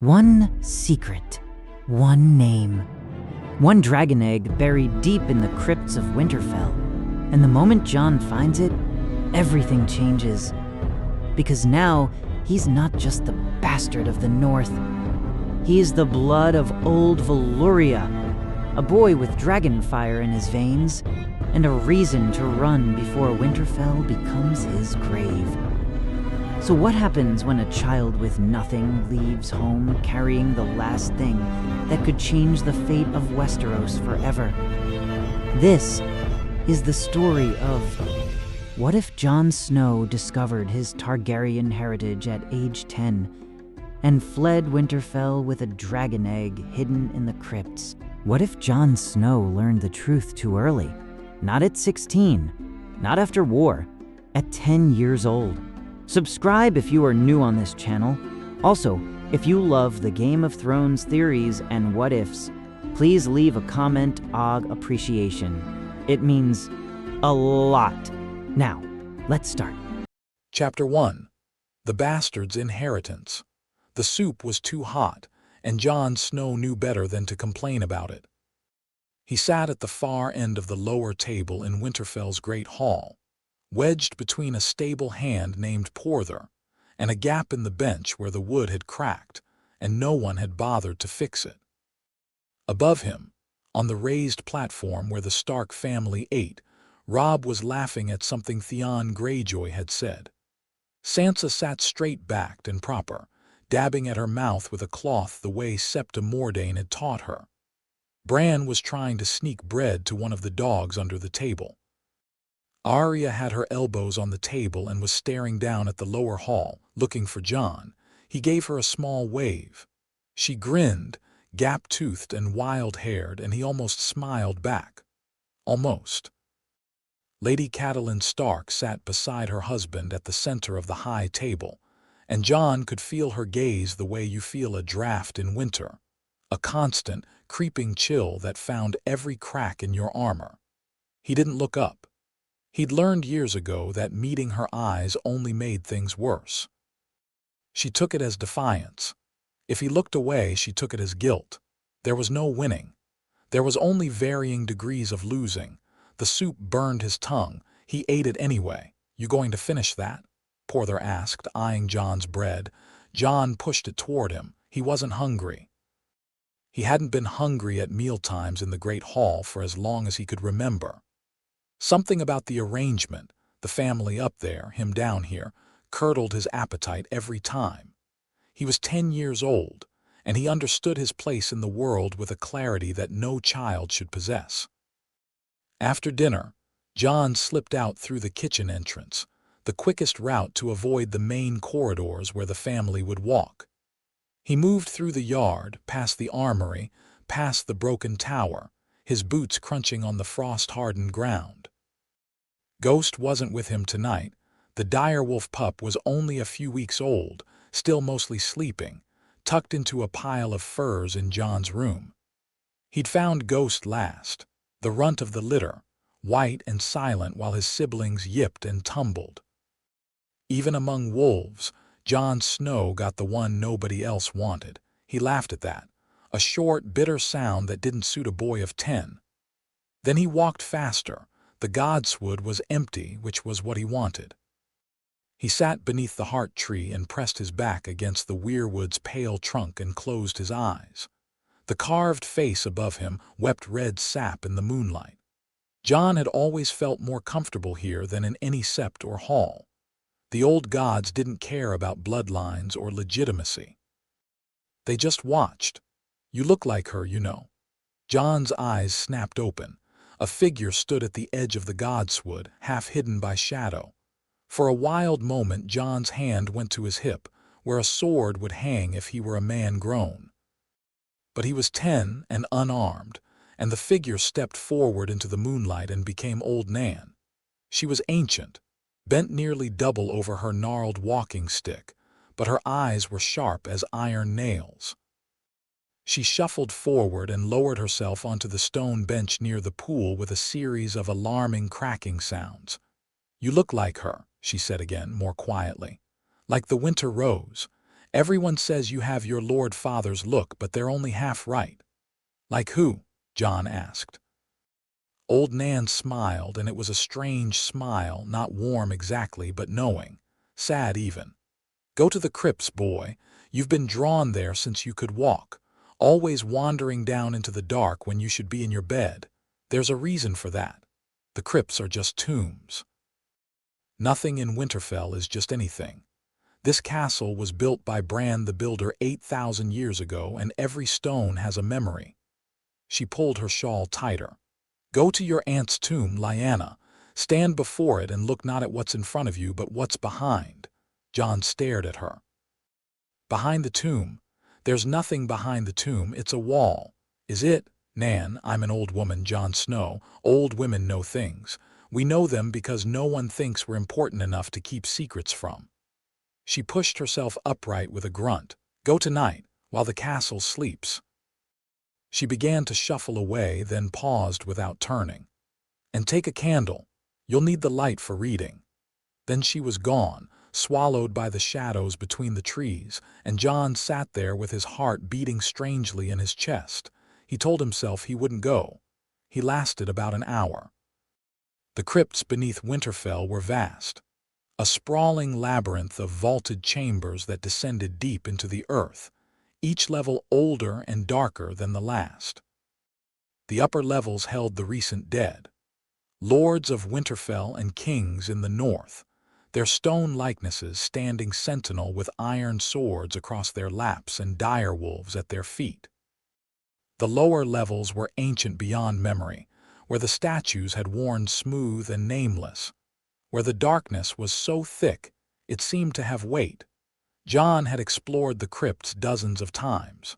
One secret, one name, one dragon egg buried deep in the crypts of Winterfell. And the moment Jon finds it, everything changes. Because now, he's not just the bastard of the North. He is the blood of old Valyria, a boy with dragon fire in his veins, and a reason to run before Winterfell becomes his grave. So what happens when a child with nothing leaves home carrying the last thing that could change the fate of Westeros forever? This is the story of what if Jon Snow discovered his Targaryen heritage at age 10 and fled Winterfell with a dragon egg hidden in the crypts? What if Jon Snow learned the truth too early? Not at 16, not after war, at 10 years old. Subscribe if you are new on this channel. Also, if you love the Game of Thrones theories and what-ifs, please leave a comment og appreciation. It means a lot. Now, let's start. Chapter 1. The Bastard's Inheritance. The soup was too hot, and Jon Snow knew better than to complain about it. He sat at the far end of the lower table in Winterfell's great hall, wedged between a stable hand named Porther and a gap in the bench where the wood had cracked, and no one had bothered to fix it. Above him, on the raised platform where the Stark family ate, Robb was laughing at something Theon Greyjoy had said. Sansa sat straight-backed and proper, dabbing at her mouth with a cloth the way Septa Mordane had taught her. Bran was trying to sneak bread to one of the dogs under the table. Arya had her elbows on the table and was staring down at the lower hall, looking for Jon. He gave her a small wave. She grinned, gap-toothed and wild-haired, and he almost smiled back. Almost. Lady Catelyn Stark sat beside her husband at the center of the high table, and Jon could feel her gaze the way you feel a draft in winter, a constant, creeping chill that found every crack in your armor. He didn't look up. He'd learned years ago that meeting her eyes only made things worse. She took it as defiance. If he looked away, she took it as guilt. There was no winning. There was only varying degrees of losing. The soup burned his tongue. He ate it anyway. "You going to finish that?" Porther asked, eyeing Jon's bread. Jon pushed it toward him. He wasn't hungry. He hadn't been hungry at mealtimes in the great hall for as long as he could remember. Something about the arrangement, the family up there, him down here, curdled his appetite every time. He was 10 years old, and he understood his place in the world with a clarity that no child should possess. After dinner, Jon slipped out through the kitchen entrance, the quickest route to avoid the main corridors where the family would walk. He moved through the yard, past the armory, past the broken tower, his boots crunching on the frost-hardened ground. Ghost wasn't with him tonight. The direwolf pup was only a few weeks old, still mostly sleeping, tucked into a pile of furs in Jon's room. He'd found Ghost last, the runt of the litter, white and silent while his siblings yipped and tumbled. Even among wolves, Jon Snow got the one nobody else wanted. He laughed at that, a short, bitter sound that didn't suit a boy of 10. Then he walked faster. The godswood was empty, which was what he wanted. He sat beneath the heart tree and pressed his back against the weirwood's pale trunk and closed his eyes. The carved face above him wept red sap in the moonlight. Jon had always felt more comfortable here than in any sept or hall. The old gods didn't care about bloodlines or legitimacy. They just watched. "You look like her, you know." Jon's eyes snapped open. A figure stood at the edge of the godswood, half hidden by shadow. For a wild moment, Jon's hand went to his hip, where a sword would hang if he were a man grown. But he was 10 and unarmed, and the figure stepped forward into the moonlight and became Old Nan. She was ancient, bent nearly double over her gnarled walking stick, but her eyes were sharp as iron nails. She shuffled forward and lowered herself onto the stone bench near the pool with a series of alarming cracking sounds. "You look like her," she said again, more quietly. "Like the winter rose. Everyone says you have your Lord Father's look, but they're only half right." "Like who?" Jon asked. Old Nan smiled, and it was a strange smile, not warm exactly, but knowing, sad even. "Go to the crypts, boy. You've been drawn there since you could walk, always wandering down into the dark when you should be in your bed. There's a reason for that. The crypts are just tombs. Nothing in Winterfell is just anything. This castle was built by Bran the Builder 8,000 years ago, and every stone has a memory." She pulled her shawl tighter. "Go to your aunt's tomb, Lyanna. Stand before it and look not at what's in front of you, but what's behind." Jon stared at her. "Behind the tomb? There's nothing behind the tomb. It's a wall." "Is it?" "Nan, I'm an old woman, Jon Snow. Old women know things. We know them because no one thinks we're important enough to keep secrets from." She pushed herself upright with a grunt. "Go tonight, while the castle sleeps." She began to shuffle away, then paused without turning. "And take a candle. You'll need the light for reading." Then she was gone, swallowed by the shadows between the trees, and Jon sat there with his heart beating strangely in his chest. He told himself he wouldn't go. He lasted about an hour. The crypts beneath Winterfell were vast, a sprawling labyrinth of vaulted chambers that descended deep into the earth, each level older and darker than the last. The upper levels held the recent dead, lords of Winterfell and kings in the north, their stone likenesses standing sentinel with iron swords across their laps and direwolves at their feet. The lower levels were ancient beyond memory, where the statues had worn smooth and nameless, where the darkness was so thick it seemed to have weight. Jon had explored the crypts dozens of times.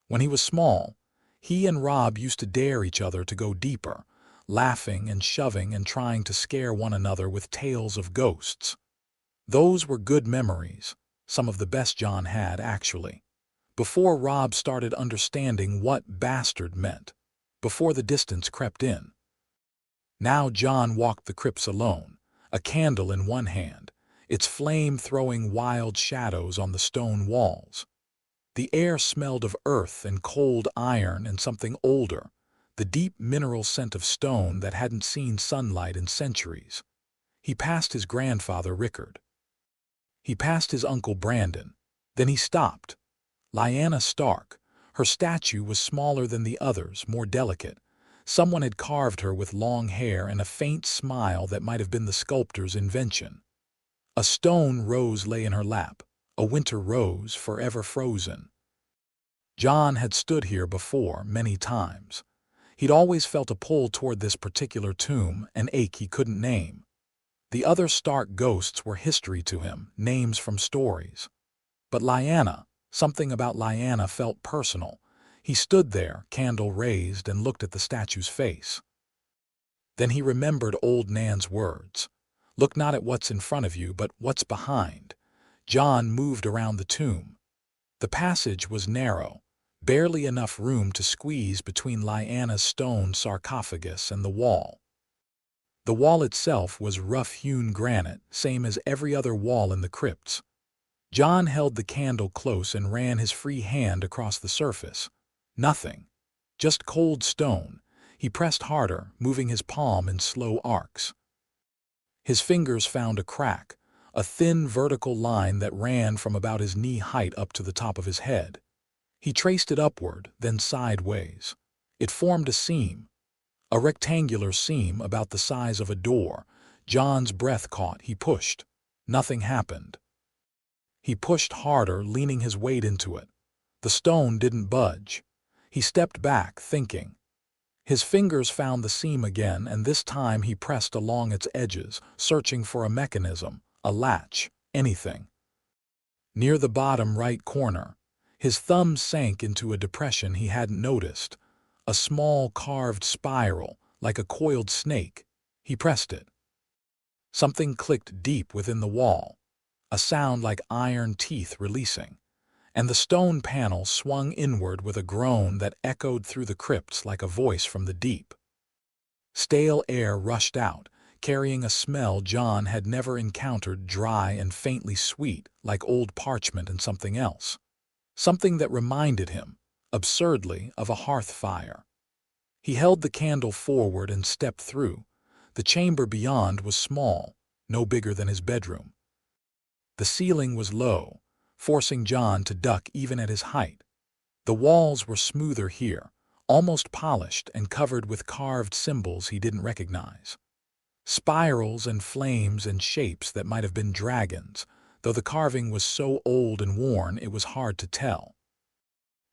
When he was small, he and Robb used to dare each other to go deeper, laughing and shoving and trying to scare one another with tales of ghosts. Those were good memories, some of the best Jon had, actually. Before Robb started understanding what bastard meant, before the distance crept in. Now Jon walked the crypts alone, a candle in one hand, its flame throwing wild shadows on the stone walls. The air smelled of earth and cold iron and something older, the deep mineral scent of stone that hadn't seen sunlight in centuries. He passed his grandfather Rickard. He passed his uncle Brandon. Then he stopped. Lyanna Stark. Her statue was smaller than the others, more delicate. Someone had carved her with long hair and a faint smile that might have been the sculptor's invention. A stone rose lay in her lap, a winter rose forever frozen. Jon had stood here before many times. He'd always felt a pull toward this particular tomb, an ache he couldn't name. The other Stark ghosts were history to him, names from stories. But Lyanna, something about Lyanna felt personal. He stood there, candle raised, and looked at the statue's face. Then he remembered old Nan's words. "Look not at what's in front of you, but what's behind." Jon moved around the tomb. The passage was narrow, barely enough room to squeeze between Lyanna's stone sarcophagus and the wall. The wall itself was rough-hewn granite, same as every other wall in the crypts. Jon held the candle close and ran his free hand across the surface. Nothing. Just cold stone. He pressed harder, moving his palm in slow arcs. His fingers found a crack, a thin vertical line that ran from about his knee height up to the top of his head. He traced it upward, then sideways. It formed a seam, a rectangular seam about the size of a door. Jon's breath caught. He pushed. Nothing happened. He pushed harder, leaning his weight into it. The stone didn't budge. He stepped back, thinking. His fingers found the seam again, and this time he pressed along its edges, searching for a mechanism, a latch, anything. Near the bottom right corner, his thumb sank into a depression he hadn't noticed, a small carved spiral, like a coiled snake. He pressed it. Something clicked deep within the wall, a sound like iron teeth releasing, and the stone panel swung inward with a groan that echoed through the crypts like a voice from the deep. Stale air rushed out, carrying a smell Jon had never encountered, dry and faintly sweet, like old parchment and something else. Something that reminded him, absurdly, of a hearth fire. He held the candle forward and stepped through. The chamber beyond was small, no bigger than his bedroom. The ceiling was low, forcing Jon to duck even at his height. The walls were smoother here, almost polished and covered with carved symbols he didn't recognize. Spirals and flames and shapes that might have been dragons, though the carving was so old and worn it was hard to tell.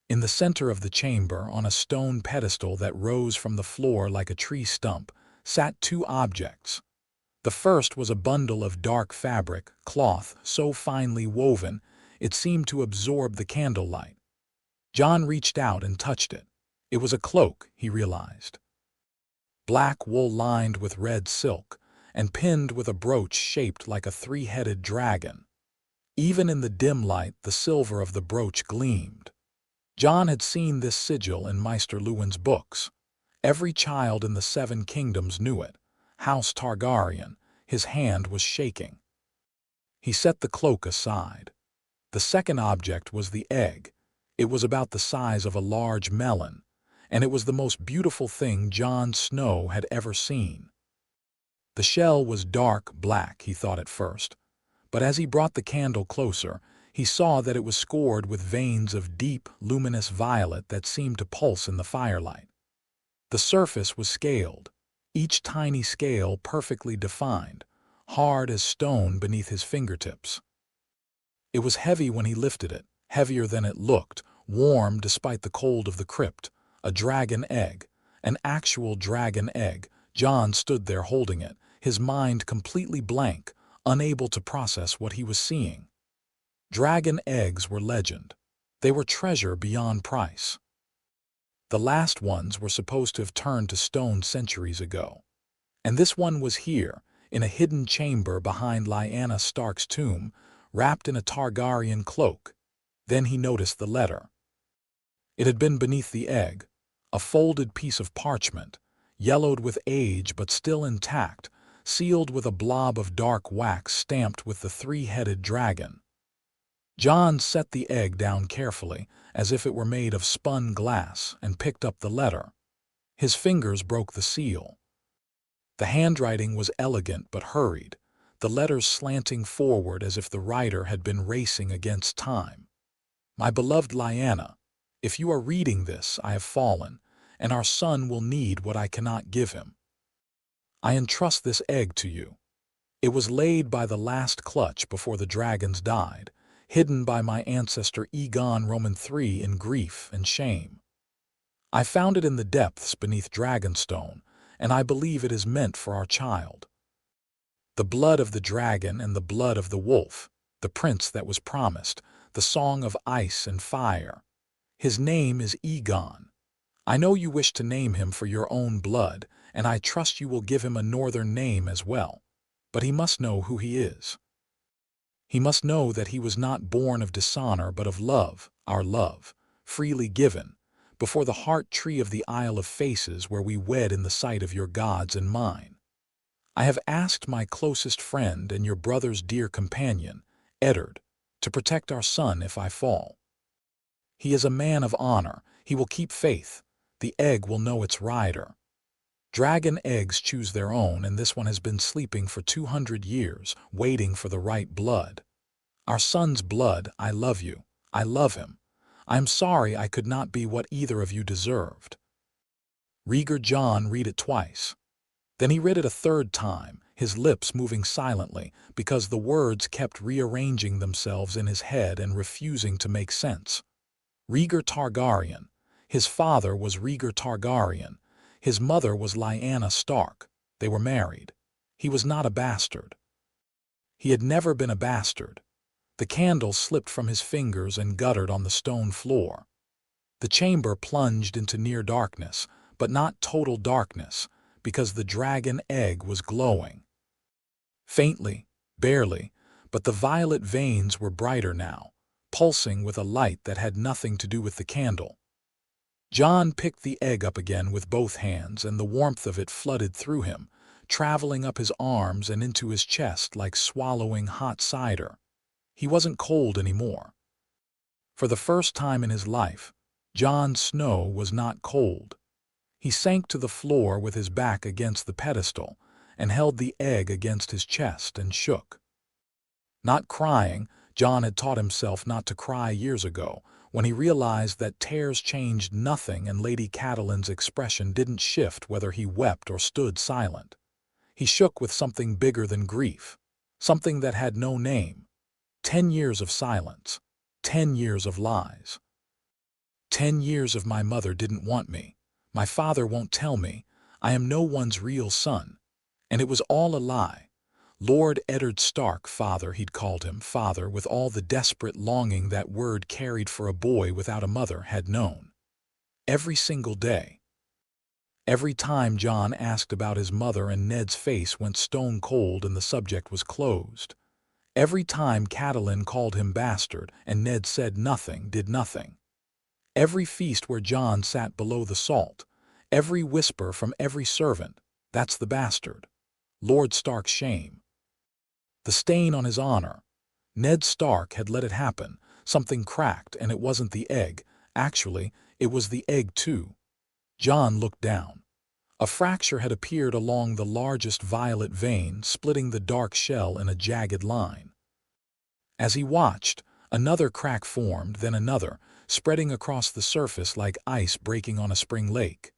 In the center of the chamber, on a stone pedestal that rose from the floor like a tree stump, sat two objects. The first was a bundle of dark fabric, cloth so finely woven it seemed to absorb the candlelight. Jon reached out and touched it. It was a cloak, he realized. Black wool lined with red silk, and pinned with a brooch shaped like a three-headed dragon. Even in the dim light, the silver of the brooch gleamed. Jon had seen this sigil in Maester Luwin's books. Every child in the Seven Kingdoms knew it. House Targaryen. His hand was shaking. He set the cloak aside. The second object was the egg. It was about the size of a large melon, and it was the most beautiful thing Jon Snow had ever seen. The shell was dark black, he thought at first, but as he brought the candle closer, he saw that it was scored with veins of deep, luminous violet that seemed to pulse in the firelight. The surface was scaled, each tiny scale perfectly defined, hard as stone beneath his fingertips. It was heavy when he lifted it, heavier than it looked, warm despite the cold of the crypt. A dragon egg, an actual dragon egg. Jon stood there holding it, his mind completely blank, unable to process what he was seeing. Dragon eggs were legend. They were treasure beyond price. The last ones were supposed to have turned to stone centuries ago. And this one was here, in a hidden chamber behind Lyanna Stark's tomb, wrapped in a Targaryen cloak. Then he noticed the letter. It had been beneath the egg, a folded piece of parchment, yellowed with age but still intact, sealed with a blob of dark wax stamped with the three-headed dragon. Jon set the egg down carefully, as if it were made of spun glass, and picked up the letter. His fingers broke the seal. The handwriting was elegant but hurried, the letters slanting forward as if the writer had been racing against time. My beloved Lyanna, if you are reading this, I have fallen, and our son will need what I cannot give him. I entrust this egg to you. It was laid by the last clutch before the dragons died, hidden by my ancestor Aegon Roman III in grief and shame. I found it in the depths beneath Dragonstone, and I believe it is meant for our child. The blood of the dragon and the blood of the wolf, the prince that was promised, the song of ice and fire. His name is Aegon. I know you wish to name him for your own blood, and I trust you will give him a northern name as well. But he must know who he is. He must know that he was not born of dishonor but of love, our love, freely given, before the heart tree of the Isle of Faces where we wed in the sight of your gods and mine. I have asked my closest friend and your brother's dear companion, Eddard, to protect our son if I fall. He is a man of honor. He will keep faith. The egg will know its rider. Dragon eggs choose their own, and this one has been sleeping for 200 years, waiting for the right blood. Our son's blood, I love you. I love him. I am sorry I could not be what either of you deserved. Rhaegar Jon read it twice. Then he read it a third time, his lips moving silently, because the words kept rearranging themselves in his head and refusing to make sense. Rhaegar Targaryen. His father was Rhaegar Targaryen. His mother was Lyanna Stark. They were married. He was not a bastard. He had never been a bastard. The candle slipped from his fingers and guttered on the stone floor. The chamber plunged into near darkness, but not total darkness, because the dragon egg was glowing. Faintly, barely, but the violet veins were brighter now, pulsing with a light that had nothing to do with the candle. Jon picked the egg up again with both hands, and the warmth of it flooded through him, traveling up his arms and into his chest like swallowing hot cider. He wasn't cold anymore. For the first time in his life, Jon Snow was not cold. He sank to the floor with his back against the pedestal and held the egg against his chest and shook. Not crying, Jon had taught himself not to cry years ago, when he realized that tears changed nothing and Lady Catelyn's expression didn't shift whether he wept or stood silent. He shook with something bigger than grief, something that had no name. 10 years of silence, 10 years of lies. 10 years of my mother didn't want me, my father won't tell me, I am no one's real son. And it was all a lie. Lord Eddard Stark, father, he'd called him, father, with all the desperate longing that word carried for a boy without a mother had known. Every single day. Every time Jon asked about his mother and Ned's face went stone cold and the subject was closed. Every time Catelyn called him bastard and Ned said nothing, did nothing. Every feast where Jon sat below the salt, every whisper from every servant, that's the bastard. Lord Stark's shame. The stain on his honor. Ned Stark had let it happen. Something cracked, and it wasn't the egg. Actually, it was the egg too. Jon looked down. A fracture had appeared along the largest violet vein, splitting the dark shell in a jagged line. As he watched, another crack formed, then another, spreading across the surface like ice breaking on a spring lake.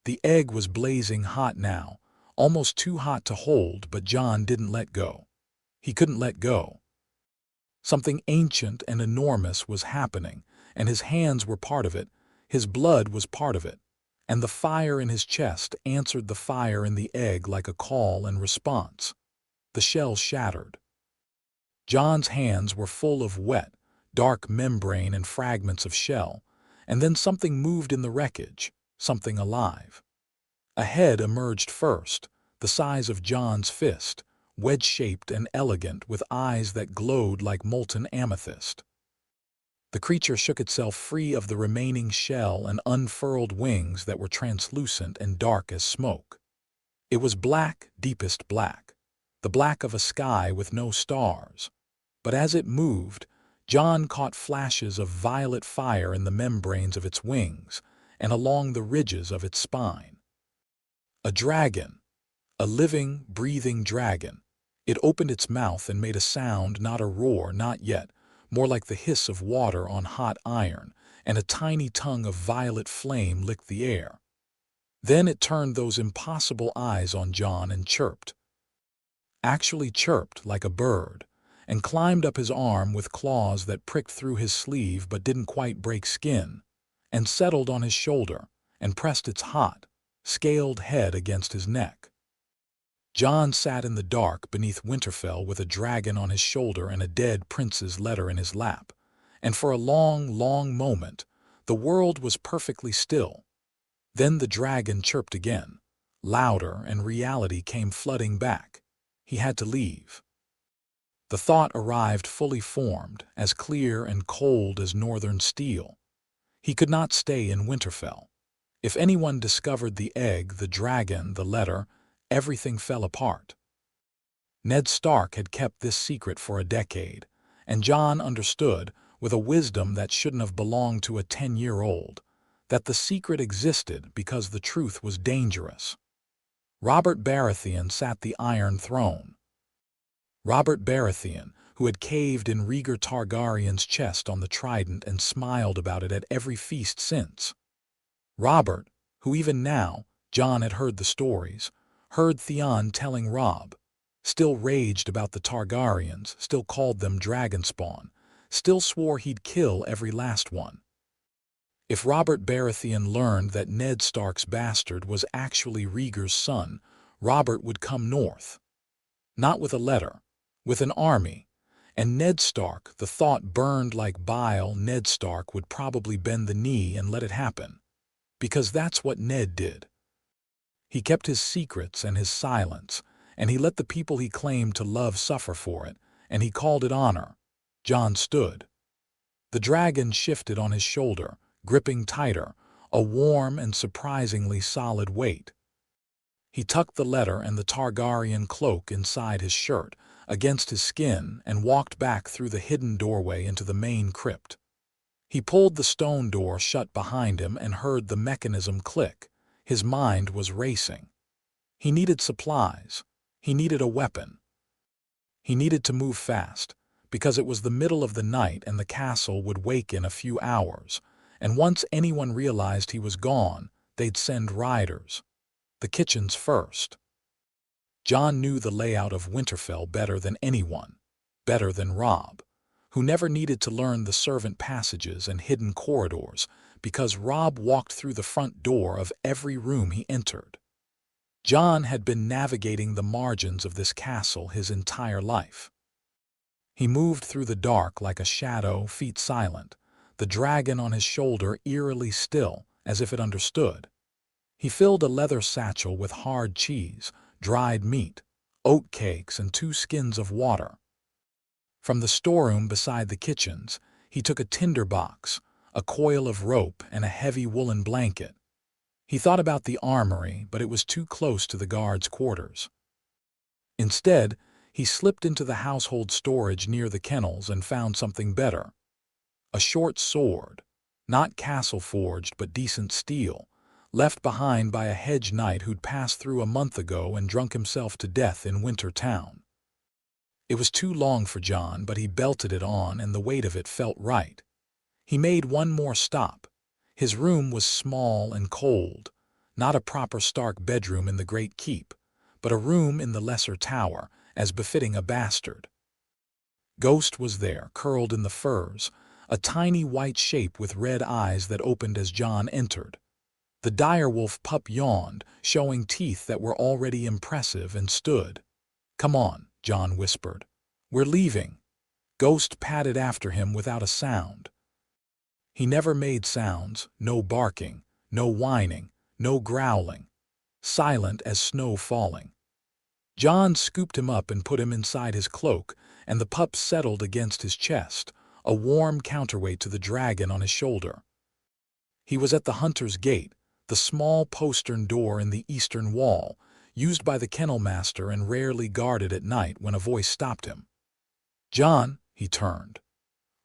The egg was blazing hot now, almost too hot to hold, but Jon didn't let go. He couldn't let go. Something ancient and enormous was happening, and his hands were part of it, his blood was part of it, and the fire in his chest answered the fire in the egg like a call and response. The shell shattered. Jon's hands were full of wet, dark membrane and fragments of shell, and then something moved in the wreckage, something alive. A head emerged first, the size of Jon's fist, wedge-shaped and elegant with eyes that glowed like molten amethyst. The creature shook itself free of the remaining shell and unfurled wings that were translucent and dark as smoke. It was black, deepest black, the black of a sky with no stars. But as it moved, Jon caught flashes of violet fire in the membranes of its wings and along the ridges of its spine. A dragon. A living, breathing dragon. It opened its mouth and made a sound, not a roar, not yet, more like the hiss of water on hot iron, and a tiny tongue of violet flame licked the air. Then it turned those impossible eyes on Jon and chirped. Actually chirped like a bird, and climbed up his arm with claws that pricked through his sleeve but didn't quite break skin, and settled on his shoulder, and pressed its hot, scaled head against his neck. Jon sat in the dark beneath Winterfell with a dragon on his shoulder and a dead prince's letter in his lap, and for a long, long moment, the world was perfectly still. Then the dragon chirped again, louder, and reality came flooding back. He had to leave. The thought arrived fully formed, as clear and cold as northern steel. He could not stay in Winterfell. If anyone discovered the egg, the dragon, the letter, everything fell apart. Ned Stark had kept this secret for a decade, and Jon understood, with a wisdom that shouldn't have belonged to a 10-year-old, that the secret existed because the truth was dangerous. Robert Baratheon sat the Iron Throne. Robert Baratheon, who had caved in Rhaegar Targaryen's chest on the trident and smiled about it at every feast since. Robert, who even now, Jon had heard the stories, heard Theon telling Robb, still raged about the Targaryens, still called them Dragonspawn, still swore he'd kill every last one. If Robert Baratheon learned that Ned Stark's bastard was actually Rhaegar's son, Robert would come north. Not with a letter, with an army, and Ned Stark, the thought burned like bile, Ned Stark would probably bend the knee and let it happen. Because that's what Ned did. He kept his secrets and his silence, and he let the people he claimed to love suffer for it, and he called it honor. Jon stood. The dragon shifted on his shoulder, gripping tighter, a warm and surprisingly solid weight. He tucked the letter and the Targaryen cloak inside his shirt, against his skin, and walked back through the hidden doorway into the main crypt. He pulled the stone door shut behind him and heard the mechanism click. His mind was racing. He needed supplies. He needed a weapon. He needed to move fast, because it was the middle of the night and the castle would wake in a few hours, and once anyone realized he was gone, they'd send riders. The kitchens first. Jon knew the layout of Winterfell better than anyone, better than Robb, who never needed to learn the servant passages and hidden corridors, because Robb walked through the front door of every room he entered. Jon had been navigating the margins of this castle his entire life. He moved through the dark like a shadow, feet silent, the dragon on his shoulder eerily still, as if it understood. He filled a leather satchel with hard cheese, dried meat, oat cakes, and 2 skins of water. From the storeroom beside the kitchens, he took a tinder box, a coil of rope, and a heavy woolen blanket. He thought about the armory, but it was too close to the guards' quarters. Instead, he slipped into the household storage near the kennels and found something better. A short sword, not castle-forged but decent steel, left behind by a hedge knight who'd passed through a month ago and drunk himself to death in Winter Town. It was too long for Jon, but he belted it on and the weight of it felt right. He made one more stop. His room was small and cold, not a proper Stark bedroom in the Great Keep, but a room in the Lesser Tower, as befitting a bastard. Ghost was there, curled in the furs, a tiny white shape with red eyes that opened as Jon entered. The direwolf pup yawned, showing teeth that were already impressive, and stood. "Come on," Jon whispered. "We're leaving." Ghost padded after him without a sound. He never made sounds, no barking, no whining, no growling. Silent as snow falling. Jon scooped him up and put him inside his cloak, and the pup settled against his chest, a warm counterweight to the dragon on his shoulder. He was at the Hunter's Gate, the small postern door in the eastern wall, used by the kennel master and rarely guarded at night when a voice stopped him. "Jon," he turned.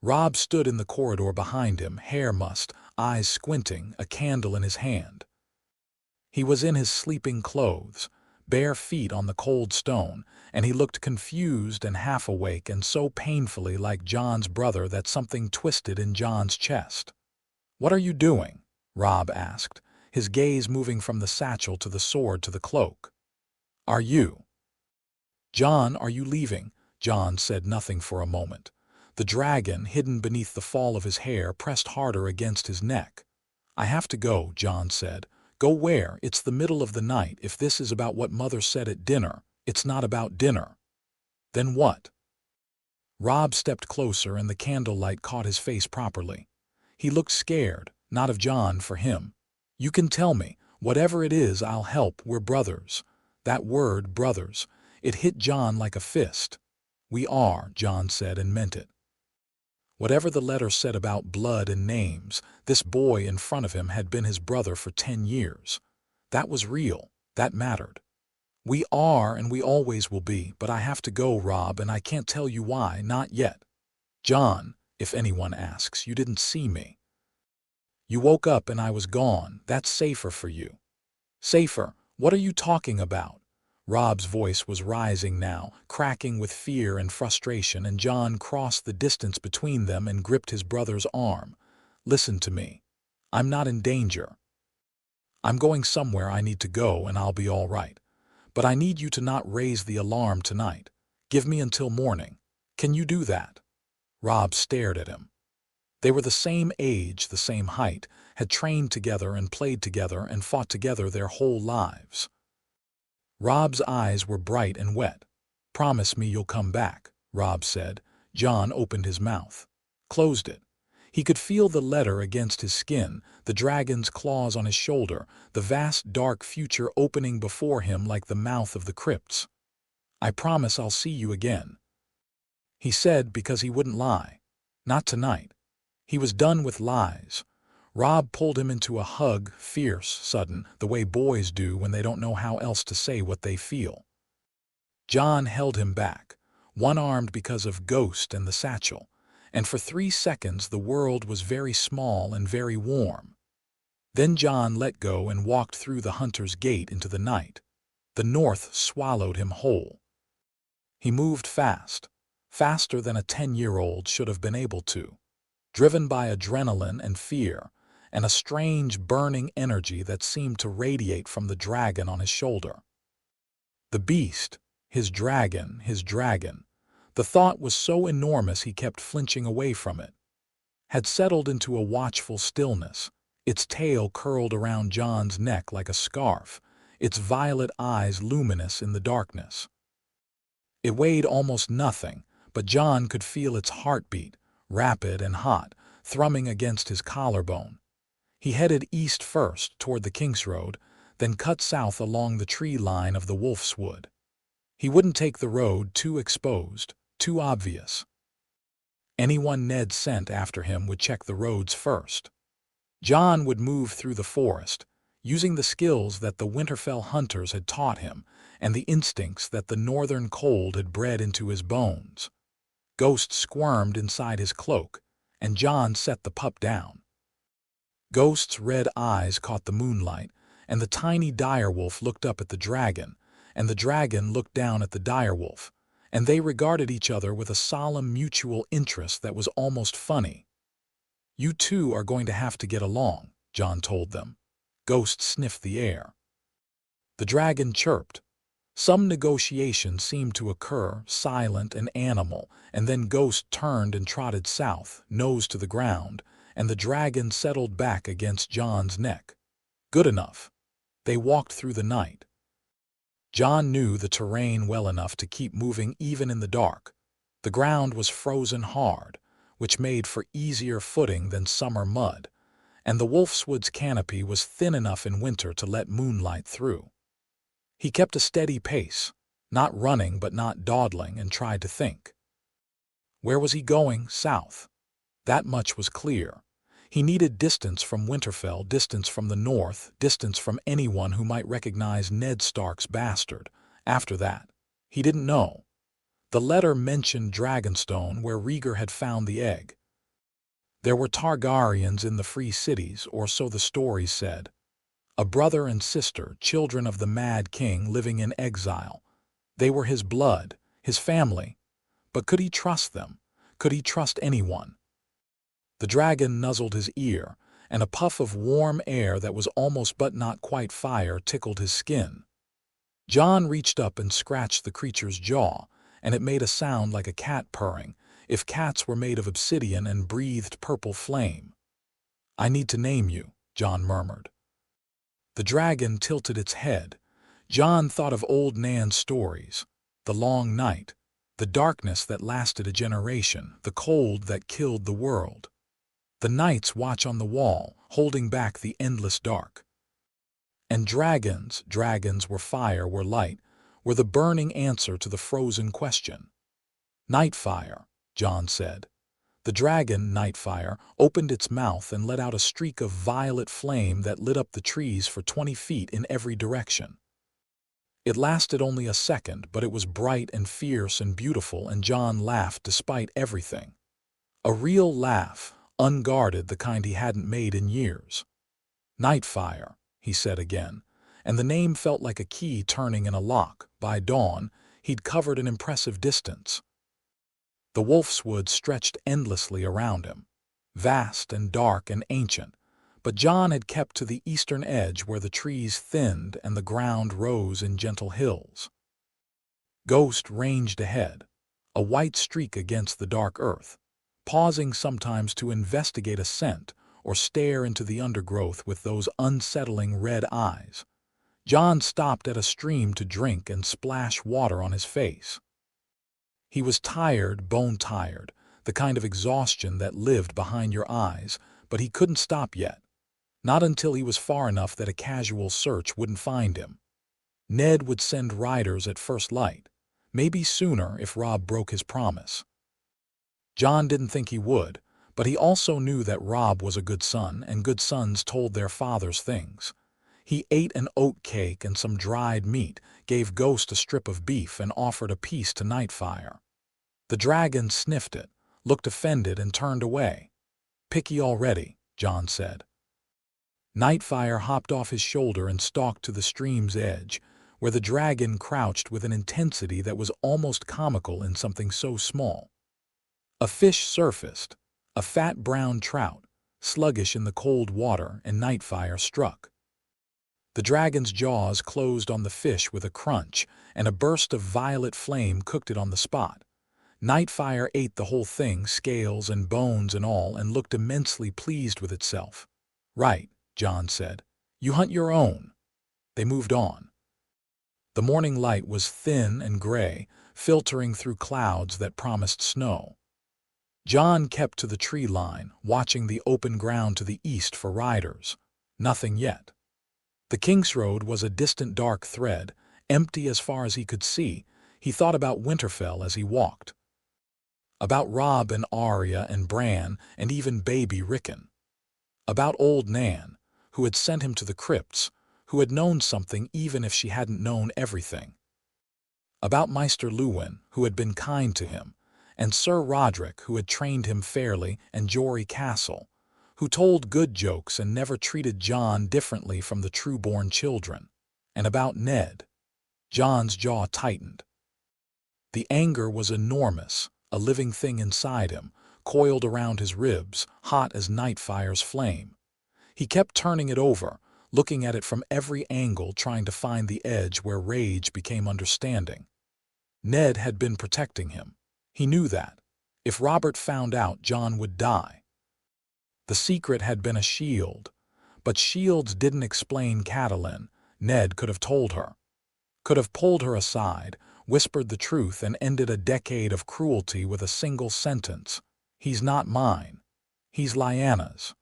Robb stood in the corridor behind him, hair mussed, eyes squinting, a candle in his hand. He was in his sleeping clothes, bare feet on the cold stone, and he looked confused and half awake and so painfully like Jon's brother that something twisted in Jon's chest. "What are you doing?" Robb asked, his gaze moving from the satchel to the sword to the cloak. "Are you?" "Jon, are you leaving?" Jon said nothing for a moment. The dragon, hidden beneath the fall of his hair, pressed harder against his neck. "I have to go," Jon said. "Go where? It's the middle of the night. If this is about what Mother said at dinner, it's not about dinner." "Then what?" Robb stepped closer and the candlelight caught his face properly. He looked scared, not of Jon, for him. "You can tell me. Whatever it is, I'll help. We're brothers." That word, brothers, it hit Jon like a fist. "We are," Jon said, and meant it. Whatever the letter said about blood and names, this boy in front of him had been his brother for 10 years. That was real. That mattered. "We are and we always will be, but I have to go, Robb, and I can't tell you why, not yet." "Jon, if anyone asks, you didn't see me. You woke up and I was gone. That's safer for you." "Safer? What are you talking about?" Robb's voice was rising now, cracking with fear and frustration, and Jon crossed the distance between them and gripped his brother's arm. "Listen to me. I'm not in danger. I'm going somewhere I need to go and I'll be all right. But I need you to not raise the alarm tonight. Give me until morning. Can you do that?" Robb stared at him. They were the same age, the same height, had trained together and played together and fought together their whole lives. Robb's eyes were bright and wet. "Promise me you'll come back," Robb said. Jon opened his mouth. Closed it. He could feel the letter against his skin, the dragon's claws on his shoulder, the vast dark future opening before him like the mouth of the crypts. "I promise I'll see you again," he said, because he wouldn't lie. Not tonight. He was done with lies. Robb pulled him into a hug, fierce, sudden, the way boys do when they don't know how else to say what they feel. Jon held him back, one-armed because of Ghost and the satchel, and for 3 seconds the world was very small and very warm. Then Jon let go and walked through the hunter's gate into the night. The north swallowed him whole. He moved fast, faster than a 10-year-old should have been able to, driven by adrenaline and fear, and a strange burning energy that seemed to radiate from the dragon on his shoulder. The beast, his dragon, the thought was so enormous he kept flinching away from it, had settled into a watchful stillness, its tail curled around Jon's neck like a scarf, its violet eyes luminous in the darkness. It weighed almost nothing, but Jon could feel its heartbeat, rapid and hot, thrumming against his collarbone. He headed east first toward the King's Road, then cut south along the tree line of the Wolf's Wood. He wouldn't take the road too exposed, too obvious. Anyone Ned sent after him would check the roads first. Jon would move through the forest, using the skills that the Winterfell hunters had taught him and the instincts that the northern cold had bred into his bones. Ghost squirmed inside his cloak, and Jon set the pup down. Ghost's red eyes caught the moonlight, and the tiny direwolf looked up at the dragon, and the dragon looked down at the direwolf, and they regarded each other with a solemn mutual interest that was almost funny. "You two are going to have to get along," Jon told them. Ghost sniffed the air. The dragon chirped. Some negotiation seemed to occur, silent and animal, and then Ghost turned and trotted south, nose to the ground, and the dragon settled back against Jon's neck. Good enough. They walked through the night. Jon knew the terrain well enough to keep moving even in the dark. The ground was frozen hard, which made for easier footing than summer mud, and the Wolfswood's canopy was thin enough in winter to let moonlight through. He kept a steady pace, not running but not dawdling, and tried to think. Where was he going? South. That much was clear. He needed distance from Winterfell, distance from the north, distance from anyone who might recognize Ned Stark's bastard. After that, he didn't know. The letter mentioned Dragonstone, where Rhaegar had found the egg. There were Targaryens in the Free Cities, or so the stories said. A brother and sister, children of the Mad King, living in exile. They were his blood, his family. But could he trust them? Could he trust anyone? The dragon nuzzled his ear, and a puff of warm air that was almost but not quite fire tickled his skin. Jon reached up and scratched the creature's jaw, and it made a sound like a cat purring, if cats were made of obsidian and breathed purple flame. "I need to name you," Jon murmured. The dragon tilted its head. Jon thought of old Nan's stories, the long night, the darkness that lasted a generation, the cold that killed the world. The night's watch on the wall, holding back the endless dark. And dragons were fire, were light, were the burning answer to the frozen question. "Nightfire," Jon said. The dragon, Nightfire, opened its mouth and let out a streak of violet flame that lit up the trees for 20 feet in every direction. It lasted only a second, but it was bright and fierce and beautiful, and Jon laughed despite everything. A real laugh, unguarded, the kind he hadn't made in years. "Nightfire," he said again, and the name felt like a key turning in a lock. By dawn, he'd covered an impressive distance. The Wolfswood stretched endlessly around him, vast and dark and ancient, but Jon had kept to the eastern edge where the trees thinned and the ground rose in gentle hills. Ghost ranged ahead, a white streak against the dark earth, pausing sometimes to investigate a scent or stare into the undergrowth with those unsettling red eyes. Jon stopped at a stream to drink and splash water on his face. He was tired, bone-tired, the kind of exhaustion that lived behind your eyes, but he couldn't stop yet. Not until he was far enough that a casual search wouldn't find him. Ned would send riders at first light, maybe sooner if Robb broke his promise. Jon didn't think he would, But he also knew that Robb was a good son, and good sons told their fathers things. He ate an oat cake and some dried meat, gave Ghost a strip of beef, and offered a piece to Nightfire. The dragon sniffed it, looked offended, and turned away. "Picky already," Jon said. Nightfire hopped off his shoulder and stalked to the stream's edge, where the dragon crouched with an intensity that was almost comical in something so small. A fish surfaced, a fat brown trout, sluggish in the cold water, and Nightfire struck. The dragon's jaws closed on the fish with a crunch, and a burst of violet flame cooked it on the spot. Nightfire ate the whole thing, scales and bones and all, and looked immensely pleased with itself. "Right," Jon said. "You hunt your own." They moved on. The morning light was thin and gray, filtering through clouds that promised snow. Jon kept to the tree line, watching the open ground to the east for riders. Nothing yet. The King's Road was a distant dark thread, empty as far as he could see. He thought about Winterfell as he walked. About Robb and Arya and Bran and even baby Rickon. About old Nan, who had sent him to the crypts, who had known something even if she hadn't known everything. About Maester Luwin, who had been kind to him, and Sir Roderick, who had trained him fairly, and Jory Castle, who told good jokes and never treated Jon differently from the true-born children. And about Ned. Jon's jaw tightened. The anger was enormous, a living thing inside him, coiled around his ribs, hot as Nightfire's flame. He kept turning it over, looking at it from every angle, trying to find the edge where rage became understanding. Ned had been protecting him. He knew that. If Robert found out, Jon would die. The secret had been a shield, but shields didn't explain Catelyn. Ned could have told her. Could have pulled her aside, whispered the truth, and ended a decade of cruelty with a single sentence. "He's not mine. He's Lyanna's."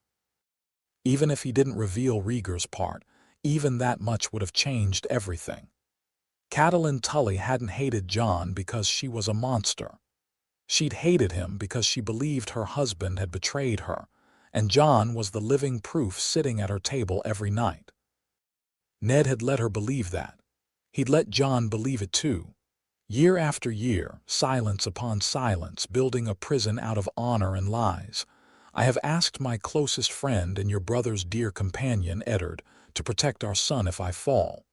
Even if he didn't reveal Rhaegar's part, even that much would have changed everything. Catelyn Tully hadn't hated Jon because she was a monster. She'd hated him because she believed her husband had betrayed her, and Jon was the living proof sitting at her table every night. Ned had let her believe that. He'd let Jon believe it too. Year after year, silence upon silence, building a prison out of honor and lies. "I have asked my closest friend and your brother's dear companion, Eddard, to protect our son if I fall.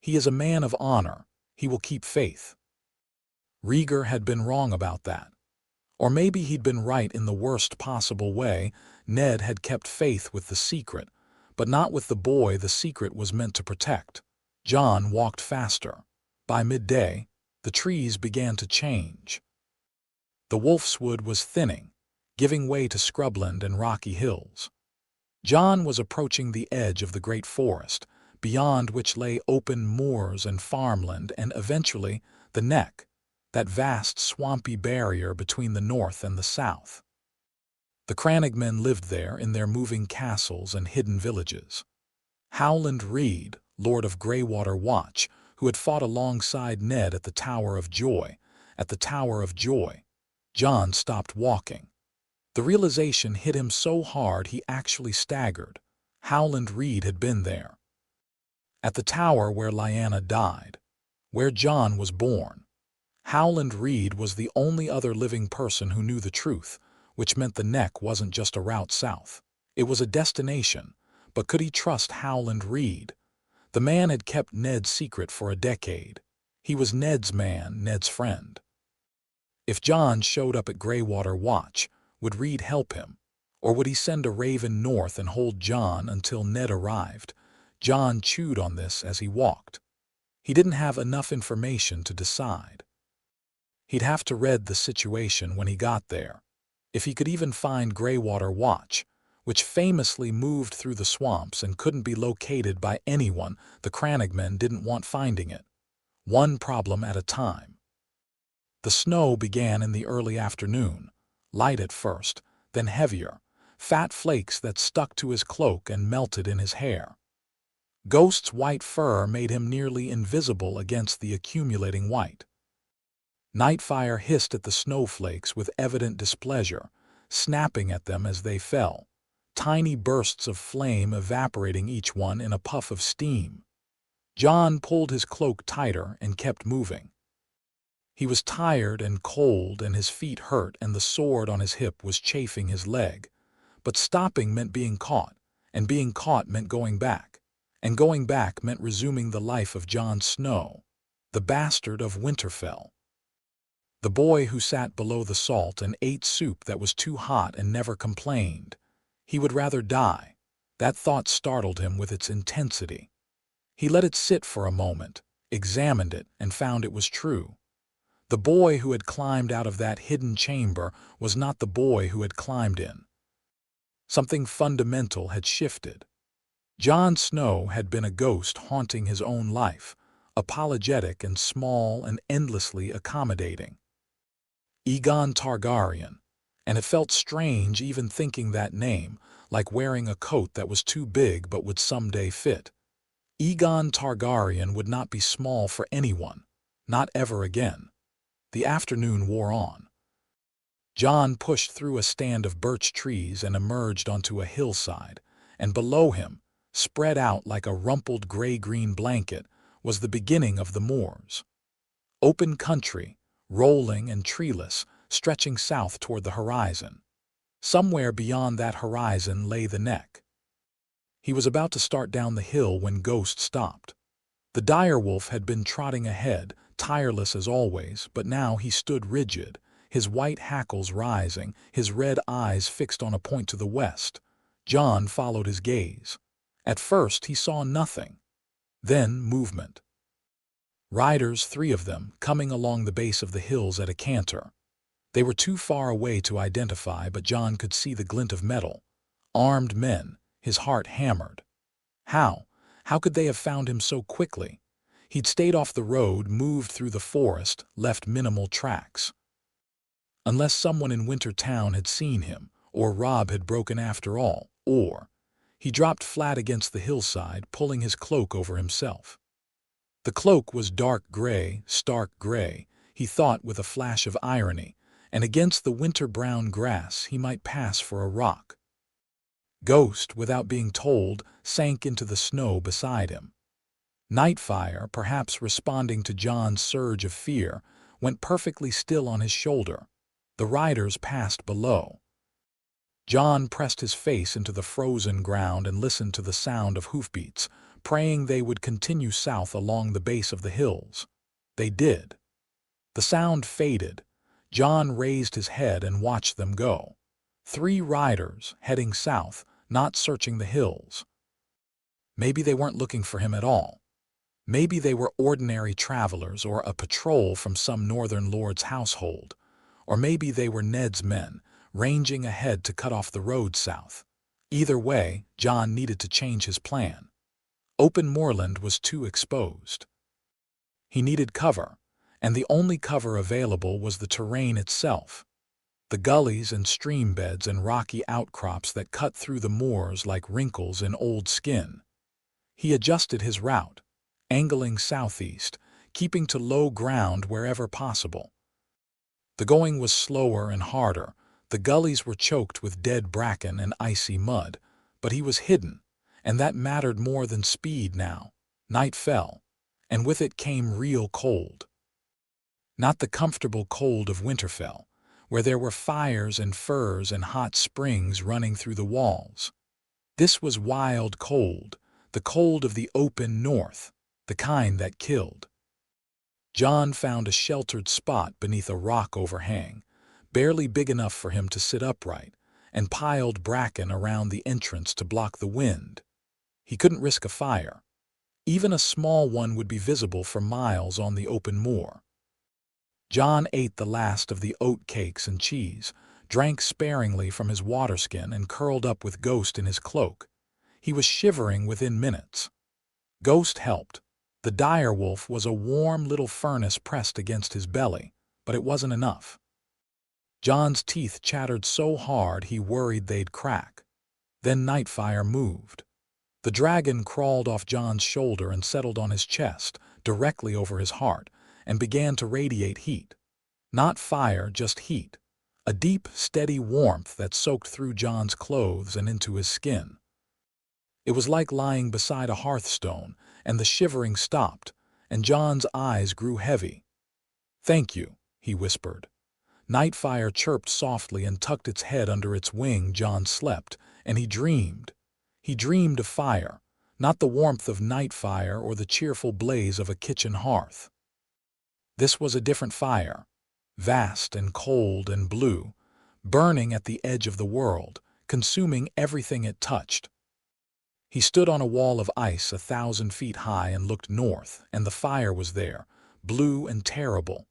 He is a man of honor. He will keep faith." Rhaegar had been wrong about that. Or maybe he'd been right in the worst possible way. Ned had kept faith with the secret, but not with the boy the secret was meant to protect. Jon walked faster. By midday, the trees began to change. The wolfswood was thinning, giving way to scrubland and rocky hills. Jon was approaching the edge of the great forest, beyond which lay open moors and farmland, and eventually the Neck, that vast swampy barrier between the north and the south. The Crannogmen lived there in their moving castles and hidden villages. Howland Reed, Lord of Greywater Watch, who had fought alongside Ned at the Tower of Joy, Jon stopped walking. The realization hit him so hard he actually staggered. Howland Reed had been there. At the tower where Lyanna died, where Jon was born. Howland Reed was the only other living person who knew the truth, which meant the Neck wasn't just a route south. It was a destination, but could he trust Howland Reed? The man had kept Ned's secret for a decade. He was Ned's man, Ned's friend. If Jon showed up at Greywater Watch, would Reed help him? Or would he send a raven north and hold Jon until Ned arrived? Jon chewed on this as he walked. He didn't have enough information to decide. He'd have to read the situation when he got there. If he could even find Greywater Watch, which famously moved through the swamps and couldn't be located by anyone, the Crannogmen didn't want finding it. One problem at a time. The snow began in the early afternoon, light at first, then heavier, fat flakes that stuck to his cloak and melted in his hair. Ghost's white fur made him nearly invisible against the accumulating white. Nightfire hissed at the snowflakes with evident displeasure, snapping at them as they fell, tiny bursts of flame evaporating each one in a puff of steam. Jon pulled his cloak tighter and kept moving. He was tired and cold, and his feet hurt, and the sword on his hip was chafing his leg. But stopping meant being caught, and being caught meant going back, and going back meant resuming the life of Jon Snow, the bastard of Winterfell. The boy who sat below the salt and ate soup that was too hot and never complained. He would rather die. That thought startled him with its intensity. He let it sit for a moment, examined it, and found it was true. The boy who had climbed out of that hidden chamber was not the boy who had climbed in. Something fundamental had shifted. Jon Snow had been a ghost haunting his own life, apologetic and small and endlessly accommodating. Aegon Targaryen, and it felt strange even thinking that name, like wearing a coat that was too big but would someday fit. Aegon Targaryen would not be small for anyone, not ever again. The afternoon wore on. Jon pushed through a stand of birch trees and emerged onto a hillside, and below him, spread out like a rumpled gray-green blanket, was the beginning of the moors. Open country, rolling and treeless, stretching south toward the horizon. Somewhere beyond that horizon lay the neck. He was about to start down the hill when Ghost stopped. The direwolf had been trotting ahead, tireless as always, but now he stood rigid, his white hackles rising, his red eyes fixed on a point to the west. Jon followed his gaze. At first he saw nothing. Then movement. Riders, 3 of them, coming along the base of the hills at a canter. They were too far away to identify, but Jon could see the glint of metal. Armed men, his heart hammered. How could they have found him so quickly? He'd stayed off the road, moved through the forest, left minimal tracks. Unless someone in Wintertown had seen him, or Robb had broken after all, or... He dropped flat against the hillside, pulling his cloak over himself. The cloak was dark gray, stark gray, he thought with a flash of irony, and against the winter-brown grass he might pass for a rock. Ghost, without being told, sank into the snow beside him. Nightfire, perhaps responding to Jon's surge of fear, went perfectly still on his shoulder. The riders passed below. Jon pressed his face into the frozen ground and listened to the sound of hoofbeats, praying they would continue south along the base of the hills. They did. The sound faded. Jon raised his head and watched them go. 3 riders, heading south, not searching the hills. Maybe they weren't looking for him at all. Maybe they were ordinary travelers or a patrol from some northern lord's household. Or maybe they were Ned's men, ranging ahead to cut off the road south. Either way, Jon needed to change his plan. Open moorland was too exposed. He needed cover, and the only cover available was the terrain itself. The gullies and stream beds and rocky outcrops that cut through the moors like wrinkles in old skin. He adjusted his route, angling southeast, keeping to low ground wherever possible. The going was slower and harder. The gullies were choked with dead bracken and icy mud, but he was hidden, and that mattered more than speed now. Night fell, and with it came real cold. Not the comfortable cold of Winterfell, where there were fires and furs and hot springs running through the walls. This was wild cold, the cold of the open north, the kind that killed. Jon found a sheltered spot beneath a rock overhang, barely big enough for him to sit upright, and piled bracken around the entrance to block the wind. He couldn't risk a fire. Even a small one would be visible for miles on the open moor. Jon ate the last of the oat cakes and cheese, drank sparingly from his waterskin, and curled up with Ghost in his cloak. He was shivering within minutes. Ghost helped. The direwolf was a warm little furnace pressed against his belly, but it wasn't enough. Jon's teeth chattered so hard he worried they'd crack. Then Nightfire moved. The dragon crawled off Jon's shoulder and settled on his chest, directly over his heart, and began to radiate heat. Not fire, just heat. a deep, steady warmth that soaked through Jon's clothes and into his skin. It was like lying beside a hearthstone, and the shivering stopped, and Jon's eyes grew heavy. "Thank you," he whispered. Nightfire chirped softly and tucked its head under its wing. Jon slept, and he dreamed. He dreamed of fire, not the warmth of Nightfire or the cheerful blaze of a kitchen hearth. This was a different fire, vast and cold and blue, burning at the edge of the world, consuming everything it touched. He stood on a wall of ice 1,000 feet high and looked north, and the fire was there, blue and terrible,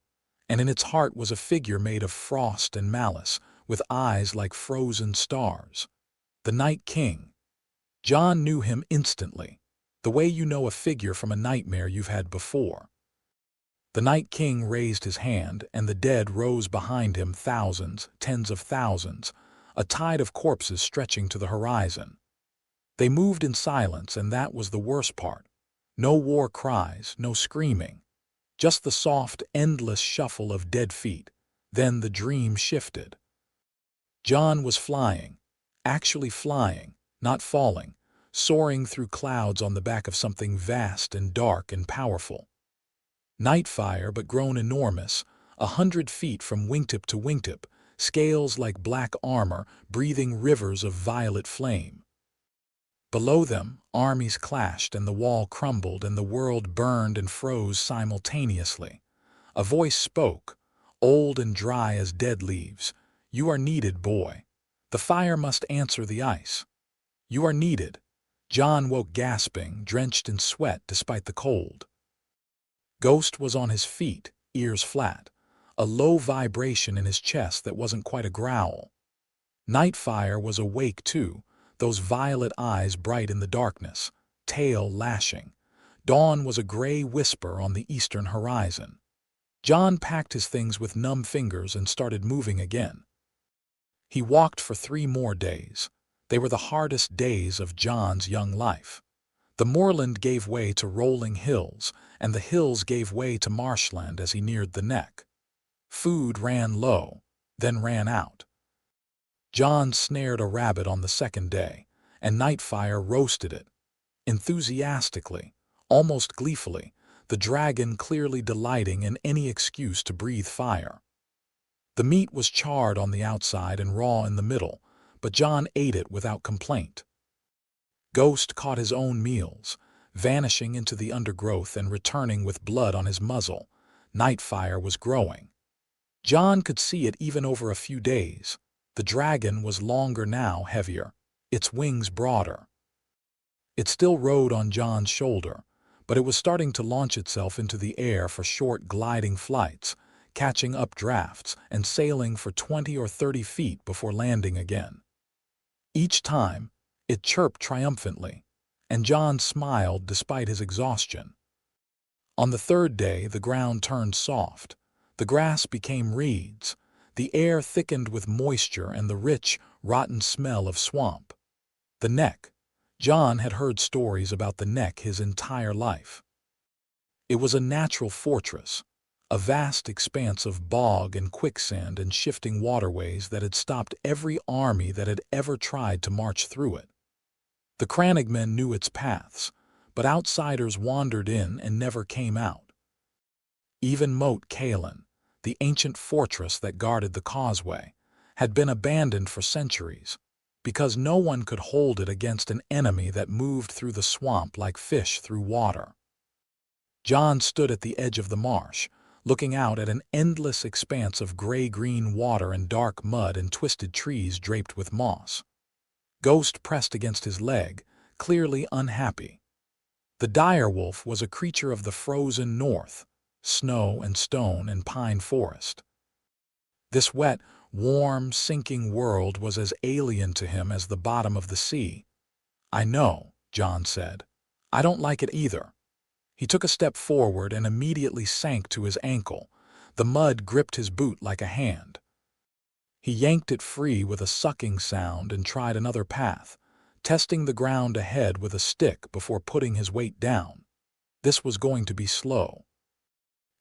and in its heart was a figure made of frost and malice, with eyes like frozen stars. The Night King. Jon knew him instantly, the way you know a figure from a nightmare you've had before. The Night King raised his hand, and the dead rose behind him, thousands, tens of thousands, a tide of corpses stretching to the horizon. They moved in silence, and that was the worst part. No war cries, no screaming. Just the soft, endless shuffle of dead feet. Then the dream shifted. Jon was flying, actually flying, not falling, soaring through clouds on the back of something vast and dark and powerful. Nightfire, but grown enormous, 100 feet from wingtip to wingtip, scales like black armor, breathing rivers of violet flame. Below them, armies clashed, and the wall crumbled, and the world burned and froze simultaneously. A voice spoke, old and dry as dead leaves. "You are needed, boy. The fire must answer the ice. You are needed." Jon woke gasping, drenched in sweat despite the cold. Ghost was on his feet, ears flat, a low vibration in his chest that wasn't quite a growl. Nightfire was awake too, those violet eyes bright in the darkness, tail lashing. Dawn was a gray whisper on the eastern horizon. Jon packed his things with numb fingers and started moving again. He walked for 3 more days. They were the hardest days of Jon's young life. The moorland gave way to rolling hills, and the hills gave way to marshland as he neared the neck. Food ran low, then ran out. Jon snared a rabbit on the 2nd day, and Nightfire roasted it. Enthusiastically, almost gleefully, the dragon clearly delighting in any excuse to breathe fire. The meat was charred on the outside and raw in the middle, but Jon ate it without complaint. Ghost caught his own meals, vanishing into the undergrowth and returning with blood on his muzzle. Nightfire was growing. Jon could see it even over a few days. The dragon was longer now, heavier, its wings broader. It still rode on Jon's shoulder, but it was starting to launch itself into the air for short gliding flights, catching up drafts and sailing for 20 or 30 feet before landing again. Each time, it chirped triumphantly, and Jon smiled despite his exhaustion. On the 3rd day, the ground turned soft. The grass became reeds. The air thickened with moisture and the rich, rotten smell of swamp. The neck. Jon had heard stories about the neck his entire life. It was a natural fortress, a vast expanse of bog and quicksand and shifting waterways that had stopped every army that had ever tried to march through it. The Crannogmen knew its paths, but outsiders wandered in and never came out. Even Moat Cailin, the ancient fortress that guarded the causeway, had been abandoned for centuries, because no one could hold it against an enemy that moved through the swamp like fish through water. Jon stood at the edge of the marsh, looking out at an endless expanse of gray-green water and dark mud and twisted trees draped with moss. Ghost pressed against his leg, clearly unhappy. The direwolf was a creature of the frozen north, snow and stone and pine forest. This wet, warm, sinking world was as alien to him as the bottom of the sea. "I know," Jon said. "I don't like it either." He took a step forward and immediately sank to his ankle. The mud gripped his boot like a hand. He yanked it free with a sucking sound and tried another path, testing the ground ahead with a stick before putting his weight down. This was going to be slow.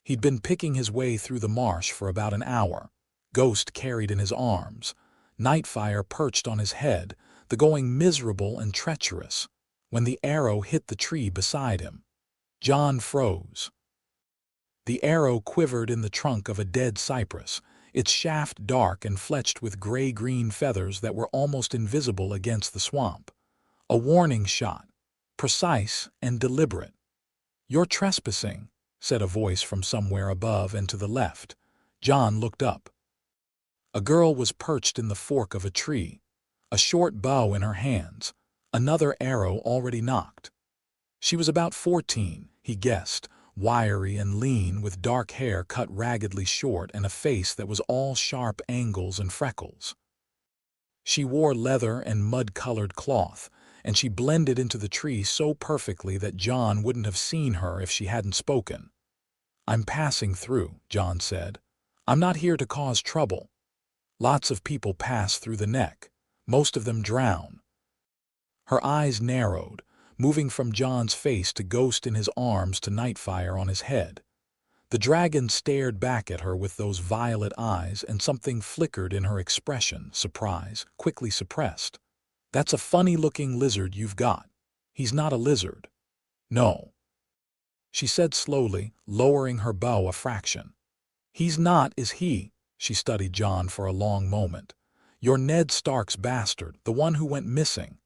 He'd been picking his way through the marsh for about an hour. Ghost carried in his arms, Nightfire perched on his head, the going miserable and treacherous. When the arrow hit the tree beside him, Jon froze. The arrow quivered in the trunk of a dead cypress, its shaft dark and fletched with gray-green feathers that were almost invisible against the swamp. A warning shot, precise and deliberate. "You're trespassing," said a voice from somewhere above and to the left. Jon looked up. A girl was perched in the fork of a tree, a short bow in her hands, another arrow already nocked. She was about 14, he guessed, wiry and lean with dark hair cut raggedly short and a face that was all sharp angles and freckles. She wore leather and mud-colored cloth, and she blended into the tree so perfectly that Jon wouldn't have seen her if she hadn't spoken. "I'm passing through," Jon said. "I'm not here to cause trouble. Lots of people pass through the neck. Most of them drown." Her eyes narrowed, moving from Jon's face to Ghost in his arms to Nightfire on his head. The dragon stared back at her with those violet eyes, and something flickered in her expression, surprise, quickly suppressed. "That's a funny-looking lizard you've got. He's not a lizard." "No," she said slowly, lowering her bow a fraction. "He's not, is he?" She studied Jon for a long moment. "You're Ned Stark's bastard, the one who went missing.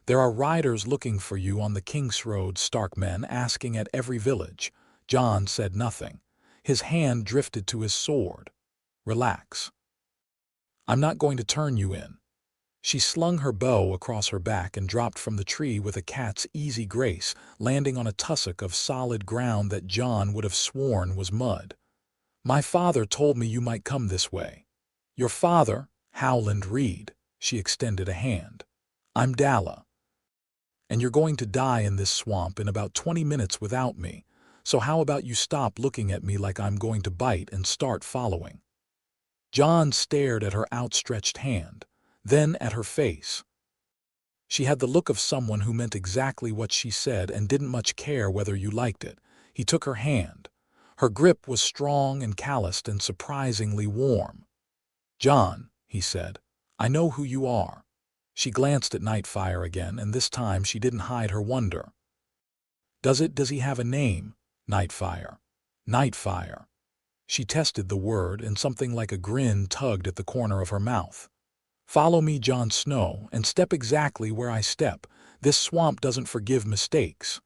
There are riders looking for you on the King's Road, Stark men asking at every village." Jon said nothing. His hand drifted to his sword. "Relax. I'm not going to turn you in." She slung her bow across her back and dropped from the tree with a cat's easy grace, landing on a tussock of solid ground that Jon would have sworn was mud. "My father told me you might come this way." "Your father?" Howland Reed. She extended a hand. "I'm Dalla. And you're going to die in this swamp in about 20 minutes without me, so how about you stop looking at me like I'm going to bite and start following?" Jon stared at her outstretched hand, then at her face. She had the look of someone who meant exactly what she said and didn't much care whether you liked it. He took her hand. Her grip was strong and calloused and surprisingly warm. "Jon," he said, "I know who you are." She glanced at Nightfire again, and this time she didn't hide her wonder. Does he have a name?" "Nightfire." "Nightfire." She tested the word, and something like a grin tugged at the corner of her mouth. "Follow me, Jon Snow, and step exactly where I step. This swamp doesn't forgive mistakes."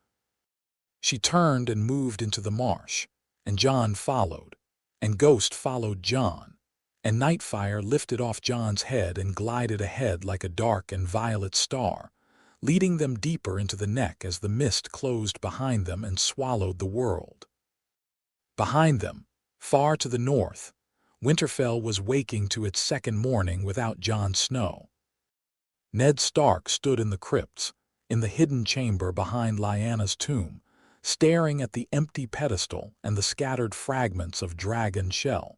She turned and moved into the marsh, and Jon followed, and Ghost followed Jon, and Nightfire lifted off Jon's head and glided ahead like a dark and violet star, leading them deeper into the neck as the mist closed behind them and swallowed the world. Behind them, far to the north, Winterfell was waking to its second morning without Jon Snow. Ned Stark stood in the crypts, in the hidden chamber behind Lyanna's tomb, staring at the empty pedestal and the scattered fragments of dragon shell.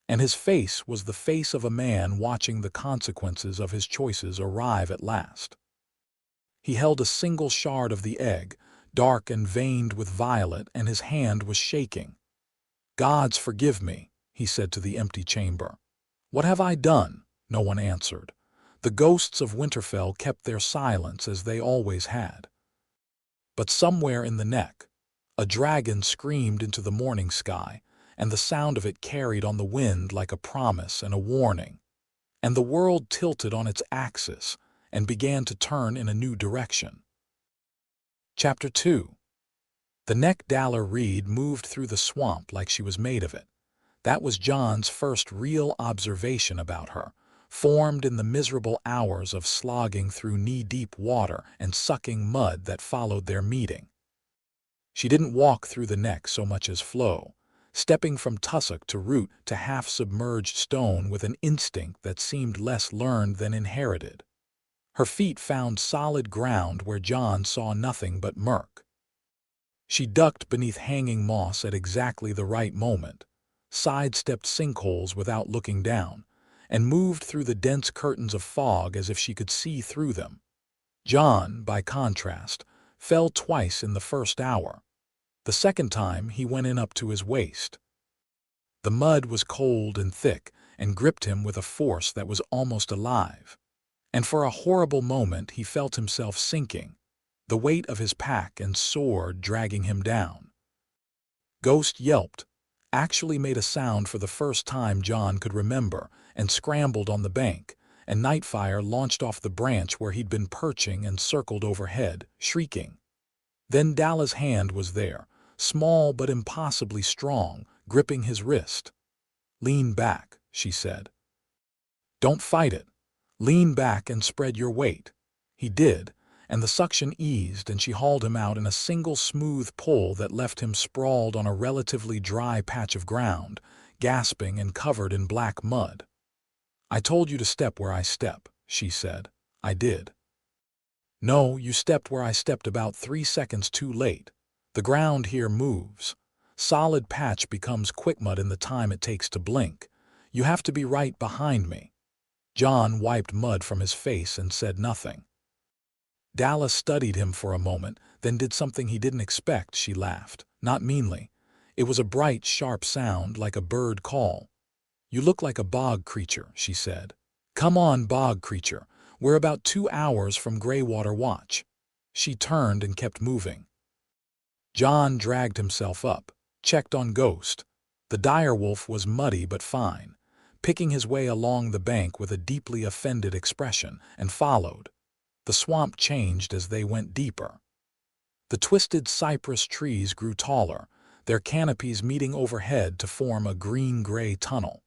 And his face was the face of a man watching the consequences of his choices arrive at last. He held a single shard of the egg, dark and veined with violet, and his hand was shaking. "Gods forgive me," he said to the empty chamber. "What have I done?" No one answered. The ghosts of Winterfell kept their silence as they always had. But somewhere in the neck, a dragon screamed into the morning sky, and the sound of it carried on the wind like a promise and a warning. And the world tilted on its axis and began to turn in a new direction. Chapter 2. The neck Dalla Reed moved through the swamp like she was made of it. That was Jon's first real observation about her, formed in the miserable hours of slogging through knee-deep water and sucking mud that followed their meeting. She didn't walk through the neck so much as flow, stepping from tussock to root to half-submerged stone with an instinct that seemed less learned than inherited. Her feet found solid ground where Jon saw nothing but murk. She ducked beneath hanging moss at exactly the right moment, sidestepped sinkholes without looking down, and moved through the dense curtains of fog as if she could see through them. Jon, by contrast, fell twice in the first hour. The second time he went in up to his waist. The mud was cold and thick, and gripped him with a force that was almost alive. And for a horrible moment he felt himself sinking, the weight of his pack and sword dragging him down. Ghost yelped, actually made a sound for the first time Jon could remember, and scrambled on the bank, and Nightfire launched off the branch where he'd been perching and circled overhead, shrieking. Then Dalla's hand was there, small but impossibly strong, gripping his wrist. "Lean back," she said. "Don't fight it. Lean back and spread your weight." He did, and the suction eased and she hauled him out in a single smooth pull that left him sprawled on a relatively dry patch of ground, gasping and covered in black mud. "I told you to step where I step," she said. "I did." "No, you stepped where I stepped about 3 seconds too late. The ground here moves. Solid patch becomes quickmud in the time it takes to blink. You have to be right behind me." Jon wiped mud from his face and said nothing. Dalla studied him for a moment, then did something he didn't expect. She laughed, not meanly. It was a bright, sharp sound, like a bird call. "You look like a bog creature," she said. "Come on, bog creature. We're about 2 hours from Greywater Watch." She turned and kept moving. Jon dragged himself up, checked on Ghost. The direwolf was muddy but fine, picking his way along the bank with a deeply offended expression, and followed. The swamp changed as they went deeper. The twisted cypress trees grew taller, their canopies meeting overhead to form a green-gray tunnel.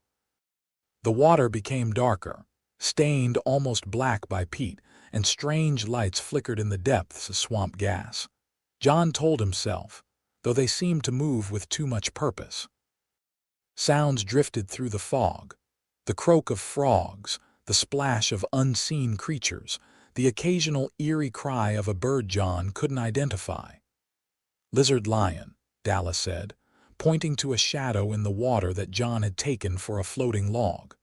The water became darker, stained almost black by peat, and strange lights flickered in the depths of swamp gas. Jon told himself, though they seemed to move with too much purpose. Sounds drifted through the fog, the croak of frogs, the splash of unseen creatures, the occasional eerie cry of a bird Jon couldn't identify. "Lizard lion," Dalla said, pointing to a shadow in the water that Jon had taken for a floating log.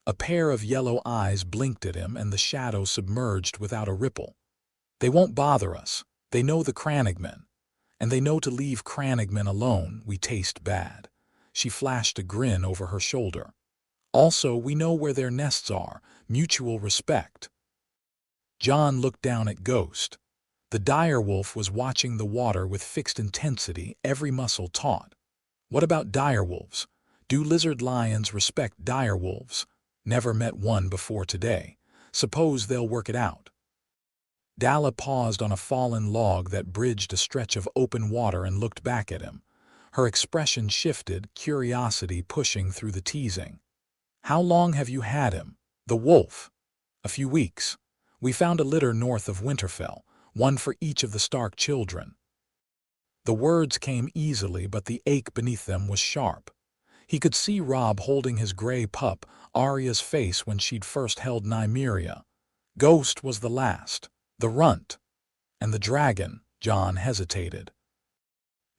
A pair of yellow eyes blinked at him and the shadow submerged without a ripple. "They won't bother us. They know the Crannogmen. And they know to leave Crannogmen alone. We taste bad." She flashed a grin over her shoulder. "Also, we know where their nests are. Mutual respect." Jon looked down at Ghost. The direwolf was watching the water with fixed intensity, every muscle taut. "What about direwolves? Do lizard lions respect direwolves? Never met one before today. Suppose they'll work it out." Dalla paused on a fallen log that bridged a stretch of open water and looked back at him. Her expression shifted, curiosity pushing through the teasing. "How long have you had him? The wolf?" "A few weeks. We found a litter north of Winterfell, one for each of the Stark children." The words came easily, but the ache beneath them was sharp. He could see Robb holding his gray pup, Arya's face when she'd first held Nymeria. Ghost was the last, the runt. And the dragon, Jon hesitated.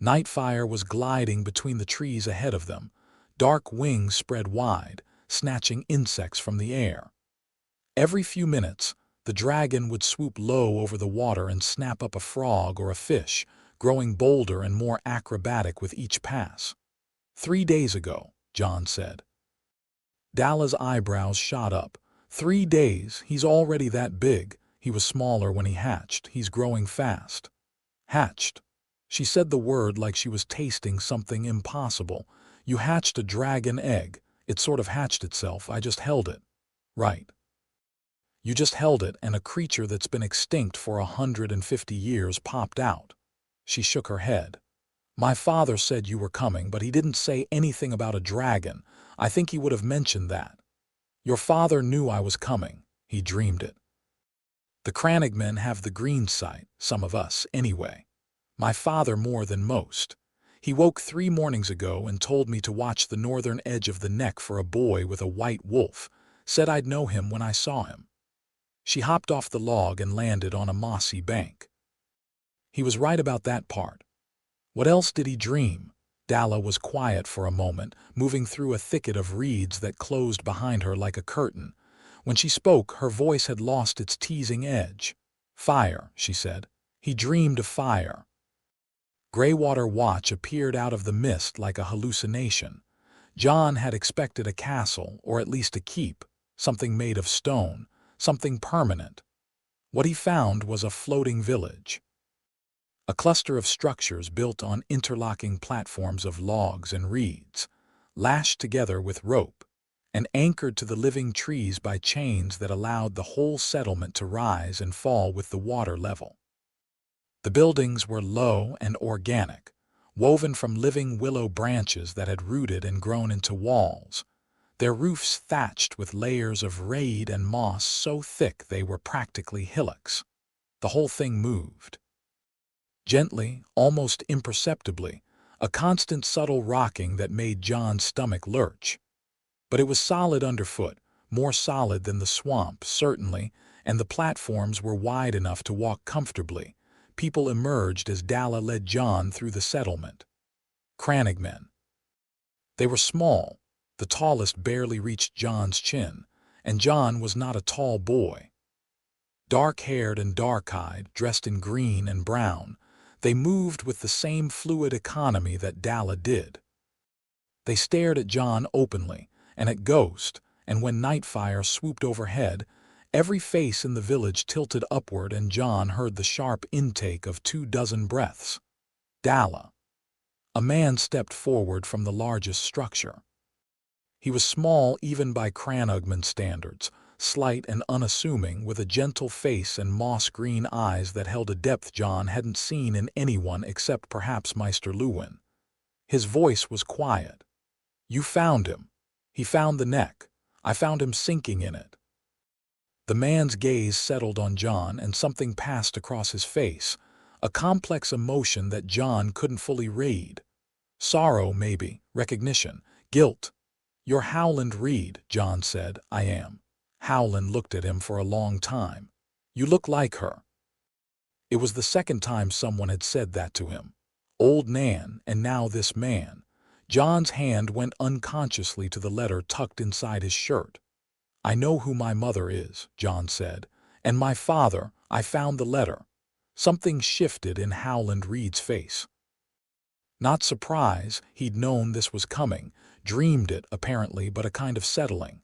Nightfire was gliding between the trees ahead of them, dark wings spread wide, snatching insects from the air. Every few minutes, the dragon would swoop low over the water and snap up a frog or a fish, growing bolder and more acrobatic with each pass. 3 days ago, Jon said. Dalla's eyebrows shot up. 3 days, he's already that big. He was smaller when he hatched. He's growing fast. Hatched. She said the word like she was tasting something impossible. "You hatched a dragon egg. It sort of hatched itself. I just held it." "Right. You just held it, and a creature that's been extinct for 150 years popped out." She shook her head. "My father said you were coming, but he didn't say anything about a dragon. I think he would have mentioned that." "Your father knew I was coming. He dreamed it. The Crannogmen have the green sight, some of us, anyway. My father more than most. He woke 3 mornings ago and told me to watch the northern edge of the neck for a boy with a white wolf. Said I'd know him when I saw him." She hopped off the log and landed on a mossy bank. "He was right about that part. What else did he dream?" Dalla was quiet for a moment, moving through a thicket of reeds that closed behind her like a curtain. When she spoke, her voice had lost its teasing edge. "Fire," she said. "He dreamed of fire." Greywater Watch appeared out of the mist like a hallucination. Jon had expected a castle, or at least a keep, something made of stone, something permanent. What he found was a floating village. A cluster of structures built on interlocking platforms of logs and reeds, lashed together with rope, and anchored to the living trees by chains that allowed the whole settlement to rise and fall with the water level. The buildings were low and organic, woven from living willow branches that had rooted and grown into walls, their roofs thatched with layers of reed and moss so thick they were practically hillocks. The whole thing moved. Gently, almost imperceptibly, a constant subtle rocking that made Jon's stomach lurch. But it was solid underfoot, more solid than the swamp, certainly, and the platforms were wide enough to walk comfortably. People emerged as Dalla led Jon through the settlement. Crannogmen. They were small. The tallest barely reached Jon's chin, and Jon was not a tall boy. Dark-haired and dark-eyed, dressed in green and brown, they moved with the same fluid economy that Dalla did. They stared at Jon openly, and at Ghost, and when Nightfire swooped overhead, every face in the village tilted upward and Jon heard the sharp intake of 24 breaths. Dalla. A man stepped forward from the largest structure. He was small even by Crannogman standards, slight and unassuming, with a gentle face and moss-green eyes that held a depth Jon hadn't seen in anyone except perhaps Maester Luwin. His voice was quiet. "You found him. He found the neck. I found him sinking in it." The man's gaze settled on Jon and something passed across his face, a complex emotion that Jon couldn't fully read. Sorrow, maybe, recognition, guilt. "You're Howland Reed," Jon said. "I am." Howland looked at him for a long time. "You look like her." It was the second time someone had said that to him. Old Nan, and now this man. Jon's hand went unconsciously to the letter tucked inside his shirt. "I know who my mother is," Jon said, "and my father." I found the letter. Something shifted in Howland Reed's face. Not surprise, he'd known this was coming, dreamed it, apparently, but a kind of settling.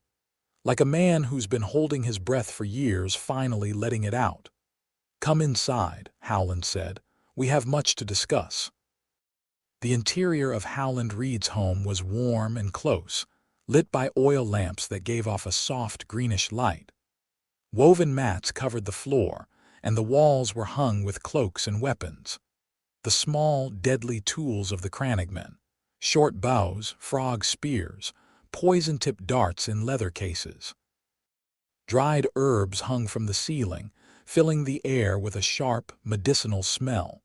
Like a man who's been holding his breath for years, finally letting it out. "Come inside," Howland said. "We have much to discuss." The interior of Howland Reed's home was warm and close, lit by oil lamps that gave off a soft greenish light. Woven mats covered the floor, and the walls were hung with cloaks and weapons. The small, deadly tools of the Crannogmen: short bows, frog spears, poison-tipped darts in leather cases. Dried herbs hung from the ceiling, filling the air with a sharp, medicinal smell.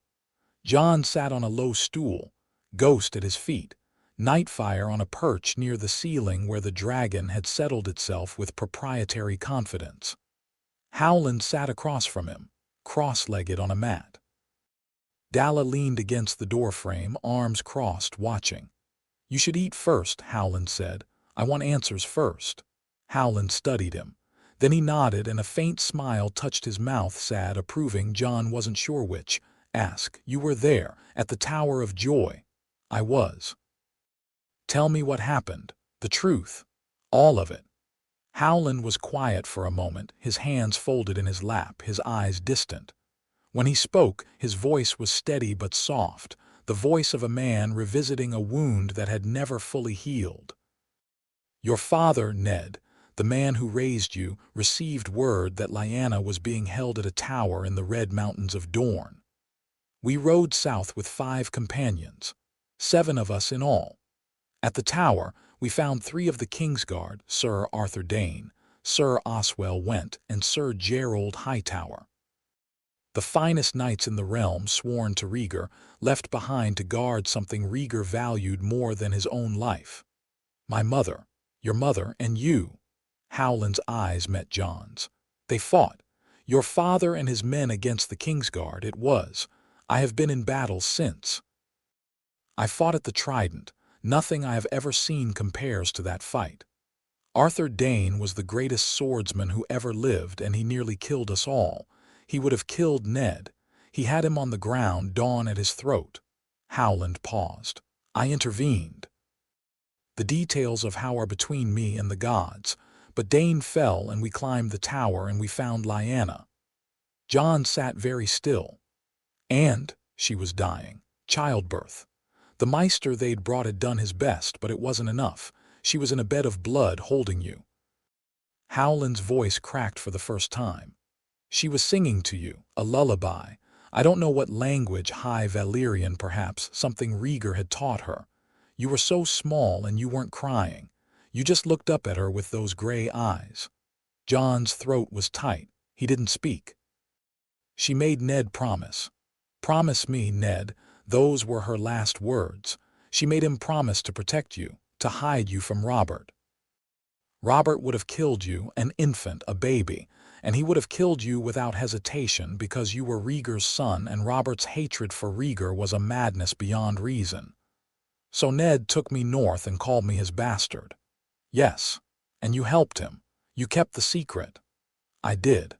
Jon sat on a low stool, Ghost at his feet, Nightfire on a perch near the ceiling where the dragon had settled itself with proprietary confidence. Howland sat across from him, cross-legged on a mat. Dalla leaned against the doorframe, arms crossed, watching. "You should eat first," Howland said. "I want answers first." Howland studied him. Then he nodded and a faint smile touched his mouth, sad, approving. Jon wasn't sure which. "Ask. You were there, at the Tower of Joy." "I was." "Tell me what happened. The truth. All of it." Howland was quiet for a moment, his hands folded in his lap, his eyes distant. When he spoke, his voice was steady but soft, the voice of a man revisiting a wound that had never fully healed. "Your father, Ned, the man who raised you, received word that Lyanna was being held at a tower in the Red Mountains of Dorne. We rode south with 5 companions, 7 of us in all. At the tower, we found 3 of the Kingsguard, Sir Arthur Dane, Sir Oswell Went, and Sir Gerald Hightower. The finest knights in the realm, sworn to Rhaegar, left behind to guard something Rhaegar valued more than his own life. My mother, your mother, and you." Howland's eyes met Jon's. "They fought. Your father and his men against the Kingsguard, it was. I have been in battle since. I fought at the Trident. Nothing I have ever seen compares to that fight. Arthur Dane was the greatest swordsman who ever lived, and he nearly killed us all. He would have killed Ned. He had him on the ground, Dawn at his throat." Howland paused. "I intervened." The details of how are between me and the gods, but Dane fell and we climbed the tower and we found Lyanna. Jon sat very still. And she was dying. Childbirth. The Maester they'd brought had done his best, but it wasn't enough. She was in a bed of blood holding you. Howland's voice cracked for the first time. She was singing to you, a lullaby. I don't know what language, High Valyrian perhaps, something Rhaegar had taught her. You were so small and you weren't crying. You just looked up at her with those gray eyes. Jon's throat was tight. He didn't speak. She made Ned promise. Promise me, Ned. Those were her last words. She made him promise to protect you, to hide you from Robert. Robert would have killed you, an infant, a baby, and he would have killed you without hesitation because you were Rhaegar's son and Robert's hatred for Rhaegar was a madness beyond reason. So Ned took me north and called me his bastard. Yes, and you helped him. You kept the secret. I did.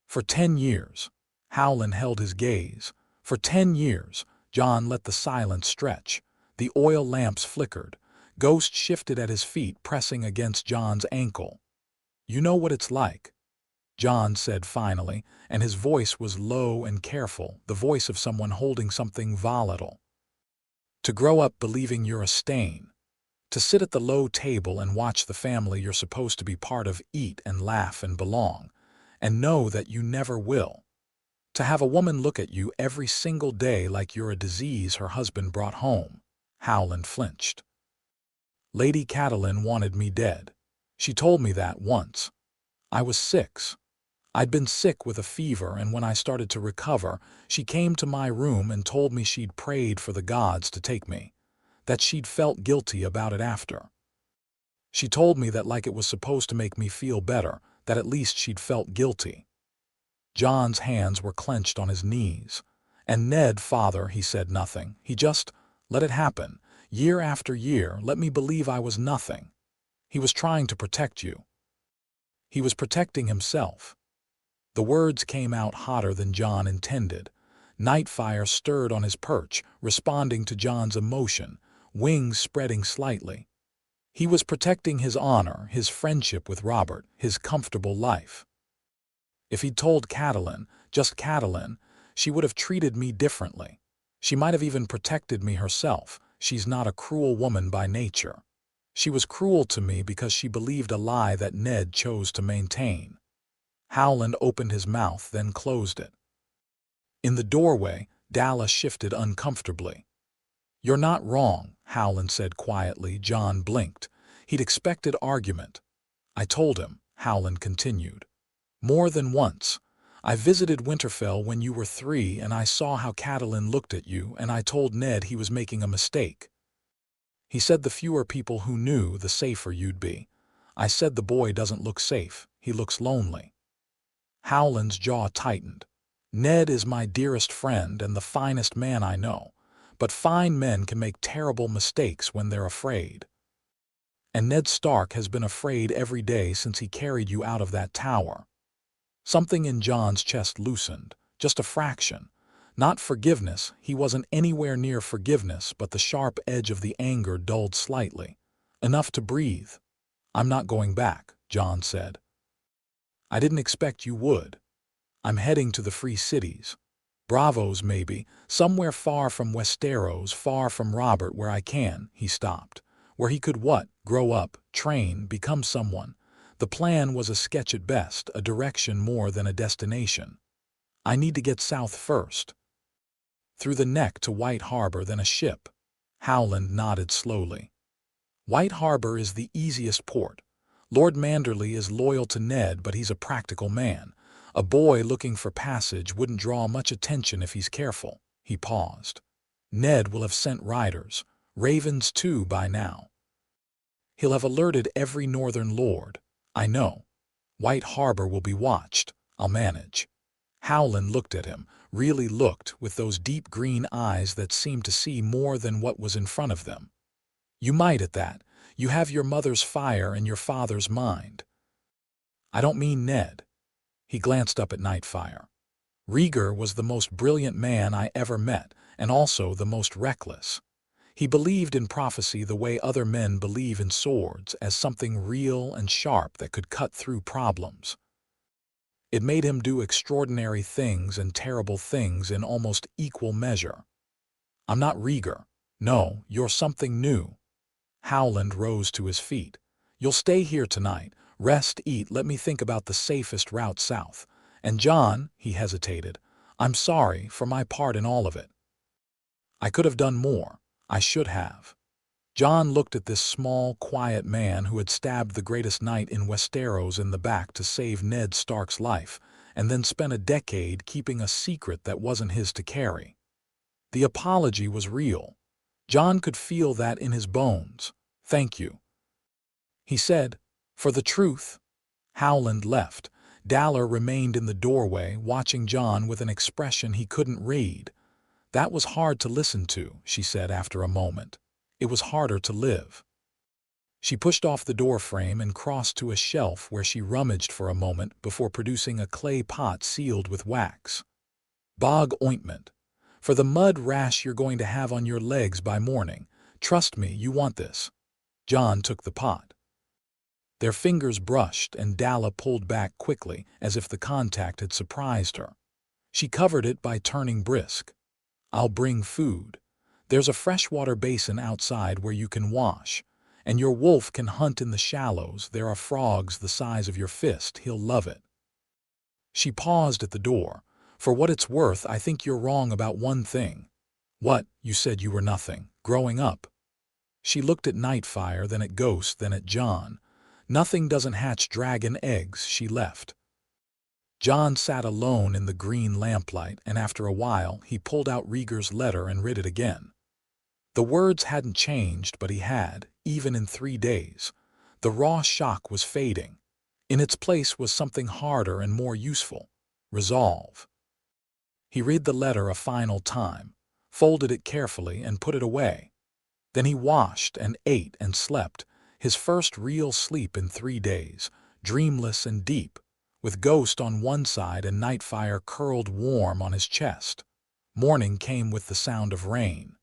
For 10 years. Howland held his gaze. For 10 years, Jon let the silence stretch. The oil lamps flickered. Ghost shifted at his feet, pressing against Jon's ankle. You know what it's like, Jon said finally, and his voice was low and careful, the voice of someone holding something volatile. To grow up believing you're a stain. To sit at the low table and watch the family you're supposed to be part of eat and laugh and belong, and know that you never will. To have a woman look at you every single day like you're a disease her husband brought home. Howland flinched. Lady Catelyn wanted me dead. She told me that once. I was 6. I'd been sick with a fever, and when I started to recover, she came to my room and told me she'd prayed for the gods to take me, that she'd felt guilty about it after. She told me that like it was supposed to make me feel better, that at least she'd felt guilty. Jon's hands were clenched on his knees. And Ned, father, he said nothing. He just let it happen. Year after year, let me believe I was nothing. He was trying to protect you. He was protecting himself. The words came out hotter than Jon intended. Nightfire stirred on his perch, responding to Jon's emotion, wings spreading slightly. He was protecting his honor, his friendship with Robert, his comfortable life. If he'd told Catelyn, just Catelyn, she would have treated me differently. She might have even protected me herself. She's not a cruel woman by nature. She was cruel to me because she believed a lie that Ned chose to maintain. Howland opened his mouth, then closed it. In the doorway, Dalla shifted uncomfortably. You're not wrong, Howland said quietly. Jon blinked. He'd expected argument. I told him, Howland continued. More than once. I visited Winterfell when you were 3 and I saw how Catelyn looked at you, and I told Ned he was making a mistake. He said the fewer people who knew, the safer you'd be. I said the boy doesn't look safe, he looks lonely. Howland's jaw tightened. Ned is my dearest friend and the finest man I know, but fine men can make terrible mistakes when they're afraid. And Ned Stark has been afraid every day since he carried you out of that tower. Something in Jon's chest loosened, just a fraction. Not forgiveness, he wasn't anywhere near forgiveness, but the sharp edge of the anger dulled slightly. Enough to breathe. I'm not going back, Jon said. I didn't expect you would. I'm heading to the free cities. Bravos maybe, somewhere far from Westeros, far from Robert, where I can, he stopped. Where he could what? Grow up, train, become someone. The plan was a sketch at best, a direction more than a destination. I need to get south first. Through the neck to White Harbor, then a ship. Howland nodded slowly. White Harbor is the easiest port. Lord Manderley is loyal to Ned, but he's a practical man. A boy looking for passage wouldn't draw much attention if he's careful. He paused. Ned will have sent riders, ravens too by now. He'll have alerted every northern lord. I know. White Harbor will be watched. I'll manage. Howland looked at him, really looked, with those deep green eyes that seemed to see more than what was in front of them. You might at that. You have your mother's fire and your father's mind. I don't mean Ned. He glanced up at Nightfire. Rhaegar was the most brilliant man I ever met, and also the most reckless. He believed in prophecy the way other men believe in swords, as something real and sharp that could cut through problems. It made him do extraordinary things and terrible things in almost equal measure. I'm not Rhaegar. No, you're something new. Howland rose to his feet. You'll stay here tonight. Rest, eat, let me think about the safest route south. And Jon, he hesitated, I'm sorry for my part in all of it. I could have done more. I should have. Jon looked at this small, quiet man who had stabbed the greatest knight in Westeros in the back to save Ned Stark's life, and then spent a decade keeping a secret that wasn't his to carry. The apology was real. Jon could feel that in his bones. Thank you, he said, for the truth. Howland left. Dallar remained in the doorway, watching Jon with an expression he couldn't read. That was hard to listen to, she said after a moment. It was harder to live. She pushed off the door frame and crossed to a shelf where she rummaged for a moment before producing a clay pot sealed with wax. Bog ointment. For the mud rash you're going to have on your legs by morning. Trust me, you want this. Jon took the pot. Their fingers brushed and Dalla pulled back quickly as if the contact had surprised her. She covered it by turning brisk. I'll bring food. There's a freshwater basin outside where you can wash. And your wolf can hunt in the shallows. There are frogs the size of your fist. He'll love it. She paused at the door. For what it's worth, I think you're wrong about one thing. What? You said you were nothing. Growing up. She looked at Nightfire, then at Ghost, then at Jon. Nothing doesn't hatch dragon eggs. She left. Jon sat alone in the green lamplight, and after a while he pulled out Rhaegar's letter and read it again. The words hadn't changed, but he had, even in 3 days. The raw shock was fading. In its place was something harder and more useful. Resolve. He read the letter a final time, folded it carefully, and put it away. Then he washed and ate and slept, his first real sleep in 3 days, dreamless and deep, with Ghost on one side and Nightfire curled warm on his chest. Morning came with the sound of rain.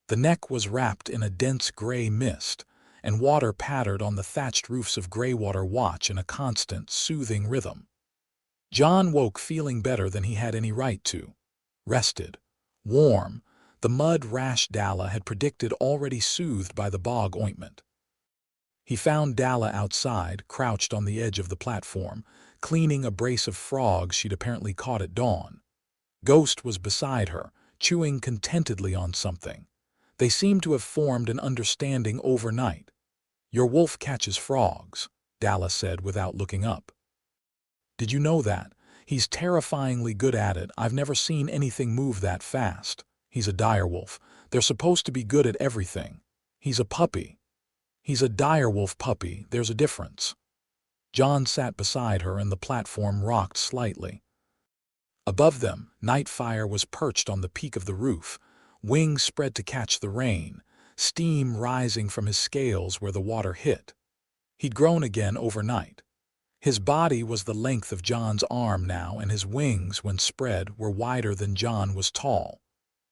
The neck was wrapped in a dense gray mist, and water pattered on the thatched roofs of Greywater Watch in a constant, soothing rhythm. Jon woke feeling better than he had any right to. Rested. Warm. The mud rash Dalla had predicted already soothed by the bog ointment. He found Dalla outside, crouched on the edge of the platform, cleaning a brace of frogs she'd apparently caught at dawn. Ghost was beside her, chewing contentedly on something. They seemed to have formed an understanding overnight. Your wolf catches frogs, Dalla said without looking up. Did you know that? He's terrifyingly good at it. I've never seen anything move that fast. He's a direwolf. They're supposed to be good at everything. He's a puppy. He's a direwolf puppy. There's a difference. Jon sat beside her and the platform rocked slightly. Above them, Nightfire was perched on the peak of the roof, wings spread to catch the rain, steam rising from his scales where the water hit. He'd grown again overnight. His body was the length of Jon's arm now, and his wings, when spread, were wider than Jon was tall.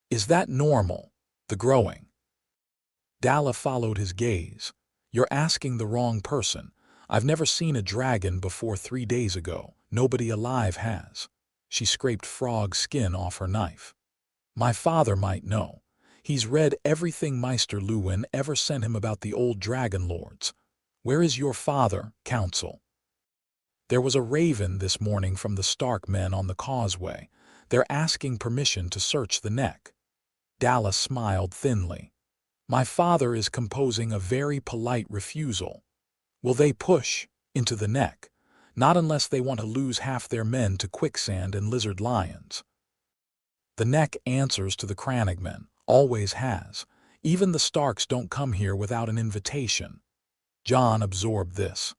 Is that normal? The growing? Dalla followed his gaze. You're asking the wrong person. I've never seen a dragon before 3 days ago. Nobody alive has. She scraped frog skin off her knife. My father might know. He's read everything Maester Luwin ever sent him about the old dragon lords. Where is your father, counsel? There was a raven this morning from the Stark men on the causeway. They're asking permission to search the neck. Dalla smiled thinly. My father is composing a very polite refusal. Will they push into the neck? Not unless they want to lose half their men to quicksand and lizard lions. The neck answers to the Crannogmen, always has. Even the Starks don't come here without an invitation. Jon absorbed this.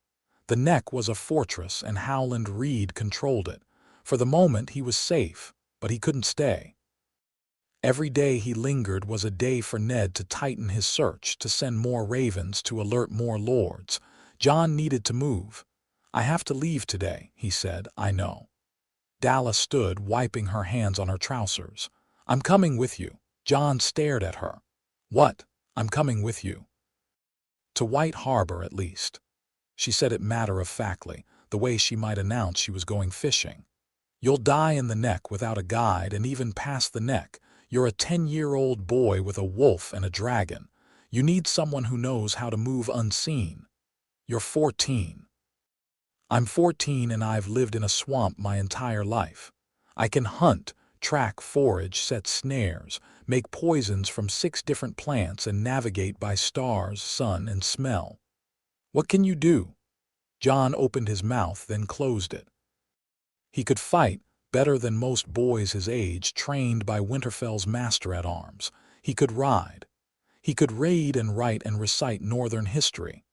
The neck was a fortress and Howland Reed controlled it. For the moment he was safe, but he couldn't stay. Every day he lingered was a day for Ned to tighten his search, to send more ravens, to alert more lords. Jon needed to move. I have to leave today, he said. I know. Dalla stood, wiping her hands on her trousers. I'm coming with you. Jon stared at her. What? I'm coming with you. To White Harbor, at least. She said it matter-of-factly, the way she might announce she was going fishing. You'll die in the neck without a guide, and even past the neck. You're a 10-year-old boy with a wolf and a dragon. You need someone who knows how to move unseen. You're 14. I'm 14 and I've lived in a swamp my entire life. I can hunt, track, forage, set snares, make poisons from 6 different plants and navigate by stars, sun, and smell. What can you do? Jon opened his mouth, then closed it. He could fight better than most boys his age trained by Winterfell's master-at-arms. He could ride. He could read and write and recite northern history.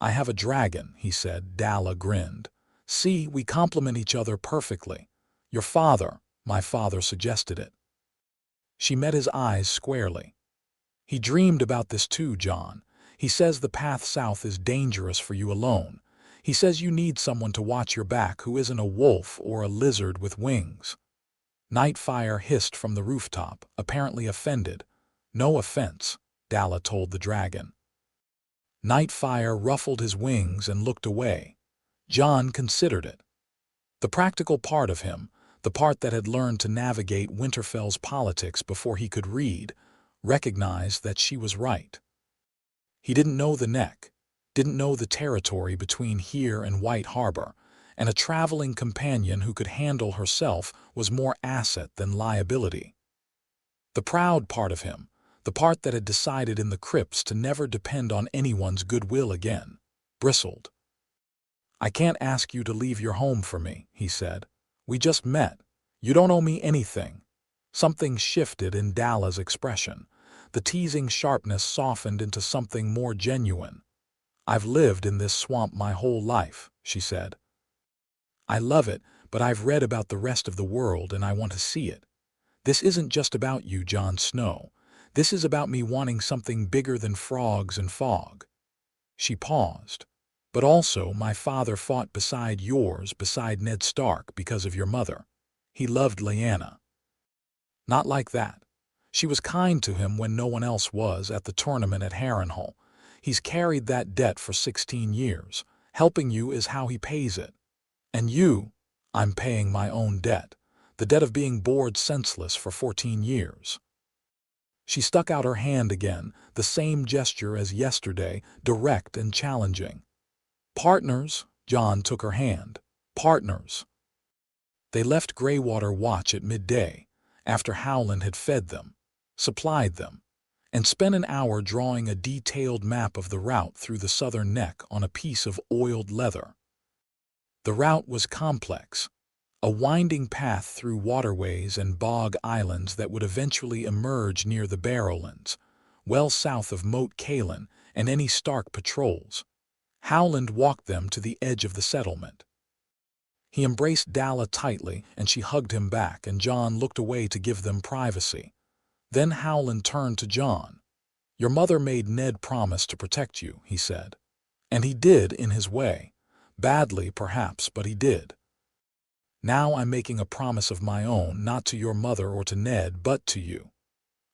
I have a dragon, he said. Dalla grinned. See, we complement each other perfectly. Your father, my father suggested it. She met his eyes squarely. He dreamed about this too, Jon. He says the path south is dangerous for you alone. He says you need someone to watch your back who isn't a wolf or a lizard with wings. Nightfire hissed from the rooftop, apparently offended. No offense, Dalla told the dragon. Nightfire ruffled his wings and looked away. Jon considered it. The practical part of him, the part that had learned to navigate Winterfell's politics before he could read, recognized that she was right. He didn't know the neck, didn't know the territory between here and White Harbor, and a traveling companion who could handle herself was more asset than liability. The proud part of him, the part that had decided in the crypts to never depend on anyone's goodwill again, bristled. I can't ask you to leave your home for me, he said. We just met. You don't owe me anything. Something shifted in Dalla's expression. The teasing sharpness softened into something more genuine. I've lived in this swamp my whole life, she said. I love it, but I've read about the rest of the world and I want to see it. This isn't just about you, Jon Snow. This is about me wanting something bigger than frogs and fog. She paused. But also, my father fought beside yours, beside Ned Stark, because of your mother. He loved Lyanna. Not like that. She was kind to him when no one else was at the tournament at Harrenhal. He's carried that debt for 16 years. Helping you is how he pays it. And you, I'm paying my own debt. The debt of being bored senseless for 14 years. She stuck out her hand again, the same gesture as yesterday, direct and challenging. Partners, Jon took her hand. Partners. They left Greywater Watch at midday, after Howland had fed them, supplied them, and spent an hour drawing a detailed map of the route through the southern neck on a piece of oiled leather. The route was complex, a winding path through waterways and bog islands that would eventually emerge near the Barrowlands, well south of Moat Cailin and any Stark patrols. Howland walked them to the edge of the settlement. He embraced Dalla tightly, and she hugged him back, and Jon looked away to give them privacy. Then Howland turned to Jon. Your mother made Ned promise to protect you, he said. And he did in his way. Badly, perhaps, but he did. Now I'm making a promise of my own, not to your mother or to Ned, but to you.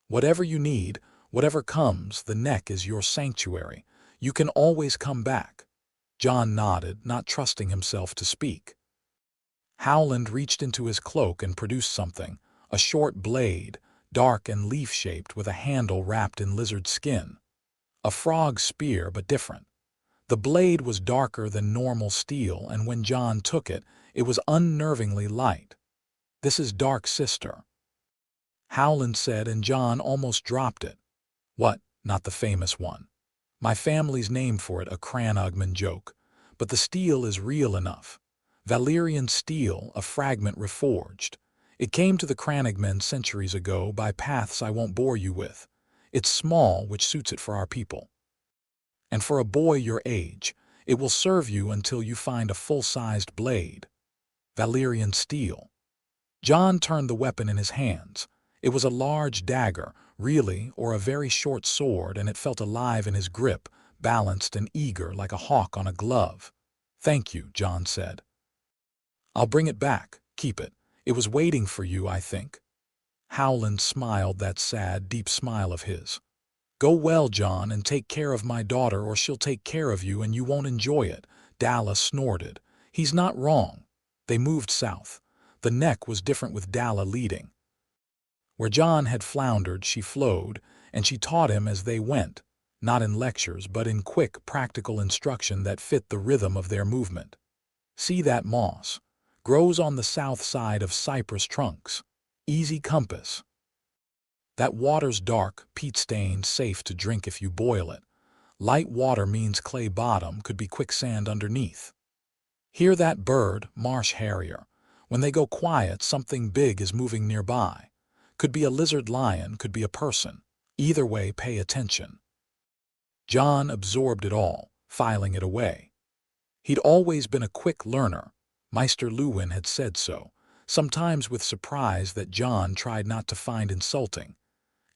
Whatever you need, whatever comes, the neck is your sanctuary. You can always come back. Jon nodded, not trusting himself to speak. Howland reached into his cloak and produced something, a short blade, dark and leaf-shaped with a handle wrapped in lizard skin. A frog spear, but different. The blade was darker than normal steel, and when Jon took it, it was unnervingly light. This is Dark Sister, Howland said, and Jon almost dropped it. What, not the famous one? My family's name for it, a Cranogman joke. But the steel is real enough. Valyrian steel, a fragment reforged. It came to the Cranogmen centuries ago by paths I won't bore you with. It's small, which suits it for our people. And for a boy your age, it will serve you until you find a full-sized blade. Valyrian steel. Jon turned the weapon in his hands. It was a large dagger, really, or a very short sword, and it felt alive in his grip, balanced and eager like a hawk on a glove. Thank you, Jon said. I'll bring it back. Keep it. It was waiting for you, I think. Howland smiled, that sad, deep smile of his. Go well, Jon, and take care of my daughter, or she'll take care of you and you won't enjoy it, Dalla snorted. He's not wrong. They moved south. The neck was different with Dalla leading. Where Jon had floundered, she flowed, and she taught him as they went, not in lectures but in quick, practical instruction that fit the rhythm of their movement. See that moss? Grows on the south side of cypress trunks. Easy compass. That water's dark, peat-stained, safe to drink if you boil it. Light water means clay bottom, could be quicksand underneath. Hear that bird, marsh harrier. When they go quiet, something big is moving nearby. Could be a lizard lion, could be a person. Either way, pay attention. Jon absorbed it all, filing it away. He'd always been a quick learner. Maester Luwin had said so, sometimes with surprise that Jon tried not to find insulting.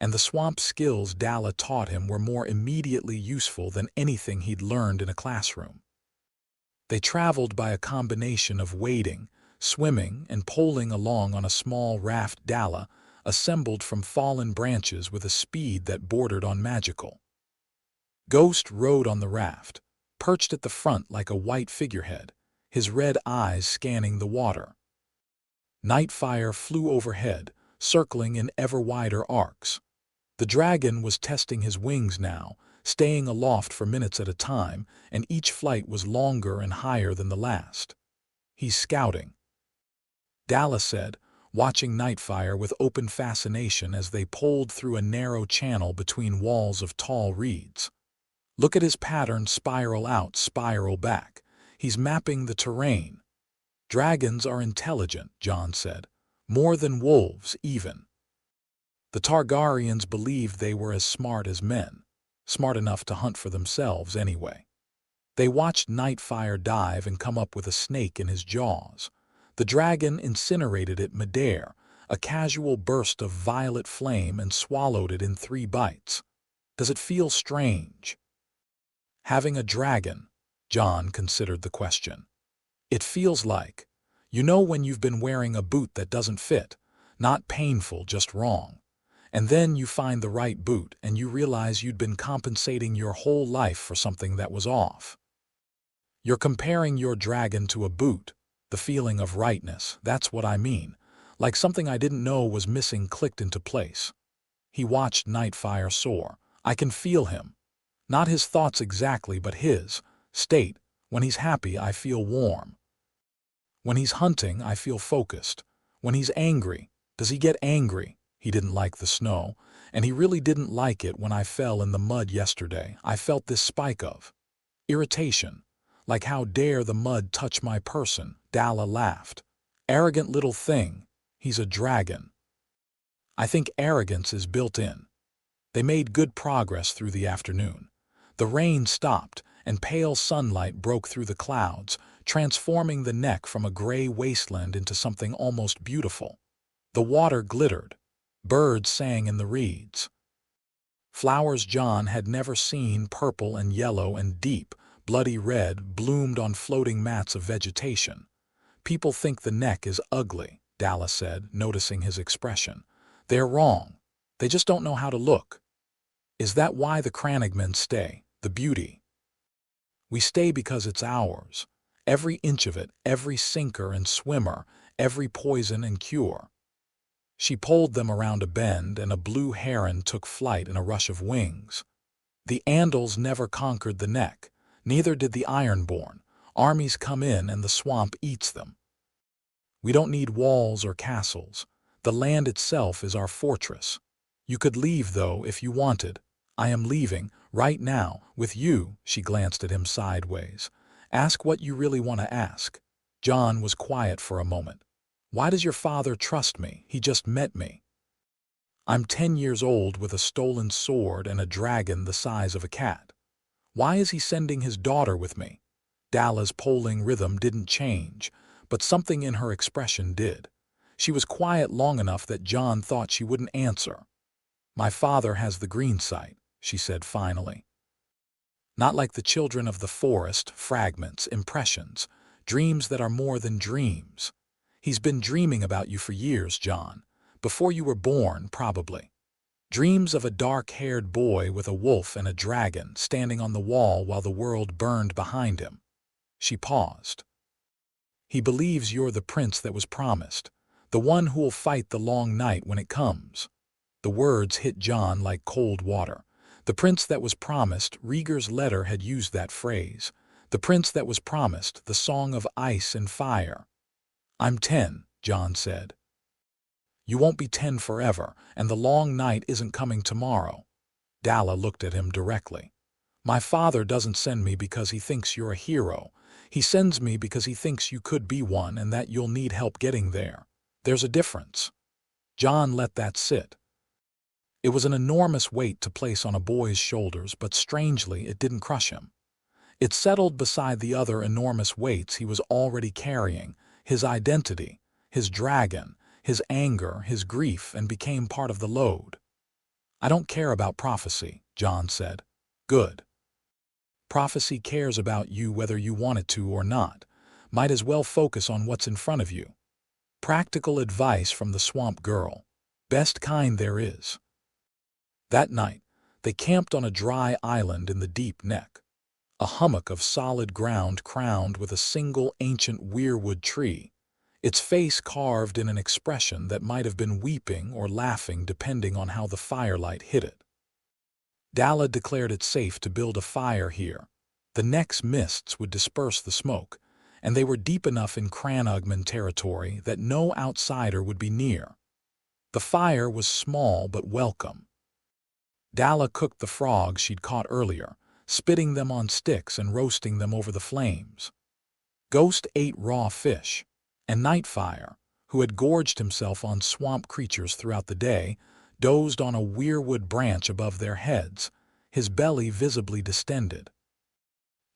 And the swamp skills Dalla taught him were more immediately useful than anything he'd learned in a classroom. They traveled by a combination of wading, swimming, and poling along on a small raft Dalla, assembled from fallen branches with a speed that bordered on magical. Ghost rode on the raft, perched at the front like a white figurehead, his red eyes scanning the water. Nightfire flew overhead, circling in ever wider arcs. The dragon was testing his wings now, staying aloft for minutes at a time, and each flight was longer and higher than the last. He's scouting, Dalla said, watching Nightfire with open fascination as they poled through a narrow channel between walls of tall reeds. Look at his pattern, spiral out, spiral back. He's mapping the terrain. Dragons are intelligent, Jon said. More than wolves, even. The Targaryens believed they were as smart as men. Smart enough to hunt for themselves, anyway. They watched Nightfire dive and come up with a snake in his jaws. The dragon incinerated it midair, a casual burst of violet flame, and swallowed it in 3 bites. Does it feel strange? Having a dragon, Jon considered the question. It feels like, you know when you've been wearing a boot that doesn't fit, not painful, just wrong. And then you find the right boot and you realize you'd been compensating your whole life for something that was off. You're comparing your dragon to a boot, the feeling of rightness, that's what I mean. Like something I didn't know was missing clicked into place. He watched Nightfire soar. I can feel him. Not his thoughts exactly, but his state. When he's happy, I feel warm. When he's hunting, I feel focused. When he's angry, does he get angry? He didn't like the snow, and he really didn't like it when I fell in the mud yesterday. I felt this spike of irritation. Like, how dare the mud touch my person? Dalla laughed. Arrogant little thing. He's a dragon. I think arrogance is built in. They made good progress through the afternoon. The rain stopped, and pale sunlight broke through the clouds, transforming the neck from a gray wasteland into something almost beautiful. The water glittered. Birds sang in the reeds. Flowers Jon had never seen, purple and yellow and deep, bloody red, bloomed on floating mats of vegetation. People think the neck is ugly, Dalla said, noticing his expression. They're wrong. They just don't know how to look. Is that why the Crannogmen stay? The beauty. We stay because it's ours. Every inch of it, every sinker and swimmer, every poison and cure. She pulled them around a bend, and a blue heron took flight in a rush of wings. The Andals never conquered the neck. Neither did the Ironborn. Armies come in and the swamp eats them. We don't need walls or castles. The land itself is our fortress. You could leave, though, if you wanted. I am leaving, right now, with you. She glanced at him sideways. Ask what you really want to ask. Jon was quiet for a moment. Why does your father trust me? He just met me. I'm 10 years old with a stolen sword and a dragon the size of a cat. Why is he sending his daughter with me? Dalla's polling rhythm didn't change, but something in her expression did. She was quiet long enough that Jon thought she wouldn't answer. My father has the green sight, she said finally. Not like the children of the forest, fragments, impressions, dreams that are more than dreams. He's been dreaming about you for years, Jon. Before you were born, probably. Dreams of a dark-haired boy with a wolf and a dragon standing on the wall while the world burned behind him. She paused. He believes you're the prince that was promised, the one who'll fight the long night when it comes. The words hit Jon like cold water. The prince that was promised, Rhaegar's letter had used that phrase. The prince that was promised, the song of ice and fire. "I'm 10, Jon said. "You won't be 10 forever, and the long night isn't coming tomorrow." Dalla looked at him directly. "My father doesn't send me because he thinks you're a hero. He sends me because he thinks you could be one and that you'll need help getting there. There's a difference." Jon let that sit. It was an enormous weight to place on a boy's shoulders, but strangely it didn't crush him. It settled beside the other enormous weights he was already carrying, his identity, his dragon, his anger, his grief, and became part of the load. "I don't care about prophecy," Jon said. "Good. Prophecy cares about you whether you want it to or not. Might as well focus on what's in front of you." Practical advice from the swamp girl. Best kind there is. That night, they camped on a dry island in the deep neck. A hummock of solid ground crowned with a single ancient weirwood tree, its face carved in an expression that might have been weeping or laughing depending on how the firelight hit it. Dalla declared it safe to build a fire here. The next mists would disperse the smoke, and they were deep enough in Cranugman territory that no outsider would be near. The fire was small but welcome. Dalla cooked the frogs she'd caught earlier, spitting them on sticks and roasting them over the flames. Ghost ate raw fish, and Nightfire, who had gorged himself on swamp creatures throughout the day, dozed on a weirwood branch above their heads, his belly visibly distended.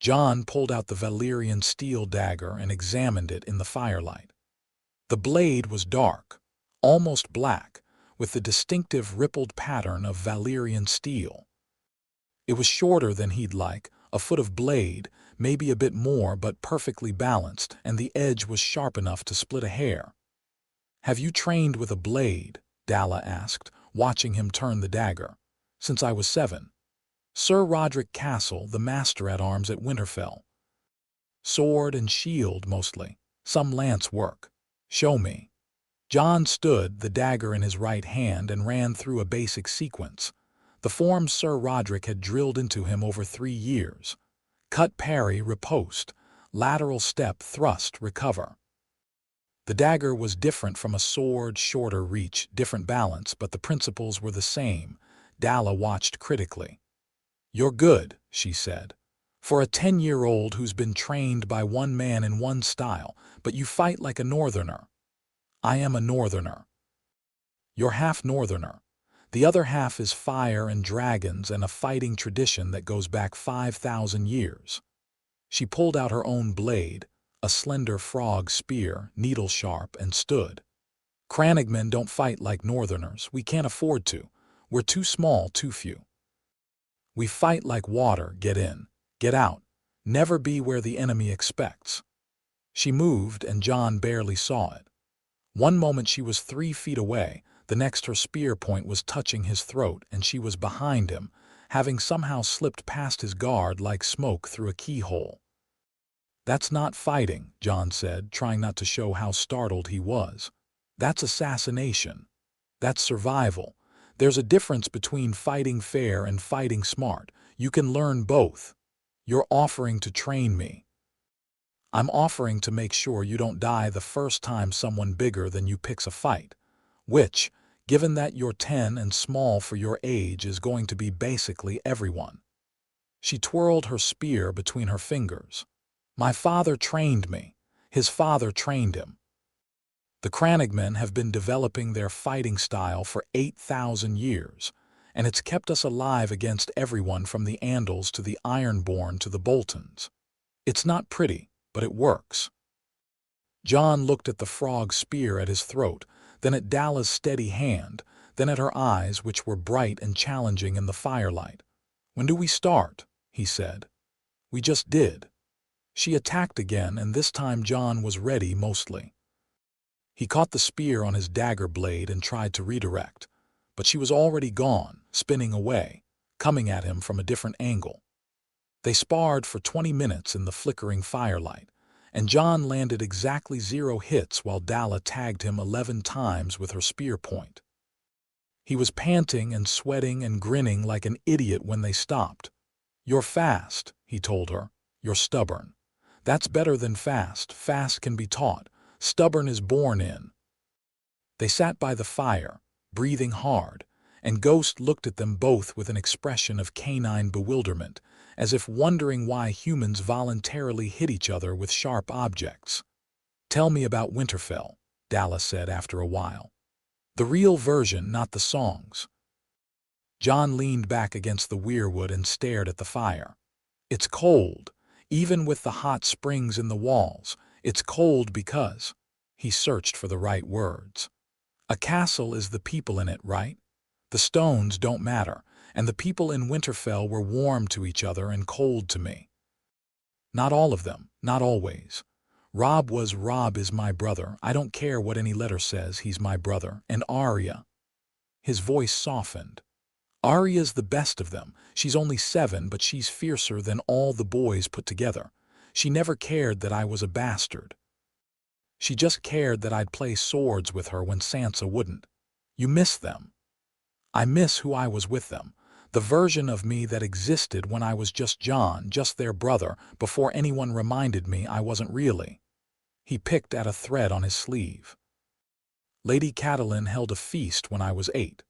Jon pulled out the Valyrian steel dagger and examined it in the firelight. The blade was dark, almost black, with the distinctive rippled pattern of Valyrian steel. It was shorter than he'd like, a foot of blade, maybe a bit more, but perfectly balanced, and the edge was sharp enough to split a hair. "Have you trained with a blade?" Dalla asked, watching him turn the dagger. "Since I was 7. Sir Roderick Castle, the master-at-arms at Winterfell. Sword and shield, mostly. Some lance work." "Show me." Jon stood, the dagger in his right hand, and ran through a basic sequence. The forms Sir Roderick had drilled into him over 3 years. Cut, parry, riposte, lateral step, thrust, recover. The dagger was different from a sword, shorter reach, different balance, but the principles were the same. Dalla watched critically. "You're good," she said. "For a 10-year-old who's been trained by one man in one style, but you fight like a northerner." "I am a northerner." "You're half northerner. The other half is fire and dragons and a fighting tradition that goes back 5,000 years. She pulled out her own blade, a slender frog spear, needle-sharp, and stood. "Cranugmen don't fight like northerners. We can't afford to. We're too small, too few. We fight like water, get in, get out, never be where the enemy expects." She moved, and Jon barely saw it. One moment she was 3 feet away, the next her spear point was touching his throat, and she was behind him, having somehow slipped past his guard like smoke through a keyhole. "That's not fighting," Jon said, trying not to show how startled he was. "That's assassination. That's survival. There's a difference between fighting fair and fighting smart. You can learn both. You're offering to train me. I'm offering to make sure you don't die the first time someone bigger than you picks a fight, which, given that you're 10 and small for your age, is going to be basically everyone." She twirled her spear between her fingers. "My father trained me. His father trained him. The Cranugmen have been developing their fighting style for 8,000 years, and it's kept us alive against everyone from the Andals to the Ironborn to the Boltons. It's not pretty, but it works." Jon looked at the frog spear at his throat, then at Dalla's steady hand, then at her eyes, which were bright and challenging in the firelight. "When do we start?" he said. "We just did." She attacked again, and this time Jon was ready mostly. He caught the spear on his dagger blade and tried to redirect, but she was already gone, spinning away, coming at him from a different angle. They sparred for 20 minutes in the flickering firelight, and Jon landed exactly 0 hits while Dalla tagged him 11 times with her spear point. He was panting and sweating and grinning like an idiot when they stopped. "You're fast," he told her. "You're stubborn. That's better than fast. Fast can be taught. Stubborn is born in." They sat by the fire, breathing hard, and Ghost looked at them both with an expression of canine bewilderment, as if wondering why humans voluntarily hit each other with sharp objects. "Tell me about Winterfell," Dalla said after a while. "The real version, not the songs." Jon leaned back against the weirwood and stared at the fire. "It's cold. Even with the hot springs in the walls, it's cold because—" He searched for the right words. "A castle is the people in it, right? The stones don't matter, and the people in Winterfell were warm to each other and cold to me. Not all of them, not always. Robb is my brother. I don't care what any letter says, he's my brother. And Arya." His voice softened. "Arya's the best of them. She's only 7, but she's fiercer than all the boys put together. She never cared that I was a bastard. She just cared that I'd play swords with her when Sansa wouldn't. You miss them. I miss who I was with them. The version of me that existed when I was just Jon, just their brother, before anyone reminded me I wasn't really." He picked at a thread on his sleeve. "Lady Catelyn held a feast when I was 8.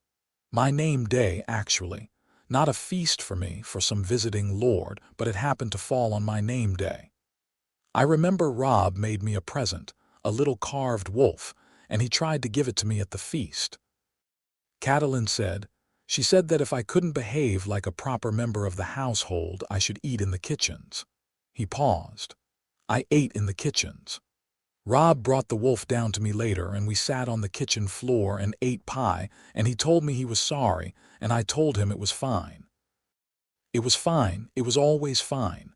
My name day, actually. Not a feast for me, for some visiting lord, but it happened to fall on my name day. I remember Robb made me a present, a little carved wolf, and he tried to give it to me at the feast. Catelyn said, she said that if I couldn't behave like a proper member of the household, I should eat in the kitchens." He paused. "I ate in the kitchens. Robb brought the wolf down to me later, and we sat on the kitchen floor and ate pie, and he told me he was sorry, and I told him it was fine. It was fine. It was always fine."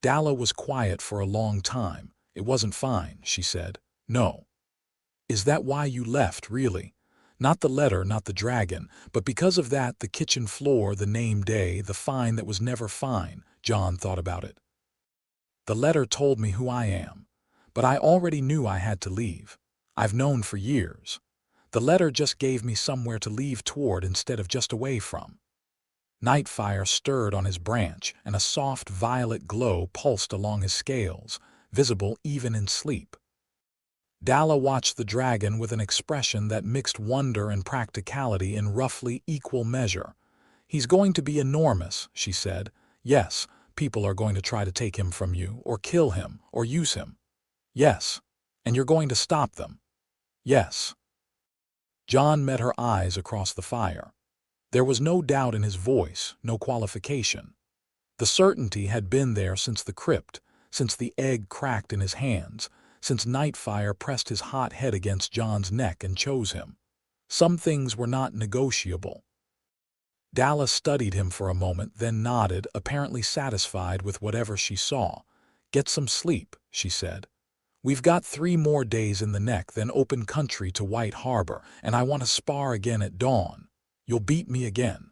Dalla was quiet for a long time. "It wasn't fine," she said. "No." "Is that why you left, really? Not the letter, not the dragon, but because of that, the kitchen floor, the name day, the fine that was never fine." Jon thought about it. "The letter told me who I am. But I already knew I had to leave. I've known for years. The letter just gave me somewhere to leave toward instead of just away from." Nightfire stirred on his branch, and a soft violet glow pulsed along his scales, visible even in sleep. Dalla watched the dragon with an expression that mixed wonder and practicality in roughly equal measure. "He's going to be enormous," she said. "Yes, people are going to try to take him from you, or kill him, or use him. Yes. And you're going to stop them." "Yes." Jon met her eyes across the fire. There was no doubt in his voice, no qualification. The certainty had been there since the crypt, since the egg cracked in his hands, since Nightfire pressed his hot head against Jon's neck and chose him. Some things were not negotiable. Dalla studied him for a moment, then nodded, apparently satisfied with whatever she saw. "Get some sleep," she said. "We've got 3 more days in the neck, then open country to White Harbor, and I want to spar again at dawn. You'll beat me again.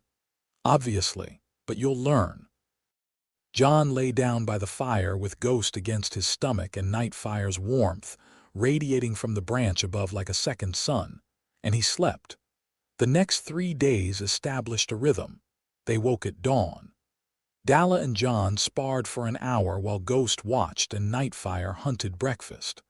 Obviously, but you'll learn." Jon lay down by the fire with Ghost against his stomach and Nightfire's warmth radiating from the branch above like a second sun, and he slept. The next 3 days established a rhythm. They woke at dawn. Dalla and Jon sparred for an hour while Ghost watched and Nightfire hunted breakfast.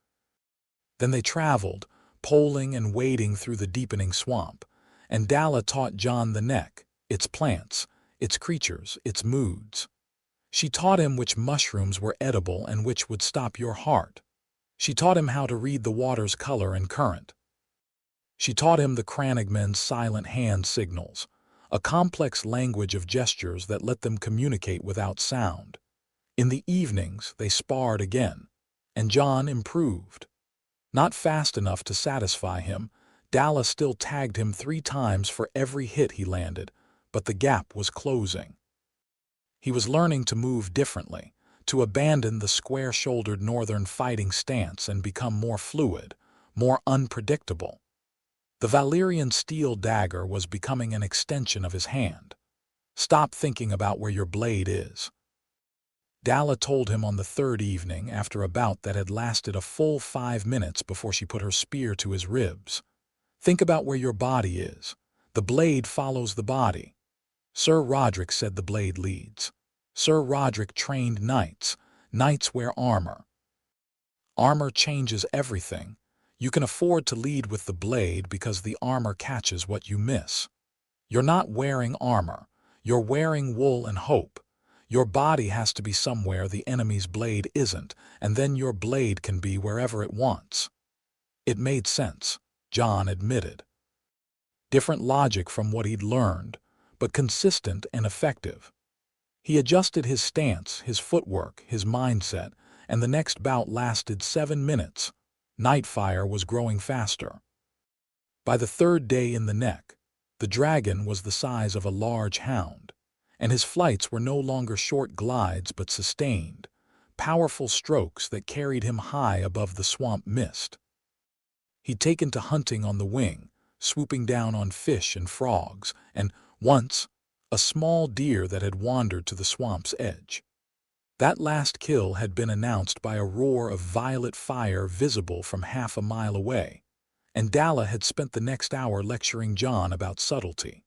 Then they traveled, poling and wading through the deepening swamp, and Dalla taught Jon the neck, its plants, its creatures, its moods. She taught him which mushrooms were edible and which would stop your heart. She taught him how to read the water's color and current. She taught him the Crannogmen's silent hand signals, a complex language of gestures that let them communicate without sound. In the evenings, they sparred again, and Jon improved. Not fast enough to satisfy him, Dalla still tagged him 3 times for every hit he landed, but the gap was closing. He was learning to move differently, to abandon the square-shouldered northern fighting stance and become more fluid, more unpredictable. The Valyrian steel dagger was becoming an extension of his hand. "Stop thinking about where your blade is," Dalla told him on the third evening, after a bout that had lasted a full 5 minutes before she put her spear to his ribs. "Think about where your body is. The blade follows the body. Sir Roderick said the blade leads. Sir Roderick trained knights. Knights wear armor. Armor changes everything. You can afford to lead with the blade because the armor catches what you miss. You're not wearing armor. You're wearing wool and hope. Your body has to be somewhere the enemy's blade isn't, and then your blade can be wherever it wants." It made sense, Jon admitted. Different logic from what he'd learned, but consistent and effective. He adjusted his stance, his footwork, his mindset, and the next bout lasted 7 minutes. Nightfire was growing faster. By the third day in the neck, the dragon was the size of a large hound, and his flights were no longer short glides but sustained, powerful strokes that carried him high above the swamp mist. He'd taken to hunting on the wing, swooping down on fish and frogs, and, once, a small deer that had wandered to the swamp's edge. That last kill had been announced by a roar of violet fire visible from half a mile away, and Dalla had spent the next hour lecturing Jon about subtlety.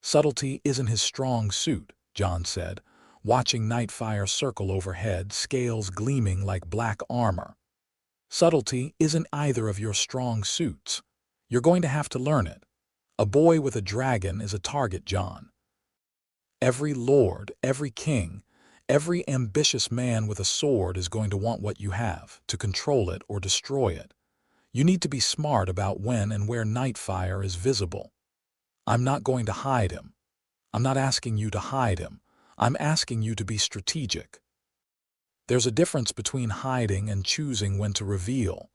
"Subtlety isn't his strong suit," Jon said, watching Nightfire circle overhead, scales gleaming like black armor. "Subtlety isn't either of your strong suits. You're going to have to learn it. A boy with a dragon is a target, Jon. Every lord, every king, every ambitious man with a sword is going to want what you have, to control it or destroy it. You need to be smart about when and where Nightfire is visible. I'm not going to hide him. I'm not asking you to hide him. I'm asking you to be strategic. There's a difference between hiding and choosing when to reveal."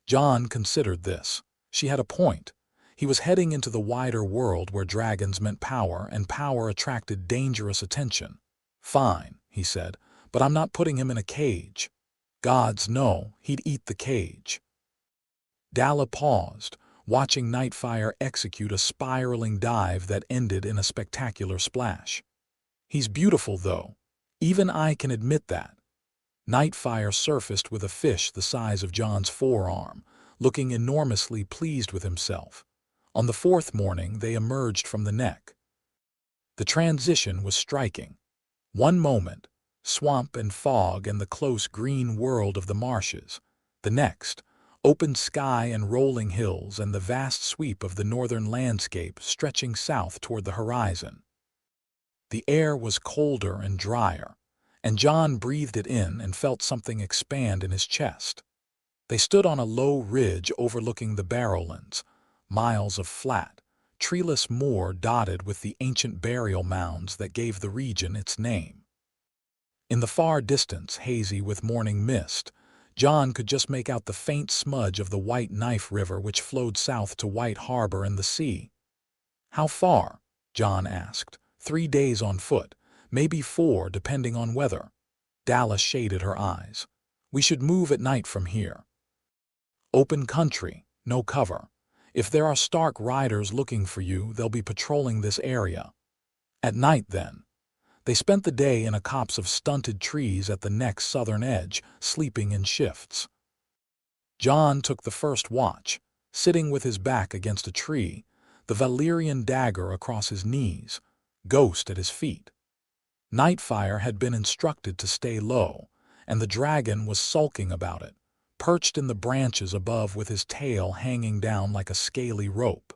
Jon considered this. She had a point. He was heading into the wider world where dragons meant power, and power attracted dangerous attention. "Fine," he said, "but I'm not putting him in a cage." Gods, no, he'd eat the cage. Dalla paused, watching Nightfire execute a spiraling dive that ended in a spectacular splash. "He's beautiful, though. Even I can admit that." Nightfire surfaced with a fish the size of Jon's forearm, looking enormously pleased with himself. On the fourth morning, they emerged from the neck. The transition was striking. One moment, swamp and fog and the close green world of the marshes. The next, open sky and rolling hills and the vast sweep of the northern landscape stretching south toward the horizon. The air was colder and drier, and Jon breathed it in and felt something expand in his chest. They stood on a low ridge overlooking the Barrowlands, miles of flat, treeless moor dotted with the ancient burial mounds that gave the region its name. In the far distance, hazy with morning mist, Jon could just make out the faint smudge of the White Knife River which flowed south to White Harbor and the sea. "How far?" Jon asked. 3 days on foot, maybe 4 depending on weather. Dalla shaded her eyes. "We should move at night from here. Open country, no cover. If there are Stark riders looking for you, they'll be patrolling this area. At night, then." They spent the day in a copse of stunted trees at the neck's southern edge, sleeping in shifts. Jon took the first watch, sitting with his back against a tree, the Valyrian dagger across his knees, Ghost at his feet. Nightfire had been instructed to stay low, and the dragon was sulking about it, perched in the branches above with his tail hanging down like a scaly rope.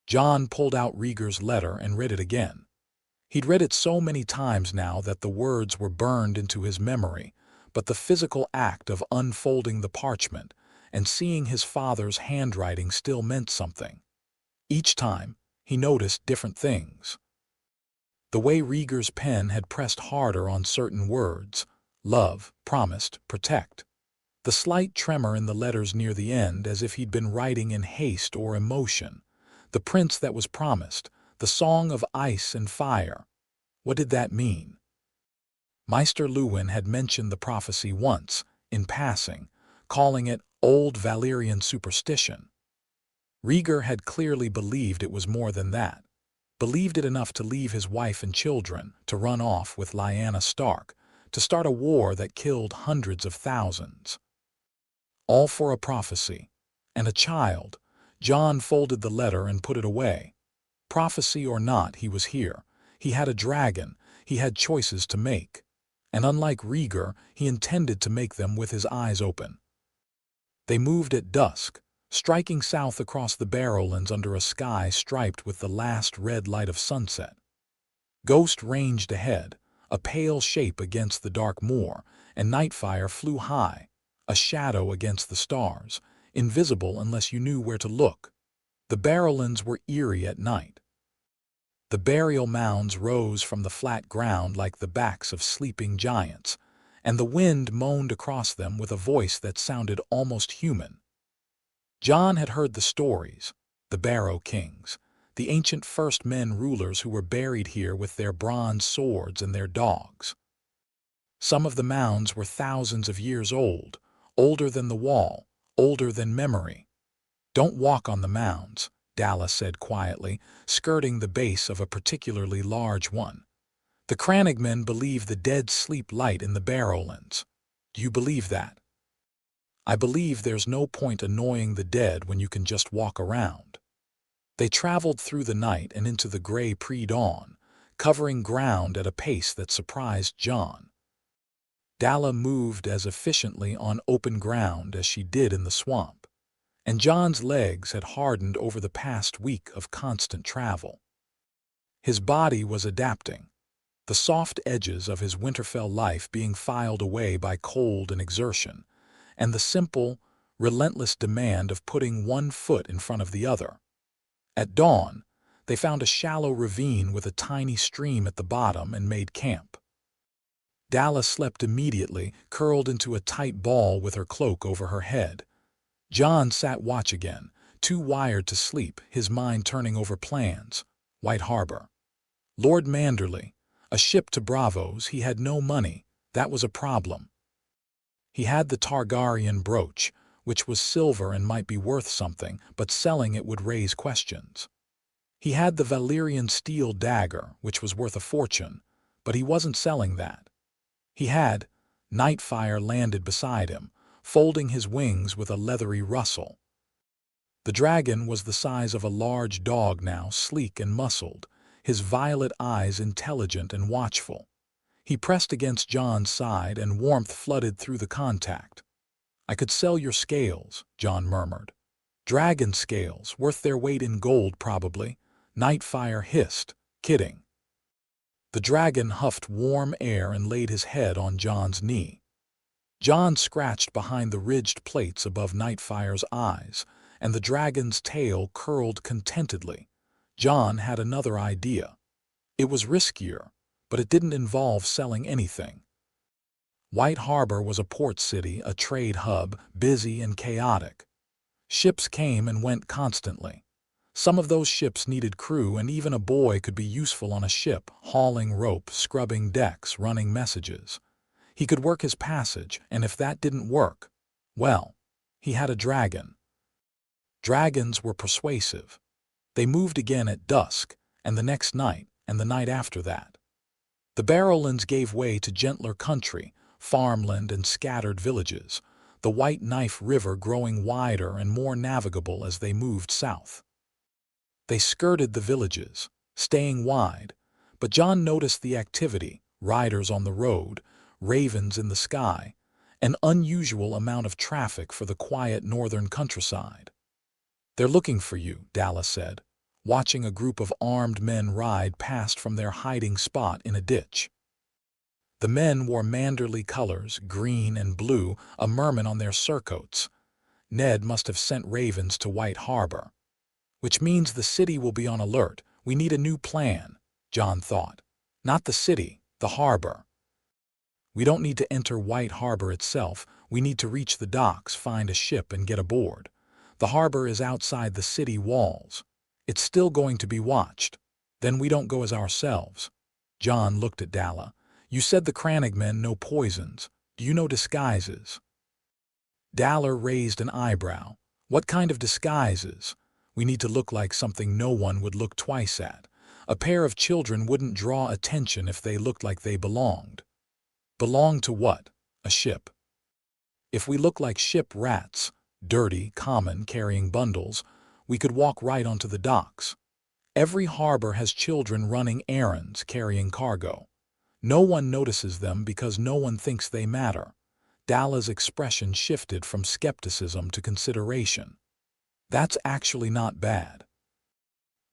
Jon pulled out Rhaegar's letter and read it again. He'd read it so many times now that the words were burned into his memory, but the physical act of unfolding the parchment and seeing his father's handwriting still meant something. Each time, he noticed different things. The way Rhaegar's pen had pressed harder on certain words: love, promised, protect. The slight tremor in the letters near the end, as if he'd been writing in haste or emotion. The prince that was promised, the song of ice and fire. What did that mean? Maester Luwin had mentioned the prophecy once, in passing, calling it old Valyrian superstition. Rhaegar had clearly believed it was more than that. Believed it enough to leave his wife and children, to run off with Lyanna Stark, to start a war that killed hundreds of thousands. All for a prophecy. And a child. Jon folded the letter and put it away. Prophecy or not, he was here. He had a dragon. He had choices to make. And unlike Rhaegar, he intended to make them with his eyes open. They moved at dusk, striking south across the Barrowlands under a sky striped with the last red light of sunset. Ghost ranged ahead, a pale shape against the dark moor, and Nightfire flew high, a shadow against the stars, invisible unless you knew where to look. The Barrowlands were eerie at night. The burial mounds rose from the flat ground like the backs of sleeping giants, and the wind moaned across them with a voice that sounded almost human. Jon had heard the stories, the Barrow Kings, the ancient First Men rulers who were buried here with their bronze swords and their dogs. Some of the mounds were thousands of years old, older than the wall, older than memory. "Don't walk on the mounds," Dalla said quietly, skirting the base of a particularly large one. "The Crannogmen believe the dead sleep light in the Barrowlands. Do you believe that?" "I believe there's no point annoying the dead when you can just walk around." They traveled through the night and into the gray pre-dawn, covering ground at a pace that surprised Jon. Dalla moved as efficiently on open ground as she did in the swamp, and Jon's legs had hardened over the past week of constant travel. His body was adapting, the soft edges of his Winterfell life being filed away by cold and exertion, and the simple, relentless demand of putting one foot in front of the other. At dawn, they found a shallow ravine with a tiny stream at the bottom and made camp. Dalla slept immediately, curled into a tight ball with her cloak over her head. Jon sat watch again, too wired to sleep, his mind turning over plans. White Harbor. Lord Manderley. A ship to Bravos. He had no money. That was a problem. He had the Targaryen brooch, which was silver and might be worth something, but selling it would raise questions. He had the Valyrian steel dagger, which was worth a fortune, but he wasn't selling that. He had Nightfire landed beside him, folding his wings with a leathery rustle. The dragon was the size of a large dog now, sleek and muscled, his violet eyes intelligent and watchful. He pressed against Jon's side and warmth flooded through the contact. "I could sell your scales," Jon murmured. "Dragon scales, worth their weight in gold probably," Nightfire hissed, kidding. The dragon huffed warm air and laid his head on Jon's knee. Jon scratched behind the ridged plates above Nightfire's eyes, and the dragon's tail curled contentedly. Jon had another idea. It was riskier, but it didn't involve selling anything. White Harbor was a port city, a trade hub, busy and chaotic. Ships came and went constantly. Some of those ships needed crew, and even a boy could be useful on a ship, hauling rope, scrubbing decks, running messages. He could work his passage, and if that didn't work, well, he had a dragon. Dragons were persuasive. They moved again at dusk, and the next night, and the night after that. The Barrowlands gave way to gentler country, farmland and scattered villages, the White Knife River growing wider and more navigable as they moved south. They skirted the villages, staying wide, but Jon noticed the activity, riders on the road, ravens in the sky, an unusual amount of traffic for the quiet northern countryside. "They're looking for you," Dalla said, watching a group of armed men ride past from their hiding spot in a ditch. The men wore Manderley colors, green and blue, a merman on their surcoats. Ned must have sent ravens to White Harbor. "Which means the city will be on alert. We need a new plan," Jon thought. "Not the city, the harbor. We don't need to enter White Harbor itself. We need to reach the docks, find a ship, and get aboard. The harbor is outside the city walls. It's still going to be watched. Then we don't go as ourselves." Jon looked at Dalla. "You said the Crannogmen know poisons. Do you know disguises?" Dalla raised an eyebrow. "What kind of disguises? We need to look like something no one would look twice at. A pair of children wouldn't draw attention if they looked like they belonged. Belong to what? A ship. If we look like ship rats, dirty, common, carrying bundles, we could walk right onto the docks. Every harbor has children running errands, carrying cargo. No one notices them because no one thinks they matter. Dalla's expression shifted from skepticism to consideration. That's actually not bad.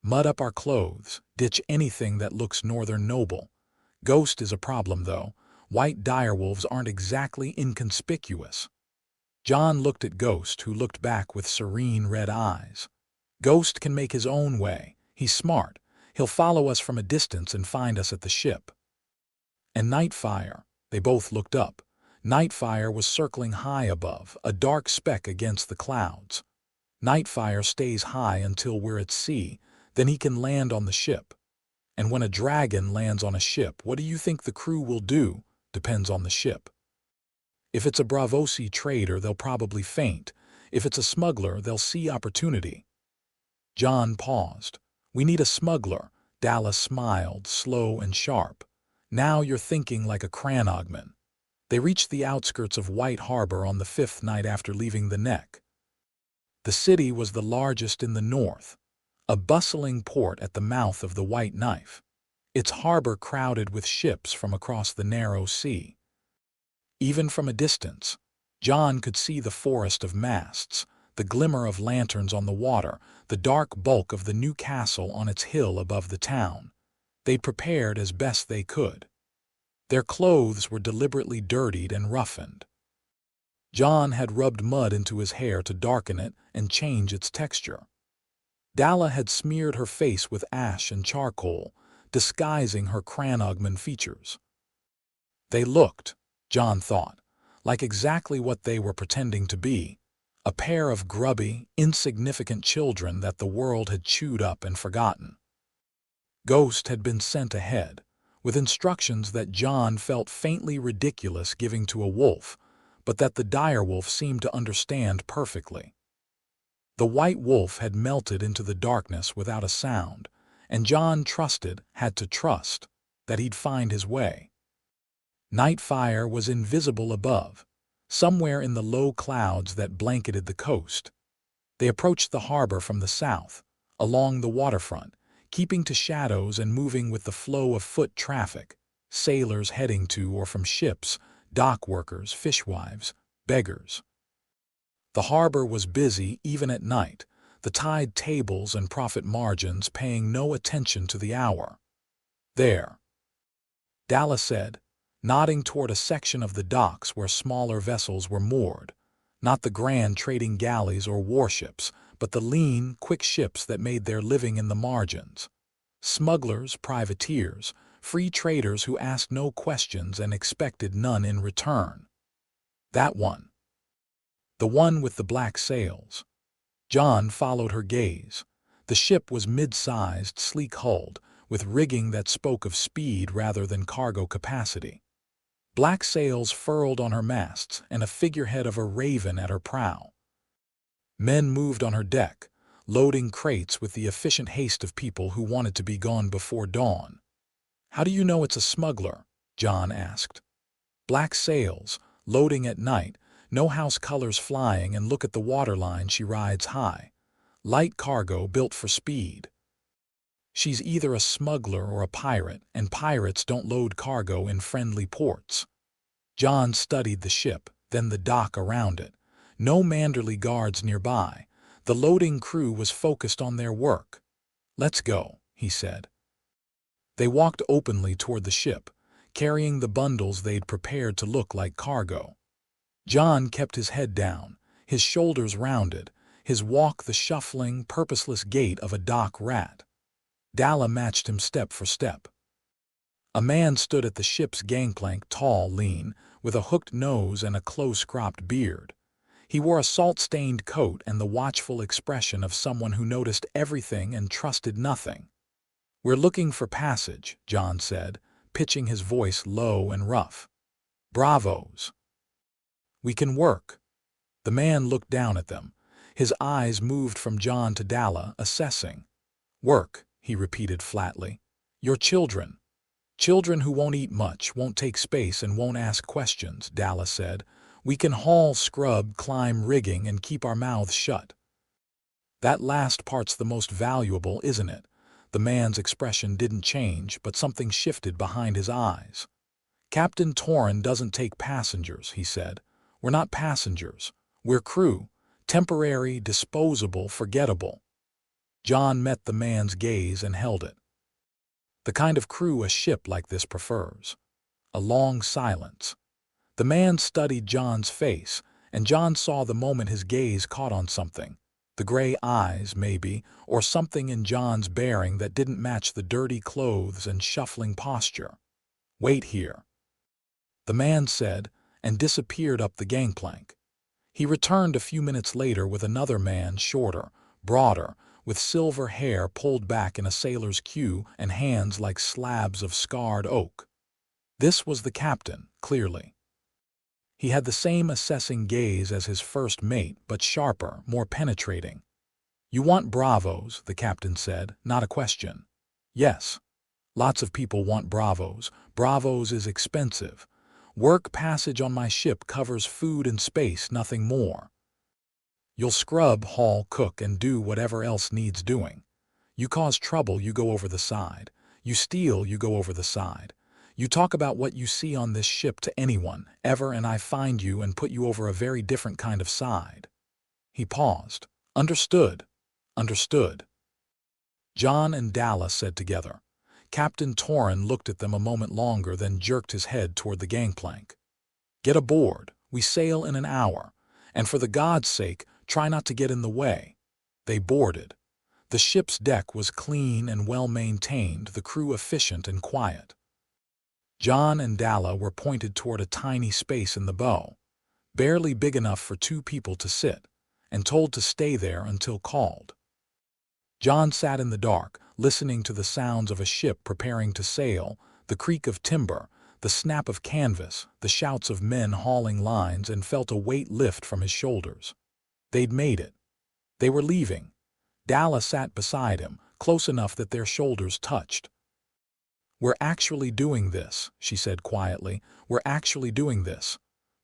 Mud up our clothes, ditch anything that looks northern noble. Ghost is a problem, though. White direwolves aren't exactly inconspicuous. Jon looked at Ghost, who looked back with serene red eyes. Ghost can make his own way. He's smart. He'll follow us from a distance and find us at the ship. And Nightfire. They both looked up. Nightfire was circling high above, a dark speck against the clouds. Nightfire stays high until we're at sea, then he can land on the ship. And when a dragon lands on a ship, what do you think the crew will do? Depends on the ship. If it's a Braavosi trader, they'll probably faint. If it's a smuggler, they'll see opportunity. Jon paused. We need a smuggler. Dalla smiled, slow and sharp. Now you're thinking like a Cranogman. They reached the outskirts of White Harbor on the 5th night after leaving the Neck. The city was the largest in the north, a bustling port at the mouth of the White Knife, its harbor crowded with ships from across the narrow sea. Even from a distance, Jon could see the forest of masts, the glimmer of lanterns on the water, the dark bulk of the new castle on its hill above the town. They'd prepared as best they could. Their clothes were deliberately dirtied and roughened. Jon had rubbed mud into his hair to darken it and change its texture. Dalla had smeared her face with ash and charcoal, disguising her Cranogman features. They looked, Jon thought, like exactly what they were pretending to be, a pair of grubby, insignificant children that the world had chewed up and forgotten. Ghost had been sent ahead, with instructions that Jon felt faintly ridiculous giving to a wolf, but that the direwolf seemed to understand perfectly. The white wolf had melted into the darkness without a sound, and Jon had to trust, that he'd find his way. Nightfire was invisible above, somewhere in the low clouds that blanketed the coast. They approached the harbor from the south, along the waterfront, keeping to shadows and moving with the flow of foot traffic, sailors heading to or from ships, dock workers, fishwives, beggars. The harbor was busy even at night, the tide tables and profit margins paying no attention to the hour. There, Dalla said, nodding toward a section of the docks where smaller vessels were moored, not the grand trading galleys or warships, but the lean, quick ships that made their living in the margins. Smugglers, privateers, free traders who asked no questions and expected none in return. That one. The one with the black sails. Jon followed her gaze. The ship was mid-sized, sleek-hulled, with rigging that spoke of speed rather than cargo capacity. Black sails furled on her masts and a figurehead of a raven at her prow. Men moved on her deck, loading crates with the efficient haste of people who wanted to be gone before dawn. "How do you know it's a smuggler?" Jon asked. "Black sails, loading at night, no house colors flying, and look at the waterline she rides high. Light cargo built for speed." "She's either a smuggler or a pirate, and pirates don't load cargo in friendly ports." Jon studied the ship, then the dock around it. No Manderley guards nearby. The loading crew was focused on their work. "Let's go," he said. They walked openly toward the ship, carrying the bundles they'd prepared to look like cargo. Jon kept his head down, his shoulders rounded, his walk the shuffling, purposeless gait of a dock rat. Dalla matched him step for step. A man stood at the ship's gangplank, tall, lean, with a hooked nose and a close-cropped beard. He wore a salt-stained coat and the watchful expression of someone who noticed everything and trusted nothing. "We're looking for passage," Jon said, pitching his voice low and rough. "Bravos." "We can work." The man looked down at them. His eyes moved from Jon to Dalla, assessing. "Work," he repeated flatly. "Your children." "Children who won't eat much, won't take space, and won't ask questions," Dalla said. "We can haul, scrub, climb rigging, and keep our mouths shut." "That last part's the most valuable, isn't it?" The man's expression didn't change, but something shifted behind his eyes. "Captain Torrhen doesn't take passengers," he said. "We're not passengers. We're crew. Temporary, disposable, forgettable." Jon met the man's gaze and held it. "The kind of crew a ship like this prefers." A long silence. The man studied Jon's face, and Jon saw the moment his gaze caught on something. The gray eyes, maybe, or something in Jon's bearing that didn't match the dirty clothes and shuffling posture. "Wait here," the man said, and disappeared up the gangplank. He returned a few minutes later with another man, shorter, broader, with silver hair pulled back in a sailor's queue and hands like slabs of scarred oak. This was the captain, clearly. He had the same assessing gaze as his first mate, but sharper, more penetrating. "You want bravos," the captain said, "not a question." "Yes. Lots of people want bravos. Bravos is expensive. Work passage on my ship covers food and space, nothing more. You'll scrub, haul, cook, and do whatever else needs doing. You cause trouble, you go over the side. You steal, you go over the side. You talk about what you see on this ship to anyone, ever, and I find you and put you over a very different kind of side." He paused. "Understood. Understood." Jon and Dalla said together. Captain Torrhen looked at them a moment longer, then jerked his head toward the gangplank. "Get aboard. We sail in an hour. And for the God's sake, try not to get in the way." They boarded. The ship's deck was clean and well-maintained, the crew efficient and quiet. Jon and Dalla were pointed toward a tiny space in the bow, barely big enough for two people to sit, and told to stay there until called. Jon sat in the dark, listening to the sounds of a ship preparing to sail, the creak of timber, the snap of canvas, the shouts of men hauling lines, and felt a weight lift from his shoulders. They'd made it. They were leaving. Dalla sat beside him, close enough that their shoulders touched. "We're actually doing this," she said quietly. "We're actually doing this.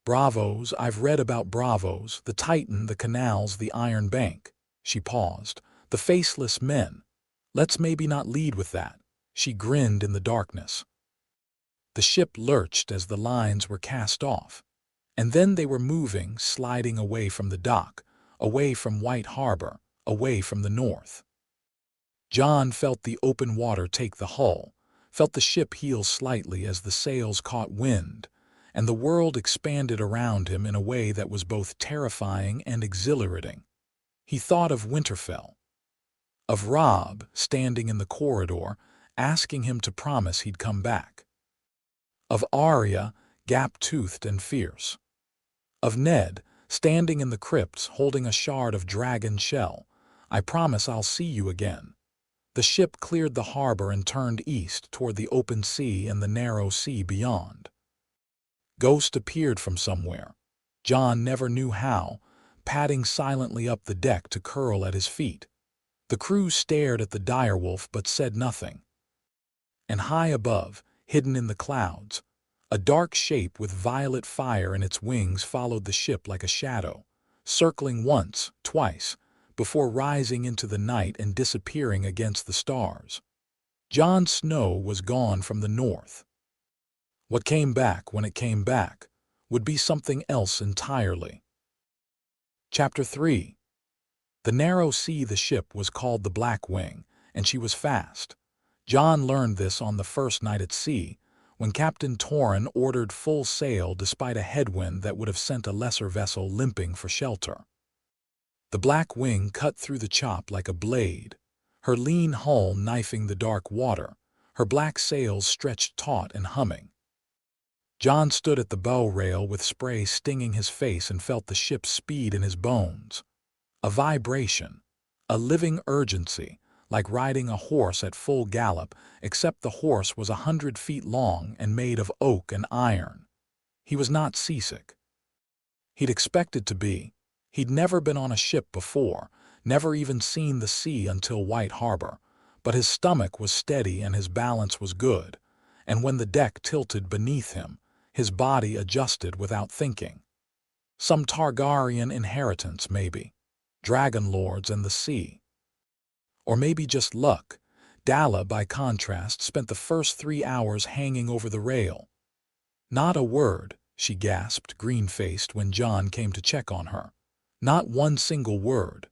Bravos, I've read about bravos, the Titan, the canals, the Iron Bank." She paused. "The faceless men. Let's maybe not lead with that." She grinned in the darkness. The ship lurched as the lines were cast off. And then they were moving, sliding away from the dock, away from White Harbor, away from the north. Jon felt the open water take the hull, felt the ship heel slightly as the sails caught wind, and the world expanded around him in a way that was both terrifying and exhilarating. He thought of Winterfell, of Robb standing in the corridor, asking him to promise he'd come back, of Arya, gap-toothed and fierce, of Ned, standing in the crypts holding a shard of dragon shell. "I promise I'll see you again." The ship cleared the harbor and turned east toward the open sea and the narrow sea beyond. Ghost appeared from somewhere. Jon never knew how, padding silently up the deck to curl at his feet. The crew stared at the direwolf but said nothing. And high above, hidden in the clouds, a dark shape with violet fire in its wings followed the ship like a shadow, circling once, twice, before rising into the night and disappearing against the stars. Jon Snow was gone from the north. What came back, when it came back, would be something else entirely. Chapter 3. The narrow sea the ship was called the Black Wing, and she was fast. Jon learned this on the first night at sea, when Captain Torrhen ordered full sail despite a headwind that would have sent a lesser vessel limping for shelter. The Black Wing cut through the chop like a blade, her lean hull knifing the dark water, her black sails stretched taut and humming. Jon stood at the bow rail with spray stinging his face and felt the ship's speed in his bones. A vibration, a living urgency, like riding a horse at full gallop, except the horse was 100 feet long and made of oak and iron. He was not seasick. He'd expected to be. He'd never been on a ship before, never even seen the sea until White Harbor, but his stomach was steady and his balance was good, and when the deck tilted beneath him, his body adjusted without thinking. Some Targaryen inheritance, maybe. Dragon lords and the sea. Or maybe just luck. Dalla, by contrast, spent the first 3 hours hanging over the rail. "Not a word," she gasped, green-faced, when Jon came to check on her. "Not one single word."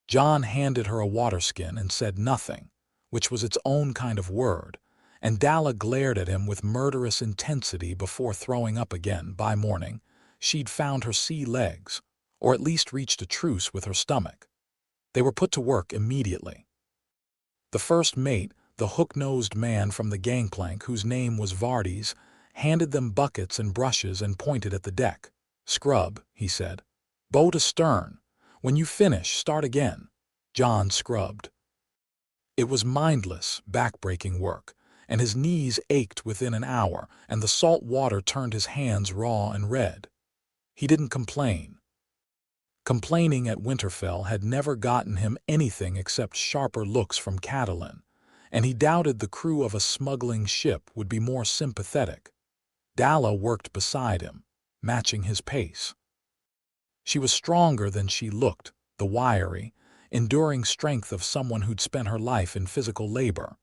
Jon handed her a waterskin and said nothing, which was its own kind of word, and Dalla glared at him with murderous intensity before throwing up again. By morning, she'd found her sea legs, or at least reached a truce with her stomach. They were put to work immediately. The first mate, the hook-nosed man from the gangplank whose name was Vardes, handed them buckets and brushes and pointed at the deck. "Scrub," he said. "Boat astern. When you finish, start again." Jon scrubbed. It was mindless, back-breaking work, and his knees ached within an hour, and the salt water turned his hands raw and red. He didn't complain. Complaining at Winterfell had never gotten him anything except sharper looks from Catelyn, and he doubted the crew of a smuggling ship would be more sympathetic. Dalla worked beside him, matching his pace. She was stronger than she looked, the wiry, enduring strength of someone who'd spent her life in physical labor,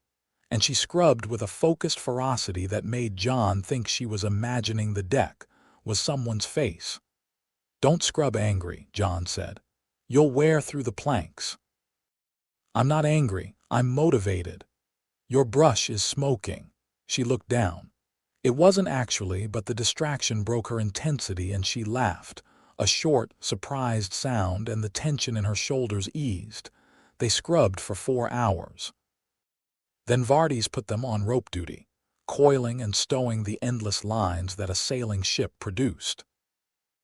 and she scrubbed with a focused ferocity that made Jon think she was imagining the deck was someone's face. "Don't scrub angry," Jon said. "You'll wear through the planks." "I'm not angry, I'm motivated." "Your brush is smoking." She looked down. It wasn't actually, but the distraction broke her intensity and she laughed, a short, surprised sound, and the tension in her shoulders eased. They scrubbed for 4 hours. Then Vardes put them on rope duty, coiling and stowing the endless lines that a sailing ship produced.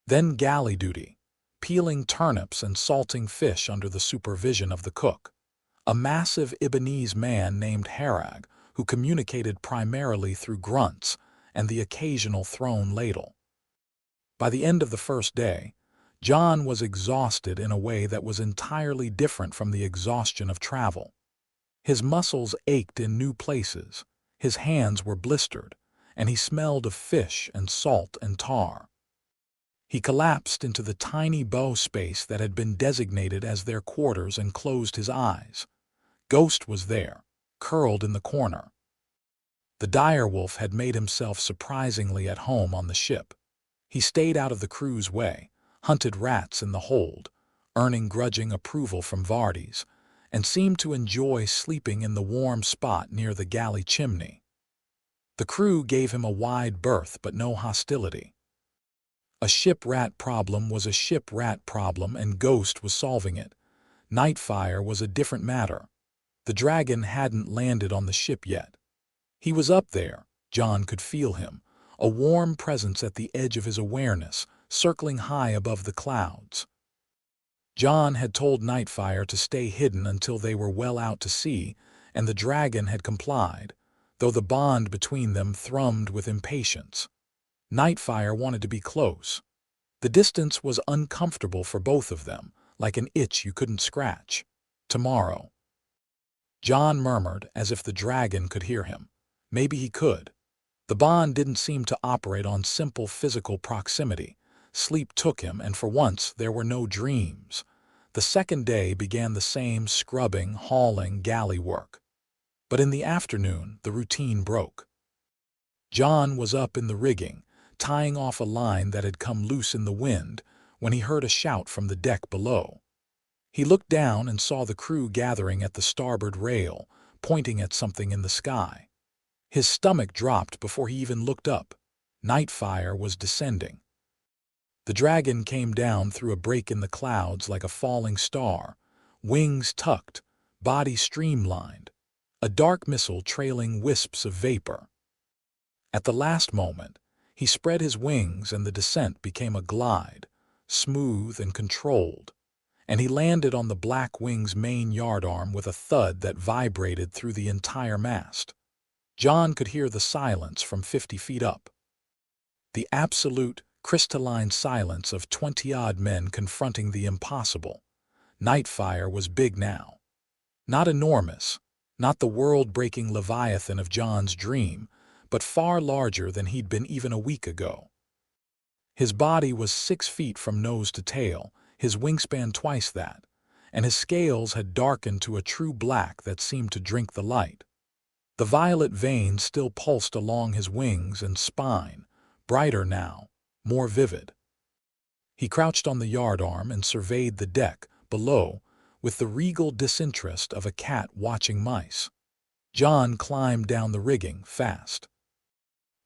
Then galley duty, peeling turnips and salting fish under the supervision of the cook, a massive Ibonese man named Harag, who communicated primarily through grunts and the occasional thrown ladle. By the end of the first day, Jon was exhausted in a way that was entirely different from the exhaustion of travel. His muscles ached in new places, his hands were blistered, and he smelled of fish and salt and tar. He collapsed into the tiny bow space that had been designated as their quarters and closed his eyes. Ghost was there, curled in the corner. The direwolf had made himself surprisingly at home on the ship. He stayed out of the crew's way, hunted rats in the hold, earning grudging approval from Vardes, and seemed to enjoy sleeping in the warm spot near the galley chimney. The crew gave him a wide berth but no hostility. A ship rat problem was a ship rat problem, and Ghost was solving it. Nightfire was a different matter. The dragon hadn't landed on the ship yet. He was up there, Jon could feel him, a warm presence at the edge of his awareness, circling high above the clouds. Jon had told Nightfire to stay hidden until they were well out to sea, and the dragon had complied, though the bond between them thrummed with impatience. Nightfire wanted to be close. The distance was uncomfortable for both of them, like an itch you couldn't scratch. "Tomorrow." Jon murmured, as if the dragon could hear him. Maybe he could. The bond didn't seem to operate on simple physical proximity. Sleep took him, and for once there were no dreams. The second day began the same scrubbing, hauling, galley work. But in the afternoon, the routine broke. Jon was up in the rigging, tying off a line that had come loose in the wind, when he heard a shout from the deck below. He looked down and saw the crew gathering at the starboard rail, pointing at something in the sky. His stomach dropped before he even looked up. Nightfire was descending. The dragon came down through a break in the clouds like a falling star, wings tucked, body streamlined, a dark missile trailing wisps of vapor. At the last moment, he spread his wings and the descent became a glide, smooth and controlled, and he landed on the Black Wing's main yardarm with a thud that vibrated through the entire mast. Jon could hear the silence from 50 feet up. The absolute, crystalline silence of 20-odd men confronting the impossible. Nightfire was big now. Not enormous, not the world-breaking leviathan of Jon's dream, but far larger than he'd been even a week ago. His body was 6 feet from nose to tail, his wingspan twice that, and his scales had darkened to a true black that seemed to drink the light. The violet veins still pulsed along his wings and spine, brighter now, more vivid. He crouched on the yardarm and surveyed the deck below with the regal disinterest of a cat watching mice. Jon climbed down the rigging fast.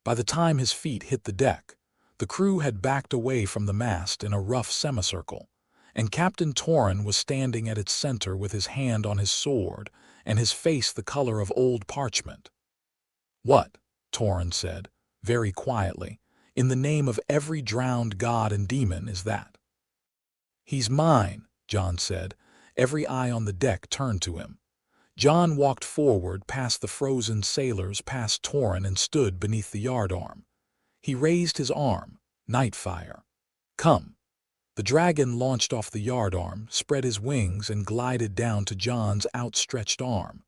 By the time his feet hit the deck, the crew had backed away from the mast in a rough semicircle, and Captain Torrhen was standing at its center with his hand on his sword and his face the color of old parchment. "What?" Torrhen said, very quietly, "in the name of every drowned god and demon is that?" "He's mine," Jon said. Every eye on the deck turned to him. Jon walked forward past the frozen sailors, past Torrhen, and stood beneath the yardarm. He raised his arm. "Nightfire. Come." The dragon launched off the yardarm, spread his wings, and glided down to Jon's outstretched arm.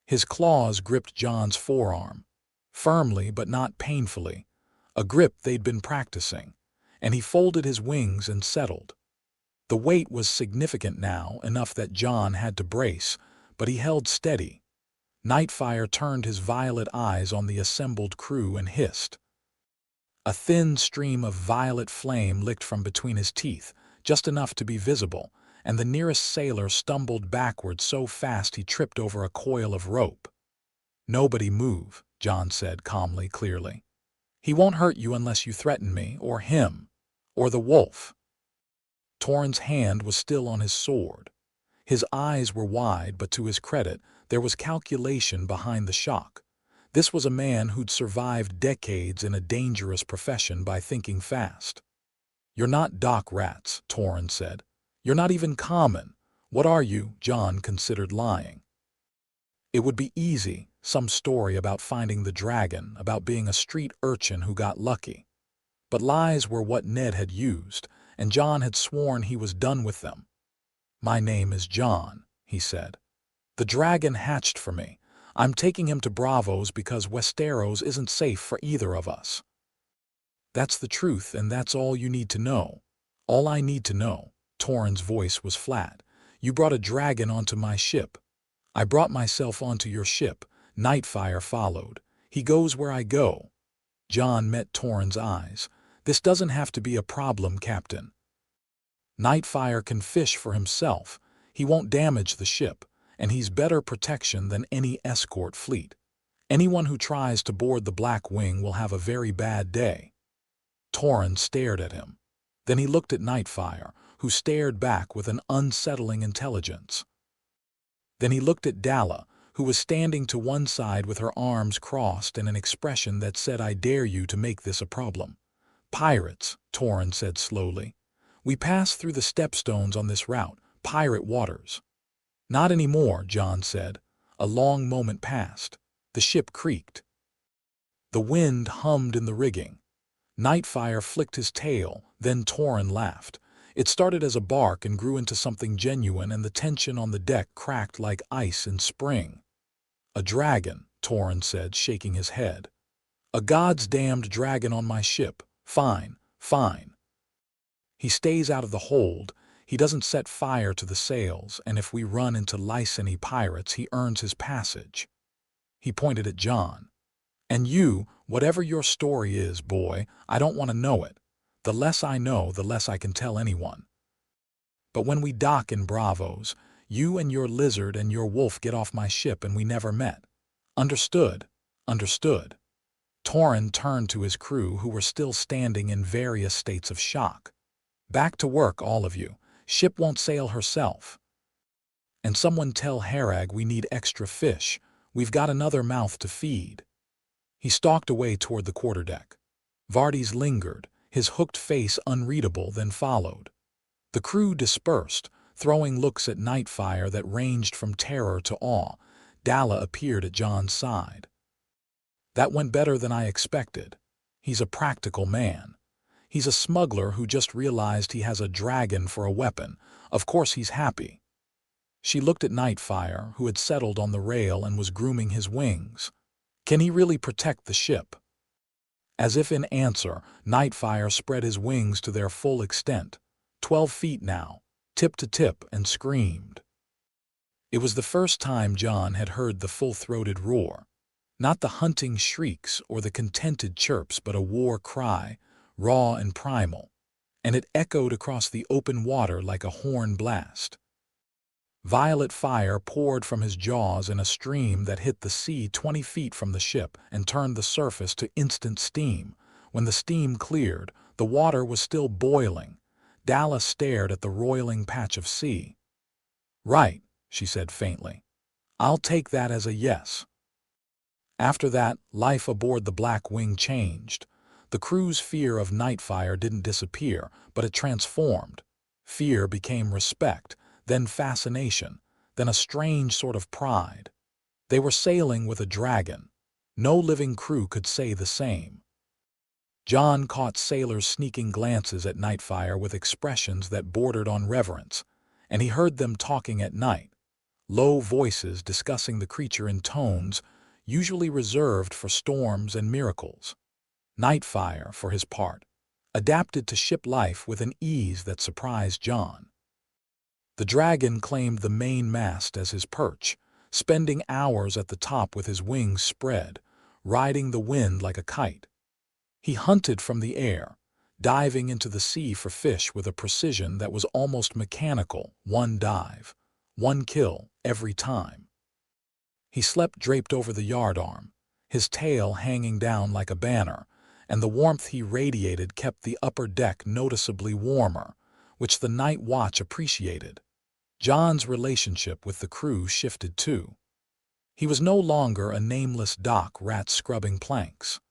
His claws gripped Jon's forearm, firmly but not painfully, a grip they'd been practicing, and he folded his wings and settled. The weight was significant now, enough that Jon had to brace, but he held steady. Nightfire turned his violet eyes on the assembled crew and hissed. A thin stream of violet flame licked from between his teeth, just enough to be visible, and the nearest sailor stumbled backward so fast he tripped over a coil of rope. "Nobody move," Jon said calmly, clearly. "He won't hurt you unless you threaten me, or him, or the wolf." Torrhen's hand was still on his sword. His eyes were wide, but to his credit, there was calculation behind the shock. This was a man who'd survived decades in a dangerous profession by thinking fast. "You're not dock rats," Torrhen said. "You're not even common. What are you?" Jon considered lying. It would be easy, some story about finding the dragon, about being a street urchin who got lucky. But lies were what Ned had used, and Jon had sworn he was done with them. "My name is Jon," he said. "The dragon hatched for me. I'm taking him to Braavos because Westeros isn't safe for either of us." "That's the truth, and that's all you need to know. All I need to know." Torrhen's voice was flat. "You brought a dragon onto my ship. I brought myself onto your ship. Nightfire followed. He goes where I go." Jon met Torrhen's eyes. "This doesn't have to be a problem, Captain. Nightfire can fish for himself. He won't damage the ship, and he's better protection than any escort fleet. Anyone who tries to board the Black Wing will have a very bad day." Torrhen stared at him. Then he looked at Nightfire, who stared back with an unsettling intelligence. Then he looked at Dalla, who was standing to one side with her arms crossed and an expression that said, "I dare you to make this a problem." "Pirates," Torrhen said slowly. "We pass through the stepstones on this route, pirate waters." "Not anymore," Jon said. A long moment passed. The ship creaked. The wind hummed in the rigging. Nightfire flicked his tail, then Torrhen laughed. It started as a bark and grew into something genuine, and the tension on the deck cracked like ice in spring. "A dragon," Torrhen said, shaking his head. "A God's damned dragon on my ship. Fine, fine. He stays out of the hold. He doesn't set fire to the sails, and if we run into Lyseni pirates, he earns his passage." He pointed at Jon. "And you, whatever your story is, boy, I don't want to know it. The less I know, the less I can tell anyone. But when we dock in Braavos, you and your lizard and your wolf get off my ship and we never met. Understood? Understood." Torrhen turned to his crew, who were still standing in various states of shock. "Back to work, all of you. Ship won't sail herself. And someone tell Harag we need extra fish. We've got another mouth to feed." He stalked away toward the quarterdeck. Vardis lingered, his hooked face unreadable, then followed. The crew dispersed, throwing looks at Nightfire that ranged from terror to awe. Dalla appeared at Jon's side. "That went better than I expected. He's a practical man. He's a smuggler who just realized he has a dragon for a weapon. Of course he's happy." She looked at Nightfire, who had settled on the rail and was grooming his wings. "Can he really protect the ship?" As if in answer, Nightfire spread his wings to their full extent, 12 feet now, tip to tip, and screamed. It was the first time Jon had heard the full-throated roar. Not the hunting shrieks or the contented chirps, but a war cry, raw and primal, and it echoed across the open water like a horn blast. Violet fire poured from his jaws in a stream that hit the sea 20 feet from the ship and turned the surface to instant steam. When the steam cleared, the water was still boiling. Dalla stared at the roiling patch of sea. "Right," she said faintly. "I'll take that as a yes." After that, life aboard the Black Wing changed. The crew's fear of Nightfire didn't disappear, but it transformed. Fear became respect, then fascination, then a strange sort of pride. They were sailing with a dragon. No living crew could say the same. Jon caught sailors sneaking glances at Nightfire with expressions that bordered on reverence, and he heard them talking at night, low voices discussing the creature in tones usually reserved for storms and miracles. Nightfire, for his part, adapted to ship life with an ease that surprised Jon. The dragon claimed the main mast as his perch, spending hours at the top with his wings spread, riding the wind like a kite. He hunted from the air, diving into the sea for fish with a precision that was almost mechanical, one dive, one kill every time. He slept draped over the yardarm, his tail hanging down like a banner, and the warmth he radiated kept the upper deck noticeably warmer, which the night watch appreciated. Jon's relationship with the crew shifted too. He was no longer a nameless dock rat scrubbing planks.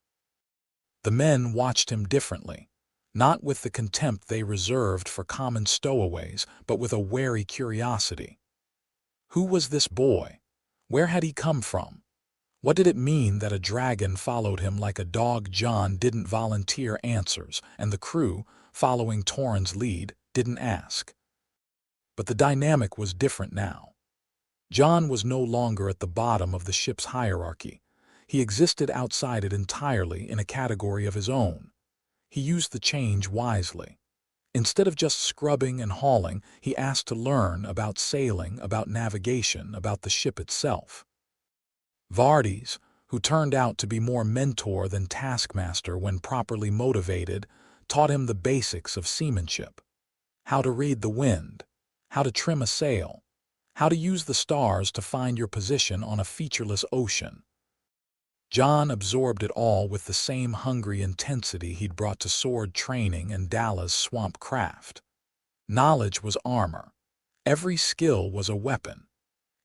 The men watched him differently, not with the contempt they reserved for common stowaways, but with a wary curiosity. Who was this boy? Where had he come from? What did it mean that a dragon followed him like a dog? Jon didn't volunteer answers, and the crew, following Torrhen's lead, didn't ask. But the dynamic was different now. Jon was no longer at the bottom of the ship's hierarchy. He existed outside it entirely in a category of his own. He used the change wisely. Instead of just scrubbing and hauling, he asked to learn about sailing, about navigation, about the ship itself. Vardis, who turned out to be more mentor than taskmaster when properly motivated, taught him the basics of seamanship. How to read the wind, how to trim a sail, how to use the stars to find your position on a featureless ocean. Jon absorbed it all with the same hungry intensity he'd brought to sword training and Dalla's swamp craft. Knowledge was armor. Every skill was a weapon.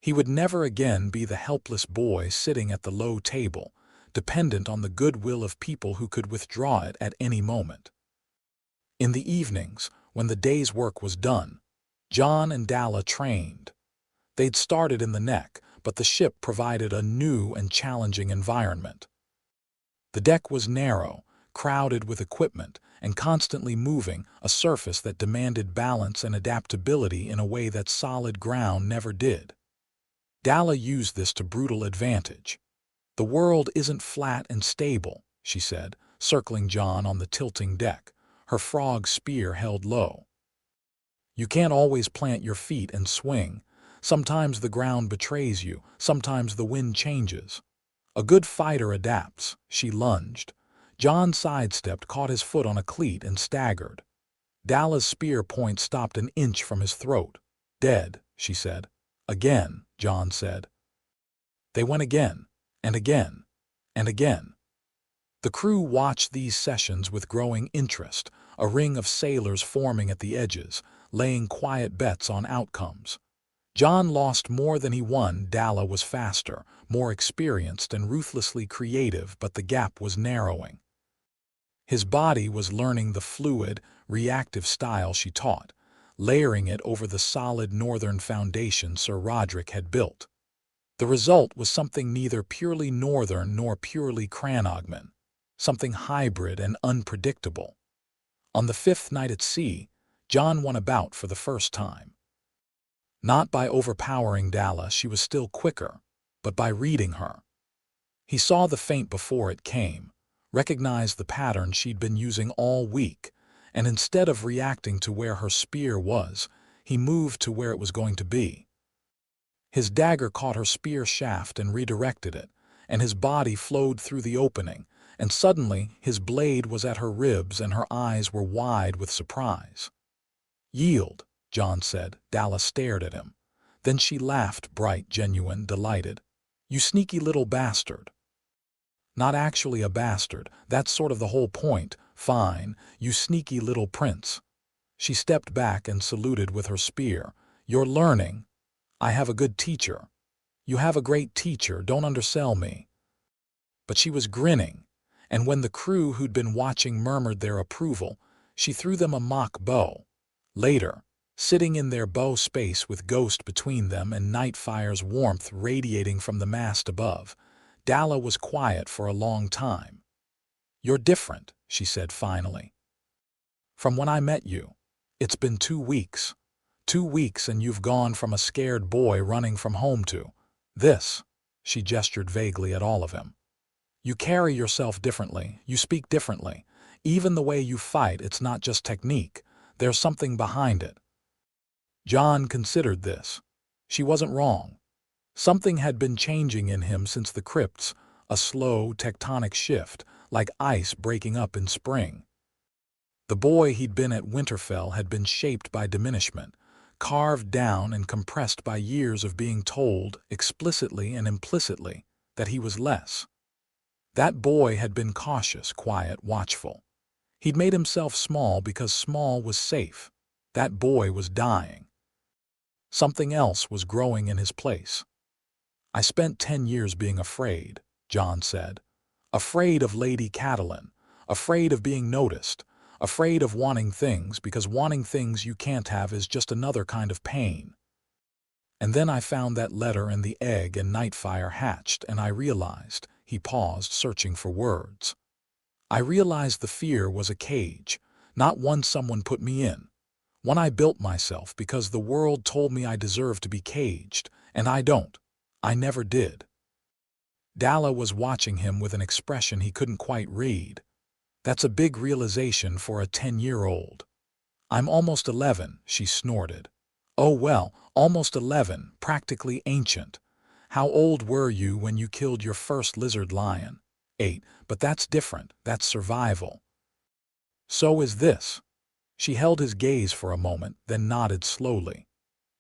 He would never again be the helpless boy sitting at the low table, dependent on the goodwill of people who could withdraw it at any moment. In the evenings, when the day's work was done, Jon and Dalla trained. They'd started in the neck, but the ship provided a new and challenging environment. The deck was narrow, crowded with equipment, and constantly moving, a surface that demanded balance and adaptability in a way that solid ground never did. Dalla used this to brutal advantage. "The world isn't flat and stable," she said, circling Jon on the tilting deck, her frog spear held low. "You can't always plant your feet and swing. Sometimes the ground betrays you, sometimes the wind changes. A good fighter adapts." She lunged. Jon sidestepped, caught his foot on a cleat, and staggered. Dalla's spear point stopped an inch from his throat. "Dead," she said. "Again," Jon said. They went again, and again, and again. The crew watched these sessions with growing interest, a ring of sailors forming at the edges, laying quiet bets on outcomes. Jon lost more than he won. Dalla was faster, more experienced, and ruthlessly creative, but the gap was narrowing. His body was learning the fluid, reactive style she taught, layering it over the solid northern foundation Sir Roderick had built. The result was something neither purely northern nor purely Cranogman, something hybrid and unpredictable. On the fifth night at sea, Jon won a bout for the first time. Not by overpowering Dalla, she was still quicker, but by reading her. He saw the feint before it came, recognized the pattern she'd been using all week, and instead of reacting to where her spear was, he moved to where it was going to be. His dagger caught her spear shaft and redirected it, and his body flowed through the opening, and suddenly his blade was at her ribs and her eyes were wide with surprise. "Yield," Jon said. Dalla stared at him. Then she laughed, bright, genuine, delighted. "You sneaky little bastard." "Not actually a bastard, that's sort of the whole point. Fine, you sneaky little prince." She stepped back and saluted with her spear. "You're learning. I have a good teacher." "You have a great teacher, don't undersell me." But she was grinning, and when the crew who'd been watching murmured their approval, she threw them a mock bow. Later, sitting in their bow space with Ghost between them and Nightfire's warmth radiating from the mast above, Dalla was quiet for a long time. "You're different," she said finally. "From when I met you. It's been 2 weeks. 2 weeks and you've gone from a scared boy running from home to this." She gestured vaguely at all of him. "You carry yourself differently, you speak differently. Even the way you fight, it's not just technique. There's something behind it." Jon considered this. She wasn't wrong. Something had been changing in him since the crypts, a slow, tectonic shift, like ice breaking up in spring. The boy he'd been at Winterfell had been shaped by diminishment, carved down and compressed by years of being told, explicitly and implicitly, that he was less. That boy had been cautious, quiet, watchful. He'd made himself small because small was safe. That boy was dying. Something else was growing in his place. "I spent 10 years being afraid," Jon said. "Afraid of Lady Catelyn, afraid of being noticed, afraid of wanting things because wanting things you can't have is just another kind of pain. And then I found that letter and the egg and Nightfire hatched and I realized," he paused, searching for words. "I realized the fear was a cage, not one someone put me in. One I built myself because the world told me I deserved to be caged, and I don't. I never did." Dalla was watching him with an expression he couldn't quite read. "That's a big realization for a 10-year-old. I'm almost 11, she snorted. "Oh well, almost 11, practically ancient. How old were you when you killed your first lizard lion?" 8, but that's different, that's survival. "So is this." She held his gaze for a moment, then nodded slowly.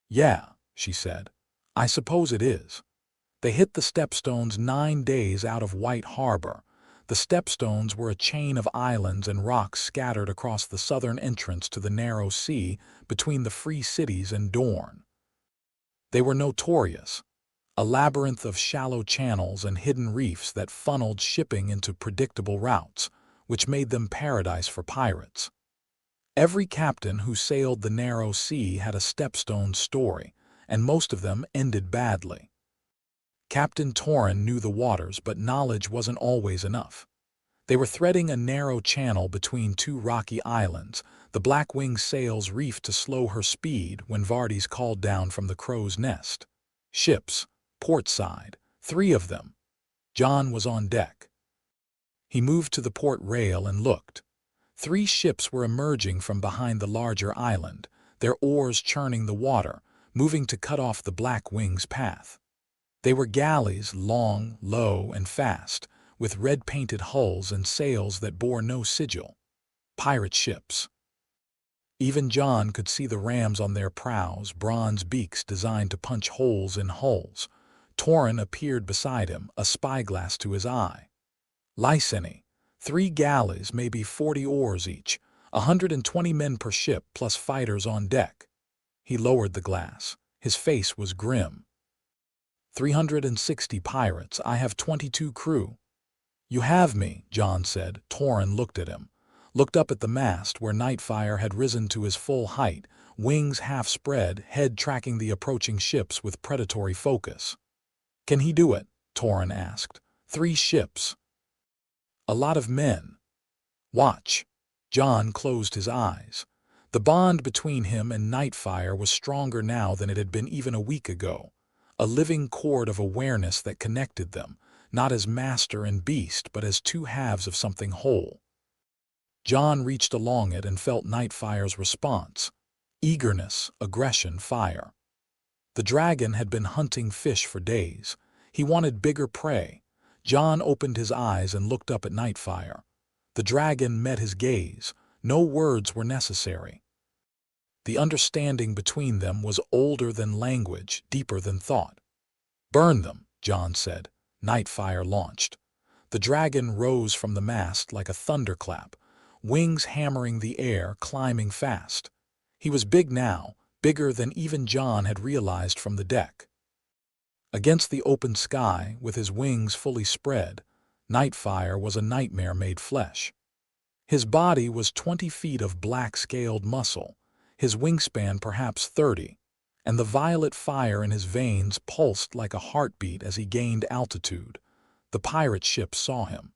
"Yeah," she said. "I suppose it is." They hit the Stepstones 9 days out of White Harbor. The Stepstones were a chain of islands and rocks scattered across the southern entrance to the narrow sea between the Free Cities and Dorne. They were notorious, a labyrinth of shallow channels and hidden reefs that funneled shipping into predictable routes, which made them paradise for pirates. Every captain who sailed the narrow sea had a Stepstone story, and most of them ended badly. Captain Torrhen knew the waters, but knowledge wasn't always enough. They were threading a narrow channel between 2 rocky islands, the Blackwing sails reefed to slow her speed when Vardy's called down from the crow's nest. Ships, port side, 3 of them. Jon was on deck. He moved to the port rail and looked. 3 ships were emerging from behind the larger island, their oars churning the water, moving to cut off the Blackwing's path. They were galleys, long, low, and fast, with red-painted hulls and sails that bore no sigil. Pirate ships. Even Jon could see the rams on their prows, bronze beaks designed to punch holes in hulls. Torrhen appeared beside him, a spyglass to his eye. "Lyseni, 3 galleys, maybe 40 oars each, 120 men per ship plus fighters on deck." He lowered the glass. His face was grim. 360 pirates. I have 22 crew." "You have me," Jon said. Torrhen looked at him, looked up at the mast where Nightfire had risen to his full height, wings half spread, head tracking the approaching ships with predatory focus. "Can he do it?" Torrhen asked. 3 ships. "A lot of men." "Watch." Jon closed his eyes. The bond between him and Nightfire was stronger now than it had been even a week ago, a living cord of awareness that connected them, not as master and beast but as two halves of something whole. Jon reached along it and felt Nightfire's response: eagerness, aggression, fire. The dragon had been hunting fish for days. He wanted bigger prey. Jon opened his eyes and looked up at Nightfire. The dragon met his gaze. No words were necessary. The understanding between them was older than language, deeper than thought. "Burn them," Jon said. Nightfire launched. The dragon rose from the mast like a thunderclap, wings hammering the air, climbing fast. He was big now, bigger than even Jon had realized from the deck. Against the open sky, with his wings fully spread, Nightfire was a nightmare made flesh. His body was 20 feet of black-scaled muscle, his wingspan perhaps 30, and the violet fire in his veins pulsed like a heartbeat as he gained altitude. The pirate ship saw him.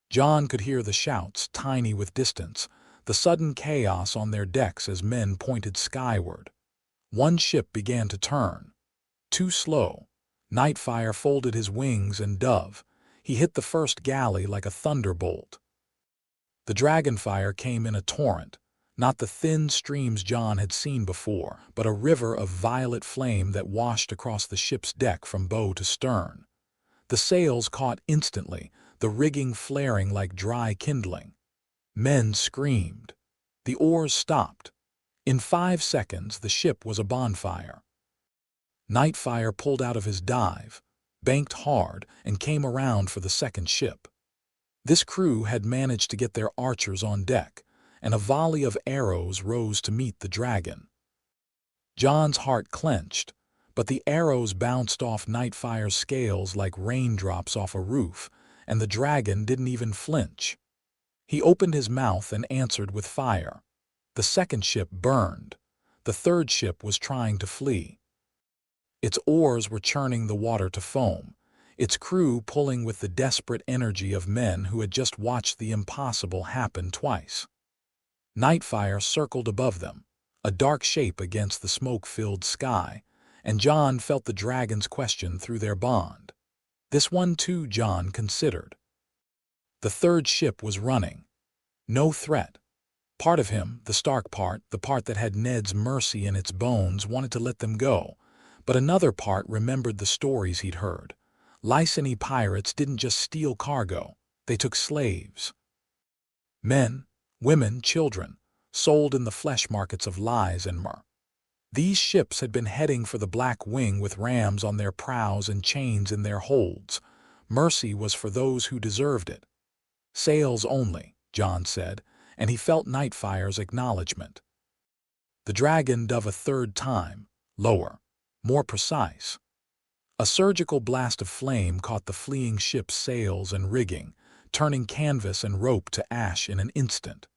Jon could hear the shouts, tiny with distance, the sudden chaos on their decks as men pointed skyward. One ship began to turn. Too slow. Nightfire folded his wings and dove. He hit the first galley like a thunderbolt. The dragonfire came in a torrent, not the thin streams Jon had seen before, but a river of violet flame that washed across the ship's deck from bow to stern. The sails caught instantly, the rigging flaring like dry kindling. Men screamed. The oars stopped. In 5 seconds, the ship was a bonfire. Nightfire pulled out of his dive, banked hard, and came around for the second ship. This crew had managed to get their archers on deck, and a volley of arrows rose to meet the dragon. Jon's heart clenched, but the arrows bounced off Nightfire's scales like raindrops off a roof, and the dragon didn't even flinch. He opened his mouth and answered with fire. The second ship burned. The third ship was trying to flee. Its oars were churning the water to foam, its crew pulling with the desperate energy of men who had just watched the impossible happen twice. Nightfire circled above them, a dark shape against the smoke-filled sky, and Jon felt the dragon's question through their bond. This one too, Jon considered. The third ship was running. No threat. Part of him, the Stark part, the part that had Ned's mercy in its bones, wanted to let them go, but another part remembered the stories he'd heard. Lyseni pirates didn't just steal cargo, they took slaves. Men, women, children, sold in the flesh markets of lies and myrrh. These ships had been heading for the Black Wing with rams on their prows and chains in their holds. Mercy was for those who deserved it. Sails only, Jon said, and he felt Nightfire's acknowledgement. The dragon dove a third time, lower, more precise. A surgical blast of flame caught the fleeing ship's sails and rigging, turning canvas and rope to ash in an instant.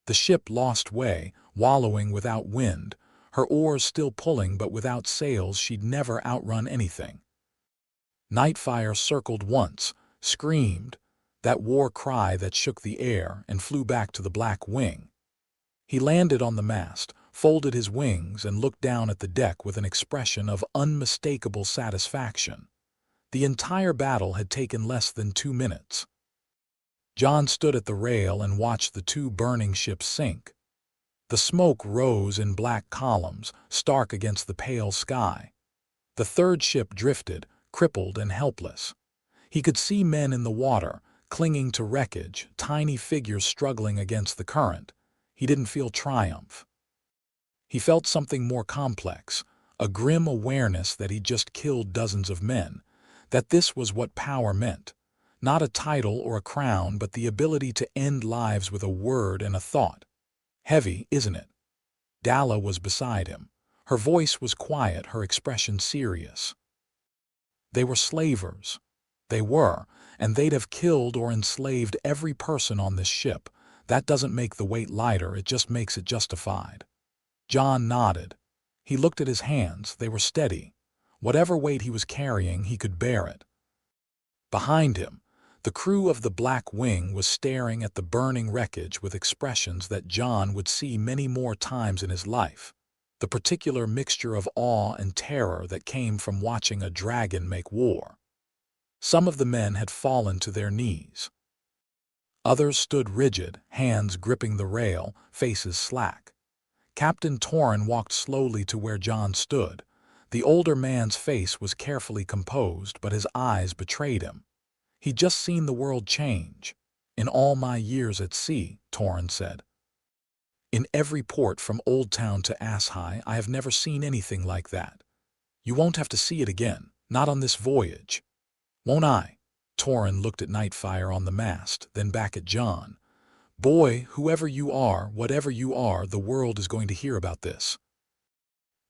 The ship lost way, wallowing without wind, her oars still pulling, but without sails she'd never outrun anything. Nightfire circled once, screamed, that war cry that shook the air, and flew back to the Black Wing. He landed on the mast, folded his wings, and looked down at the deck with an expression of unmistakable satisfaction. The entire battle had taken less than 2 minutes. Jon stood at the rail and watched the two burning ships sink. The smoke rose in black columns, stark against the pale sky. The third ship drifted, crippled and helpless. He could see men in the water, clinging to wreckage, tiny figures struggling against the current. He didn't feel triumph. He felt something more complex, a grim awareness that he'd just killed dozens of men, that this was what power meant. Not a title or a crown, but the ability to end lives with a word and a thought. Heavy, isn't it? Dalla was beside him. Her voice was quiet, her expression serious. They were slavers. They were, and they'd have killed or enslaved every person on this ship. That doesn't make the weight lighter, it just makes it justified. Jon nodded. He looked at his hands, they were steady. Whatever weight he was carrying, he could bear it. Behind him, The crew of the Black Wing was staring at the burning wreckage with expressions that Jon would see many more times in his life, the particular mixture of awe and terror that came from watching a dragon make war. Some of the men had fallen to their knees. Others stood rigid, hands gripping the rail, faces slack. Captain Torrhen walked slowly to where Jon stood. The older man's face was carefully composed, but his eyes betrayed him. He'd just seen the world change. "In all my years at sea," Torrhen said. "In every port from Old Town to Asshai, I have never seen anything like that. You won't have to see it again, not on this voyage." "Won't I?" Torrhen looked at Nightfire on the mast, then back at Jon. "Boy, whoever you are, whatever you are, the world is going to hear about this.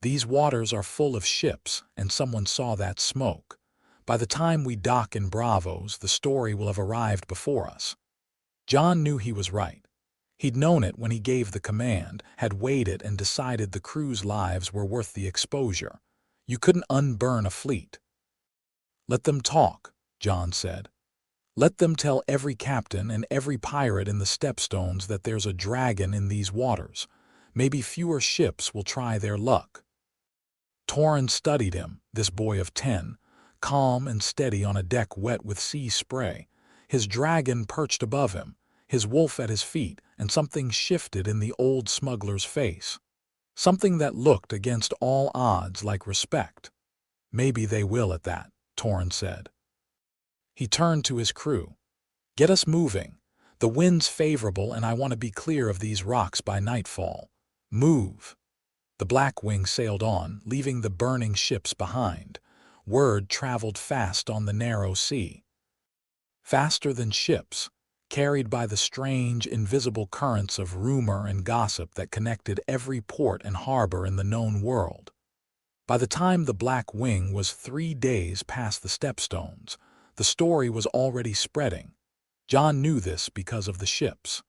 These waters are full of ships, and someone saw that smoke. By the time we dock in Bravos, the story will have arrived before us." Jon knew he was right. He'd known it when he gave the command, had weighed it and decided the crew's lives were worth the exposure. You couldn't unburn a fleet. "Let them talk," Jon said. "Let them tell every captain and every pirate in the Stepstones that there's a dragon in these waters. Maybe fewer ships will try their luck." Torrhen studied him, this boy of 10, calm and steady on a deck wet with sea spray, his dragon perched above him, his wolf at his feet, and something shifted in the old smuggler's face. Something that looked against all odds like respect. "Maybe they will at that," Torrhen said. He turned to his crew. "Get us moving. The wind's favorable and I want to be clear of these rocks by nightfall. Move." The Black Wing sailed on, leaving the burning ships behind. Word traveled fast on the narrow sea. Faster than ships, carried by the strange, invisible currents of rumor and gossip that connected every port and harbor in the known world. By the time the Black Wing was 3 days past the Stepstones, the story was already spreading. Jon knew this because of the ships.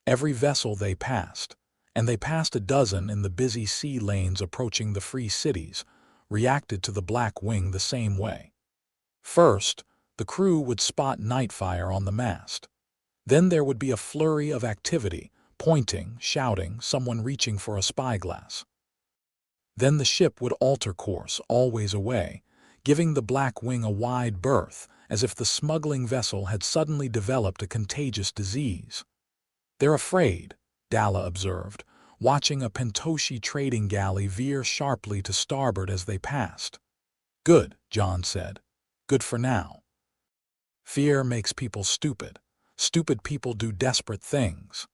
Every vessel they passed, and they passed a dozen in the busy sea lanes approaching the free cities, reacted to the Black Wing the same way. First, the crew would spot Nightfire on the mast. Then there would be a flurry of activity, pointing, shouting, someone reaching for a spyglass. Then the ship would alter course, always away, giving the Black Wing a wide berth, as if the smuggling vessel had suddenly developed a contagious disease. "They're afraid," Dalla observed, watching a Pentoshi trading galley veer sharply to starboard as they passed. "Good," Jon said. "Good for now. Fear makes people stupid. Stupid people do desperate things."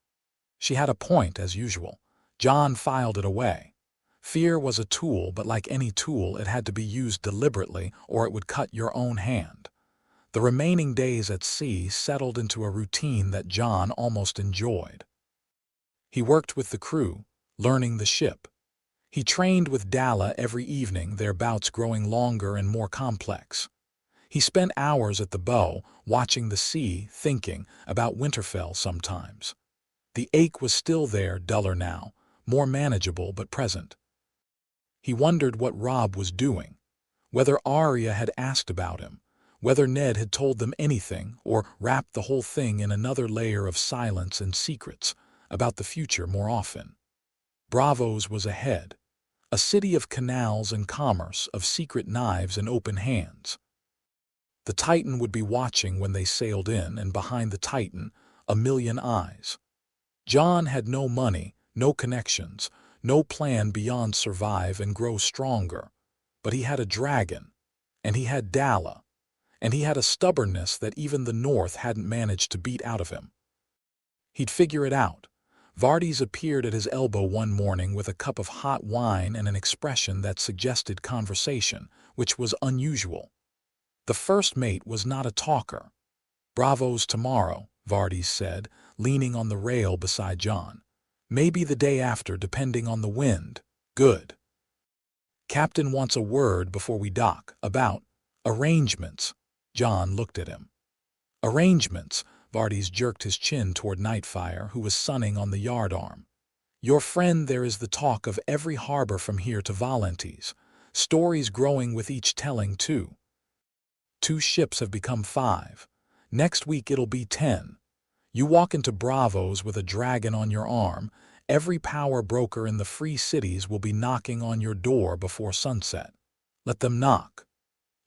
She had a point, as usual. Jon filed it away. Fear was a tool, but like any tool, it had to be used deliberately or it would cut your own hand. The remaining days at sea settled into a routine that Jon almost enjoyed. He worked with the crew, learning the ship. He trained with Dalla every evening, their bouts growing longer and more complex. He spent hours at the bow, watching the sea, thinking about Winterfell sometimes. The ache was still there, duller now, more manageable but present. He wondered what Robb was doing, whether Arya had asked about him, whether Ned had told them anything or wrapped the whole thing in another layer of silence and secrets about the future more often. Bravos was ahead, a city of canals and commerce, of secret knives and open hands. The Titan would be watching when they sailed in, and behind the Titan, a million eyes. Jon had no money, no connections, no plan beyond survive and grow stronger. But he had a dragon, and he had Dalla, and he had a stubbornness that even the North hadn't managed to beat out of him. He'd figure it out. Vardys appeared at his elbow one morning with a cup of hot wine and an expression that suggested conversation, which was unusual. The first mate was not a talker. "Bravos tomorrow," Vardys said, leaning on the rail beside Jon. "Maybe the day after, depending on the wind." "Good. Captain wants a word before we dock, about arrangements." Jon looked at him. "Arrangements?" Vardys jerked his chin toward Nightfire, who was sunning on the yardarm. "Your friend there is the talk of every harbor from here to Valentes. Stories growing with each telling, too. 2 ships have become 5. Next week it'll be 10. You walk into Bravos with a dragon on your arm, every power broker in the free cities will be knocking on your door before sunset. Let them knock.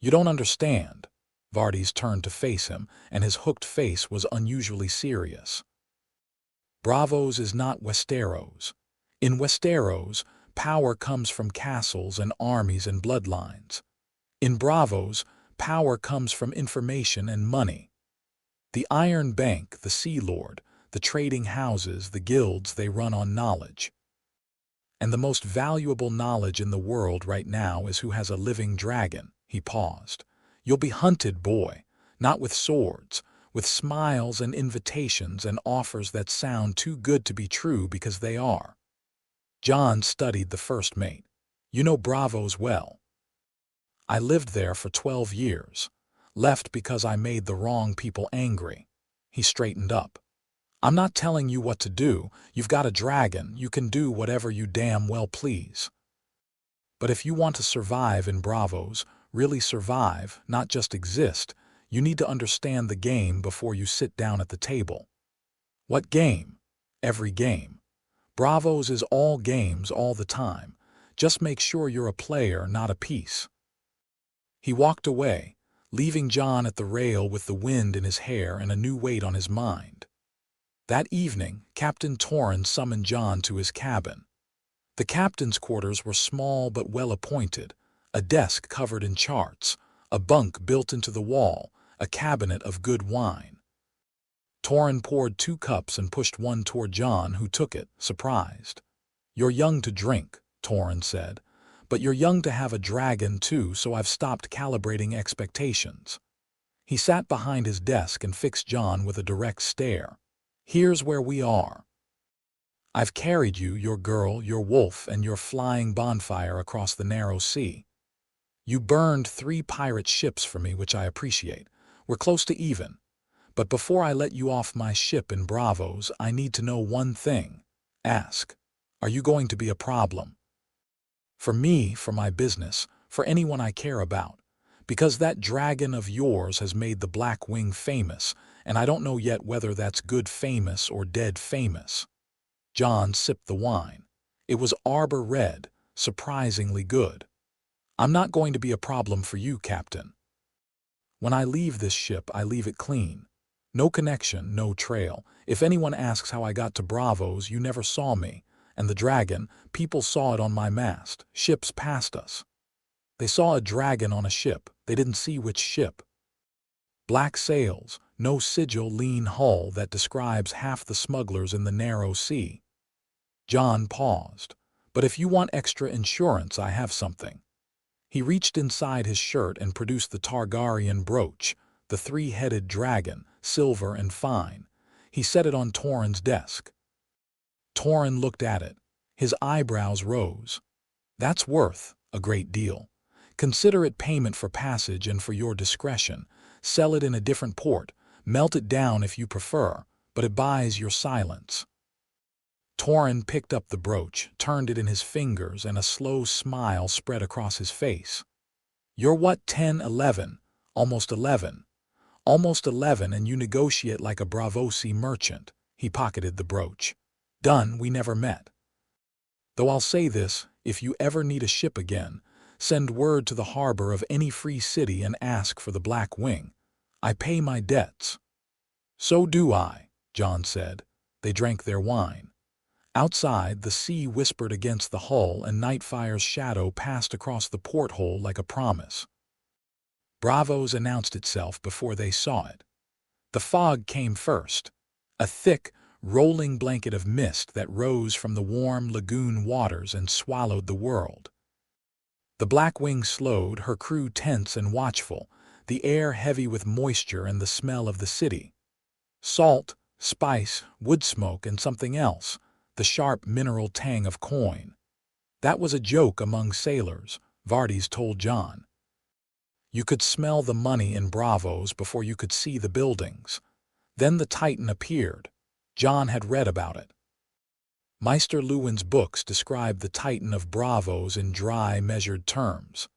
You don't understand. Vardes turned to face him, and his hooked face was unusually serious. Bravos is not Westeros. In Westeros, power comes from castles and armies and bloodlines. In Bravos, power comes from information and money. The Iron Bank, the Sea Lord, the trading houses, the guilds, they run on knowledge. And the most valuable knowledge in the world right now is who has a living dragon. He paused. You'll be hunted, boy, not with swords, with smiles and invitations and offers that sound too good to be true because they are. Jon studied the first mate. You know Bravos well. I lived there for 12 years. Left because I made the wrong people angry. He straightened up. I'm not telling you what to do. You've got a dragon. You can do whatever you damn well please. But if you want to survive in Bravos, really survive, not just exist, you need to understand the game before you sit down at the table. What game? Every game. Bravos is all games all the time. Just make sure you're a player, not a piece. He walked away, leaving Jon at the rail with the wind in his hair and a new weight on his mind. That evening, Captain Torrhen summoned Jon to his cabin. The captain's quarters were small but well-appointed, a desk covered in charts, a bunk built into the wall, a cabinet of good wine. Torrhen poured 2 cups and pushed one toward Jon, who took it, surprised. You're young to drink, Torrhen said. But you're young to have a dragon too, so I've stopped calibrating expectations. He sat behind his desk and fixed Jon with a direct stare. Here's where we are. I've carried you, your girl, your wolf, and your flying bonfire across the narrow sea. You burned 3 pirate ships for me, which I appreciate. We're close to even. But before I let you off my ship in Bravos, I need to know one thing. Ask. Are you going to be a problem? For me, for my business, for anyone I care about. Because that dragon of yours has made the Black Wing famous, and I don't know yet whether that's good famous or dead famous. Jon sipped the wine. It was arbor red, surprisingly good. I'm not going to be a problem for you, Captain. When I leave this ship, I leave it clean. No connection, no trail. If anyone asks how I got to Bravos, you never saw me. And the dragon, people saw it on my mast. Ships passed us. They saw a dragon on a ship. They didn't see which ship. Black sails, no sigil, lean hull that describes half the smugglers in the narrow sea. Jon paused. But if you want extra insurance, I have something. He reached inside his shirt and produced the Targaryen brooch, the 3-headed dragon, silver and fine. He set it on Torrhen's desk. Torrhen looked at it. His eyebrows rose. That's worth a great deal. Consider it payment for passage and for your discretion. Sell it in a different port. Melt it down if you prefer, but it buys your silence. Torrhen picked up the brooch, turned it in his fingers, and a slow smile spread across his face. You're what, 10, 11? Almost 11. Almost 11, and you negotiate like a Bravosi merchant. He pocketed the brooch. Done, we never met. Though I'll say this, if you ever need a ship again, send word to the harbor of any free city and ask for the Black Wing. I pay my debts. So do I, Jon said. They drank their wine. Outside, the sea whispered against the hull and Nightfire's shadow passed across the porthole like a promise. Bravos announced itself before they saw it. The fog came first, a thick, rolling blanket of mist that rose from the warm lagoon waters and swallowed the world. The Black Wing slowed, her crew tense and watchful, the air heavy with moisture and the smell of the city. Salt, spice, wood smoke, and something else, the sharp mineral tang of coin. That was a joke among sailors, Vardes told Jon. You could smell the money in Bravos before you could see the buildings. Then the Titan appeared. Jon had read about it. Meister Lewin's books described the Titan of Bravos in dry, measured terms.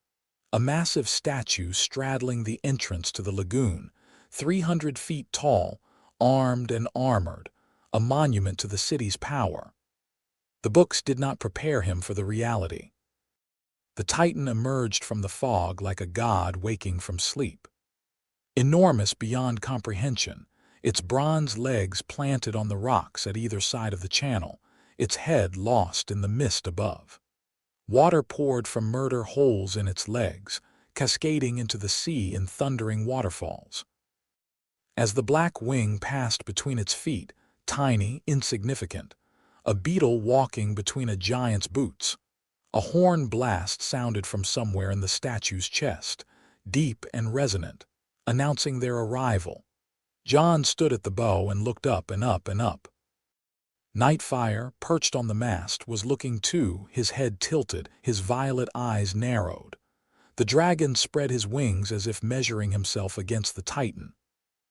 A massive statue straddling the entrance to the lagoon, 300 feet tall, armed and armored, a monument to the city's power. The books did not prepare him for the reality. The Titan emerged from the fog like a god waking from sleep. Enormous beyond comprehension, its bronze legs planted on the rocks at either side of the channel, its head lost in the mist above. Water poured from murder holes in its legs, cascading into the sea in thundering waterfalls. As the black wing passed between its feet, tiny, insignificant, a beetle walking between a giant's boots, a horn blast sounded from somewhere in the statue's chest, deep and resonant, announcing their arrival. Jon stood at the bow and looked up and up and up. Nightfire, perched on the mast, was looking too, his head tilted, his violet eyes narrowed. The dragon spread his wings as if measuring himself against the Titan.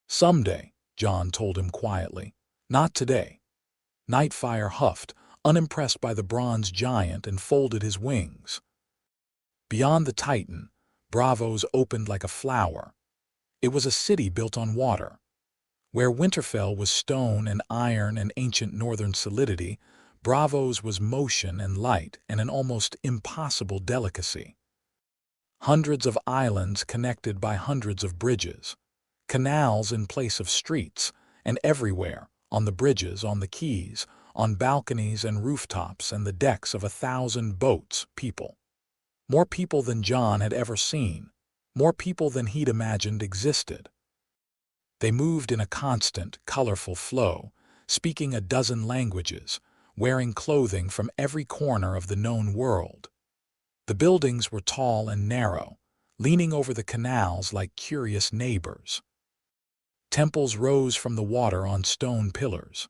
"Someday," Jon told him quietly. "Not today." Nightfire huffed, unimpressed by the bronze giant, and folded his wings. Beyond the Titan, Braavos opened like a flower. It was a city built on water. Where Winterfell was stone and iron and ancient northern solidity, Braavos was motion and light and an almost impossible delicacy. Hundreds of islands connected by hundreds of bridges, canals in place of streets, and everywhere, on the bridges, on the quays, on balconies and rooftops and the decks of 1,000 boats, people. More people than Jon had ever seen, more people than he'd imagined existed. They moved in a constant, colorful flow, speaking a dozen languages, wearing clothing from every corner of the known world. The buildings were tall and narrow, leaning over the canals like curious neighbors. Temples rose from the water on stone pillars.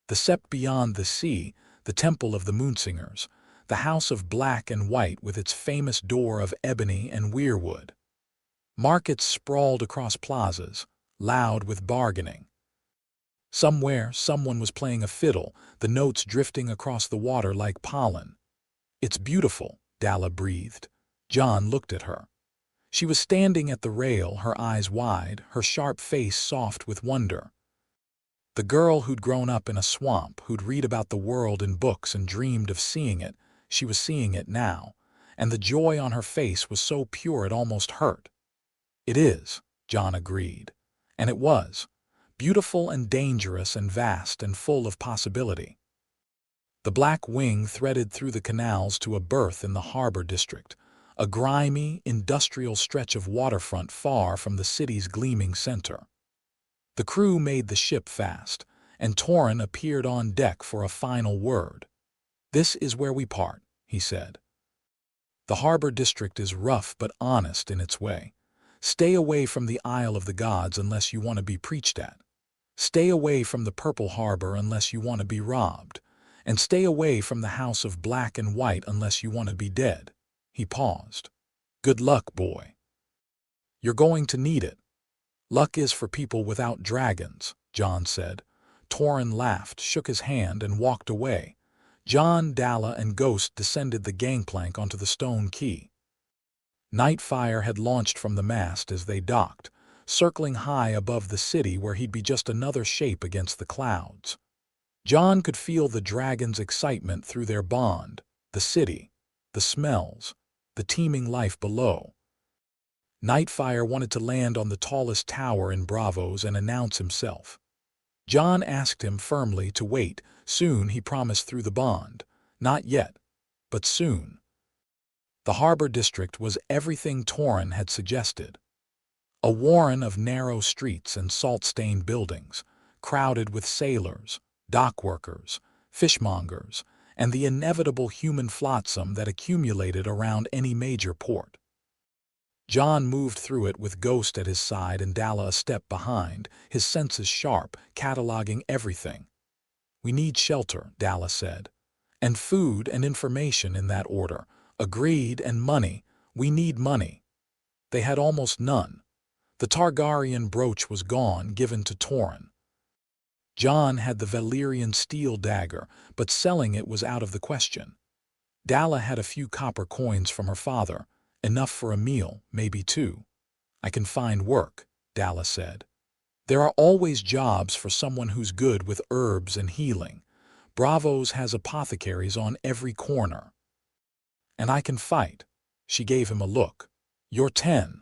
The Sept beyond the sea, the Temple of the Moonsingers, the House of Black and White with its famous door of ebony and weirwood. Markets sprawled across plazas, loud with bargaining. Somewhere, someone was playing a fiddle, the notes drifting across the water like pollen. "It's beautiful," Dalla breathed. Jon looked at her. She was standing at the rail, her eyes wide, her sharp face soft with wonder. The girl who'd grown up in a swamp, who'd read about the world in books and dreamed of seeing it, she was seeing it now, and the joy on her face was so pure it almost hurt. "It is," Jon agreed. And it was, beautiful and dangerous and vast and full of possibility. The black wing threaded through the canals to a berth in the harbor district, a grimy, industrial stretch of waterfront far from the city's gleaming center. The crew made the ship fast, and Torrhen appeared on deck for a final word. "This is where we part," he said. "The harbor district is rough but honest in its way. Stay away from the Isle of the Gods unless you want to be preached at. Stay away from the Purple Harbor unless you want to be robbed. And stay away from the House of Black and White unless you want to be dead." He paused. "Good luck, boy. You're going to need it." "Luck is for people without dragons," Jon said. Torrhen laughed, shook his hand, and walked away. Jon, Dalla, and Ghost descended the gangplank onto the stone quay. Nightfire had launched from the mast as they docked, circling high above the city where he'd be just another shape against the clouds. Jon could feel the dragon's excitement through their bond, the city, the smells, the teeming life below. Nightfire wanted to land on the tallest tower in Braavos and announce himself. Jon asked him firmly to wait. Soon, he promised through the bond. Not yet, but soon. The harbor district was everything Torrhen had suggested. A warren of narrow streets and salt-stained buildings, crowded with sailors, dock workers, fishmongers, and the inevitable human flotsam that accumulated around any major port. Jon moved through it with Ghost at his side and Dalla a step behind, his senses sharp, cataloging everything. "We need shelter," Dalla said. "And food and information in that order. Agreed, and money. We need money." They had almost none. The Targaryen brooch was gone, given to Torrhen. Jon had the Valyrian steel dagger, but selling it was out of the question. Dalla had a few copper coins from her father, enough for a meal, maybe two. "I can find work," Dalla said. There are always jobs for someone who's good with herbs and healing. Bravos has apothecaries on every corner. And I can fight. She gave him a look. You're 10.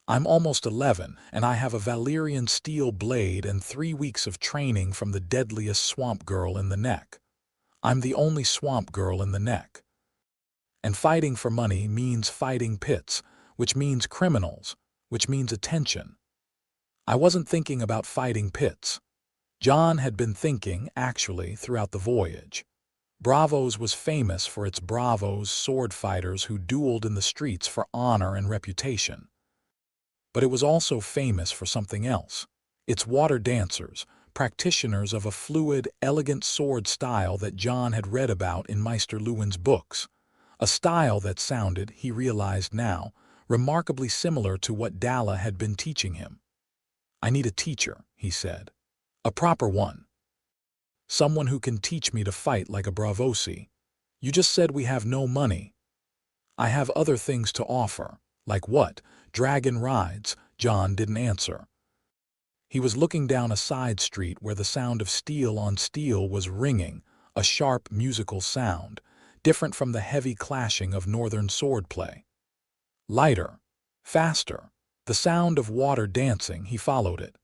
I'm almost 11, and I have a Valyrian steel blade and 3 weeks of training from the deadliest swamp girl in the neck. I'm the only swamp girl in the neck. And fighting for money means fighting pits, which means criminals, which means attention. I wasn't thinking about fighting pits. Jon had been thinking, actually, throughout the voyage. Bravos was famous for its bravos, sword fighters who dueled in the streets for honor and reputation. But it was also famous for something else. Its water dancers, practitioners of a fluid, elegant sword style that Jon had read about in Maester Luwin's books. A style that sounded, he realized now, remarkably similar to what Dalla had been teaching him. I need a teacher, he said. A proper one. Someone who can teach me to fight like a bravosi. You just said we have no money. I have other things to offer. Like what? Dragon rides. Jon didn't answer. He was looking down a side street where the sound of steel on steel was ringing, a sharp musical sound, different from the heavy clashing of northern swordplay. Lighter, faster, the sound of water dancing. He followed it.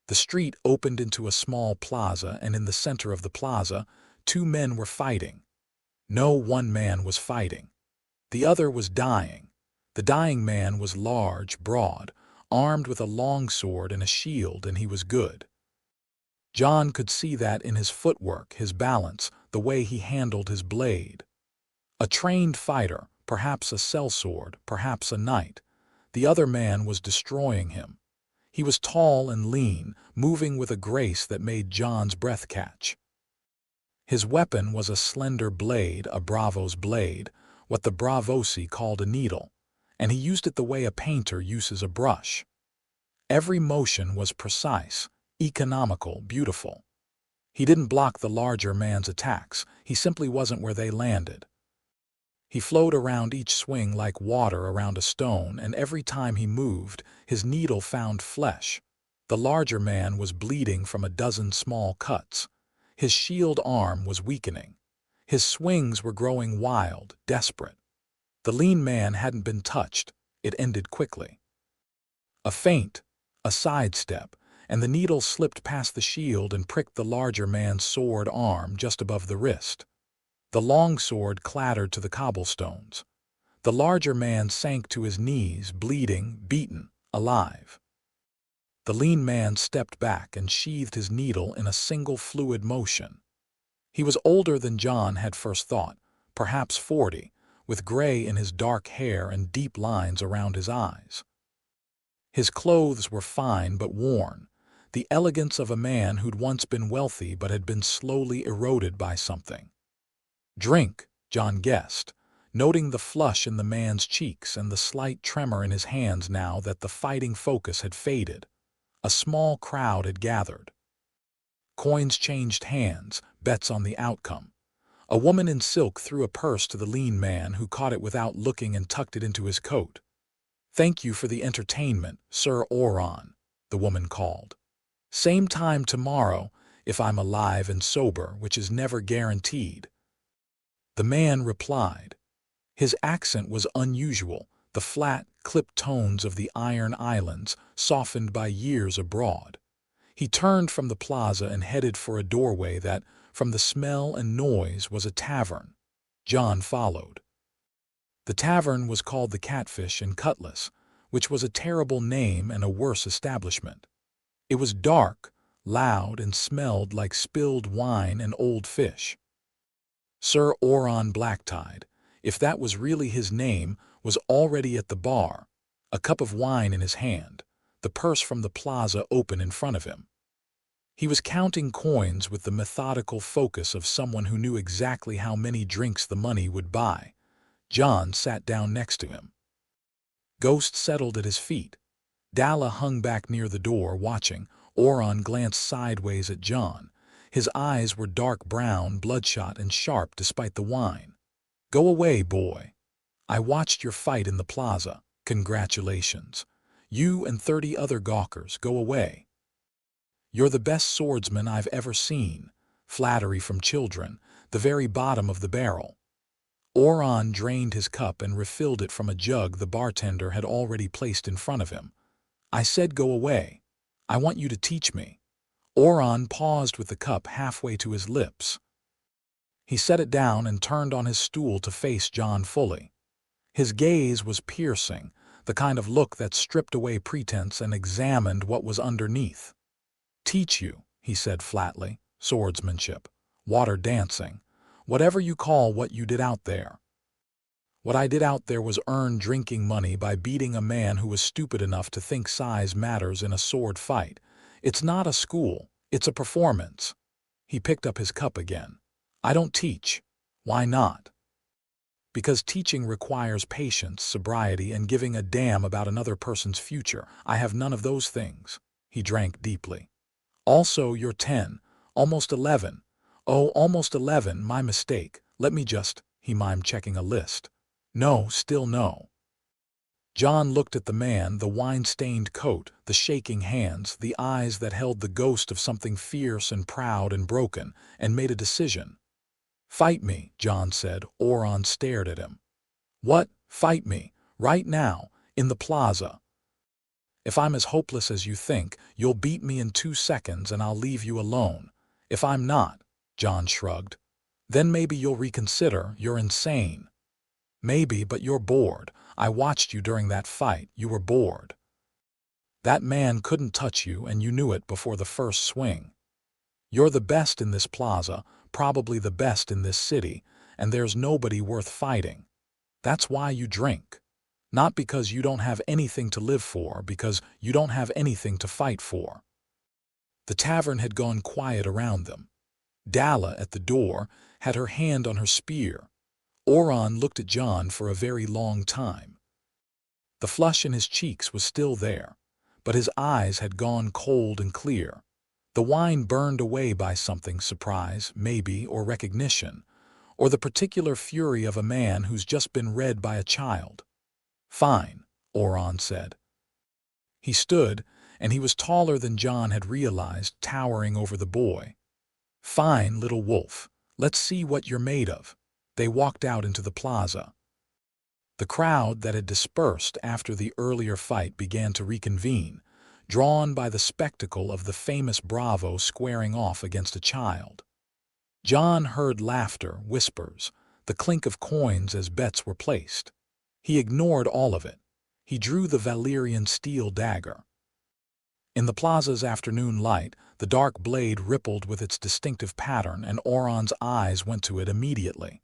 The street opened into a small plaza, and in the center of the plaza, 2 men were fighting. No, one man was fighting. The other was dying. The dying man was large, broad, armed with a long sword and a shield, and he was good. Jon could see that in his footwork, his balance, the way he handled his blade. A trained fighter, perhaps a sellsword, perhaps a knight. The other man was destroying him. He was tall and lean, moving with a grace that made Jon's breath catch. His weapon was a slender blade, a bravo's blade, what the bravosi called a needle, and he used it the way a painter uses a brush. Every motion was precise, economical, beautiful. He didn't block the larger man's attacks, he simply wasn't where they landed. He flowed around each swing like water around a stone, and every time he moved, his needle found flesh. The larger man was bleeding from a dozen small cuts. His shield arm was weakening. His swings were growing wild, desperate. The lean man hadn't been touched. It ended quickly. A feint, a sidestep, and the needle slipped past the shield and pricked the larger man's sword arm just above the wrist. The long sword clattered to the cobblestones. The larger man sank to his knees, bleeding, beaten, alive. The lean man stepped back and sheathed his needle in a single fluid motion. He was older than Jon had first thought, perhaps 40, with gray in his dark hair and deep lines around his eyes. His clothes were fine but worn, the elegance of a man who'd once been wealthy but had been slowly eroded by something. Drink, Jon guessed, noting the flush in the man's cheeks and the slight tremor in his hands now that the fighting focus had faded. A small crowd had gathered. Coins changed hands, bets on the outcome. A woman in silk threw a purse to the lean man, who caught it without looking and tucked it into his coat. "Thank you for the entertainment, Sir Oron," the woman called. "Same time tomorrow, if I'm alive and sober, which is never guaranteed." The man replied. His accent was unusual, the flat, clipped tones of the Iron Islands, softened by years abroad. He turned from the plaza and headed for a doorway that, from the smell and noise, was a tavern. Jon followed. The tavern was called the Catfish and Cutlass, which was a terrible name and a worse establishment. It was dark, loud, and smelled like spilled wine and old fish. Sir Oron Blacktide, if that was really his name, was already at the bar, a cup of wine in his hand, the purse from the plaza open in front of him. He was counting coins with the methodical focus of someone who knew exactly how many drinks the money would buy. Jon sat down next to him. Ghost settled at his feet. Dalla hung back near the door, watching. Oron glanced sideways at Jon. His eyes were dark brown, bloodshot, and sharp despite the wine. "Go away, boy. I watched your fight in the plaza. Congratulations. You and 30 other gawkers, go away. You're the best swordsman I've ever seen. Flattery from children, the very bottom of the barrel. Oron drained his cup and refilled it from a jug the bartender had already placed in front of him. I said go away. I want you to teach me. Oron paused with the cup halfway to his lips. He set it down and turned on his stool to face Jon fully. His gaze was piercing, the kind of look that stripped away pretense and examined what was underneath. Teach you, he said flatly, swordsmanship, water dancing, whatever you call what you did out there. What I did out there was earn drinking money by beating a man who was stupid enough to think size matters in a sword fight. It's not a school, it's a performance. He picked up his cup again. I don't teach. Why not? Because teaching requires patience, sobriety, and giving a damn about another person's future. I have none of those things. He drank deeply. Also, you're 10, almost 11. Oh, almost 11, my mistake. Let me just, he mimed, checking a list. No, still no. Jon looked at the man, the wine-stained coat, the shaking hands, the eyes that held the ghost of something fierce and proud and broken, and made a decision. Fight me, Jon said. Oron stared at him. What? Fight me? Right now, in the plaza? If I'm as hopeless as you think, you'll beat me in 2 seconds and I'll leave you alone. If I'm not, Jon shrugged, then maybe you'll reconsider. You're insane. Maybe, but you're bored. I watched you during that fight. You were bored. That man couldn't touch you, and you knew it before the first swing. You're the best in this plaza, probably the best in this city, and there's nobody worth fighting. That's why you drink. Not because you don't have anything to live for, because you don't have anything to fight for. The tavern had gone quiet around them. Dalla, at the door, had her hand on her spear. Oron looked at Jon for a very long time. The flush in his cheeks was still there, but his eyes had gone cold and clear. The wine burned away by something, surprise, maybe, or recognition, or the particular fury of a man who's just been read by a child. Fine, Oron said. He stood, and he was taller than Jon had realized, towering over the boy. Fine, little wolf. Let's see what you're made of. They walked out into the plaza. The crowd that had dispersed after the earlier fight began to reconvene, drawn by the spectacle of the famous Bravo squaring off against a child. Jon heard laughter, whispers, the clink of coins as bets were placed. He ignored all of it. He drew the Valyrian steel dagger. In the plaza's afternoon light, the dark blade rippled with its distinctive pattern, and Oron's eyes went to it immediately.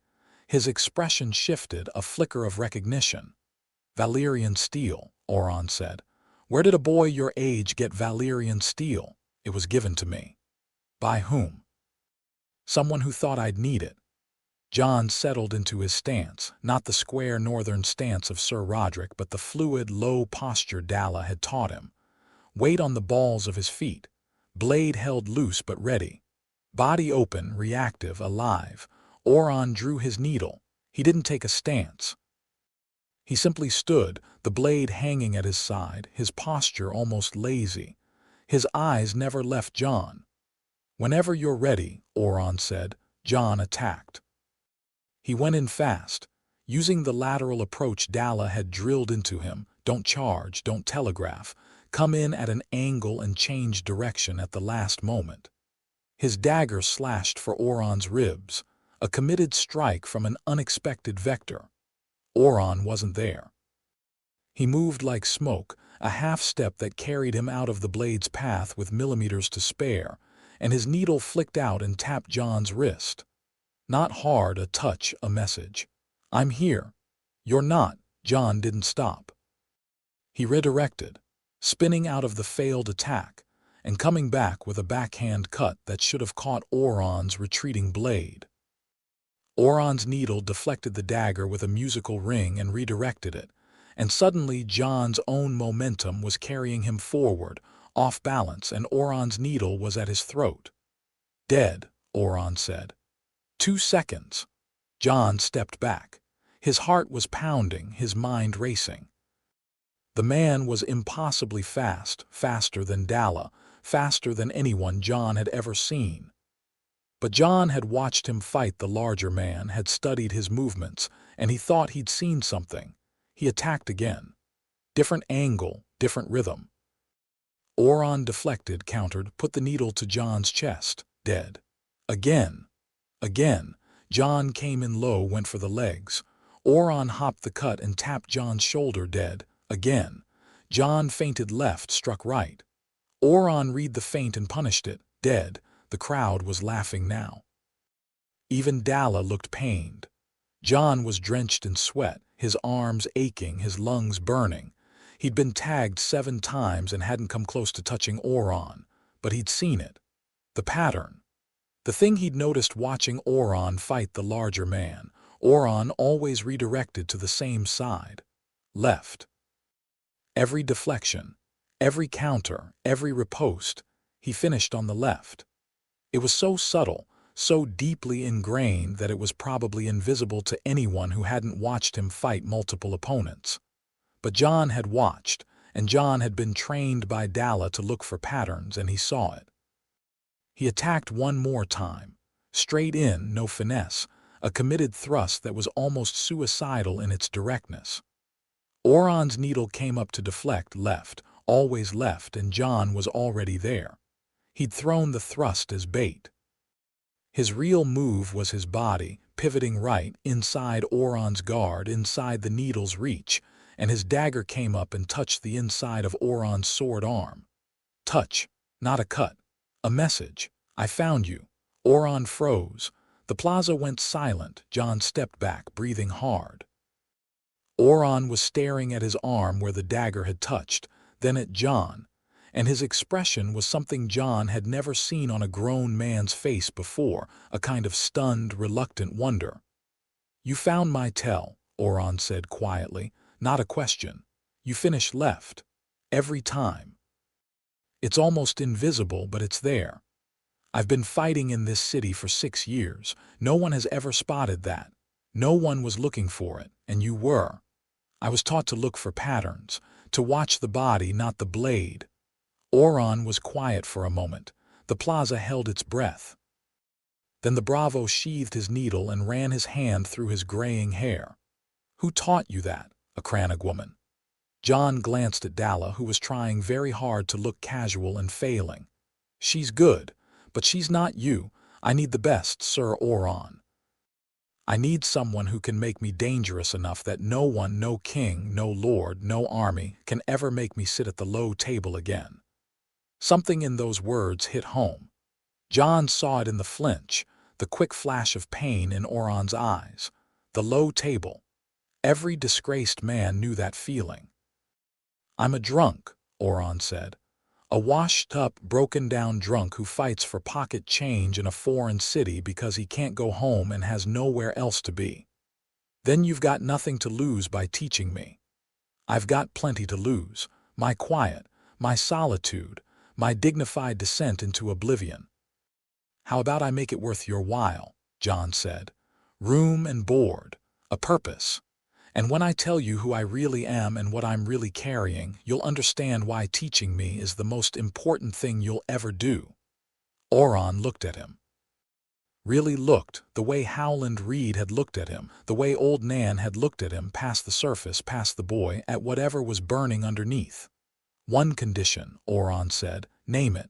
His expression shifted, a flicker of recognition. Valyrian steel, Oron said. Where did a boy your age get Valyrian steel? It was given to me. By whom? Someone who thought I'd need it. Jon settled into his stance, not the square northern stance of Sir Roderick, but the fluid, low posture Dalla had taught him. Weight on the balls of his feet, blade held loose but ready. Body open, reactive, alive. Oron drew his needle. He didn't take a stance. He simply stood, the blade hanging at his side, his posture almost lazy. His eyes never left Jon. Whenever you're ready, Oron said. Jon attacked. He went in fast, using the lateral approach Dalla had drilled into him. Don't charge, don't telegraph. Come in at an angle and change direction at the last moment. His dagger slashed for Oron's ribs, a committed strike from an unexpected vector. Oron wasn't there. He moved like smoke, a half-step that carried him out of the blade's path with millimeters to spare, and his needle flicked out and tapped Jon's wrist. Not hard, a touch, a message. I'm here. You're not. Jon didn't stop. He redirected, spinning out of the failed attack, and coming back with a backhand cut that should have caught Oron's retreating blade. Oron's needle deflected the dagger with a musical ring and redirected it, and suddenly Jon's own momentum was carrying him forward, off balance, and Oron's needle was at his throat. Dead, Oron said. 2 seconds. Jon stepped back. His heart was pounding, his mind racing. The man was impossibly fast, faster than Dalla, faster than anyone Jon had ever seen. But Jon had watched him fight the larger man, had studied his movements, and he thought he'd seen something. He attacked again. Different angle, different rhythm. Oron deflected, countered, put the needle to Jon's chest, dead. Again. Again. Jon came in low, went for the legs. Oron hopped the cut and tapped Jon's shoulder, dead. Again. Jon feinted left, struck right. Oron read the feint and punished it, dead. The crowd was laughing now. Even Dalla looked pained. Jon was drenched in sweat, his arms aching, his lungs burning. He'd been tagged 7 times and hadn't come close to touching Oron, but he'd seen it. The pattern. The thing he'd noticed watching Oron fight the larger man. Oron always redirected to the same side. Left. Every deflection, every counter, every riposte, he finished on the left. It was so subtle, so deeply ingrained that it was probably invisible to anyone who hadn't watched him fight multiple opponents. But Jon had watched, and Jon had been trained by Dalla to look for patterns, and he saw it. He attacked one more time. Straight in, no finesse, a committed thrust that was almost suicidal in its directness. Oron's needle came up to deflect left, always left, and Jon was already there. He'd thrown the thrust as bait. His real move was his body, pivoting right, inside Oron's guard, inside the needle's reach, and his dagger came up and touched the inside of Oron's sword arm. Touch, not a cut. A message. I found you. Oron froze. The plaza went silent. Jon stepped back, breathing hard. Oron was staring at his arm where the dagger had touched, then at Jon, and his expression was something Jon had never seen on a grown man's face before, a kind of stunned, reluctant wonder. You found my tell, Oron said quietly, not a question. You finish left. Every time. It's almost invisible, but it's there. I've been fighting in this city for 6 years. No one has ever spotted that. No one was looking for it, and you were. I was taught to look for patterns, to watch the body, not the blade. Oron was quiet for a moment. The plaza held its breath. Then the bravo sheathed his needle and ran his hand through his graying hair. Who taught you that? A Crannog woman. Jon glanced at Dalla, who was trying very hard to look casual and failing. She's good, but she's not you. I need the best, Sir Oron. I need someone who can make me dangerous enough that no one, no king, no lord, no army, can ever make me sit at the low table again. Something in those words hit home. Jon saw it in the flinch, the quick flash of pain in Oron's eyes. The low table. Every disgraced man knew that feeling. I'm a drunk, Oron said. A washed-up, broken-down drunk who fights for pocket change in a foreign city because he can't go home and has nowhere else to be. Then you've got nothing to lose by teaching me. I've got plenty to lose. My quiet, my solitude, my dignified descent into oblivion. How about I make it worth your while, Jon said. Room and board, a purpose. And when I tell you who I really am and what I'm really carrying, you'll understand why teaching me is the most important thing you'll ever do. Oron looked at him. Really looked, the way Howland Reed had looked at him, the way old Nan had looked at him, past the surface, past the boy, at whatever was burning underneath. One condition, Oron said. Name it.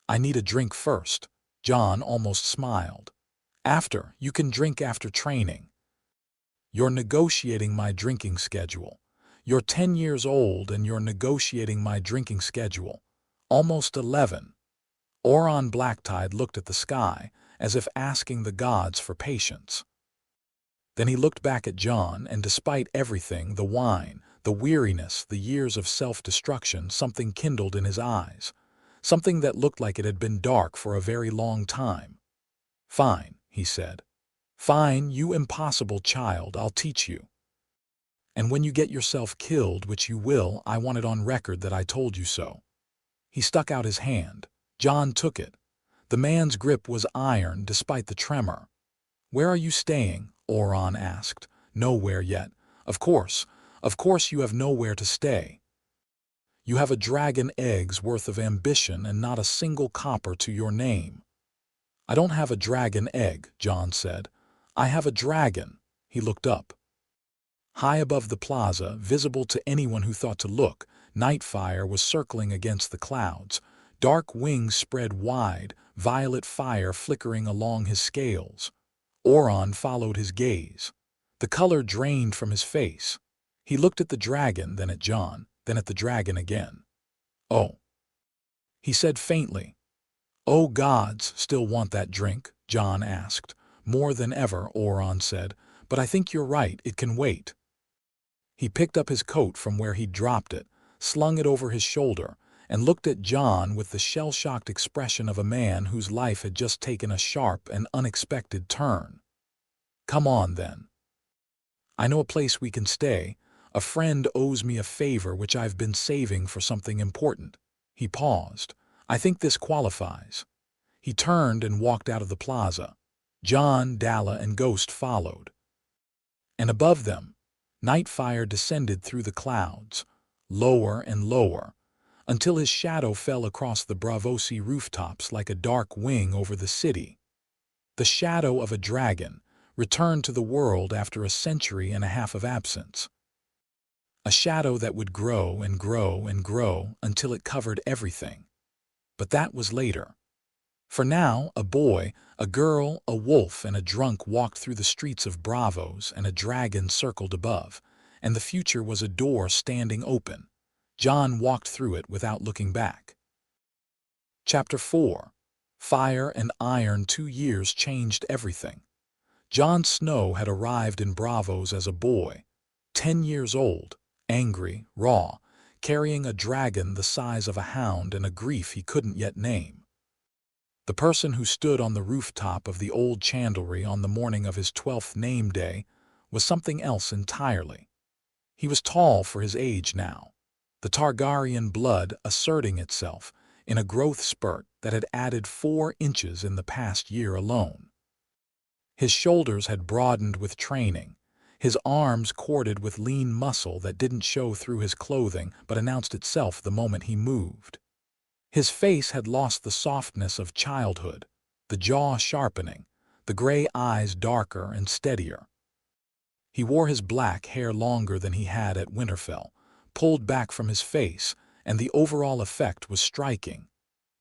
I need a drink first. Jon almost smiled. After, you can drink after training. You're negotiating my drinking schedule. You're 10 years old and you're negotiating my drinking schedule. Almost 11. Oron Blacktide looked at the sky, as if asking the gods for patience. Then he looked back at Jon, and despite everything, the wine, the weariness, the years of self-destruction, something kindled in his eyes. Something that looked like it had been dark for a very long time. Fine, he said. Fine, you impossible child, I'll teach you. And when you get yourself killed, which you will, I want it on record that I told you so. He stuck out his hand. Jon took it. The man's grip was iron despite the tremor. Where are you staying? Oron asked. Nowhere yet. Of course you have nowhere to stay. You have a dragon egg's worth of ambition and not a single copper to your name." "I don't have a dragon egg," Jon said. "I have a dragon." He looked up. High above the plaza, visible to anyone who thought to look, Nightfire was circling against the clouds. Dark wings spread wide, violet fire flickering along his scales. Euron followed his gaze. The color drained from his face. He looked at the dragon, then at Jon, then at the dragon again. "Oh," he said faintly. "Oh, gods still want that drink?" Jon asked. "More than ever," Euron said. "But I think you're right, it can wait." He picked up his coat from where he'd dropped it, slung it over his shoulder, and looked at Jon with the shell-shocked expression of a man whose life had just taken a sharp and unexpected turn. "Come on, then. I know a place we can stay. A friend owes me a favor which I've been saving for something important." He paused. "I think this qualifies." He turned and walked out of the plaza. Jon, Dalla, and Ghost followed. And above them, Nightfire descended through the clouds, lower and lower, until his shadow fell across the Braavosi rooftops like a dark wing over the city. The shadow of a dragon, returned to the world after a century and a half of absence. A shadow that would grow and grow and grow until it covered everything. But that was later. For now, a boy, a girl, a wolf, and a drunk walked through the streets of Braavos, and a dragon circled above, and the future was a door standing open. Jon walked through it without looking back. Chapter 4. Fire and Iron. 2 years changed everything. Jon Snow had arrived in Braavos as a boy, 10 years old, angry, raw, carrying a dragon the size of a hound and a grief he couldn't yet name. The person who stood on the rooftop of the old chandlery on the morning of his 12th name day was something else entirely. He was tall for his age now, the Targaryen blood asserting itself in a growth spurt that had added 4 inches in the past year alone. His shoulders had broadened with training, his arms corded with lean muscle that didn't show through his clothing but announced itself the moment he moved. His face had lost the softness of childhood, the jaw sharpening, the gray eyes darker and steadier. He wore his black hair longer than he had at Winterfell, pulled back from his face, and the overall effect was striking.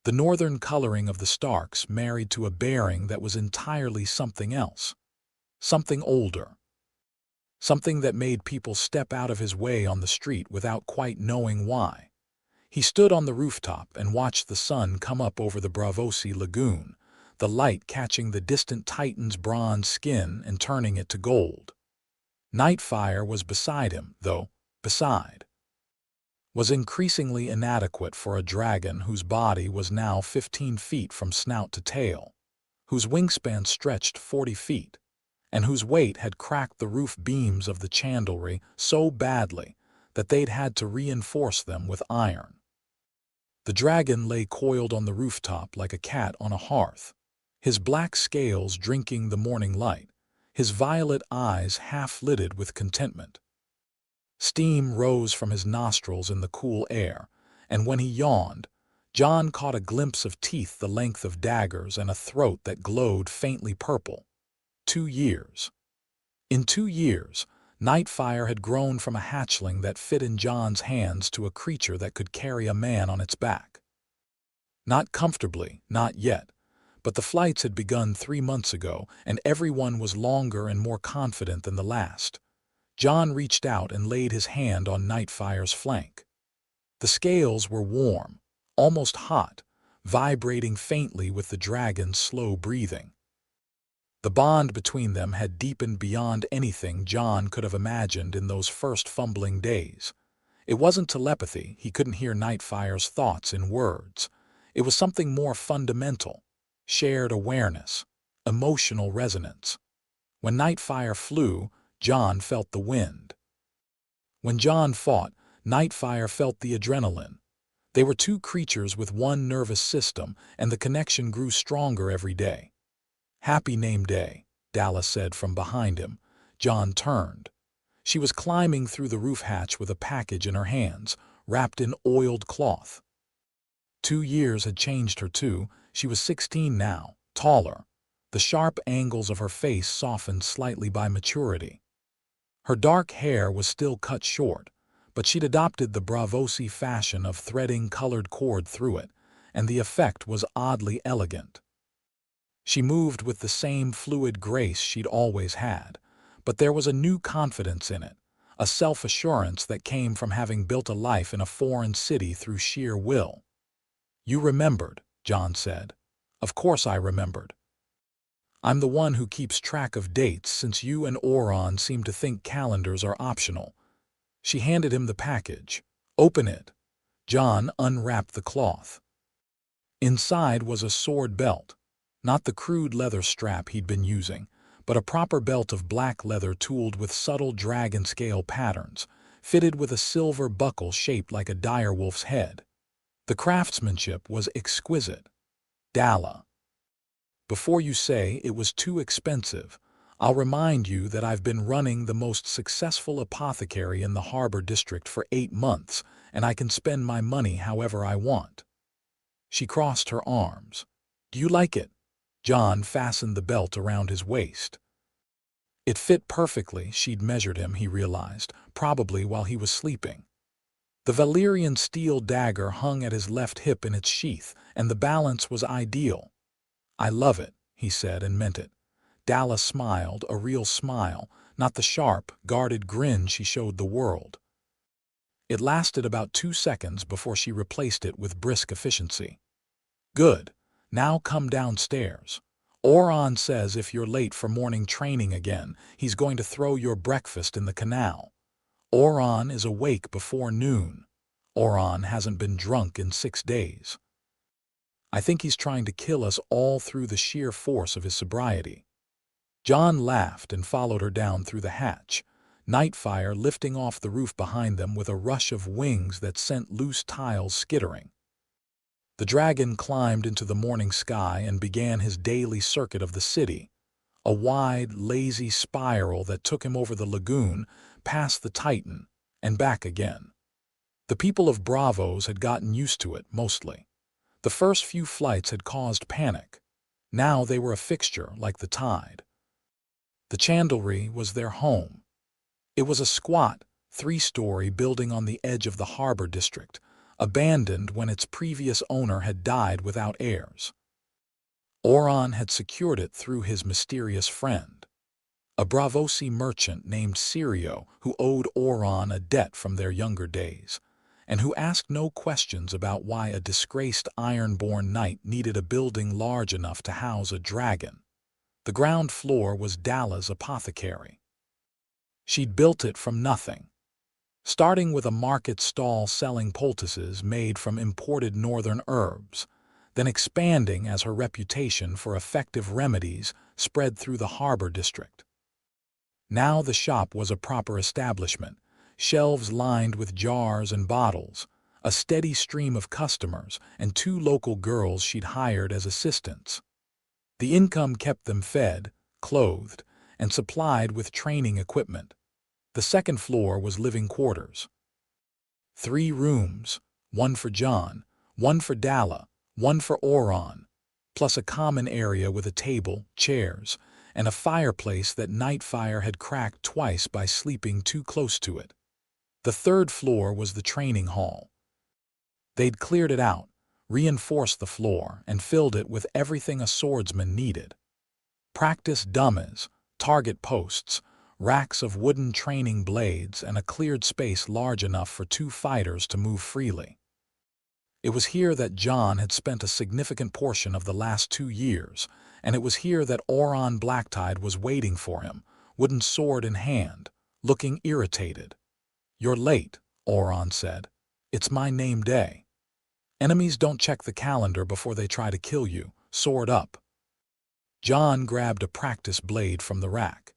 The northern coloring of the Starks married to a bearing that was entirely something else, something older, something that made people step out of his way on the street without quite knowing why. He stood on the rooftop and watched the sun come up over the Braavosi lagoon, the light catching the distant Titan's bronze skin and turning it to gold. Nightfire was beside him, though beside was increasingly inadequate for a dragon whose body was now 15 feet from snout to tail, whose wingspan stretched 40 feet, and whose weight had cracked the roof beams of the chandlery so badly that they'd had to reinforce them with iron. The dragon lay coiled on the rooftop like a cat on a hearth, his black scales drinking the morning light, his violet eyes half-lidded with contentment. Steam rose from his nostrils in the cool air, and when he yawned, Jon caught a glimpse of teeth the length of daggers and a throat that glowed faintly purple. 2 years. In 2 years, Nightfire had grown from a hatchling that fit in Jon's hands to a creature that could carry a man on its back. Not comfortably, not yet, but the flights had begun 3 months ago, and everyone was longer and more confident than the last. Jon reached out and laid his hand on Nightfire's flank. The scales were warm, almost hot, vibrating faintly with the dragon's slow breathing. The bond between them had deepened beyond anything Jon could have imagined in those first fumbling days. It wasn't telepathy, he couldn't hear Nightfire's thoughts in words. It was something more fundamental, shared awareness, emotional resonance. When Nightfire flew, Jon felt the wind. When Jon fought, Nightfire felt the adrenaline. They were 2 creatures with one nervous system, and the connection grew stronger every day. "Happy name day," Dalla said from behind him. Jon turned. She was climbing through the roof hatch with a package in her hands, wrapped in oiled cloth. 2 years had changed her too. She was 16 now, taller. The sharp angles of her face softened slightly by maturity. Her dark hair was still cut short, but she'd adopted the Bravosi fashion of threading colored cord through it, and the effect was oddly elegant. She moved with the same fluid grace she'd always had, but there was a new confidence in it, a self-assurance that came from having built a life in a foreign city through sheer will. "You remembered," Jon said. "Of course I remembered. I'm the one who keeps track of dates since you and Oron seem to think calendars are optional." She handed him the package. "Open it." Jon unwrapped the cloth. Inside was a sword belt, not the crude leather strap he'd been using, but a proper belt of black leather tooled with subtle dragon scale patterns, fitted with a silver buckle shaped like a direwolf's head. The craftsmanship was exquisite. "Dala. Before you say it was too expensive, I'll remind you that I've been running the most successful apothecary in the Harbor District for 8 months, and I can spend my money however I want." She crossed her arms. "Do you like it?" Jon fastened the belt around his waist. It fit perfectly. She'd measured him, he realized, probably while he was sleeping. The Valyrian steel dagger hung at his left hip in its sheath, and the balance was ideal. "I love it," he said, and meant it. Dala smiled, a real smile, not the sharp, guarded grin she showed the world. It lasted about 2 seconds before she replaced it with brisk efficiency. "Good. Now come downstairs. Oron says if you're late for morning training again, he's going to throw your breakfast in the canal. Oron is awake before noon. Oron hasn't been drunk in 6 days. I think he's trying to kill us all through the sheer force of his sobriety." Jon laughed and followed her down through the hatch, Nightfire lifting off the roof behind them with a rush of wings that sent loose tiles skittering. The dragon climbed into the morning sky and began his daily circuit of the city, a wide, lazy spiral that took him over the lagoon, past the Titan, and back again. The people of Bravos had gotten used to it, mostly. The first few flights had caused panic. Now they were a fixture, like the tide. The Chandlery was their home. It was a squat, 3-story building on the edge of the Harbor District, abandoned when its previous owner had died without heirs. Oron had secured it through his mysterious friend, a Bravosi merchant named Sirio who owed Oron a debt from their younger days, and who asked no questions about why a disgraced Ironborn knight needed a building large enough to house a dragon. The ground floor was Dala's apothecary. She'd built it from nothing, starting with a market stall selling poultices made from imported northern herbs, then expanding as her reputation for effective remedies spread through the Harbor District. Now the shop was a proper establishment, shelves lined with jars and bottles, a steady stream of customers, and 2 local girls she'd hired as assistants. The income kept them fed, clothed, and supplied with training equipment. The second floor was living quarters. 3 rooms, 1 for Jon, 1 for Dala, 1 for Oron, plus a common area with a table, chairs, and a fireplace that Nightfire had cracked twice by sleeping too close to it. The 3rd floor was the training hall. They'd cleared it out, reinforced the floor, and filled it with everything a swordsman needed. Practice dummies, target posts, racks of wooden training blades, and a cleared space large enough for 2 fighters to move freely. It was here that Jon had spent a significant portion of the last 2 years, and it was here that Oron Blacktide was waiting for him, wooden sword in hand, looking irritated. "You're late," Oron said. "It's my name day. Enemies don't check the calendar before they try to kill you. Sword up." Jon grabbed a practice blade from the rack.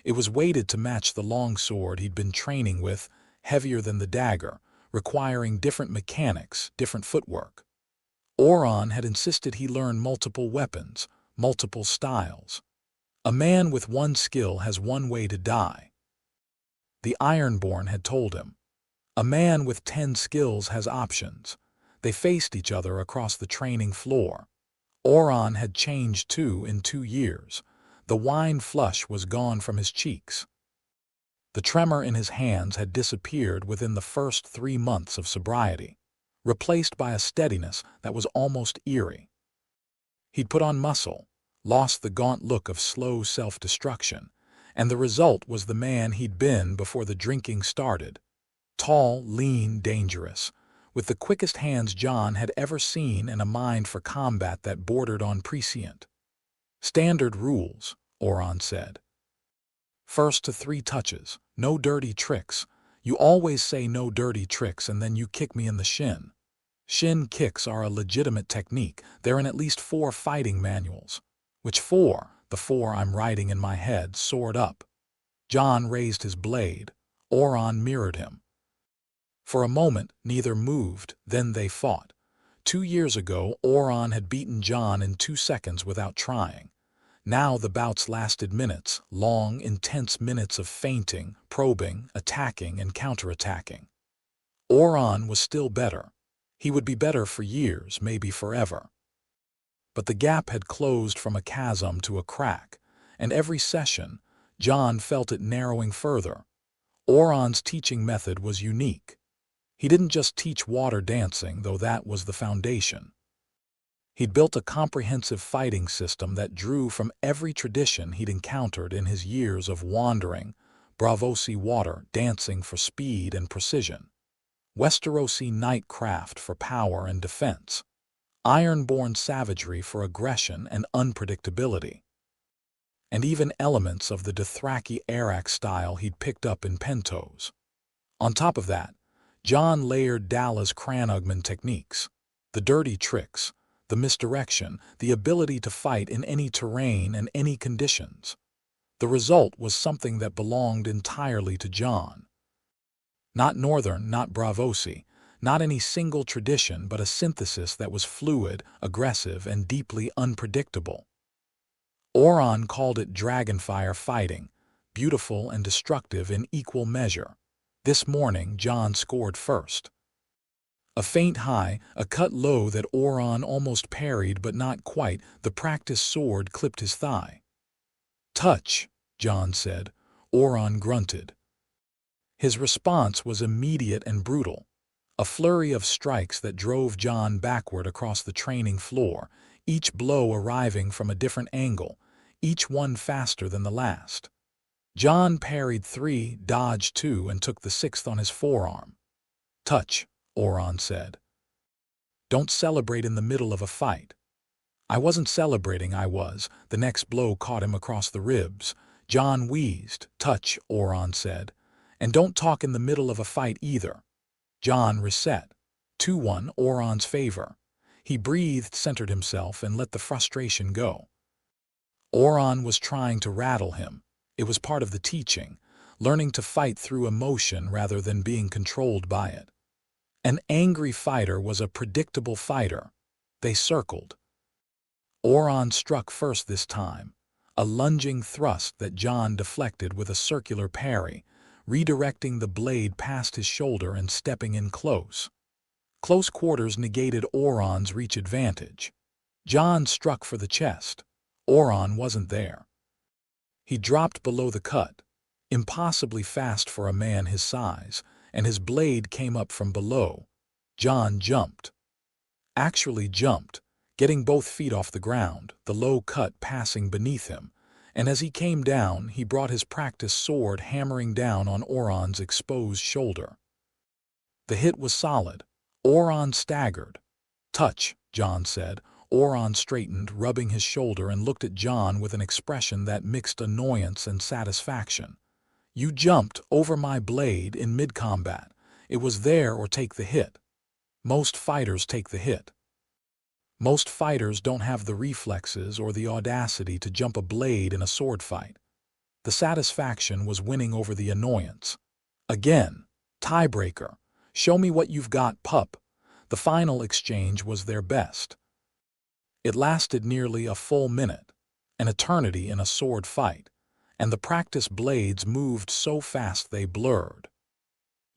It was weighted to match the long sword he'd been training with, heavier than the dagger, requiring different mechanics, different footwork. Oron had insisted he learn multiple weapons, multiple styles. A man with one skill has one way to die. The Ironborn had told him. A man with 10 skills has options. They faced each other across the training floor. Oron had changed too in 2 years. The wine flush was gone from his cheeks. The tremor in his hands had disappeared within the first 3 months of sobriety, replaced by a steadiness that was almost eerie. He'd put on muscle, lost the gaunt look of slow self-destruction, and the result was the man he'd been before the drinking started. Tall, lean, dangerous, with the quickest hands Jon had ever seen and a mind for combat that bordered on prescient. "Standard rules," Oron said. "First to 3 touches, no dirty tricks. You always say no dirty tricks and then you kick me in the shin." Shin kicks are a legitimate technique. They're in at least 4 fighting manuals. "Which 4? "The 4 I'm writing in my head, sword up." Jon raised his blade. Oron mirrored him. For a moment, neither moved, then they fought. 2 years ago, Oron had beaten Jon in 2 seconds without trying. Now the bouts lasted minutes, long, intense minutes of feinting, probing, attacking, and counterattacking. Oron was still better. He would be better for years, maybe forever. But the gap had closed from a chasm to a crack, and every session, Jon felt it narrowing further. Oron's teaching method was unique. He didn't just teach water dancing, though that was the foundation. He'd built a comprehensive fighting system that drew from every tradition he'd encountered in his years of wandering, Bravosi water dancing for speed and precision, Westerosi knightcraft for power and defense, iron-born savagery for aggression and unpredictability, and even elements of the Dothraki Arak style he'd picked up in Pentos. On top of that, Jon layered Dalla's Cranugman techniques, the dirty tricks, the misdirection, the ability to fight in any terrain and any conditions. The result was something that belonged entirely to Jon. Not Northern, not Bravosi, not any single tradition, but a synthesis that was fluid, aggressive, and deeply unpredictable. Oron called it dragonfire fighting, beautiful and destructive in equal measure. This morning, Jon scored first. A feint high, a cut low that Oron almost parried but not quite. The practice sword clipped his thigh. "Touch," Jon said. Oron grunted. His response was immediate and brutal. A flurry of strikes that drove Jon backward across the training floor, each blow arriving from a different angle, each one faster than the last. Jon parried 3, dodged 2, and took the 6th on his forearm. "Touch," Oron said. "Don't celebrate in the middle of a fight." "I wasn't celebrating, I was." The next blow caught him across the ribs. Jon wheezed. "Touch," Oron said. "And don't talk in the middle of a fight either." Jon reset. 2-1, Oron's favor. He breathed, centered himself, and let the frustration go. Oron was trying to rattle him. It was part of the teaching, learning to fight through emotion rather than being controlled by it. An angry fighter was a predictable fighter. They circled. Oron struck first this time, a lunging thrust that Jon deflected with a circular parry, redirecting the blade past his shoulder and stepping in close. Close quarters negated Oron's reach advantage. Jon struck for the chest. Oron wasn't there. He dropped below the cut, impossibly fast for a man his size, and his blade came up from below. Jon jumped. Actually jumped, getting both feet off the ground, the low cut passing beneath him, and as he came down, he brought his practice sword hammering down on Oron's exposed shoulder. The hit was solid. Oron staggered. "Touch," Jon said. Oron straightened, rubbing his shoulder, and looked at Jon with an expression that mixed annoyance and satisfaction. "You jumped over my blade in mid-combat. It was there or take the hit. Most fighters take the hit. Most fighters don't have the reflexes or the audacity to jump a blade in a sword fight." The satisfaction was winning over the annoyance. Again, tiebreaker. "Show me what you've got, pup." The final exchange was their best. It lasted nearly a full minute, an eternity in a sword fight, and the practice blades moved so fast they blurred.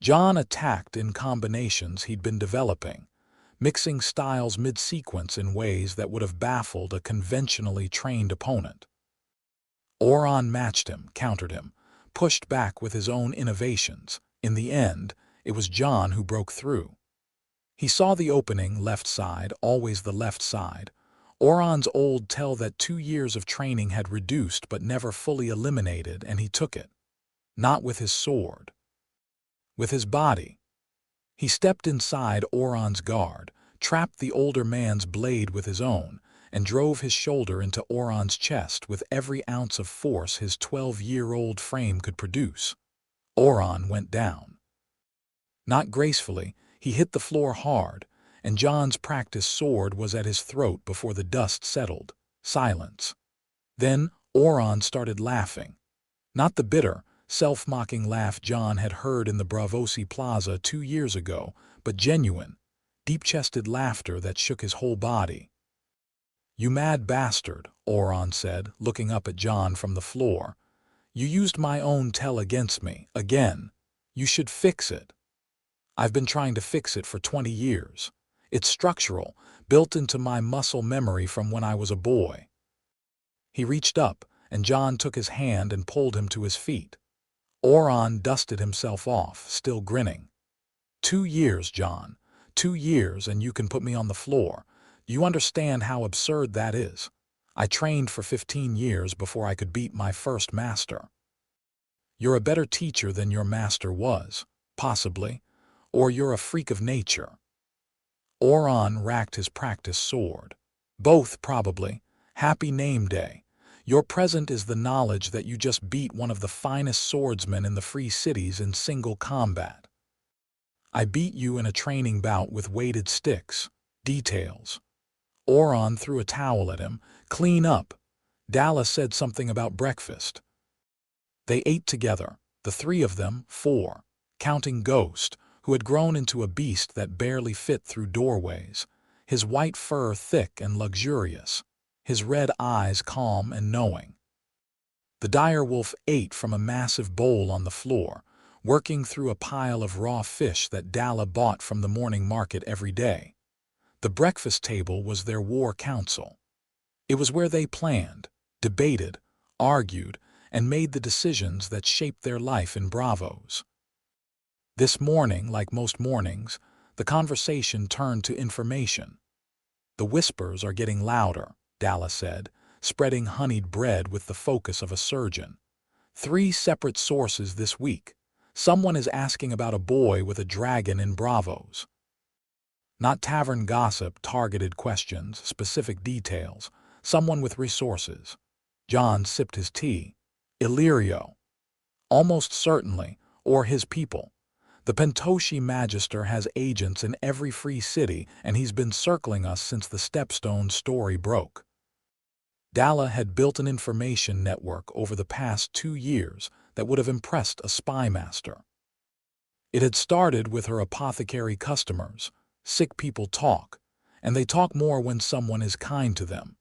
Jon attacked in combinations he'd been developing, mixing styles mid-sequence in ways that would have baffled a conventionally trained opponent. Euron matched him, countered him, pushed back with his own innovations. In the end, it was Jon who broke through. He saw the opening, left side, always the left side. Euron's old tell that 2 years of training had reduced but never fully eliminated, and he took it. Not with his sword. With his body. He stepped inside Euron's guard, trapped the older man's blade with his own, and drove his shoulder into Euron's chest with every ounce of force his 12-year-old frame could produce. Euron went down. Not gracefully, he hit the floor hard, and Jon's practiced sword was at his throat before the dust settled. Silence. Then Euron started laughing. Not the bitter, self-mocking laugh Jon had heard in the Braavosi Plaza 2 years ago, but genuine, deep-chested laughter that shook his whole body. "You mad bastard," Euron said, looking up at Jon from the floor. "You used my own tell against me, again. You should fix it." "I've been trying to fix it for 20 years. It's structural, built into my muscle memory from when I was a boy." He reached up, and Jon took his hand and pulled him to his feet. Euron dusted himself off, still grinning. 2 years, Jon. 2 years, and you can put me on the floor. Do you understand how absurd that is? I trained for 15 years before I could beat my first master. You're a better teacher than your master was, possibly, or you're a freak of nature. Euron racked his practiced sword. Both, probably. Happy name day. Your present is the knowledge that you just beat one of the finest swordsmen in the Free Cities in single combat. I beat you in a training bout with weighted sticks. Details. Euron threw a towel at him. Clean up. Dalla said something about breakfast. They ate together, the 3 of them, 4, counting Ghost, who had grown into a beast that barely fit through doorways, his white fur thick and luxurious, his red eyes calm and knowing. The direwolf ate from a massive bowl on the floor, working through a pile of raw fish that Dalla bought from the morning market every day. The breakfast table was their war council. It was where they planned, debated, argued, and made the decisions that shaped their life in Braavos. This morning, like most mornings, the conversation turned to information. "The whispers are getting louder," Dalla said, spreading honeyed bread with the focus of a surgeon. 3 separate sources this week. Someone is asking about a boy with a dragon in Braavos. Not tavern gossip, targeted questions, specific details. Someone with resources. Jon sipped his tea. Illyrio. Almost certainly, or his people. The Pentoshi Magister has agents in every free city, and he's been circling us since the Stepstone story broke. Dalla had built an information network over the past 2 years that would have impressed a spy master. It had started with her apothecary customers. Sick people talk, and they talk more when someone is kind to them,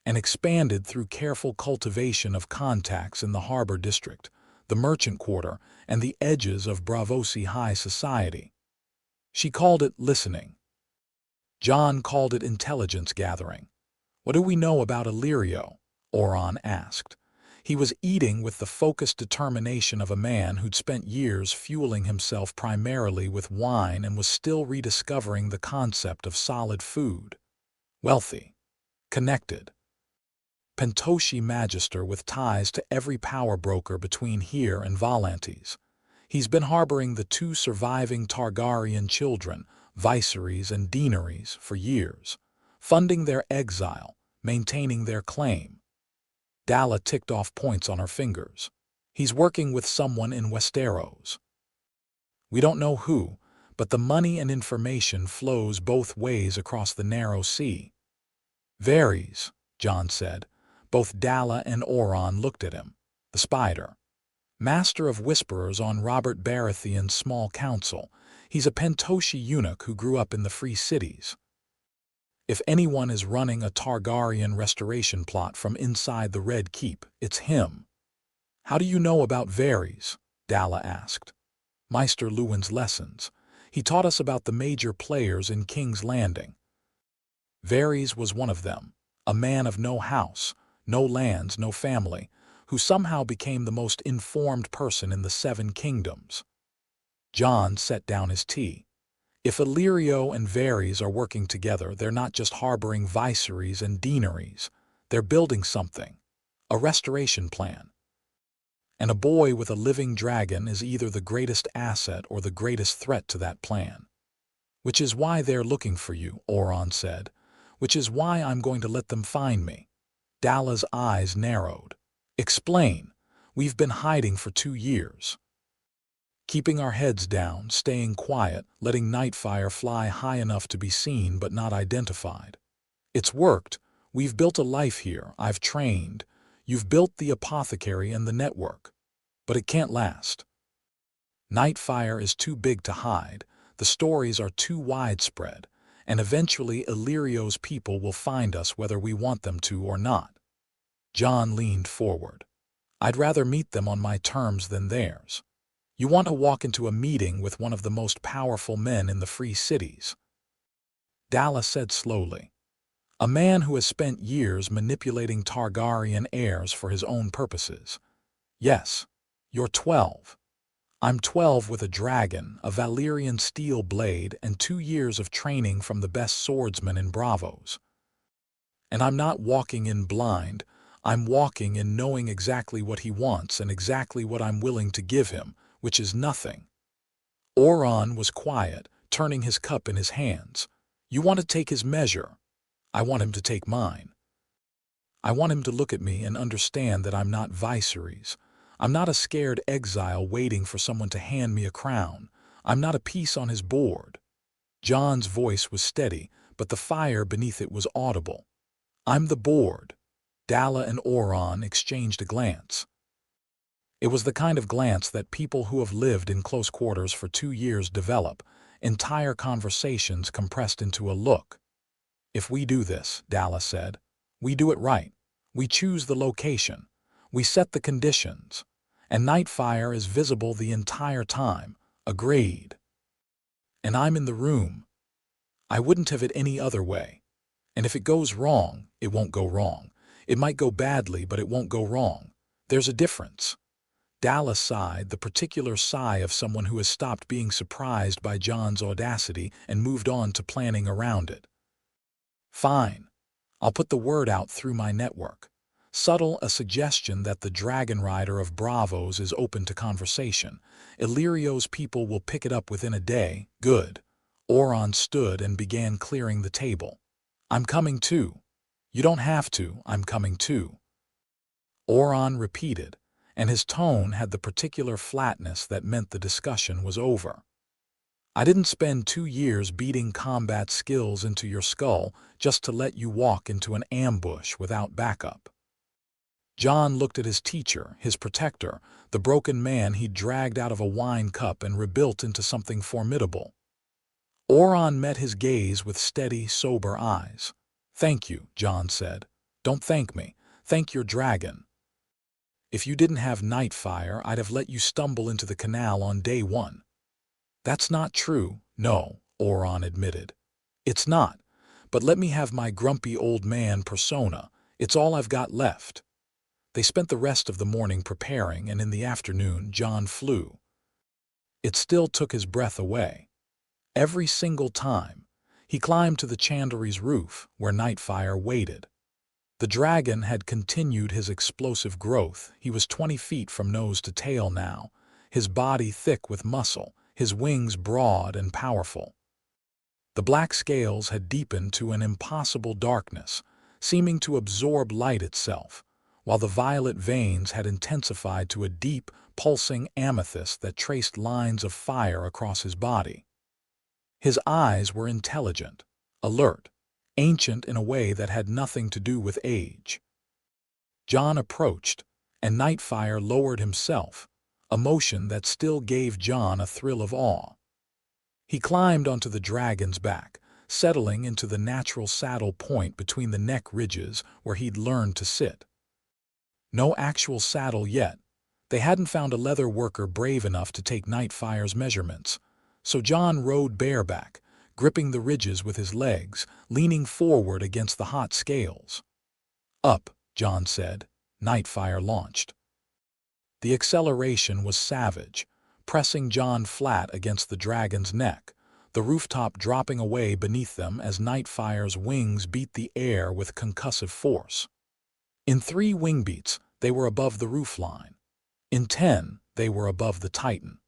and expanded through careful cultivation of contacts in the harbor district, the merchant quarter, and the edges of Braavosi high society. She called it listening. Jon called it intelligence gathering. "What do we know about Illyrio?" Euron asked. He was eating with the focused determination of a man who'd spent years fueling himself primarily with wine and was still rediscovering the concept of solid food. Wealthy. Connected. Pentoshi Magister with ties to every power broker between here and Volantes. He's been harboring the 2 surviving Targaryen children, viceroys and deaneries, for years, funding their exile, maintaining their claim. Dalla ticked off points on her fingers. He's working with someone in Westeros. We don't know who, but the money and information flows both ways across the narrow sea. Varies, Jon said. Both Dalla and Euron looked at him. The spider. Master of Whisperers on Robert Baratheon's small council. He's a Pentoshi eunuch who grew up in the Free Cities. If anyone is running a Targaryen restoration plot from inside the Red Keep, it's him. How do you know about Varys? Dalla asked. Maester Lewin's lessons. He taught us about the major players in King's Landing. Varys was one of them, a man of no house, no lands, no family, who somehow became the most informed person in the Seven Kingdoms. Jon set down his tea. If Illyrio and Varys are working together, they're not just harboring viceroys and deaneries. They're building something, a restoration plan. And a boy with a living dragon is either the greatest asset or the greatest threat to that plan. Which is why they're looking for you, Oron said. Which is why I'm going to let them find me. Dalla's eyes narrowed. Explain. We've been hiding for 2 years. Keeping our heads down, staying quiet, letting Nightfire fly high enough to be seen but not identified. It's worked. We've built a life here. I've trained. You've built the apothecary and the network. But it can't last. Nightfire is too big to hide. The stories are too widespread. And eventually Illyrio's people will find us whether we want them to or not. Jon leaned forward. I'd rather meet them on my terms than theirs. You want to walk into a meeting with one of the most powerful men in the free cities. Dalla said slowly. A man who has spent years manipulating Targaryen heirs for his own purposes. Yes, you're 12. I'm 12 with a dragon, a Valyrian steel blade, and 2 years of training from the best swordsmen in Bravos. And I'm not walking in blind. I'm walking in knowing exactly what he wants and exactly what I'm willing to give him, which is nothing. Oron was quiet, turning his cup in his hands. You want to take his measure. I want him to take mine. I want him to look at me and understand that I'm not Viserys. I'm not a scared exile waiting for someone to hand me a crown. I'm not a piece on his board. Jon's voice was steady, but the fire beneath it was audible. I'm the board. Dalla and Oron exchanged a glance. It was the kind of glance that people who have lived in close quarters for 2 years develop, entire conversations compressed into a look. If we do this, Dalla said, we do it right. We choose the location. We set the conditions. And Nightfire is visible the entire time. Agreed. And I'm in the room. I wouldn't have it any other way. And if it goes wrong, it won't go wrong. It might go badly, but it won't go wrong. There's a difference. Dalla sighed, the particular sigh of someone who has stopped being surprised by Jon's audacity and moved on to planning around it. Fine. I'll put the word out through my network. Subtle, a suggestion that the dragonrider of Bravos is open to conversation. Illyrio's people will pick it up within a day. Good. Oron stood and began clearing the table. I'm coming too. You don't have to. I'm coming too. Oron repeated, and his tone had the particular flatness that meant the discussion was over. I didn't spend 2 years beating combat skills into your skull just to let you walk into an ambush without backup. Jon looked at his teacher, his protector, the broken man he'd dragged out of a wine cup and rebuilt into something formidable. Oron met his gaze with steady, sober eyes. Thank you, Jon said. Don't thank me. Thank your dragon. If you didn't have Nightfire, I'd have let you stumble into the canal on day 1. That's not true, no, Oron admitted. It's not, but let me have my grumpy old man persona. It's all I've got left. They spent the rest of the morning preparing, and in the afternoon Jon flew. It still took his breath away. Every single time, he climbed to the Chandlery's roof, where Nightfire waited. The dragon had continued his explosive growth. He was 20 feet from nose to tail now, his body thick with muscle, his wings broad and powerful. The black scales had deepened to an impossible darkness, seeming to absorb light itself, while the violet veins had intensified to a deep, pulsing amethyst that traced lines of fire across his body. His eyes were intelligent, alert, ancient in a way that had nothing to do with age. Jon approached, and Nightfire lowered himself, a motion that still gave Jon a thrill of awe. He climbed onto the dragon's back, settling into the natural saddle point between the neck ridges where he'd learned to sit. No actual saddle yet. They hadn't found a leather worker brave enough to take Nightfire's measurements, so Jon rode bareback, gripping the ridges with his legs, leaning forward against the hot scales. "Up," Jon said. Nightfire launched. The acceleration was savage, pressing Jon flat against the dragon's neck, the rooftop dropping away beneath them as Nightfire's wings beat the air with concussive force. In 3 wing beats, they were above the roofline. In 10, they were above the Titan.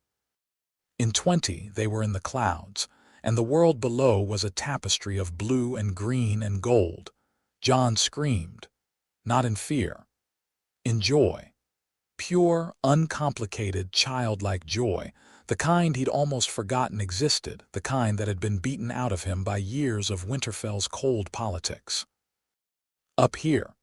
In 20, they were in the clouds, and the world below was a tapestry of blue and green and gold. Jon screamed, not in fear, in joy. Pure, uncomplicated, childlike joy, the kind he'd almost forgotten existed, the kind that had been beaten out of him by years of Winterfell's cold politics. Up here,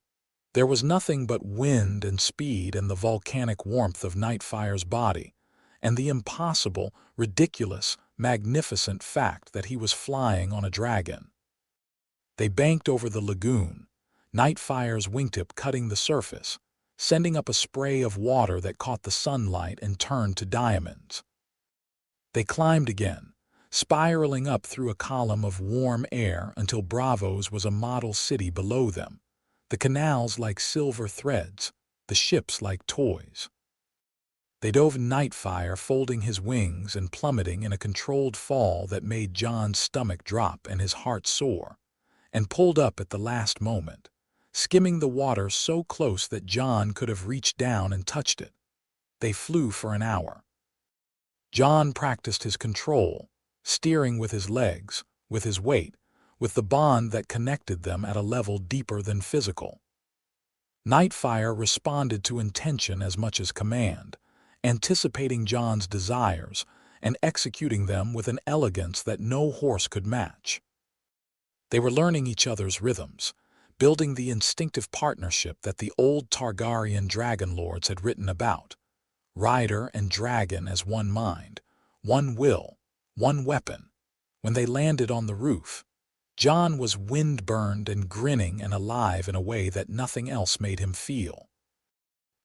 there was nothing but wind and speed and the volcanic warmth of Nightfire's body, and the impossible, ridiculous, magnificent fact that he was flying on a dragon. They banked over the lagoon, Nightfire's wingtip cutting the surface, sending up a spray of water that caught the sunlight and turned to diamonds. They climbed again, spiraling up through a column of warm air until Braavos was a model city below them, the canals like silver threads, the ships like toys. They dove Nightfire, folding his wings and plummeting in a controlled fall that made Jon's stomach drop and his heart soar, and pulled up at the last moment, skimming the water so close that Jon could have reached down and touched it. They flew for an hour. Jon practiced his control, steering with his legs, with his weight, with the bond that connected them at a level deeper than physical. Nightfire responded to intention as much as command, anticipating Jon's desires and executing them with an elegance that no horse could match. They were learning each other's rhythms, building the instinctive partnership that the old Targaryen dragon lords had written about. Rider and dragon as one mind, one will, one weapon. When they landed on the roof, Jon was wind-burned and grinning and alive in a way that nothing else made him feel.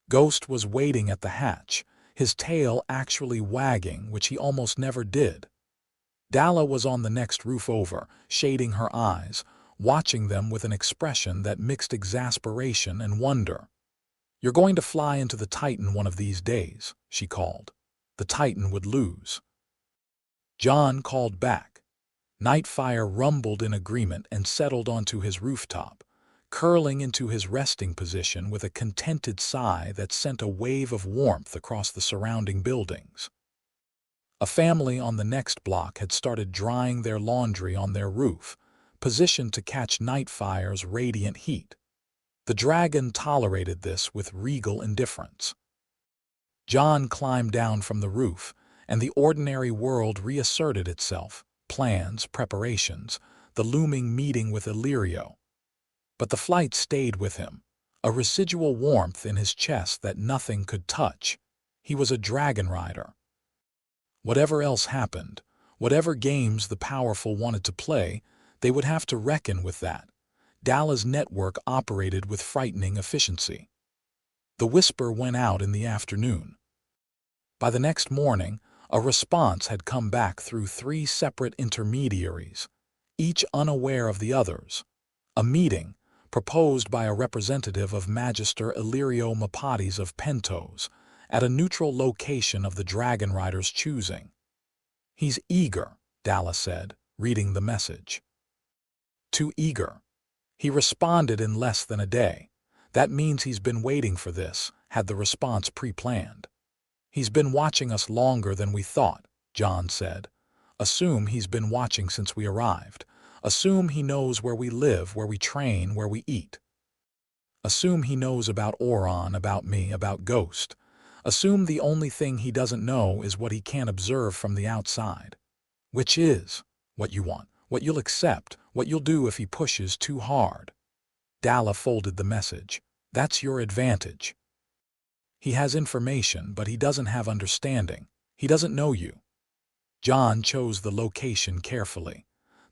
Ghost was waiting at the hatch, his tail actually wagging, which he almost never did. Dalla was on the next roof over, shading her eyes, watching them with an expression that mixed exasperation and wonder. "You're going to fly into the Titan one of these days," she called. "The Titan would lose." Jon called back. Nightfire rumbled in agreement and settled onto his rooftop, curling into his resting position with a contented sigh that sent a wave of warmth across the surrounding buildings. A family on the next block had started drying their laundry on their roof, positioned to catch Nightfire's radiant heat. The dragon tolerated this with regal indifference. Jon climbed down from the roof, and the ordinary world reasserted itself, plans, preparations, the looming meeting with Illyrio. But the flight stayed with him, a residual warmth in his chest that nothing could touch. He was a dragonrider. Whatever else happened, whatever games the powerful wanted to play, they would have to reckon with that. Dalla's network operated with frightening efficiency. The whisper went out in the afternoon. By the next morning, a response had come back through 3 separate intermediaries, each unaware of the others. A meeting, proposed by a representative of Magister Illyrio Mapatis of Pentos, at a neutral location of the dragonrider's choosing. "He's eager," Dalla said, reading the message. "Too eager." He responded in less than a day. "That means he's been waiting for this," had the response pre-planned. "He's been watching us longer than we thought," Jon said. "Assume he's been watching since we arrived. Assume he knows where we live, where we train, where we eat. Assume he knows about Oron, about me, about Ghost. Assume the only thing he doesn't know is what he can't observe from the outside. Which is what you want, what you'll accept, what you'll do if he pushes too hard." Dalla folded the message. "That's your advantage. He has information, but he doesn't have understanding. He doesn't know you." Jon chose the location carefully.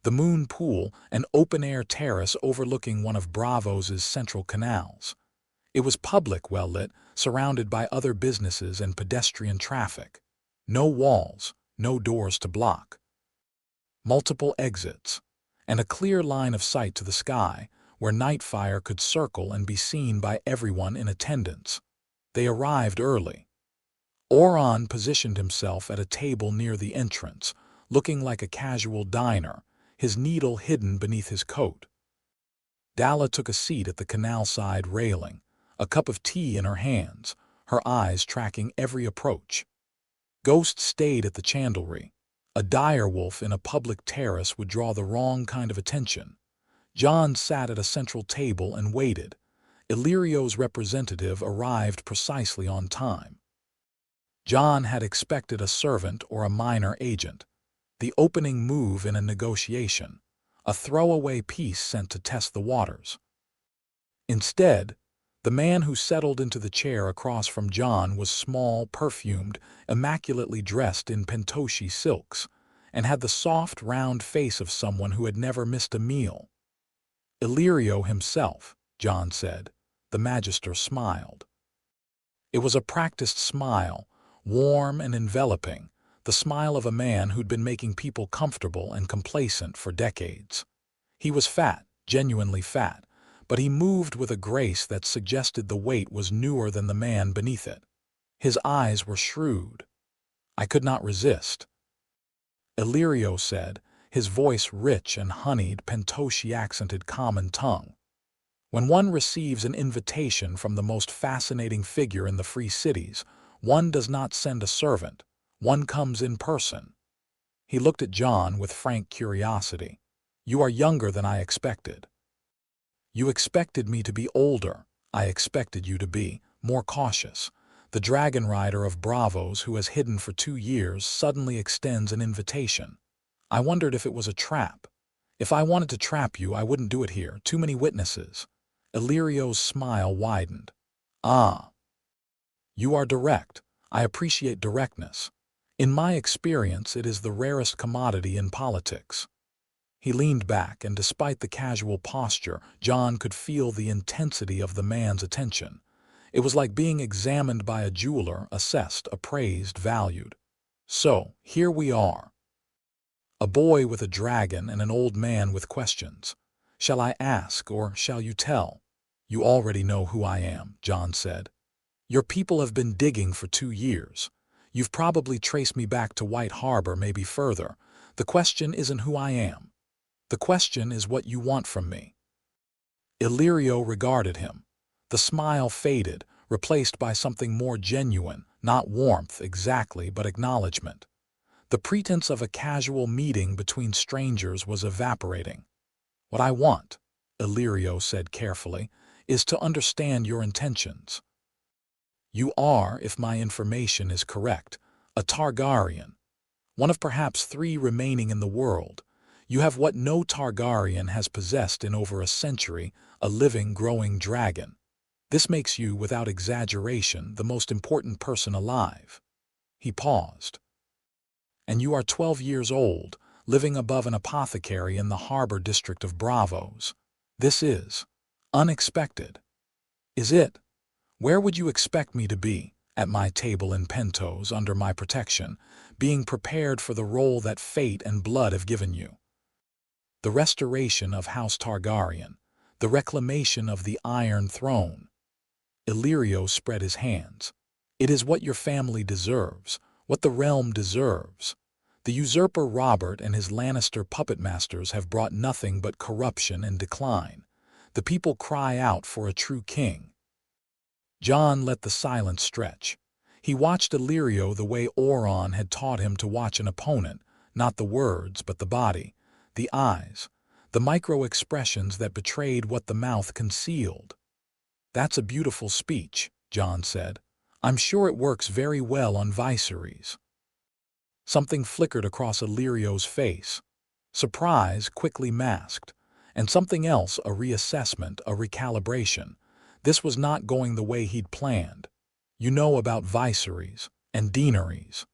The Moon Pool, an open-air terrace overlooking one of Braavos' central canals. It was public, well-lit, surrounded by other businesses and pedestrian traffic. No walls, no doors to block. Multiple exits, and a clear line of sight to the sky, where Nightfire could circle and be seen by everyone in attendance. They arrived early. Oron positioned himself at a table near the entrance, looking like a casual diner, his needle hidden beneath his coat. Dalla took a seat at the canal-side railing, a cup of tea in her hands, her eyes tracking every approach. Ghost stayed at the chandlery. A direwolf in a public terrace would draw the wrong kind of attention. Jon sat at a central table and waited. Illyrio's representative arrived precisely on time. Jon had expected a servant or a minor agent, the opening move in a negotiation, a throwaway piece sent to test the waters. Instead, the man who settled into the chair across from Jon was small, perfumed, immaculately dressed in pentoshi silks, and had the soft, round face of someone who had never missed a meal. Illyrio himself, Jon said. The Magister smiled. It was a practiced smile, warm and enveloping, the smile of a man who'd been making people comfortable and complacent for decades. He was fat, genuinely fat, but he moved with a grace that suggested the weight was newer than the man beneath it. His eyes were shrewd. I could not resist. Illyrio said, his voice rich and honeyed, pentoshi-accented common tongue. When one receives an invitation from the most fascinating figure in the free cities, one does not send a servant, one comes in person. He looked at Jon with frank curiosity. You are younger than I expected. You expected me to be older. I expected you to be more cautious. The dragonrider of Bravos, who has hidden for 2 years, suddenly extends an invitation. I wondered if it was a trap. If I wanted to trap you, I wouldn't do it here. Too many witnesses. Illyrio's smile widened. Ah. You are direct. I appreciate directness. In my experience, it is the rarest commodity in politics. He leaned back, and despite the casual posture, Jon could feel the intensity of the man's attention. It was like being examined by a jeweler, assessed, appraised, valued. So, here we are. A boy with a dragon and an old man with questions. Shall I ask, or shall you tell? You already know who I am, Jon said. Your people have been digging for 2 years. You've probably traced me back to White Harbor, maybe further. The question isn't who I am. The question is what you want from me. Illyrio regarded him. The smile faded, replaced by something more genuine, not warmth exactly, but acknowledgement. The pretense of a casual meeting between strangers was evaporating. What I want, Illyrio said carefully, is to understand your intentions. You are, if my information is correct, a Targaryen, one of perhaps 3 remaining in the world. You have what no Targaryen has possessed in over a century, a living, growing dragon. This makes you, without exaggeration, the most important person alive. He paused. And you are 12 years old, living above an apothecary in the harbor district of Bravos. This is unexpected. Is it? Where would you expect me to be? At my table in Pentos, under my protection, being prepared for the role that fate and blood have given you. The restoration of House Targaryen, the reclamation of the Iron Throne. Illyrio spread his hands. It is what your family deserves, what the realm deserves. The usurper Robert and his Lannister puppet masters have brought nothing but corruption and decline. The people cry out for a true king. Jon let the silence stretch. He watched Illyrio the way Oron had taught him to watch an opponent, not the words but the body, the eyes, the micro-expressions that betrayed what the mouth concealed. That's a beautiful speech, Jon said. I'm sure it works very well on Viserys. Something flickered across Illyrio's face. Surprise quickly masked. And something else, a reassessment, a recalibration. This was not going the way he'd planned. You know about Viserys and deaneries.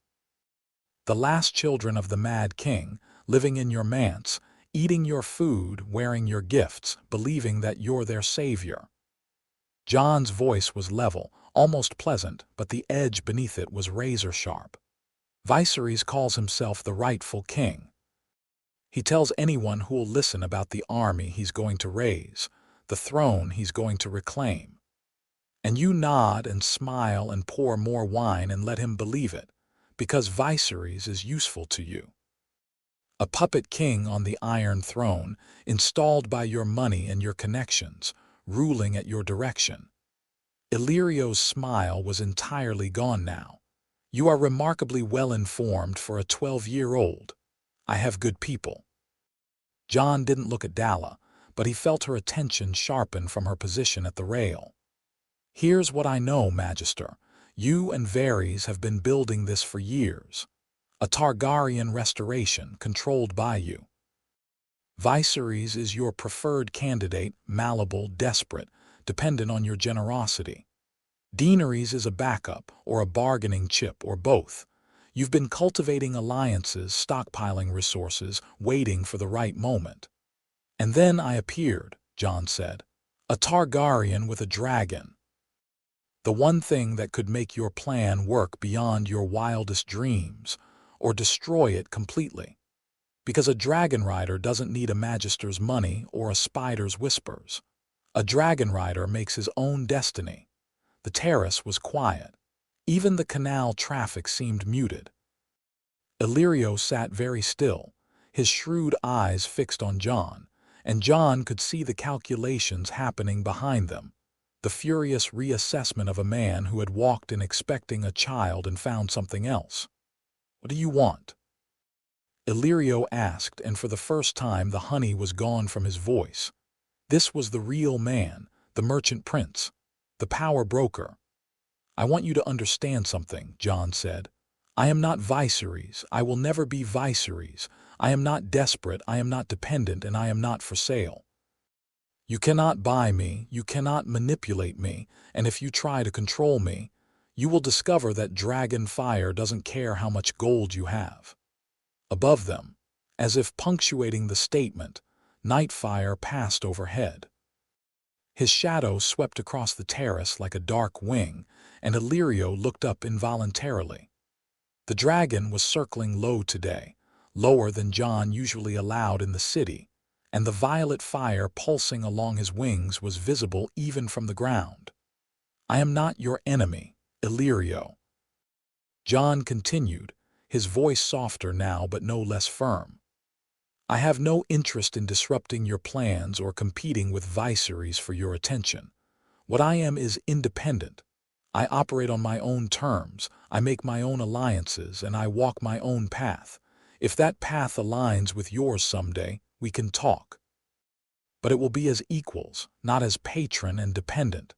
The last children of the Mad King, living in your manse, eating your food, wearing your gifts, believing that you're their savior. Jon's voice was level, almost pleasant, but the edge beneath it was razor-sharp. Viserys calls himself the rightful king. He tells anyone who'll listen about the army he's going to raise, the throne he's going to reclaim. And you nod and smile and pour more wine and let him believe it, because Viserys is useful to you. A puppet king on the Iron Throne, installed by your money and your connections, ruling at your direction. Illyrio's smile was entirely gone now. You are remarkably well informed for a 12-year-old. I have good people. Jon didn't look at Dalla, but he felt her attention sharpen from her position at the rail. Here's what I know, Magister. You and Varys have been building this for years. A Targaryen restoration controlled by you. Viserys is your preferred candidate, malleable, desperate, dependent on your generosity. Daenerys is a backup, or a bargaining chip, or both. You've been cultivating alliances, stockpiling resources, waiting for the right moment. And then I appeared, Jon said. A Targaryen with a dragon. The one thing that could make your plan work beyond your wildest dreams, or destroy it completely. Because a dragonrider doesn't need a magister's money or a spider's whispers. A dragonrider makes his own destiny. The terrace was quiet. Even the canal traffic seemed muted. Illyrio sat very still, his shrewd eyes fixed on Jon, and Jon could see the calculations happening behind them, the furious reassessment of a man who had walked in expecting a child and found something else. What do you want? Illyrio asked, and for the first time the honey was gone from his voice. This was the real man, the merchant prince, the power broker. I want you to understand something, Jon said. I am not Viserys. I will never be Viserys. I am not desperate. I am not dependent, and I am not for sale. You cannot buy me. You cannot manipulate me. And if you try to control me, you will discover that dragon fire doesn't care how much gold you have. Above them, as if punctuating the statement, Nightfire passed overhead. His shadow swept across the terrace like a dark wing, and Illyrio looked up involuntarily. The dragon was circling low today, lower than Jon usually allowed in the city, and the violet fire pulsing along his wings was visible even from the ground. I am not your enemy, Illyrio. Jon continued, his voice softer now but no less firm. I have no interest in disrupting your plans or competing with Viserys for your attention. What I am is independent. I operate on my own terms, I make my own alliances, and I walk my own path. If that path aligns with yours someday, we can talk. But it will be as equals, not as patron and dependent.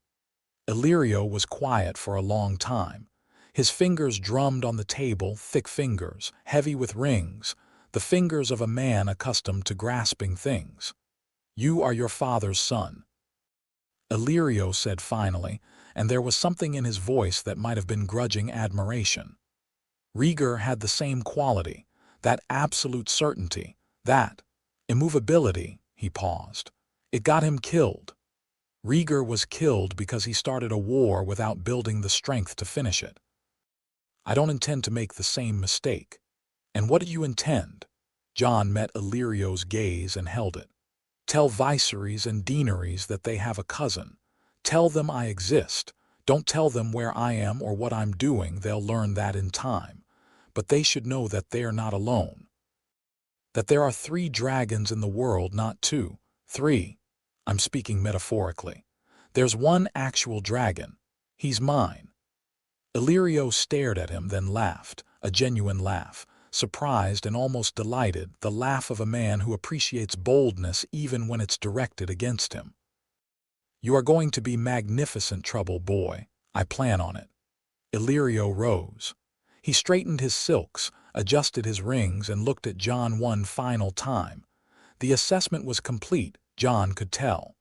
Illyrio was quiet for a long time. His fingers drummed on the table, thick fingers, heavy with rings, the fingers of a man accustomed to grasping things. You are your father's son. Illyrio said finally, and there was something in his voice that might have been grudging admiration. Rhaegar had the same quality, that absolute certainty, that immovability. He paused. It got him killed. Rhaegar was killed because he started a war without building the strength to finish it. I don't intend to make the same mistake. And what do you intend? Jon met Illyrio's gaze and held it. Tell Viserys and Daenerys that they have a cousin. Tell them I exist. Don't tell them where I am or what I'm doing. They'll learn that in time. But they should know that they're not alone. That there are 3 dragons in the world, not 2, 3. I'm speaking metaphorically. There's one actual dragon. He's mine. Illyrio stared at him, then laughed, a genuine laugh, surprised and almost delighted, the laugh of a man who appreciates boldness even when it's directed against him. You are going to be magnificent trouble, boy. I plan on it. Illyrio rose. He straightened his silks, adjusted his rings, and looked at Jon one final time. The assessment was complete, Jon could tell.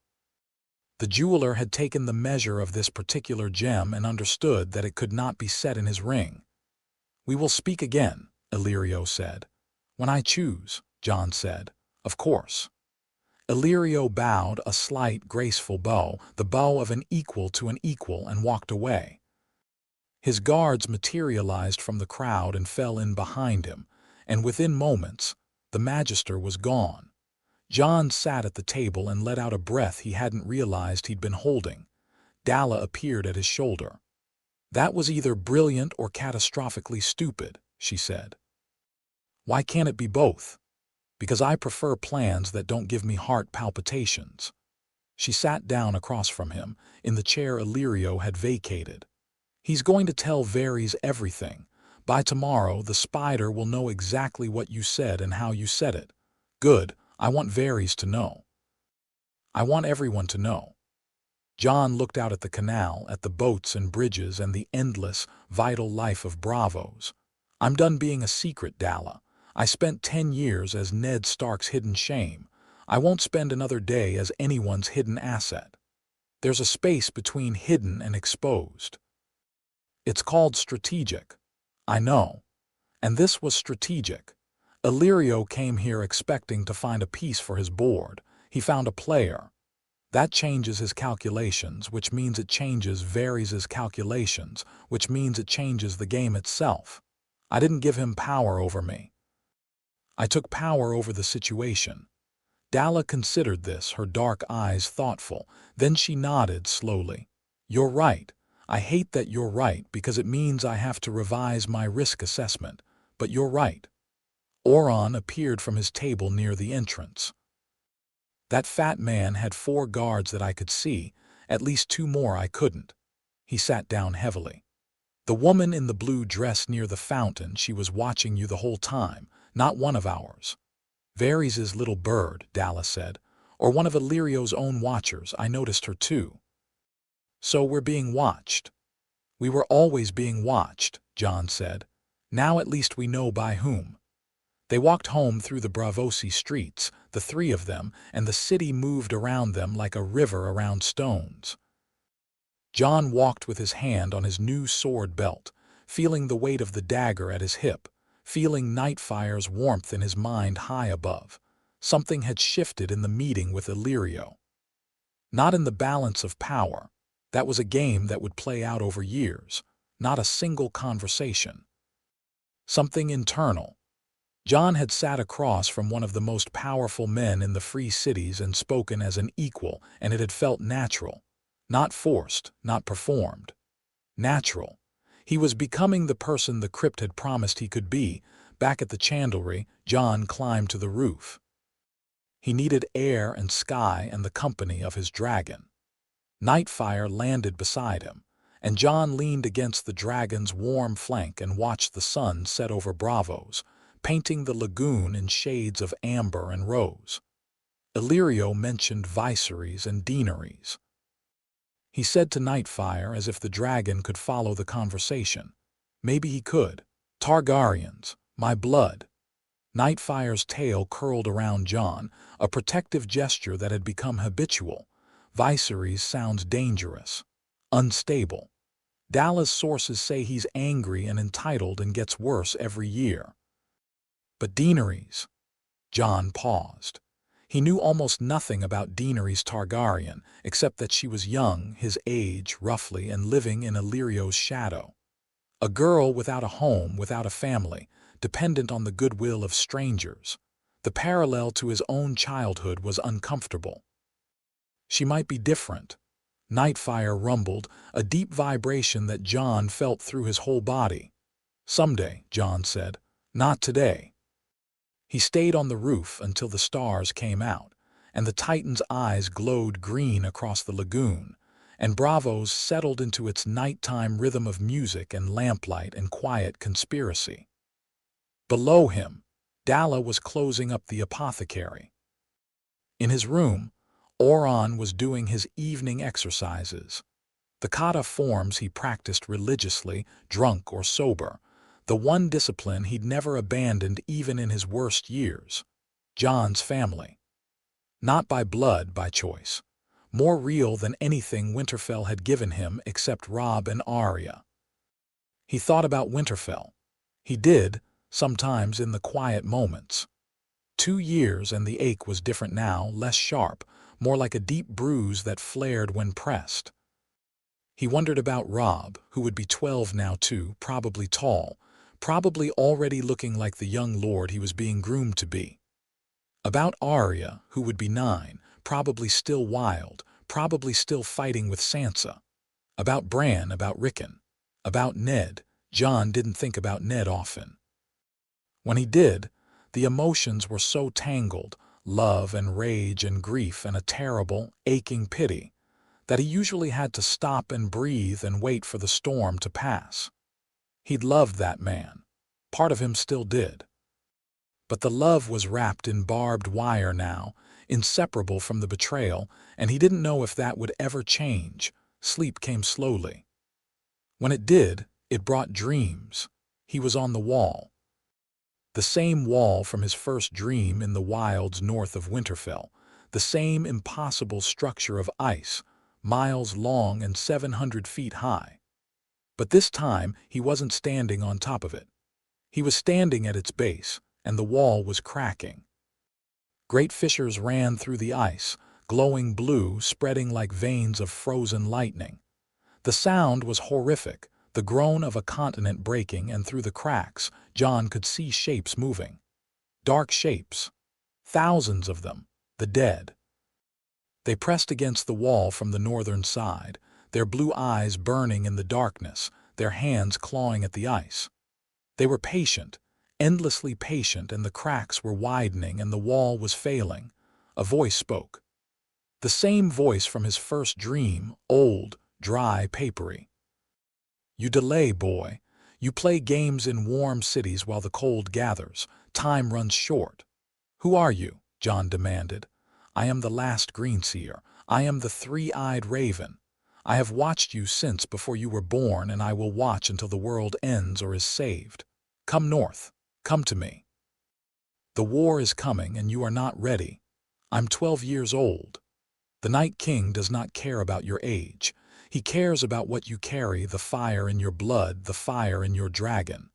The jeweler had taken the measure of this particular gem and understood that it could not be set in his ring. We will speak again, Illyrio said. When I choose, Jon said. Of course. Illyrio bowed a slight, graceful bow, the bow of an equal to an equal, and walked away. His guards materialized from the crowd and fell in behind him, and within moments, the Magister was gone. Jon sat at the table and let out a breath he hadn't realized he'd been holding. Dalla appeared at his shoulder. "That was either brilliant or catastrophically stupid," she said. "Why can't it be both?" "Because I prefer plans that don't give me heart palpitations." She sat down across from him, in the chair Illyrio had vacated. "He's going to tell Varys everything. By tomorrow, the spider will know exactly what you said and how you said it." "Good. I want Varys to know. I want everyone to know." Jon looked out at the canal, at the boats and bridges and the endless, vital life of Bravos. "I'm done being a secret, Dalla. I spent 10 years as Ned Stark's hidden shame. I won't spend another day as anyone's hidden asset. There's a space between hidden and exposed. It's called strategic. I know. And this was strategic. Illyrio came here expecting to find a piece for his board. He found a player. That changes his calculations, which means it changes Varys's calculations, which means it changes the game itself. I didn't give him power over me. I took power over the situation." Dalla considered this, her dark eyes thoughtful. Then she nodded slowly. "You're right. I hate that you're right because it means I have to revise my risk assessment. But you're right." Oron appeared from his table near the entrance. "That fat man had 4 guards that I could see, at least 2 more I couldn't." He sat down heavily. "The woman in the blue dress near the fountain, she was watching you the whole time, not one of ours." "Varys's little bird," Dalla said. "Or one of Illyrio's own watchers. I noticed her too." "So we're being watched." "We were always being watched," Jon said. "Now at least we know by whom." They walked home through the Bravosi streets, the 3 of them, and the city moved around them like a river around stones. Jon walked with his hand on his new sword belt, feeling the weight of the dagger at his hip, feeling Nightfire's warmth in his mind high above. Something had shifted in the meeting with Illyrio. Not in the balance of power. That was a game that would play out over years, not a single conversation. Something internal. Jon had sat across from one of the most powerful men in the free cities and spoken as an equal, and it had felt natural. Not forced, not performed. Natural. He was becoming the person the crypt had promised he could be. Back at the chandlery, Jon climbed to the roof. He needed air and sky and the company of his dragon. Nightfire landed beside him, and Jon leaned against the dragon's warm flank and watched the sun set over Bravos, painting the lagoon in shades of amber and rose. Illyrio mentioned viceries and deaneries. He said to Nightfire as if the dragon could follow the conversation. Maybe he could. "Targaryens, my blood." Nightfire's tail curled around Jon, a protective gesture that had become habitual. "Viceries sounds dangerous. Unstable. Dalla's sources say he's angry and entitled and gets worse every year." "But deaneries?" Jon paused. He knew almost nothing about Daenerys Targaryen, except that she was young, his age, roughly, and living in Illyrio's shadow. A girl without a home, without a family, dependent on the goodwill of strangers. The parallel to his own childhood was uncomfortable. She might be different. Nightfire rumbled, a deep vibration that Jon felt through his whole body. "Someday," Jon said. "Not today." He stayed on the roof until the stars came out, and the Titan's eyes glowed green across the lagoon, and Bravos settled into its nighttime rhythm of music and lamplight and quiet conspiracy. Below him, Dalla was closing up the apothecary. In his room, Oron was doing his evening exercises. The kata forms he practiced religiously, drunk or sober, the one discipline he'd never abandoned even in his worst years. Jon's family. Not by blood, by choice. More real than anything Winterfell had given him except Robb and Arya. He thought about Winterfell. He did, sometimes in the quiet moments. 2 years, and the ache was different now, less sharp, more like a deep bruise that flared when pressed. He wondered about Robb, who would be 12 now too, probably tall, probably already looking like the young lord he was being groomed to be. About Arya, who would be 9, probably still wild, probably still fighting with Sansa. About Bran, about Rickon. About Ned. Jon didn't think about Ned often. When he did, the emotions were so tangled, love and rage and grief and a terrible, aching pity, that he usually had to stop and breathe and wait for the storm to pass. He'd loved that man. Part of him still did. But the love was wrapped in barbed wire now, inseparable from the betrayal, and he didn't know if that would ever change. Sleep came slowly. When it did, it brought dreams. He was on the wall. The same wall from his first dream in the wilds north of Winterfell, the same impossible structure of ice, miles long and 700 feet high. But this time he wasn't standing on top of it. He was standing at its base, and the wall was cracking. Great fissures ran through the ice, glowing blue, spreading like veins of frozen lightning. The sound was horrific, the groan of a continent breaking, and through the cracks, Jon could see shapes moving. Dark shapes. Thousands of them. The dead. They pressed against the wall from the northern side, their blue eyes burning in the darkness, their hands clawing at the ice. They were patient, endlessly patient, and the cracks were widening and the wall was failing. A voice spoke. The same voice from his first dream, old, dry, papery. You delay, boy. You play games in warm cities while the cold gathers. Time runs short. Who are you? Jon demanded. I am the last Greenseer. I am the three-eyed raven. I have watched you since before you were born, and I will watch until the world ends or is saved. Come north. Come to me. The war is coming, and you are not ready. I'm 12 years old. The Night King does not care about your age. He cares about what you carry, the fire in your blood, the fire in your dragon.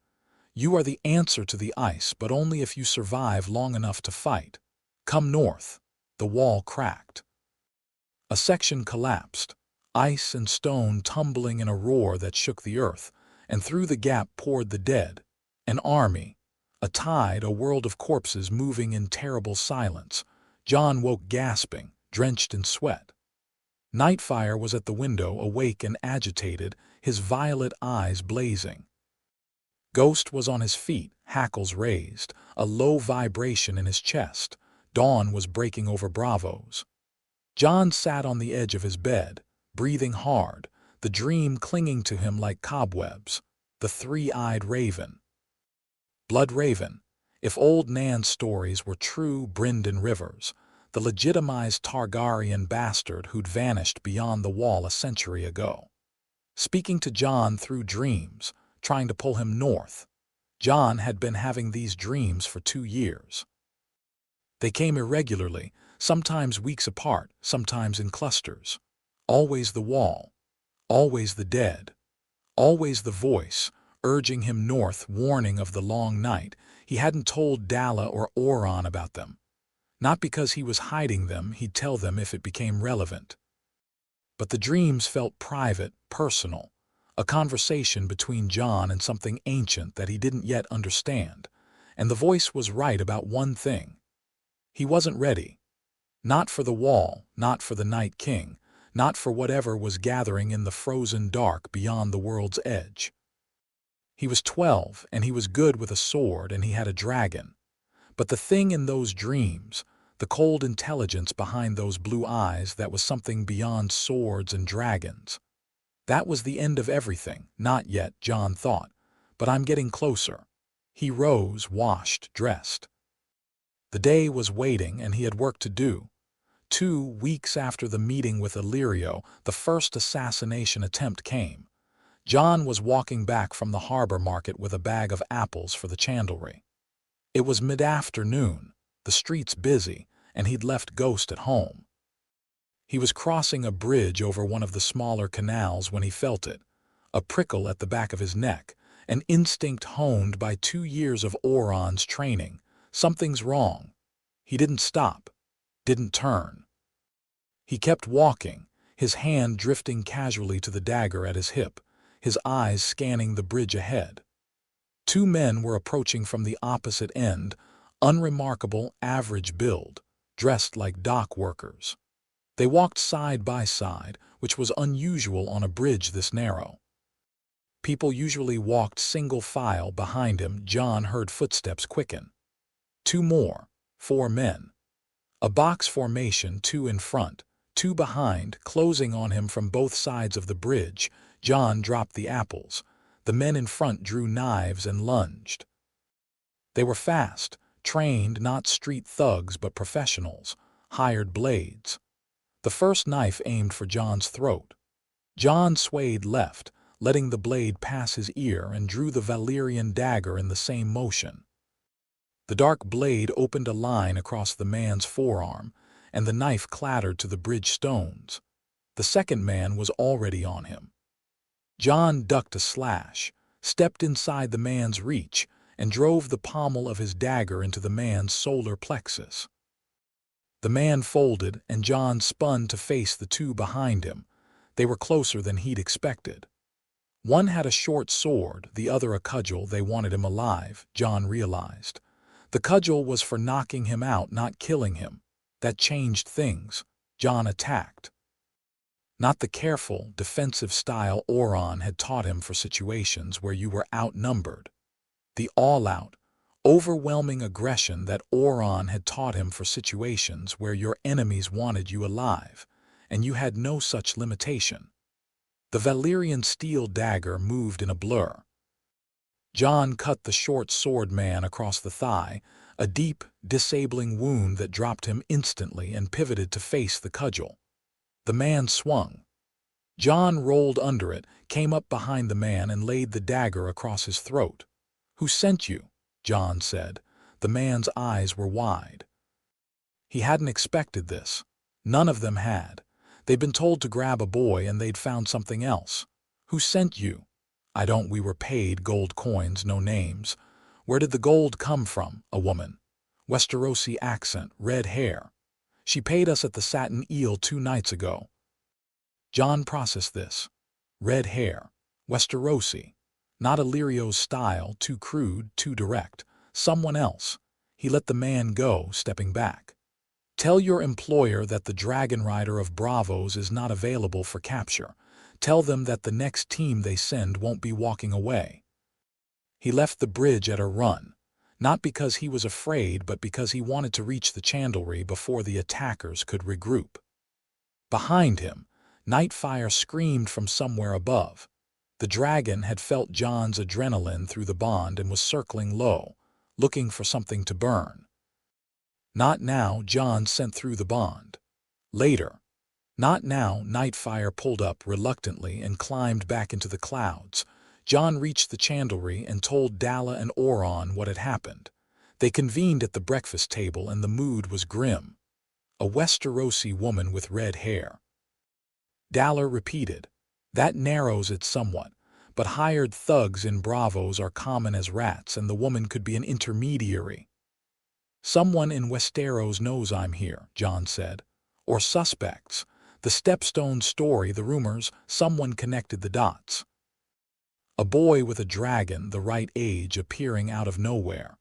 You are the answer to the ice, but only if you survive long enough to fight. Come north. The wall cracked. A section collapsed, ice and stone tumbling in a roar that shook the earth, and through the gap poured the dead. An army. A tide, a world of corpses moving in terrible silence. Jon woke gasping, drenched in sweat. Nightfire was at the window, awake and agitated, his violet eyes blazing. Ghost was on his feet, hackles raised, a low vibration in his chest. Dawn was breaking over Bravos. Jon sat on the edge of his bed, breathing hard, the dream clinging to him like cobwebs. The three-eyed raven. Blood Raven. If old Nan's stories were true, Brynden Rivers, the legitimized Targaryen bastard who'd vanished beyond the wall a century ago. Speaking to Jon through dreams, trying to pull him north. Jon had been having these dreams for 2 years. They came irregularly, sometimes weeks apart, sometimes in clusters. Always the wall. Always the dead. Always the voice, urging him north, warning of the long night. He hadn't told Dalla or Oron about them. Not because he was hiding them, he'd tell them if it became relevant. But the dreams felt private, personal, a conversation between Jon and something ancient that he didn't yet understand. And the voice was right about one thing. He wasn't ready. Not for the wall, not for the Night King, not for whatever was gathering in the frozen dark beyond the world's edge. He was 12, and he was good with a sword, and he had a dragon. But the thing in those dreams, the cold intelligence behind those blue eyes, that was something beyond swords and dragons. That was the end of everything. Not yet, Jon thought, but I'm getting closer. He rose, washed, dressed. The day was waiting, and he had work to do. 2 weeks after the meeting with Illyrio, the first assassination attempt came. Jon was walking back from the harbor market with a bag of apples for the chandlery. It was mid-afternoon, the streets busy, and he'd left Ghost at home. He was crossing a bridge over one of the smaller canals when he felt it, a prickle at the back of his neck, an instinct honed by 2 years of Oron's training. Something's wrong. He didn't stop, didn't turn. He kept walking, his hand drifting casually to the dagger at his hip, his eyes scanning the bridge ahead. Two men were approaching from the opposite end, unremarkable, average build, dressed like dock workers. They walked side by side, which was unusual on a bridge this narrow. People usually walked single file behind him. Jon heard footsteps quicken. Two more, 4 men. A box formation, 2 in front, 2 behind, closing on him from both sides of the bridge. Jon dropped the apples. The men in front drew knives and lunged. They were fast, trained, not street thugs but professionals, hired blades. The first knife aimed for Jon's throat. Jon swayed left, letting the blade pass his ear, and drew the Valyrian dagger in the same motion. The dark blade opened a line across the man's forearm, and the knife clattered to the bridge stones. The second man was already on him. Jon ducked a slash, stepped inside the man's reach, and drove the pommel of his dagger into the man's solar plexus. The man folded, and Jon spun to face the two behind him. They were closer than he'd expected. One had a short sword, the other a cudgel. They wanted him alive, Jon realized. The cudgel was for knocking him out, not killing him. That changed things. Jon attacked. Not the careful, defensive style Euron had taught him for situations where you were outnumbered. The all-out, overwhelming aggression that Euron had taught him for situations where your enemies wanted you alive, and you had no such limitation. The Valyrian steel dagger moved in a blur. Jon cut the short sword man across the thigh, a deep, disabling wound that dropped him instantly, and pivoted to face the cudgel. The man swung. Jon rolled under it, came up behind the man, and laid the dagger across his throat. "Who sent you?" Jon said. The man's eyes were wide. He hadn't expected this. None of them had. They'd been told to grab a boy, and they'd found something else. "Who sent you?" "I don't. We were paid gold coins, no names." "Where did the gold come from?" "A woman. Westerosi accent, red hair. She paid us at the Satin Eel 2 nights ago." Jon processed this. Red hair. Westerosi. Not Illyrio's style, too crude, too direct. Someone else. He let the man go, stepping back. "Tell your employer that the dragonrider of Bravos is not available for capture. Tell them that the next team they send won't be walking away." He left the bridge at a run, not because he was afraid, but because he wanted to reach the chandlery before the attackers could regroup. Behind him, Nightfire screamed from somewhere above. The dragon had felt Jon's adrenaline through the bond and was circling low, looking for something to burn. "Not now," Jon sent through the bond. "Later." "Not now." Nightfire pulled up reluctantly and climbed back into the clouds. Jon reached the chandlery and told Dalla and Euron what had happened. They convened at the breakfast table, and the mood was grim. "A Westerosi woman with red hair." Dalla repeated. "That narrows it somewhat, but hired thugs in Bravos are common as rats, and the woman could be an intermediary." "Someone in Westeros knows I'm here," Jon said. "Or suspects. The Stepstone story, the rumors, someone connected the dots." A boy with a dragon the right age appearing out of nowhere.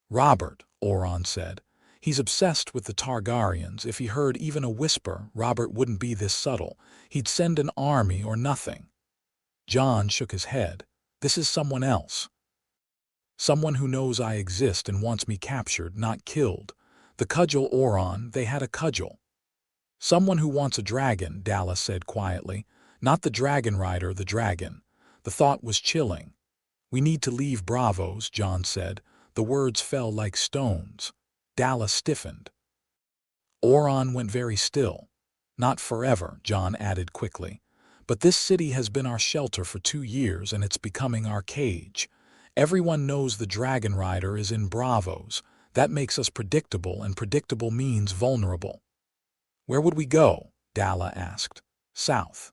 "Robert," Euron said. "He's obsessed with the Targaryens. If he heard even a whisper, Robert wouldn't be this subtle. He'd send an army or nothing." Jon shook his head. "This is someone else. Someone who knows I exist and wants me captured, not killed. The cudgel, Euron, they had a cudgel." "Someone who wants a dragon," Dalla said quietly. "Not the dragonrider, the dragon." The thought was chilling. "We need to leave Bravos," Jon said. The words fell like stones. Dalla stiffened. Euron went very still. "Not forever," Jon added quickly. "But this city has been our shelter for 2 years, and it's becoming our cage. Everyone knows the dragonrider is in Bravos. That makes us predictable, and predictable means vulnerable." "Where would we go?" Dalla asked. "South.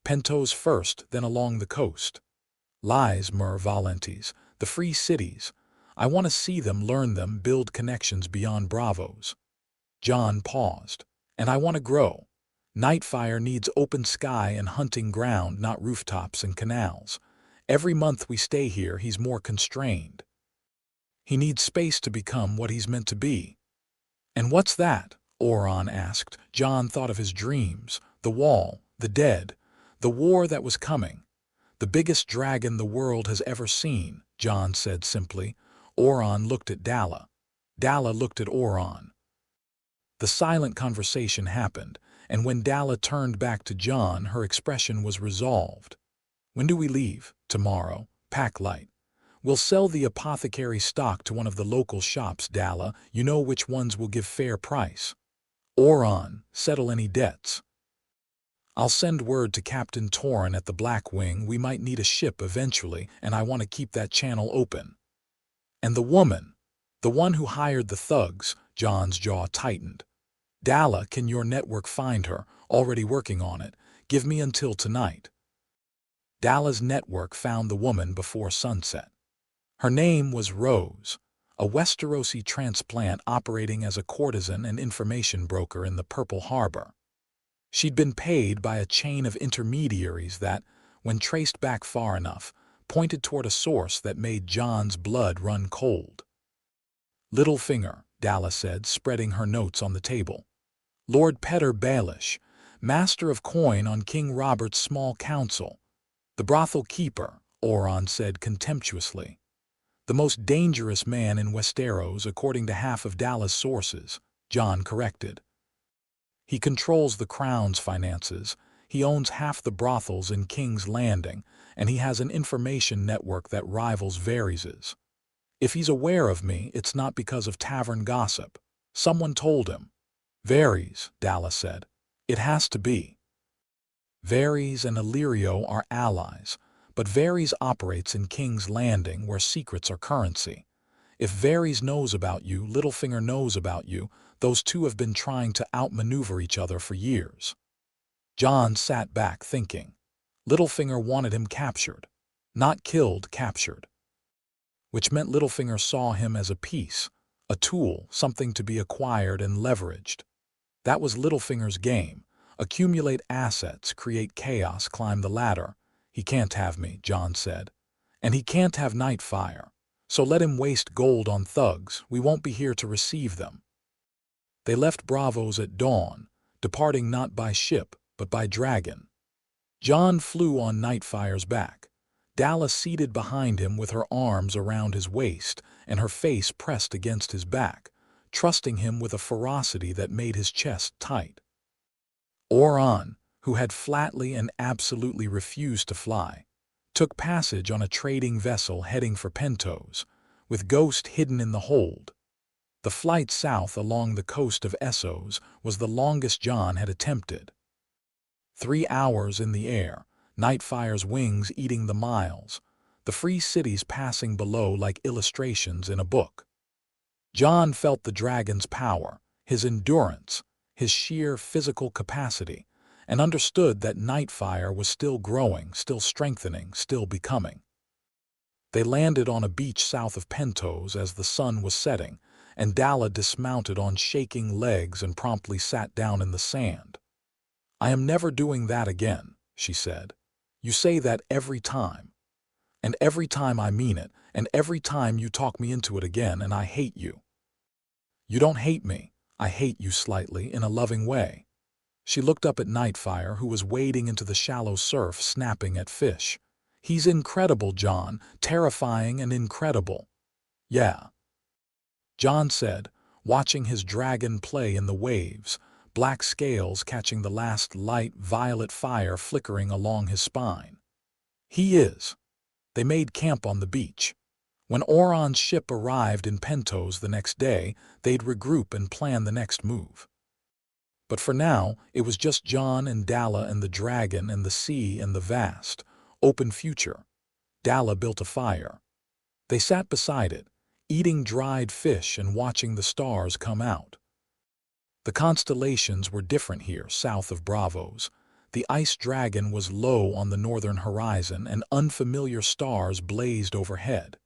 Pentos first, then along the coast. Lies mer valentes, the free cities. I want to see them, learn them, build connections beyond Bravos. Jon paused. And I want to grow. Nightfire needs open sky and hunting ground, not rooftops and canals. Every month we stay here, he's more constrained. He needs space to become what he's meant to be. And what's that? Oron asked. Jon thought of his dreams, the wall, the dead, the war that was coming. The biggest dragon the world has ever seen, Jon said simply. Oron looked at Dalla. Dalla looked at Oron. The silent conversation happened, and when Dalla turned back to Jon, her expression was resolved. When do we leave? Tomorrow. Pack light. We'll sell the apothecary stock to one of the local shops, Dalla. You know which ones will give fair price. Oron, settle any debts. I'll send word to Captain Torrin at the Black Wing. We might need a ship eventually, and I want to keep that channel open. And the woman, the one who hired the thugs, Jon's jaw tightened. Dalla, can your network find her? Already working on it. Give me until tonight. Dalla's network found the woman before sunset. Her name was Rose, a Westerosi transplant operating as a courtesan and information broker in the Purple Harbor. She'd been paid by a chain of intermediaries that, when traced back far enough, pointed toward a source that made Jon's blood run cold. Littlefinger, Dalla said, spreading her notes on the table. Lord Petter Baelish, master of coin on King Robert's small council. The brothel keeper, Oron said contemptuously. The most dangerous man in Westeros, according to half of Dalla's sources, Jon corrected. He controls the crown's finances, he owns half the brothels in King's Landing, and he has an information network that rivals Varys's. If he's aware of me, it's not because of tavern gossip. Someone told him. Varys, Dalla said. It has to be. Varys and Illyrio are allies, but Varys operates in King's Landing where secrets are currency. If Varys knows about you, Littlefinger knows about you, those two have been trying to outmaneuver each other for years. Jon sat back thinking. Littlefinger wanted him captured. Not killed, captured. Which meant Littlefinger saw him as a piece, a tool, something to be acquired and leveraged. That was Littlefinger's game. Accumulate assets, create chaos, climb the ladder. He can't have me, Jon said. And he can't have Nightfire. So let him waste gold on thugs. We won't be here to receive them. They left Bravos at dawn, departing not by ship, but by dragon. Jon flew on Nightfire's back. Dalla seated behind him with her arms around his waist and her face pressed against his back, trusting him with a ferocity that made his chest tight. Oron, who had flatly and absolutely refused to fly, took passage on a trading vessel heading for Pentos, with Ghost hidden in the hold. The flight south along the coast of Essos was the longest Jon had attempted. 3 hours in the air, Nightfire's wings eating the miles, the free cities passing below like illustrations in a book. Jon felt the dragon's power, his endurance, his sheer physical capacity, and understood that Nightfire was still growing, still strengthening, still becoming. They landed on a beach south of Pentos as the sun was setting, and Dalla dismounted on shaking legs and promptly sat down in the sand. I am never doing that again, she said. You say that every time. And every time I mean it, and every time you talk me into it again, and I hate you. You don't hate me. I hate you slightly, in a loving way. She looked up at Nightfire, who was wading into the shallow surf, snapping at fish. He's incredible, Jon, terrifying and incredible. Yeah. Jon said, watching his dragon play in the waves, black scales catching the last light violet fire flickering along his spine. He is. They made camp on the beach. When Oron's ship arrived in Pentos the next day, they'd regroup and plan the next move. But for now, it was just Jon and Dalla and the dragon and the sea and the vast, open future. Dalla built a fire. They sat beside it, eating dried fish and watching the stars come out. The constellations were different here, south of Bravos. The ice dragon was low on the northern horizon and unfamiliar stars blazed overhead.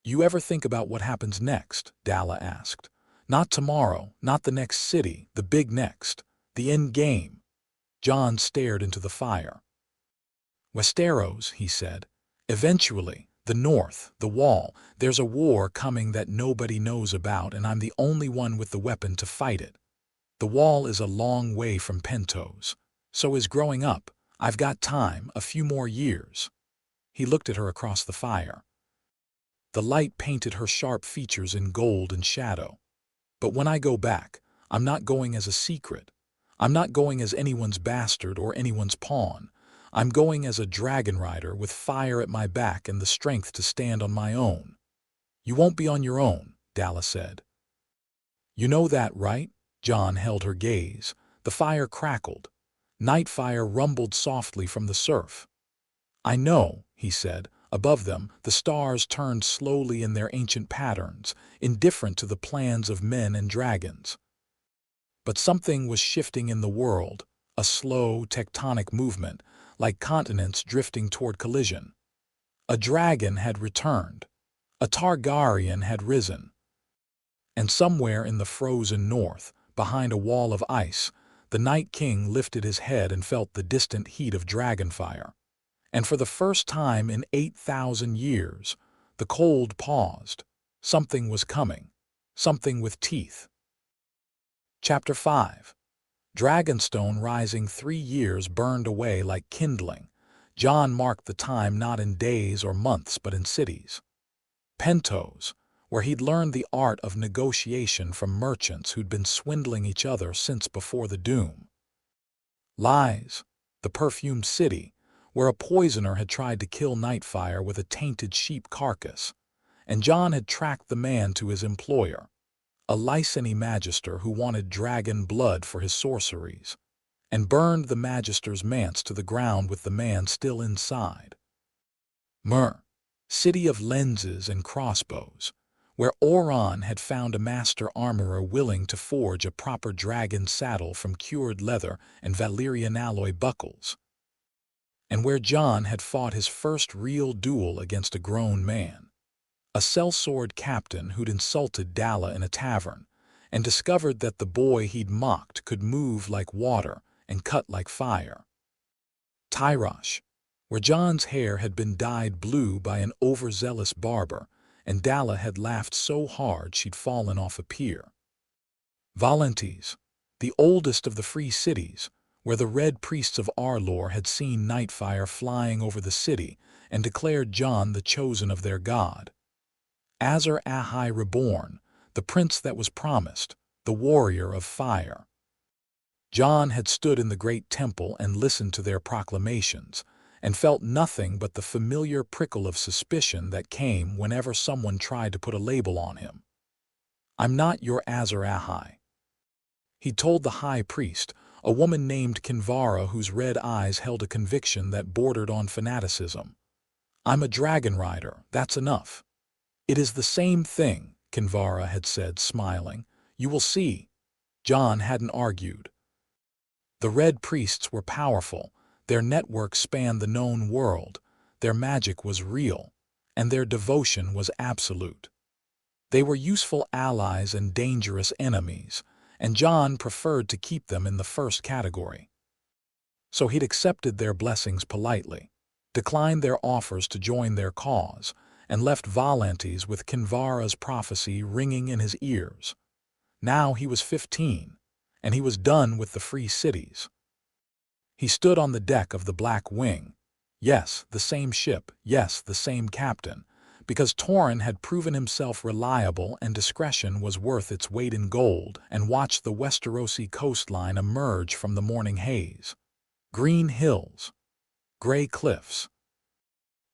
You ever think about what happens next? Dalla asked. Not tomorrow, not the next city, the big next, the end game. Jon stared into the fire. Westeros, he said. Eventually, the North, the Wall, there's a war coming that nobody knows about, and I'm the only one with the weapon to fight it. The Wall is a long way from Pentos. So is growing up. I've got time, a few more years. He looked at her across the fire. The light painted her sharp features in gold and shadow. But when I go back, I'm not going as a secret. I'm not going as anyone's bastard or anyone's pawn. I'm going as a dragonrider with fire at my back and the strength to stand on my own. You won't be on your own, Dalla said. You know that, right? Jon held her gaze. The fire crackled. Night fire rumbled softly from the surf. I know, he said. Above them, the stars turned slowly in their ancient patterns, indifferent to the plans of men and dragons. But something was shifting in the world, a slow, tectonic movement, like continents drifting toward collision. A dragon had returned. A Targaryen had risen. And somewhere in the frozen north, behind a wall of ice, the Night King lifted his head and felt the distant heat of dragonfire. And for the first time in 8,000 years, the cold paused. Something was coming. Something with teeth. Chapter 5. Dragonstone rising 3 years burned away like kindling. Jon marked the time not in days or months but in cities. Pentos, where he'd learned the art of negotiation from merchants who'd been swindling each other since before the doom. Lies, the perfumed city, where a poisoner had tried to kill Nightfire with a tainted sheep carcass, and Jon had tracked the man to his employer, a Lyseni magister who wanted dragon blood for his sorceries, and burned the magister's manse to the ground with the man still inside. Myr, city of lenses and crossbows, where Oron had found a master armorer willing to forge a proper dragon saddle from cured leather and Valyrian alloy buckles, and where Jon had fought his first real duel against a grown man, a sellsword captain who'd insulted Dalla in a tavern, and discovered that the boy he'd mocked could move like water and cut like fire. Tyrosh, where Jon's hair had been dyed blue by an overzealous barber, and Dalla had laughed so hard she'd fallen off a pier. Valentis, the oldest of the free cities, where the Red Priests of Arlor had seen Nightfire flying over the city and declared Jon the chosen of their god. Azor Ahai reborn, the prince that was promised, the warrior of fire. Jon had stood in the great temple and listened to their proclamations, and felt nothing but the familiar prickle of suspicion that came whenever someone tried to put a label on him. I'm not your Azor Ahai. He told the high priest, a woman named Kinvara whose red eyes held a conviction that bordered on fanaticism. I'm a dragonrider, that's enough. It is the same thing, Kinvara had said, smiling. You will see. Jon hadn't argued. The Red Priests were powerful, their network spanned the known world, their magic was real, and their devotion was absolute. They were useful allies and dangerous enemies, and Jon preferred to keep them in the first category. So he'd accepted their blessings politely, declined their offers to join their cause, and left Valentis with Kinvara's prophecy ringing in his ears. Now he was 15, and he was done with the free cities. He stood on the deck of the Black Wing. Yes, the same ship, yes, the same captain, because Torrhen had proven himself reliable and discretion was worth its weight in gold, and watched the Westerosi coastline emerge from the morning haze. Green hills, gray cliffs,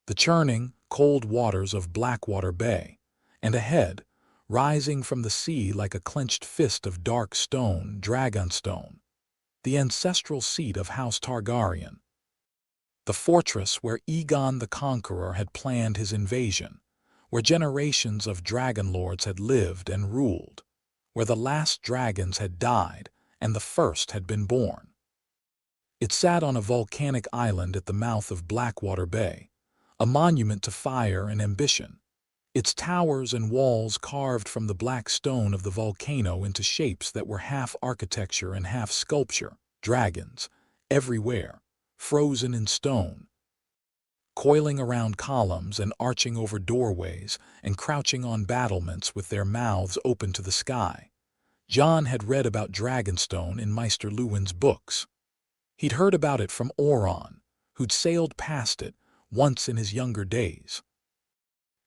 the churning, cold waters of Blackwater Bay, and ahead, rising from the sea like a clenched fist of dark stone, Dragonstone, the ancestral seat of House Targaryen. The fortress where Aegon the Conqueror had planned his invasion, where generations of dragonlords had lived and ruled, where the last dragons had died and the first had been born. It sat on a volcanic island at the mouth of Blackwater Bay, a monument to fire and ambition. its towers and walls carved from the black stone of the volcano into shapes that were half architecture and half sculpture, dragons, everywhere, frozen in stone, coiling around columns and arching over doorways and crouching on battlements with their mouths open to the sky. Jon had read about Dragonstone in Maester Luwin's books. He'd heard about it from Euron, who'd sailed past it once in his younger days.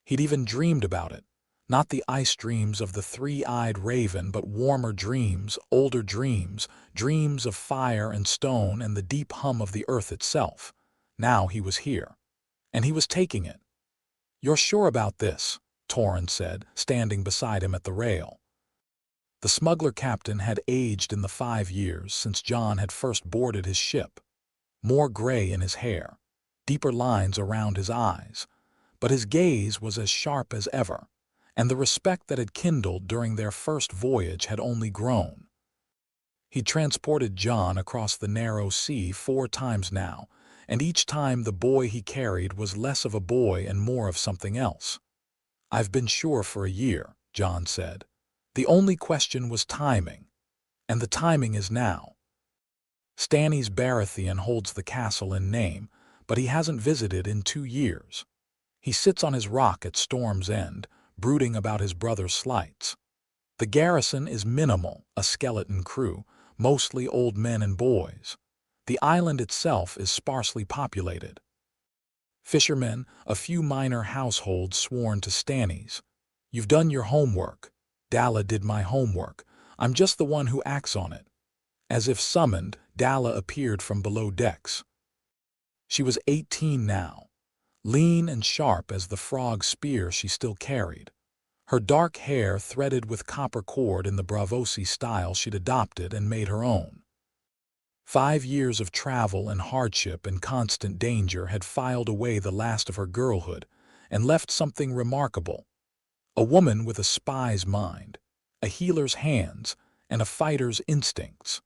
He'd even dreamed about it, not the ice dreams of the three-eyed raven, but warmer dreams, older dreams, dreams of fire and stone and the deep hum of the earth itself. Now he was here, and he was taking it. "You're sure about this?" Torrhen said, standing beside him at the rail. The smuggler captain had aged in the 5 years since Jon had first boarded his ship. More gray in his hair, deeper lines around his eyes, but his gaze was as sharp as ever, and the respect that had kindled during their first voyage had only grown. He'd transported Jon across the narrow sea 4 times now, and each time the boy he carried was less of a boy and more of something else. "I've been sure for a year," Jon said. "The only question was timing, and the timing is now. Stannis Baratheon holds the castle in name, but he hasn't visited in 2 years. He sits on his rock at Storm's End, brooding about his brother's slights. The garrison is minimal, a skeleton crew, mostly old men and boys. The island itself is sparsely populated. Fishermen, a few minor households sworn to Stannis. You've done your homework. Dalla did my homework. I'm just the one who acts on it." As if summoned, Dalla appeared from below decks. She was 18 now, lean and sharp as the frog spear she still carried, her dark hair threaded with copper cord in the Braavosi style she'd adopted and made her own. 5 years of travel and hardship and constant danger had filed away the last of her girlhood and left something remarkable. A woman with a spy's mind, a healer's hands, and a fighter's instincts.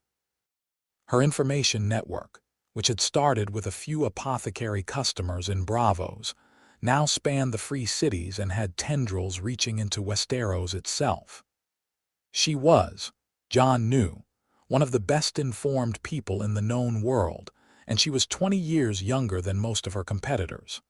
Her information network, which had started with a few apothecary customers in Braavos, now spanned the free cities and had tendrils reaching into Westeros itself. She was, Jon knew, one of the best-informed people in the known world, and she was 20 years younger than most of her competitors.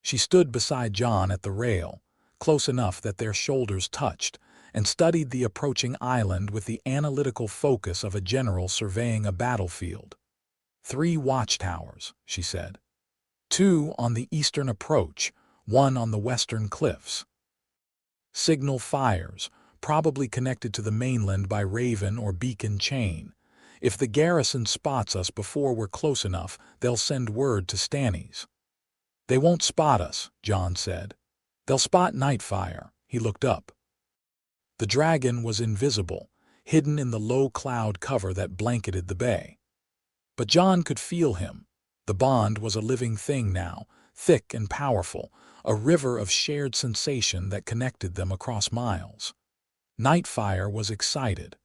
She stood beside Jon at the rail, close enough that their shoulders touched, and studied the approaching island with the analytical focus of a general surveying a battlefield. 3 watchtowers, she said. 2 on the eastern approach, 1 on the western cliffs. Signal fires, probably connected to the mainland by Raven or Beacon chain. If the garrison spots us before we're close enough, they'll send word to Stannis. "They won't spot us," Jon said. "They'll spot Nightfire." He looked up. The dragon was invisible, hidden in the low cloud cover that blanketed the bay. But Jon could feel him. The bond was a living thing now, thick and powerful, a river of shared sensation that connected them across miles. Nightfire was excited.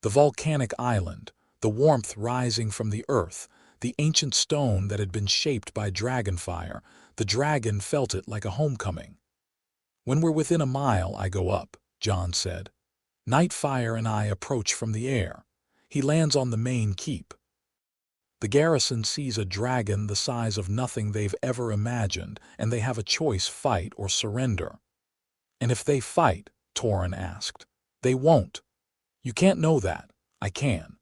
The volcanic island, the warmth rising from the earth, the ancient stone that had been shaped by dragonfire, the dragon felt it like a homecoming. "When we're within a mile, I go up," Jon said. "Nightfire and I approach from the air. He lands on the main keep. The garrison sees a dragon the size of nothing they've ever imagined, and they have a choice: fight or surrender." "And if they fight?" Torrhen asked. "They won't." "You can't know that." "I can.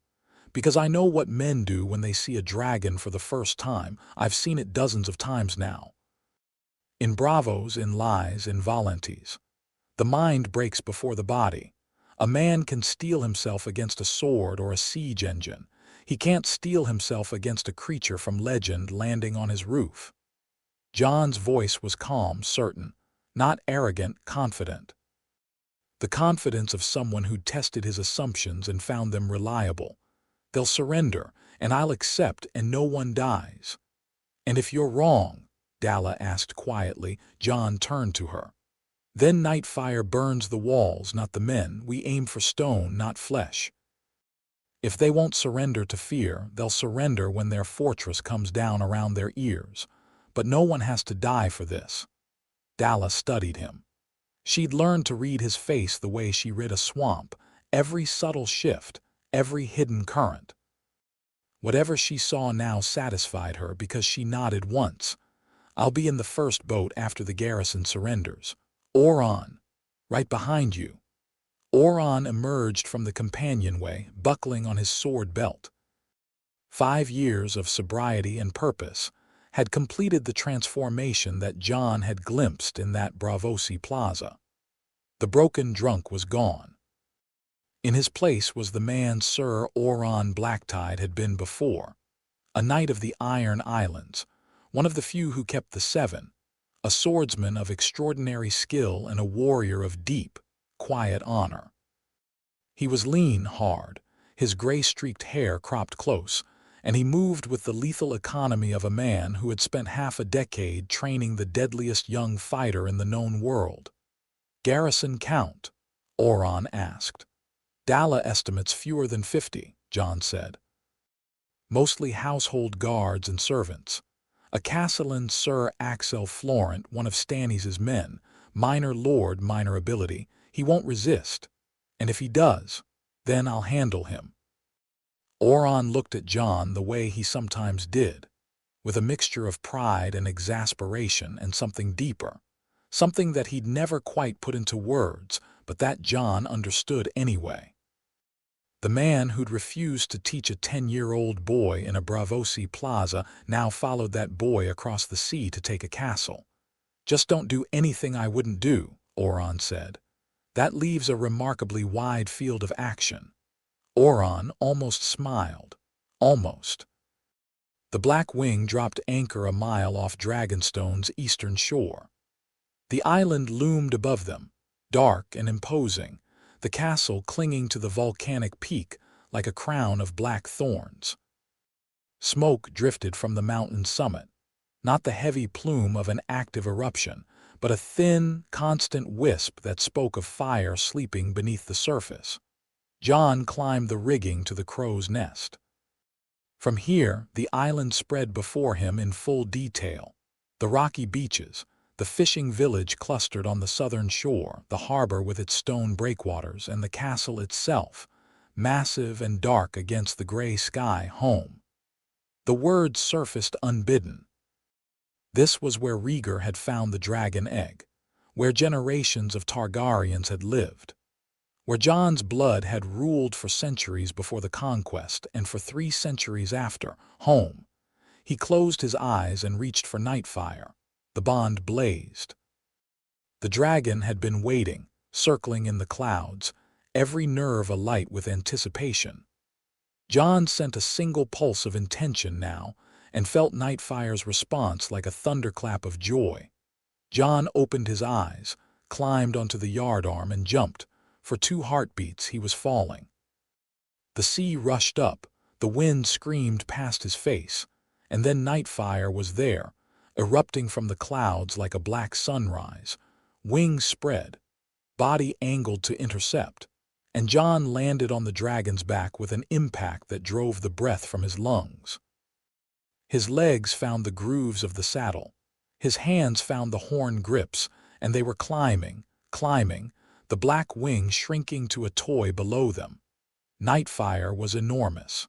Because I know what men do when they see a dragon for the first time. I've seen it dozens of times now. In Braavos, in lies, in Voluntees. The mind breaks before the body. A man can steel himself against a sword or a siege engine. He can't steel himself against a creature from legend landing on his roof." Jon's voice was calm, certain, not arrogant, confident. The confidence of someone who'd tested his assumptions and found them reliable. "They'll surrender, and I'll accept, and no one dies." "And if you're wrong?" Dalla asked quietly. Jon turned to her. "Then Nightfire burns the walls, not the men. We aim for stone, not flesh. If they won't surrender to fear, they'll surrender when their fortress comes down around their ears. But no one has to die for this." Dalla studied him. She'd learned to read his face the way she read a swamp, every subtle shift, every hidden current. Whatever she saw now satisfied her because she nodded once. "I'll be in the first boat after the garrison surrenders. Oron, right behind you." Oron emerged from the companionway, buckling on his sword belt. 5 years of sobriety and purpose had completed the transformation that Jon had glimpsed in that Braavosi plaza. The broken drunk was gone. In his place was the man Sir Oron Blacktide had been before, a knight of the Iron Islands, one of the few who kept the Seven, a swordsman of extraordinary skill and a warrior of deep, quiet honor. He was lean, hard, his gray-streaked hair cropped close, and he moved with the lethal economy of a man who had spent half a decade training the deadliest young fighter in the known world. "Garrison count?" Oron asked. "Dalla estimates fewer than 50, Jon said. "Mostly household guards and servants. A castellan Sir Axel Florent, one of Stannis' men, minor lord, minor ability. He won't resist. And if he does, then I'll handle him." Oron looked at Jon the way he sometimes did, with a mixture of pride and exasperation and something deeper, something that he'd never quite put into words, but that Jon understood anyway. The man who'd refused to teach a 10-year-old boy in a Braavosi plaza now followed that boy across the sea to take a castle. "Just don't do anything I wouldn't do," Oron said. "That leaves a remarkably wide field of action." Oron almost smiled. Almost. The Black Wing dropped anchor a mile off Dragonstone's eastern shore. The island loomed above them, dark and imposing, the castle clinging to the volcanic peak like a crown of black thorns. Smoke drifted from the mountain summit, not the heavy plume of an active eruption, but a thin, constant wisp that spoke of fire sleeping beneath the surface. Jon climbed the rigging to the crow's nest. From here, the island spread before him in full detail. The rocky beaches, the fishing village clustered on the southern shore, the harbor with its stone breakwaters, and the castle itself, massive and dark against the gray sky, home. The words surfaced unbidden. This was where Rhaegar had found the dragon egg, where generations of Targaryens had lived, where Jon's blood had ruled for centuries before the conquest and for 3 centuries after, home. He closed his eyes and reached for Nightfire. The bond blazed. The dragon had been waiting, circling in the clouds, every nerve alight with anticipation. Jon sent a single pulse of intention now, and felt Nightfire's response like a thunderclap of joy. Jon opened his eyes, climbed onto the yardarm, and jumped. For 2 heartbeats he was falling. The sea rushed up, the wind screamed past his face, and then Nightfire was there, erupting from the clouds like a black sunrise, wings spread, body angled to intercept, and Jon landed on the dragon's back with an impact that drove the breath from his lungs. His legs found the grooves of the saddle, his hands found the horn grips, and they were climbing, the Black Wing shrinking to a toy below them. Nightfire was enormous.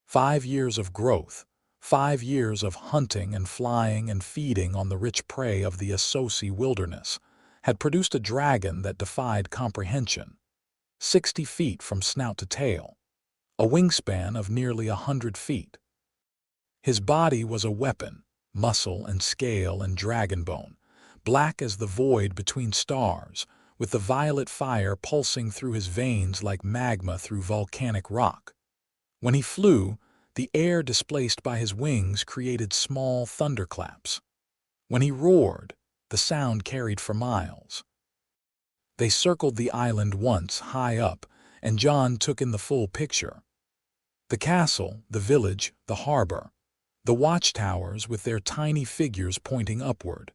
5 years of growth, 5 years of hunting and flying and feeding on the rich prey of the Essosi wilderness had produced a dragon that defied comprehension. 60 feet from snout to tail, a wingspan of nearly 100 feet. His body was a weapon, muscle and scale and dragon bone, black as the void between stars, with the violet fire pulsing through his veins like magma through volcanic rock. When he flew, the air displaced by his wings created small thunderclaps. When he roared, the sound carried for miles. They circled the island once, high up, and Jon took in the full picture. The castle, the village, the harbor, the watchtowers with their tiny figures pointing upward.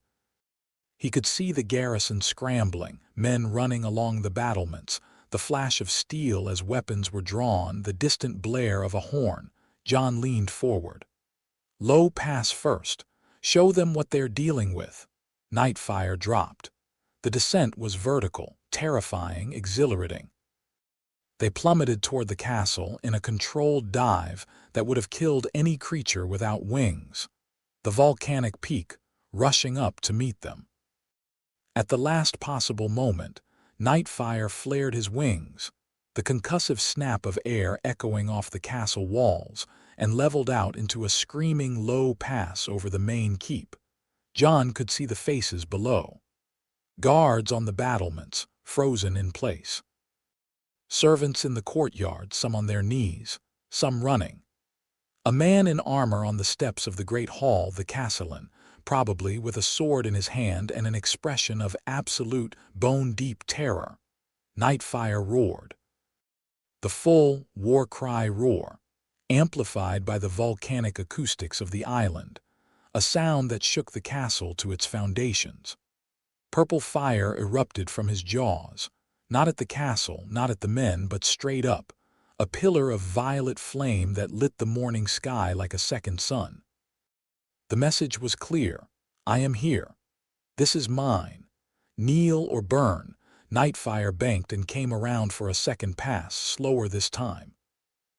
He could see the garrison scrambling, men running along the battlements, the flash of steel as weapons were drawn, the distant blare of a horn. Jon leaned forward. "Low pass first. Show them what they're dealing with." Nightfire dropped. The descent was vertical, terrifying, exhilarating. They plummeted toward the castle in a controlled dive that would have killed any creature without wings, the volcanic peak rushing up to meet them. At the last possible moment, Nightfire flared his wings, the concussive snap of air echoing off the castle walls, and leveled out into a screaming low pass over the main keep. Jon could see the faces below. Guards on the battlements, frozen in place. Servants in the courtyard, some on their knees, some running. A man in armor on the steps of the great hall, the castellan, probably with a sword in his hand and an expression of absolute, bone-deep terror. Nightfire roared. The full, war cry roar, amplified by the volcanic acoustics of the island, a sound that shook the castle to its foundations. Purple fire erupted from his jaws, not at the castle, not at the men, but straight up, a pillar of violet flame that lit the morning sky like a second sun. The message was clear. I am here. This is mine. Kneel or burn. Nightfire banked and came around for a second pass, slower this time.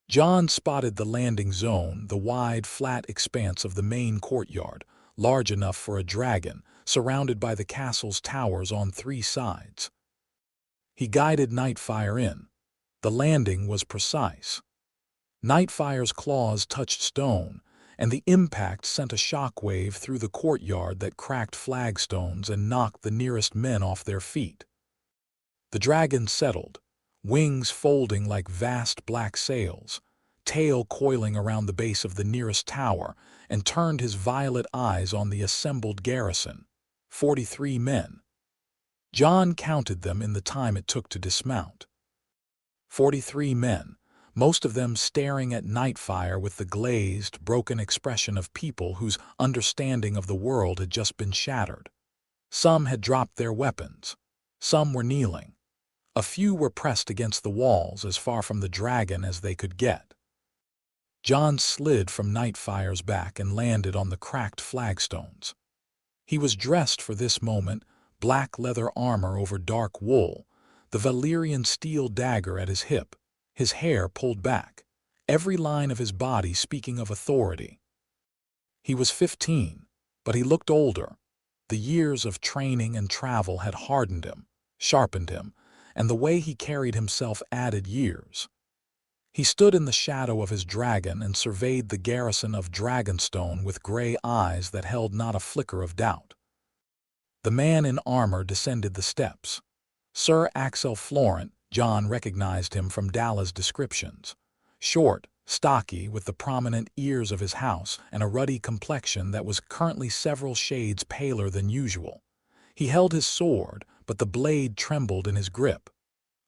Jon spotted the landing zone, the wide, flat expanse of the main courtyard, large enough for a dragon, surrounded by the castle's towers on 3 sides. He guided Nightfire in. The landing was precise. Nightfire's claws touched stone, and the impact sent a shockwave through the courtyard that cracked flagstones and knocked the nearest men off their feet. The dragon settled, wings folding like vast black sails, tail coiling around the base of the nearest tower, and turned his violet eyes on the assembled garrison. 43 men. Jon counted them in the time it took to dismount. 43 men, most of them staring at Nightfire with the glazed, broken expression of people whose understanding of the world had just been shattered. Some had dropped their weapons. Some were kneeling. A few were pressed against the walls as far from the dragon as they could get. Jon slid from Nightfire's back and landed on the cracked flagstones. He was dressed for this moment, black leather armor over dark wool, the Valyrian steel dagger at his hip, his hair pulled back, every line of his body speaking of authority. He was 15, but he looked older. The years of training and travel had hardened him, sharpened him, and the way he carried himself added years. He stood in the shadow of his dragon and surveyed the garrison of Dragonstone with gray eyes that held not a flicker of doubt. The man in armor descended the steps. Sir Axel Florent, Jon recognized him from Dalla's descriptions. Short, stocky, with the prominent ears of his house and a ruddy complexion that was currently several shades paler than usual. He held his sword, but the blade trembled in his grip.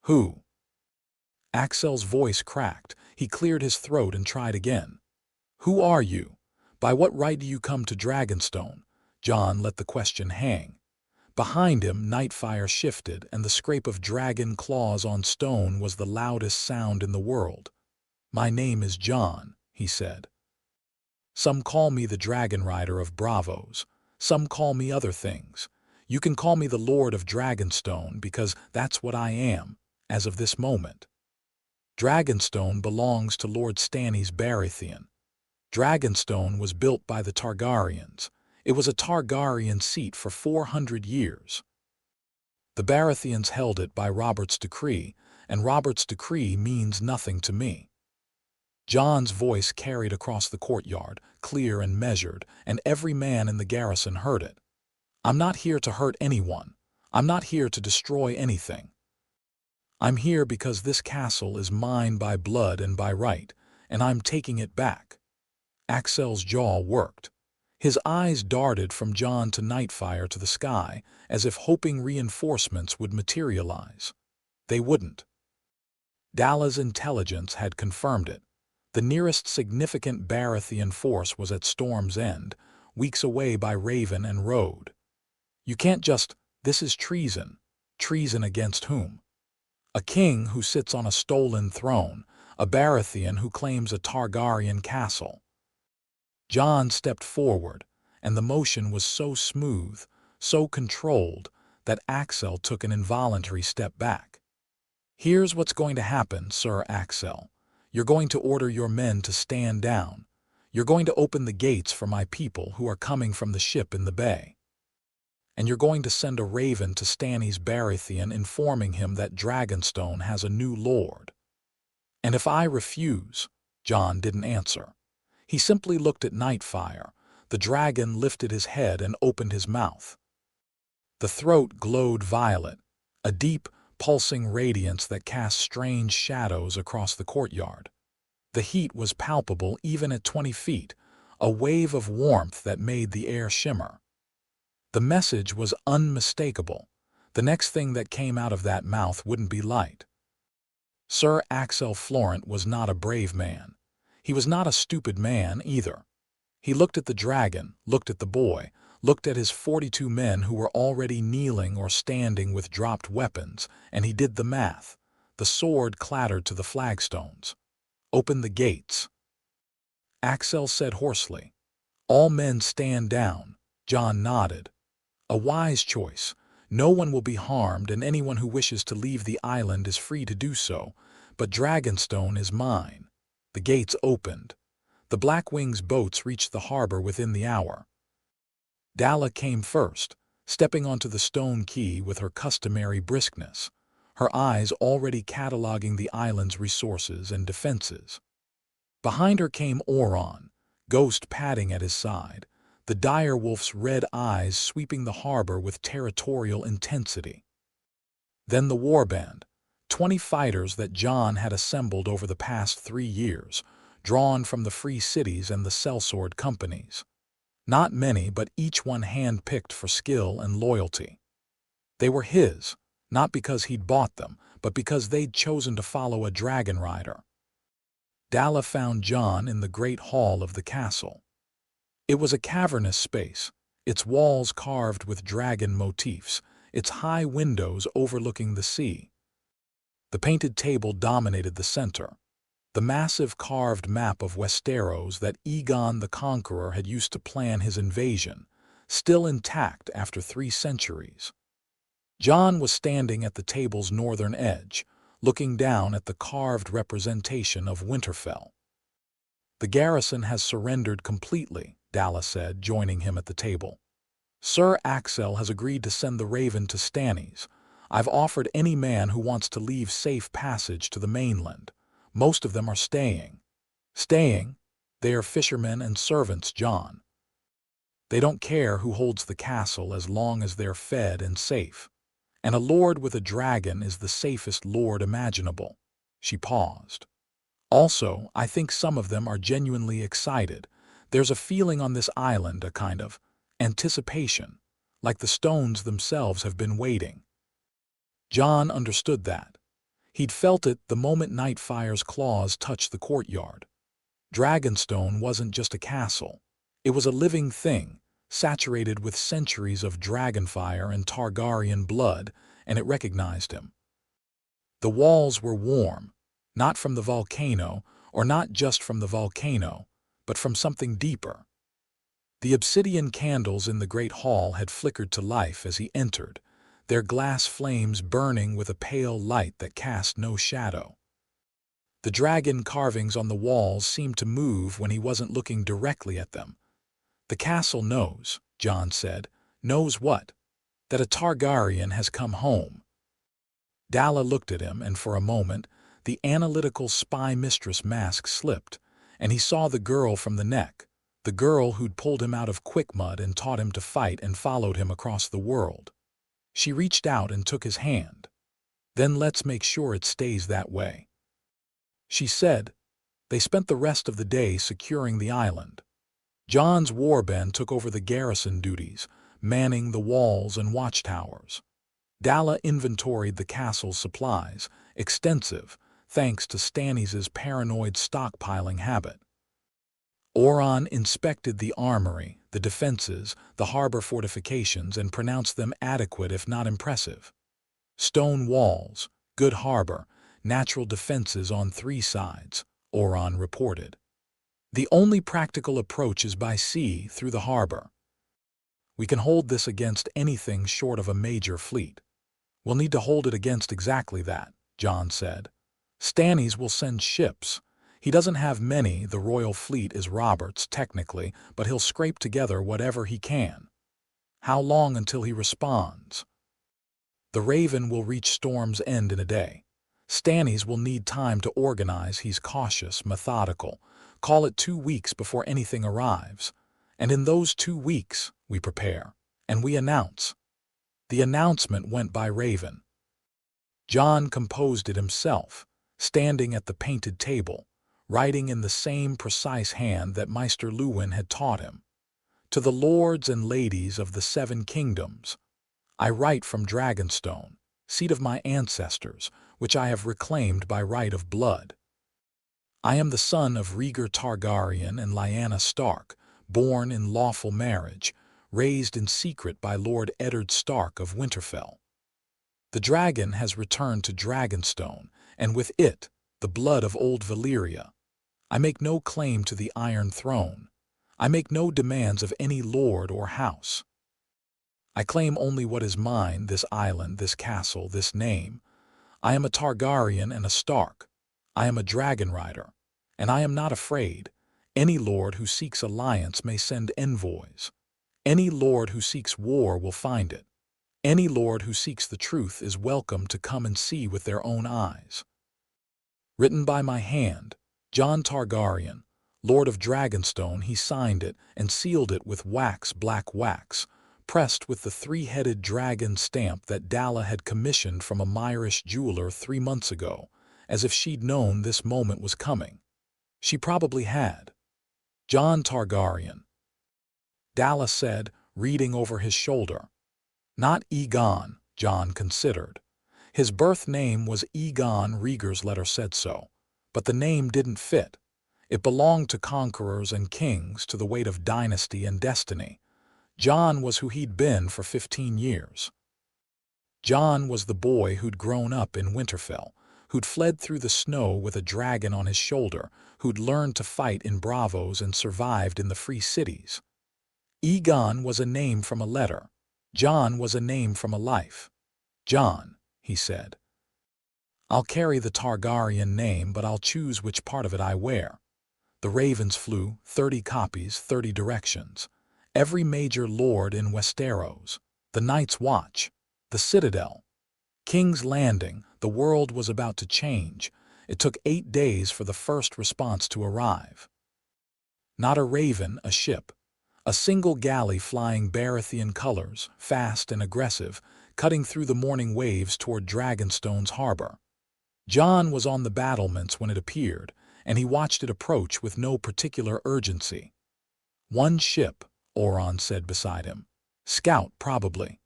Who? Axel's voice cracked. He cleared his throat and tried again. Who are you? By what right do you come to Dragonstone? Jon let the question hang. Behind him, Nightfire shifted, and the scrape of dragon claws on stone was the loudest sound in the world. My name is Jon, he said. Some call me the dragonrider of Bravos. Some call me other things. You can call me the Lord of Dragonstone because that's what I am, as of this moment. Dragonstone belongs to Lord Stannis Baratheon. Dragonstone was built by the Targaryens. It was a Targaryen seat for 400 years. The Baratheons held it by Robert's decree, and Robert's decree means nothing to me. Jon's voice carried across the courtyard, clear and measured, and every man in the garrison heard it. I'm not here to hurt anyone. I'm not here to destroy anything. I'm here because this castle is mine by blood and by right, and I'm taking it back. Axel's jaw worked. His eyes darted from Jon to Nightfire to the sky, as if hoping reinforcements would materialize. They wouldn't. Dalla's intelligence had confirmed it. The nearest significant Baratheon force was at Storm's End, weeks away by Raven and Road. You can't just, this is treason. Treason against whom? A king who sits on a stolen throne, a Baratheon who claims a Targaryen castle. Jon stepped forward, and the motion was so smooth, so controlled that Axel took an involuntary step back. "Here's what's going to happen, Sir Axel. You're going to order your men to stand down. You're going to open the gates for my people who are coming from the ship in the bay. And you're going to send a raven to Stannis Baratheon informing him that Dragonstone has a new lord." "And if I refuse?" Jon didn't answer. He simply looked at Nightfire. The dragon lifted his head and opened his mouth. The throat glowed violet, a deep, pulsing radiance that cast strange shadows across the courtyard. The heat was palpable even at 20 feet, a wave of warmth that made the air shimmer. The message was unmistakable. The next thing that came out of that mouth wouldn't be light. Sir Axel Florent was not a brave man. He was not a stupid man either. He looked at the dragon, looked at the boy, looked at his 42 men who were already kneeling or standing with dropped weapons, and he did the math. The sword clattered to the flagstones. "Open the gates," Axel said hoarsely. "All men stand down." Jon nodded. "A wise choice. No one will be harmed, and anyone who wishes to leave the island is free to do so. But Dragonstone is mine." The gates opened. The Black Wing's boats reached the harbor within the hour. Dalla came first, stepping onto the stone quay with her customary briskness, her eyes already cataloging the island's resources and defenses. Behind her came Oron, Ghost padding at his side, the direwolf's red eyes sweeping the harbor with territorial intensity. Then the warband, 20 fighters that Jon had assembled over the past 3 years, drawn from the free cities and the sellsword companies. Not many, but each one hand-picked for skill and loyalty. They were his, not because he'd bought them, but because they'd chosen to follow a dragonrider. Dalla found Jon in the great hall of the castle. It was a cavernous space, its walls carved with dragon motifs, its high windows overlooking the sea. The painted table dominated the center, the massive carved map of Westeros that Aegon the Conqueror had used to plan his invasion, still intact after 3 centuries. Jon was standing at the table's northern edge, looking down at the carved representation of Winterfell. "The garrison has surrendered completely," Dalla said, joining him at the table. "Sir Axel has agreed to send the raven to Stannis. I've offered any man who wants to leave safe passage to the mainland. Most of them are staying." "Staying?" "They are fishermen and servants, Jon. They don't care who holds the castle as long as they're fed and safe. And a lord with a dragon is the safest lord imaginable." She paused. "Also, I think some of them are genuinely excited. There's a feeling on this island, a kind of anticipation, like the stones themselves have been waiting." Jon understood that. He'd felt it the moment Nightfire's claws touched the courtyard. Dragonstone wasn't just a castle. It was a living thing, saturated with centuries of dragonfire and Targaryen blood, and it recognized him. The walls were warm, not from the volcano, or not just from the volcano, but from something deeper. The obsidian candles in the great hall had flickered to life as he entered, their glass flames burning with a pale light that cast no shadow. The dragon carvings on the walls seemed to move when he wasn't looking directly at them. "The castle knows," Jon said. "Knows what?" "That a Targaryen has come home." Dalla looked at him, and for a moment, the analytical spy mistress mask slipped, and he saw the girl from the neck, the girl who'd pulled him out of Quickmud and taught him to fight and followed him across the world. She reached out and took his hand. "Then let's make sure it stays that way," she said. They spent the rest of the day securing the island. Jon's warband took over the garrison duties, manning the walls and watchtowers. Dalla inventoried the castle's supplies, extensive, thanks to Stannis's paranoid stockpiling habit. Oron inspected the armory, the defenses, the harbor fortifications, and pronounced them adequate if not impressive. "Stone walls, good harbor, natural defenses on 3 sides," Oron reported. "The only practical approach is by sea through the harbor." We can hold this against anything short of a major fleet. We'll need to hold it against exactly that, Jon said. Stannis will send ships. He doesn't have many, the royal fleet is Robert's, technically, but he'll scrape together whatever he can. How long until he responds? The Raven will reach Storm's End in a day. Stannis will need time to organize. He's cautious, methodical. Call it 2 weeks before anything arrives. And in those 2 weeks, we prepare. And we announce. The announcement went by Raven. Jon composed it himself, standing at the painted table, writing in the same precise hand that Maester Luwin had taught him. To the lords and ladies of the 7 kingdoms, I write from Dragonstone, seat of my ancestors, which I have reclaimed by right of blood. I am the son of Rhaegar Targaryen and Lyanna Stark, born in lawful marriage, raised in secret by Lord Eddard Stark of Winterfell. The dragon has returned to Dragonstone, and with it, the blood of old Valyria. I make no claim to the Iron Throne. I make no demands of any lord or house. I claim only what is mine, this island, this castle, this name. I am a Targaryen and a Stark. I am a dragonrider, and I am not afraid. Any lord who seeks alliance may send envoys. Any lord who seeks war will find it. Any lord who seeks the truth is welcome to come and see with their own eyes. Written by my hand, Jon Targaryen, Lord of Dragonstone, he signed it and sealed it with black wax, pressed with the 3-headed dragon stamp that Dalla had commissioned from a Myrish jeweler 3 months ago, as if she'd known this moment was coming. She probably had. Jon Targaryen, Dalla said, reading over his shoulder. Not Aegon, Jon considered. His birth name was Aegon, Rhaegar's letter said so, but the name didn't fit. It belonged to conquerors and kings, to the weight of dynasty and destiny. Jon was who he'd been for 15 years. Jon was the boy who'd grown up in Winterfell, who'd fled through the snow with a dragon on his shoulder, who'd learned to fight in bravos and survived in the free cities. Aegon was a name from a letter. Jon was a name from a life. Jon, he said. I'll carry the Targaryen name, but I'll choose which part of it I wear. The ravens flew, 30 copies, 30 directions. Every major lord in Westeros, the Night's Watch, the Citadel, King's Landing. The world was about to change. It took 8 days for the first response to arrive. Not a raven, a ship. A single galley flying Baratheon colors, fast and aggressive, cutting through the morning waves toward Dragonstone's harbor. Jon was on the battlements when it appeared, and he watched it approach with no particular urgency. One ship, Oron said beside him. Scout, probably.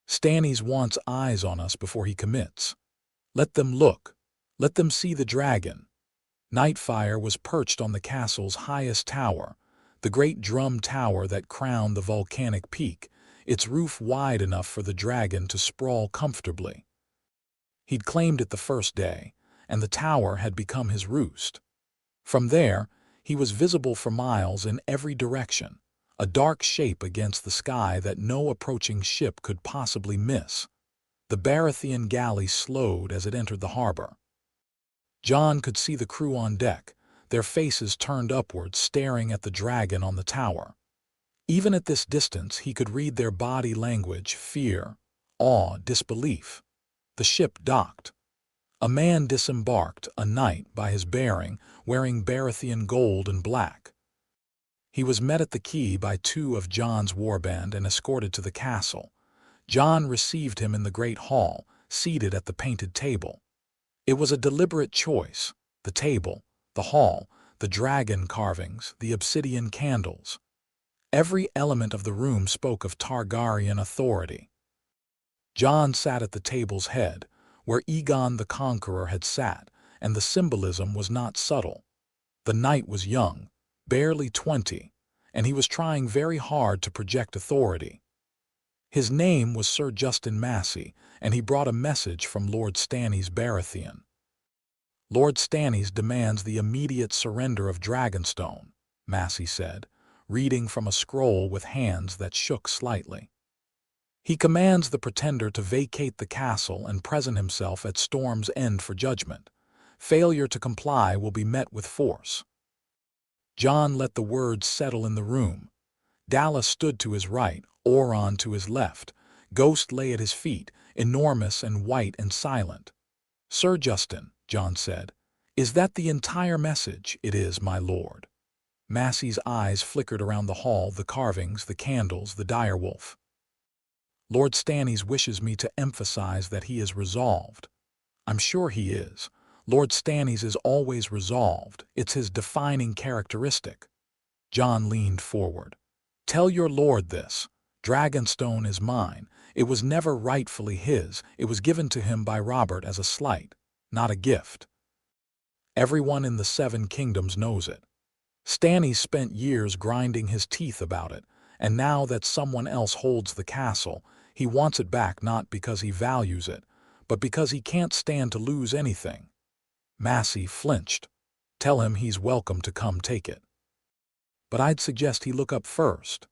Stannis wants eyes on us before he commits. Let them look. Let them see the dragon. Nightfire was perched on the castle's highest tower, the great drum tower that crowned the volcanic peak, its roof wide enough for the dragon to sprawl comfortably. He'd claimed it the first day, and the tower had become his roost. From there, he was visible for miles in every direction, a dark shape against the sky that no approaching ship could possibly miss. The Baratheon galley slowed as it entered the harbor. Jon could see the crew on deck, their faces turned upward, staring at the dragon on the tower. Even at this distance, he could read their body language: fear, awe, disbelief. The ship docked. A man disembarked, a knight by his bearing, wearing Baratheon gold and black. He was met at the quay by 2 of Jon's warband and escorted to the castle. Jon received him in the great hall, seated at the painted table. It was a deliberate choice: the table, the hall, the dragon carvings, the obsidian candles. Every element of the room spoke of Targaryen authority. Jon sat at the table's head, where Aegon the Conqueror had sat, and the symbolism was not subtle. The knight was young, barely 20, and he was trying very hard to project authority. His name was Sir Justin Massey, and he brought a message from Lord Stannis Baratheon. Lord Stannis demands the immediate surrender of Dragonstone, Massey said, reading from a scroll with hands that shook slightly. He commands the pretender to vacate the castle and present himself at Storm's End for judgment. Failure to comply will be met with force. Jon let the words settle in the room. Dalla stood to his right, Oron to his left. Ghost lay at his feet, enormous and white and silent. "Sir Justin," Jon said, "is that the entire message?" "It is, my lord." Massey's eyes flickered around the hall, the carvings, the candles, the direwolf. "Lord Stannis wishes me to emphasize that he is resolved." "I'm sure he is. Lord Stannis is always resolved. It's his defining characteristic." Jon leaned forward. "Tell your lord this. Dragonstone is mine. It was never rightfully his. It was given to him by Robert as a slight, not a gift. Everyone in the Seven Kingdoms knows it. Stannis spent years grinding his teeth about it, and now that someone else holds the castle, he wants it back not because he values it, but because he can't stand to lose anything." Massey flinched. "Tell him he's welcome to come take it." "But I'd suggest he look up first."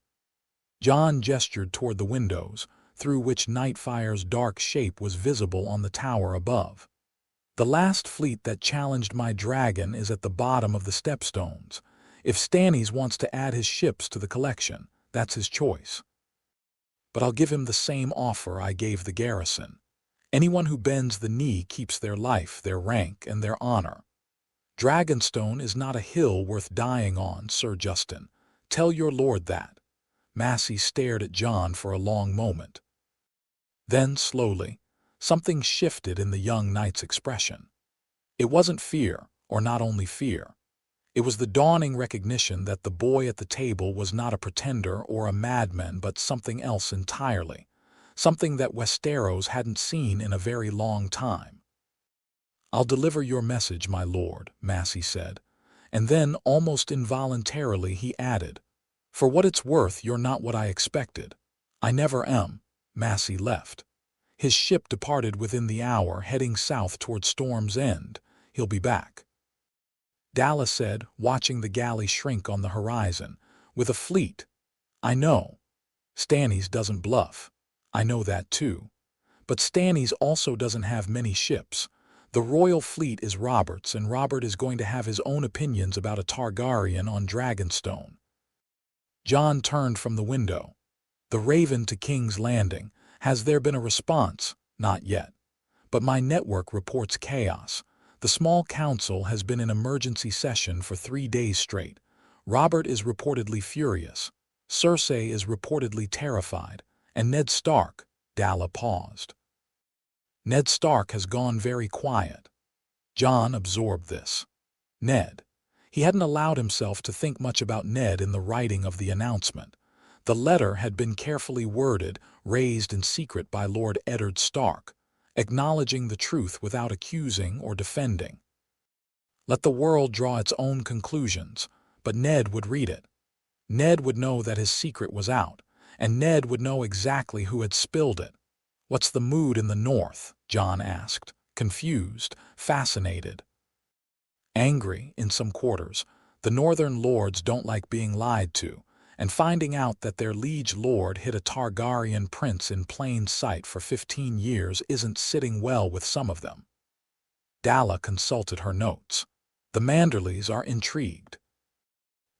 Jon gestured toward the windows, through which Nightfire's dark shape was visible on the tower above. "The last fleet that challenged my dragon is at the bottom of the stepstones. If Stannis wants to add his ships to the collection, that's his choice. But I'll give him the same offer I gave the garrison. Anyone who bends the knee keeps their life, their rank, and their honor. Dragonstone is not a hill worth dying on, Sir Justin. Tell your lord that." Massey stared at Jon for a long moment. Then, slowly, something shifted in the young knight's expression. It wasn't fear, or not only fear. It was the dawning recognition that the boy at the table was not a pretender or a madman but something else entirely, something that Westeros hadn't seen in a very long time. "I'll deliver your message, my lord," Massey said, and then, almost involuntarily, he added, "For what it's worth, you're not what I expected." "I never am." Massey left. His ship departed within the hour, heading south toward Storm's End. He'll be back. Dalla said, watching the galley shrink on the horizon, "With a fleet." "I know. Stannis doesn't bluff. I know that too. But Stannis also doesn't have many ships. The royal fleet is Robert's, and Robert is going to have his own opinions about a Targaryen on Dragonstone." Jon turned from the window. "The Raven to King's Landing. Has there been a response?" "Not yet. But my network reports chaos. The small council has been in emergency session for 3 days straight. Robert is reportedly furious. Cersei is reportedly terrified. And Ned Stark." Dalla paused. "Ned Stark has gone very quiet." Jon absorbed this. Ned. He hadn't allowed himself to think much about Ned in the writing of the announcement. The letter had been carefully worded, raised in secret by Lord Eddard Stark, acknowledging the truth without accusing or defending. Let the world draw its own conclusions, but Ned would read it. Ned would know that his secret was out, and Ned would know exactly who had spilled it. "What's the mood in the north?" Jon asked, confused, fascinated. "Angry in some quarters. The northern lords don't like being lied to, and finding out that their liege lord hid a Targaryen prince in plain sight for 15 years isn't sitting well with some of them." Dalla consulted her notes. "The Manderleys are intrigued.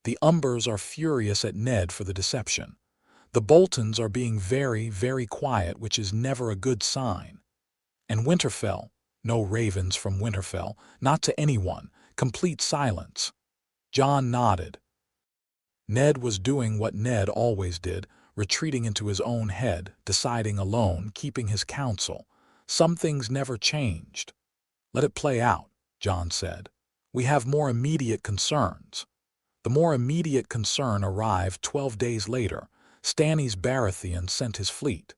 The Umbers are furious at Ned for the deception. The Boltons are being very, very quiet, which is never a good sign. And Winterfell, no ravens from Winterfell, not to anyone, complete silence." Jon nodded. Ned was doing what Ned always did, retreating into his own head, deciding alone, keeping his counsel. Some things never changed. "Let it play out," Jon said. "We have more immediate concerns." The more immediate concern arrived 12 days later. Stannis Baratheon sent his fleet.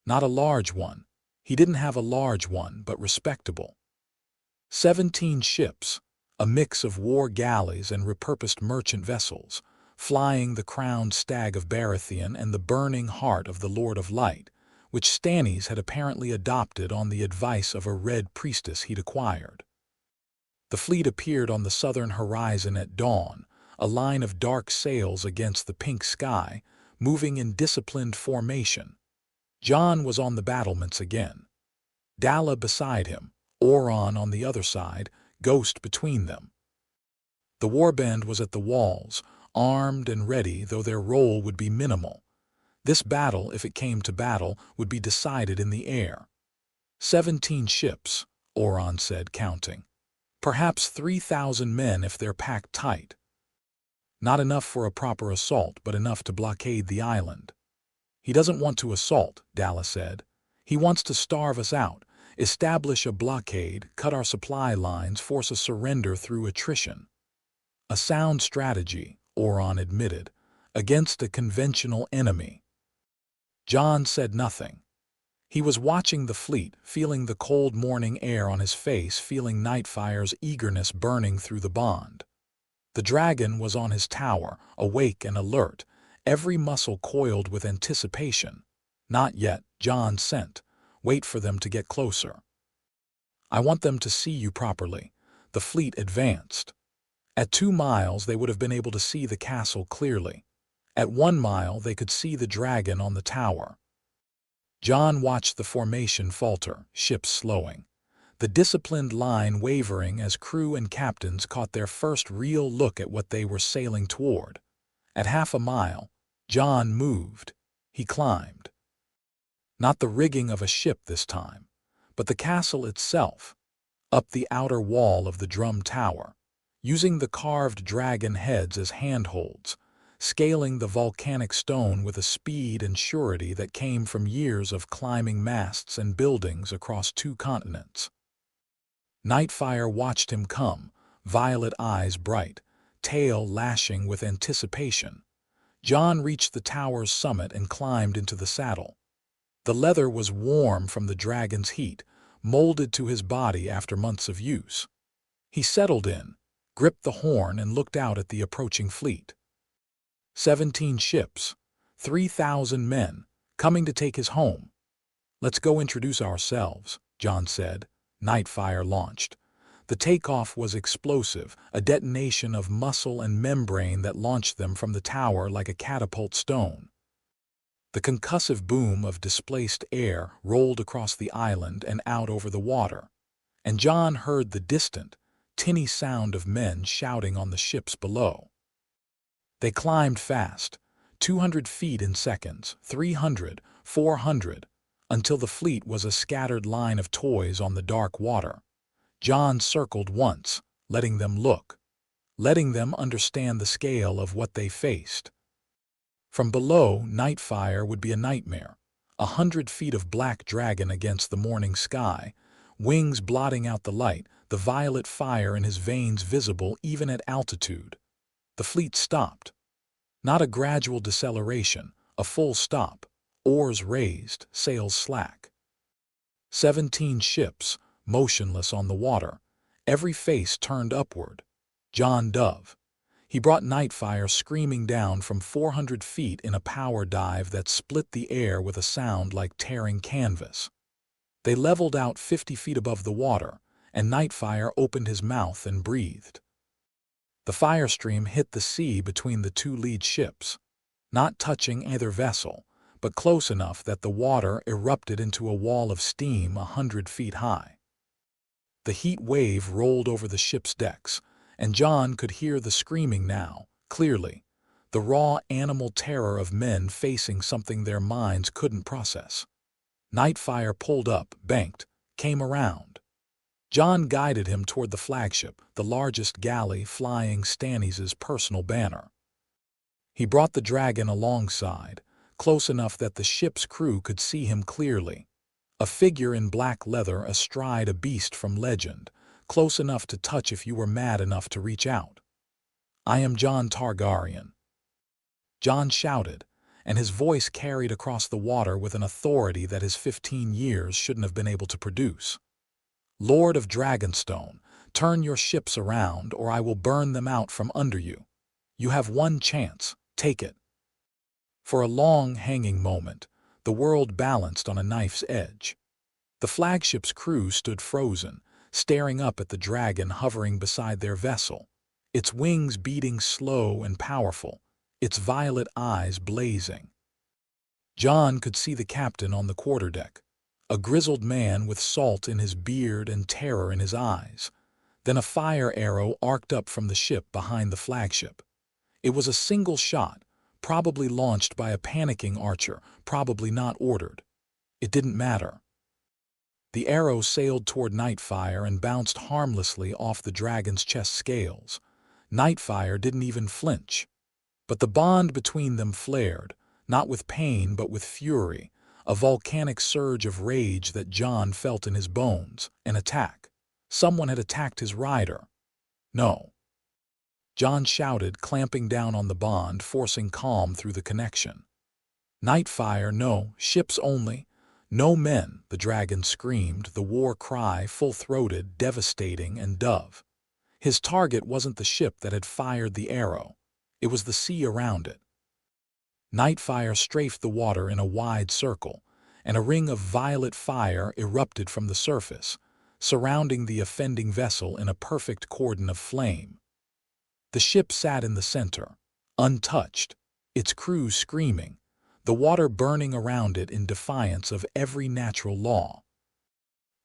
Not a large one. He didn't have a large one, but respectable. 17 ships, a mix of war galleys and repurposed merchant vessels, flying the crowned stag of Baratheon and the burning heart of the Lord of Light, which Stannis had apparently adopted on the advice of a red priestess he'd acquired. The fleet appeared on the southern horizon at dawn, a line of dark sails against the pink sky, moving in disciplined formation. Jon was on the battlements again. Dalla beside him, Oron on the other side, Ghost between them. The warband was at the walls, armed and ready, though their role would be minimal. This battle, if it came to battle, would be decided in the air. 17 ships, Oron said, counting. Perhaps 3,000 men if they're packed tight. Not enough for a proper assault, but enough to blockade the island. He doesn't want to assault, Dalla said. He wants to starve us out, establish a blockade, cut our supply lines, force a surrender through attrition. A sound strategy, Oron admitted, against a conventional enemy. Jon said nothing. He was watching the fleet, feeling the cold morning air on his face, feeling Nightfire's eagerness burning through the bond. The dragon was on his tower, awake and alert, every muscle coiled with anticipation. Not yet, Jon sent. Wait for them to get closer. I want them to see you properly. The fleet advanced. At 2 miles they would have been able to see the castle clearly. At 1 mile they could see the dragon on the tower. Jon watched the formation falter, ships slowing. The disciplined line wavering as crew and captains caught their first real look at what they were sailing toward. At half a mile, Jon moved. He climbed. Not the rigging of a ship this time, but the castle itself. Up the outer wall of the drum tower, using the carved dragon heads as handholds, scaling the volcanic stone with a speed and surety that came from years of climbing masts and buildings across 2 continents. Nightfire watched him come, violet eyes bright, tail lashing with anticipation. Jon reached the tower's summit and climbed into the saddle. The leather was warm from the dragon's heat, molded to his body after months of use. He settled in, gripped the horn, and looked out at the approaching fleet. 17 ships, 3,000 men, coming to take his home. Let's go introduce ourselves, Jon said. Nightfire launched. The takeoff was explosive, a detonation of muscle and membrane that launched them from the tower like a catapult stone. The concussive boom of displaced air rolled across the island and out over the water, and Jon heard the distant, tinny sound of men shouting on the ships below. They climbed fast, 200 feet in seconds, 300, 400, until the fleet was a scattered line of toys on the dark water. Jon circled once, letting them look, letting them understand the scale of what they faced. From below, Nightfire would be a nightmare, 100 feet of black dragon against the morning sky, wings blotting out the light, the violet fire in his veins visible even at altitude. The fleet stopped. Not a gradual deceleration, a full stop, oars raised, sails slack. 17 ships, motionless on the water, every face turned upward. Jon dove. He brought Nightfire screaming down from 400 feet in a power dive that split the air with a sound like tearing canvas. They leveled out 50 feet above the water, and Nightfire opened his mouth and breathed. The firestream hit the sea between the 2 lead ships, not touching either vessel, but close enough that the water erupted into a wall of steam 100 feet high. The heat wave rolled over the ship's decks, and Jon could hear the screaming now, clearly, the raw animal terror of men facing something their minds couldn't process. Nightfire pulled up, banked, came around. Jon guided him toward the flagship, the largest galley flying Stannis' personal banner. He brought the dragon alongside, close enough that the ship's crew could see him clearly. A figure in black leather astride a beast from legend, close enough to touch if you were mad enough to reach out. "I am Jon Targaryen," Jon shouted, and his voice carried across the water with an authority that his 15 years shouldn't have been able to produce. "Lord of Dragonstone, turn your ships around or I will burn them out from under you. You have one chance, take it." For a long, hanging moment, the world balanced on a knife's edge. The flagship's crew stood frozen, staring up at the dragon hovering beside their vessel. its wings beating slow and powerful, its violet eyes blazing. Jon could see the captain on the quarterdeck, a grizzled man with salt in his beard and terror in his eyes. Then a fire arrow arced up from the ship behind the flagship. It was a single shot, probably launched by a panicking archer, probably not ordered. It didn't matter. The arrow sailed toward Nightfire and bounced harmlessly off the dragon's chest scales. Nightfire didn't even flinch. But the bond between them flared, not with pain but with fury, a volcanic surge of rage that Jon felt in his bones. An attack. Someone had attacked his rider. No. Jon shouted, clamping down on the bond, forcing calm through the connection. Nightfire, no, ships only. No men, the dragon screamed, the war cry full-throated, devastating, and dove. His target wasn't the ship that had fired the arrow. It was the sea around it. Nightfire strafed the water in a wide circle, and a ring of violet fire erupted from the surface, surrounding the offending vessel in a perfect cordon of flame. The ship sat in the center, untouched, its crew screaming, the water burning around it in defiance of every natural law.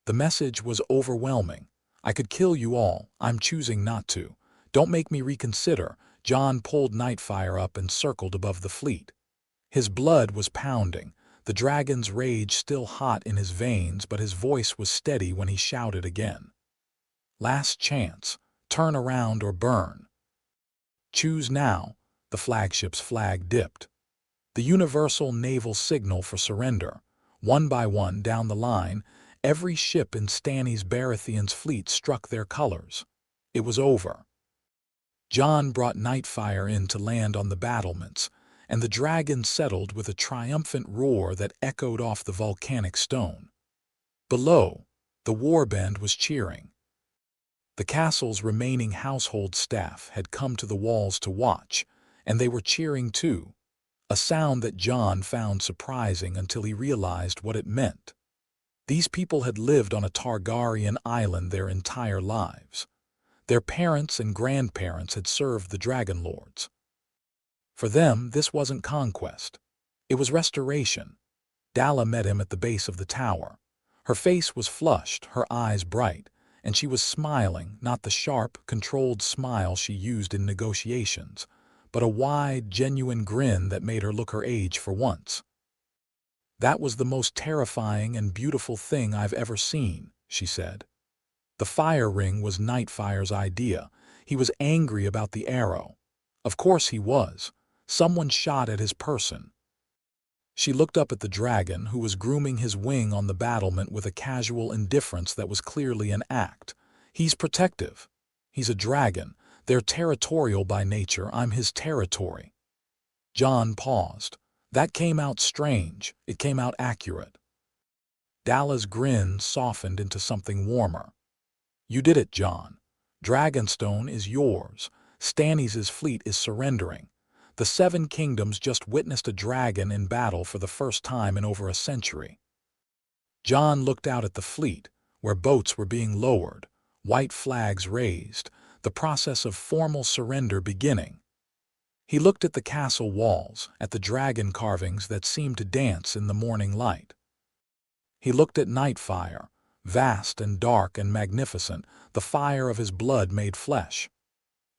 The message was overwhelming. I could kill you all, I'm choosing not to. Don't make me reconsider. Jon pulled Nightfire up and circled above the fleet. His blood was pounding, the dragon's rage still hot in his veins, but his voice was steady when he shouted again. Last chance. Turn around or burn. Choose now. The flagship's flag dipped. The universal naval signal for surrender. One by one down the line, every ship in Stannis Baratheon's fleet struck their colors. It was over. Jon brought Nightfire in to land on the battlements, and the dragon settled with a triumphant roar that echoed off the volcanic stone. Below, the warband was cheering. The castle's remaining household staff had come to the walls to watch, and they were cheering too, a sound that Jon found surprising until he realized what it meant. These people had lived on a Targaryen island their entire lives. Their parents and grandparents had served the Dragon Lords. For them, this wasn't conquest. It was restoration. Dalla met him at the base of the tower. Her face was flushed, her eyes bright, and she was smiling, not the sharp, controlled smile she used in negotiations, but a wide, genuine grin that made her look her age for once. That was the most terrifying and beautiful thing I've ever seen, she said. The fire ring was Nightfire's idea. He was angry about the arrow. Of course he was. Someone shot at his person. She looked up at the dragon, who was grooming his wing on the battlement with a casual indifference that was clearly an act. He's protective. He's a dragon. They're territorial by nature. I'm his territory. Jon paused. That came out strange. It came out accurate. Dalla's grin softened into something warmer. You did it, Jon. Dragonstone is yours. Stannis' fleet is surrendering. The Seven Kingdoms just witnessed a dragon in battle for the first time in over a century. Jon looked out at the fleet, where boats were being lowered, white flags raised, the process of formal surrender beginning. He looked at the castle walls, at the dragon carvings that seemed to dance in the morning light. He looked at Nightfire, vast and dark and magnificent, the fire of his blood made flesh.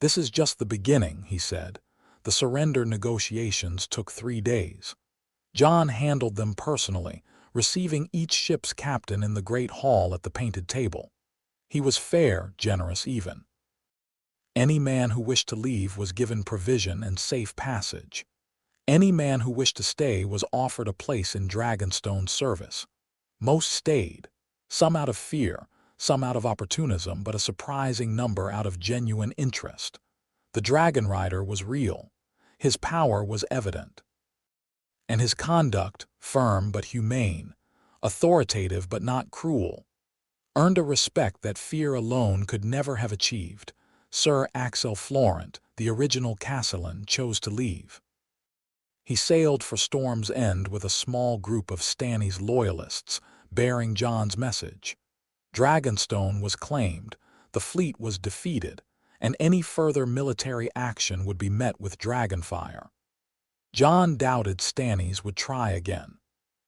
This is just the beginning, he said. The surrender negotiations took 3 days. Jon handled them personally, receiving each ship's captain in the great hall at the painted table. He was fair, generous even. Any man who wished to leave was given provision and safe passage. Any man who wished to stay was offered a place in Dragonstone's service. Most stayed, some out of fear, some out of opportunism, but a surprising number out of genuine interest. The dragonrider was real. His power was evident. And his conduct, firm but humane, authoritative but not cruel, earned a respect that fear alone could never have achieved. Sir Axel Florent, the original castellan, chose to leave. He sailed for Storm's End with a small group of Stannis loyalists, bearing Jon's message. Dragonstone was claimed, the fleet was defeated, and any further military action would be met with dragonfire. Jon doubted Stannis would try again.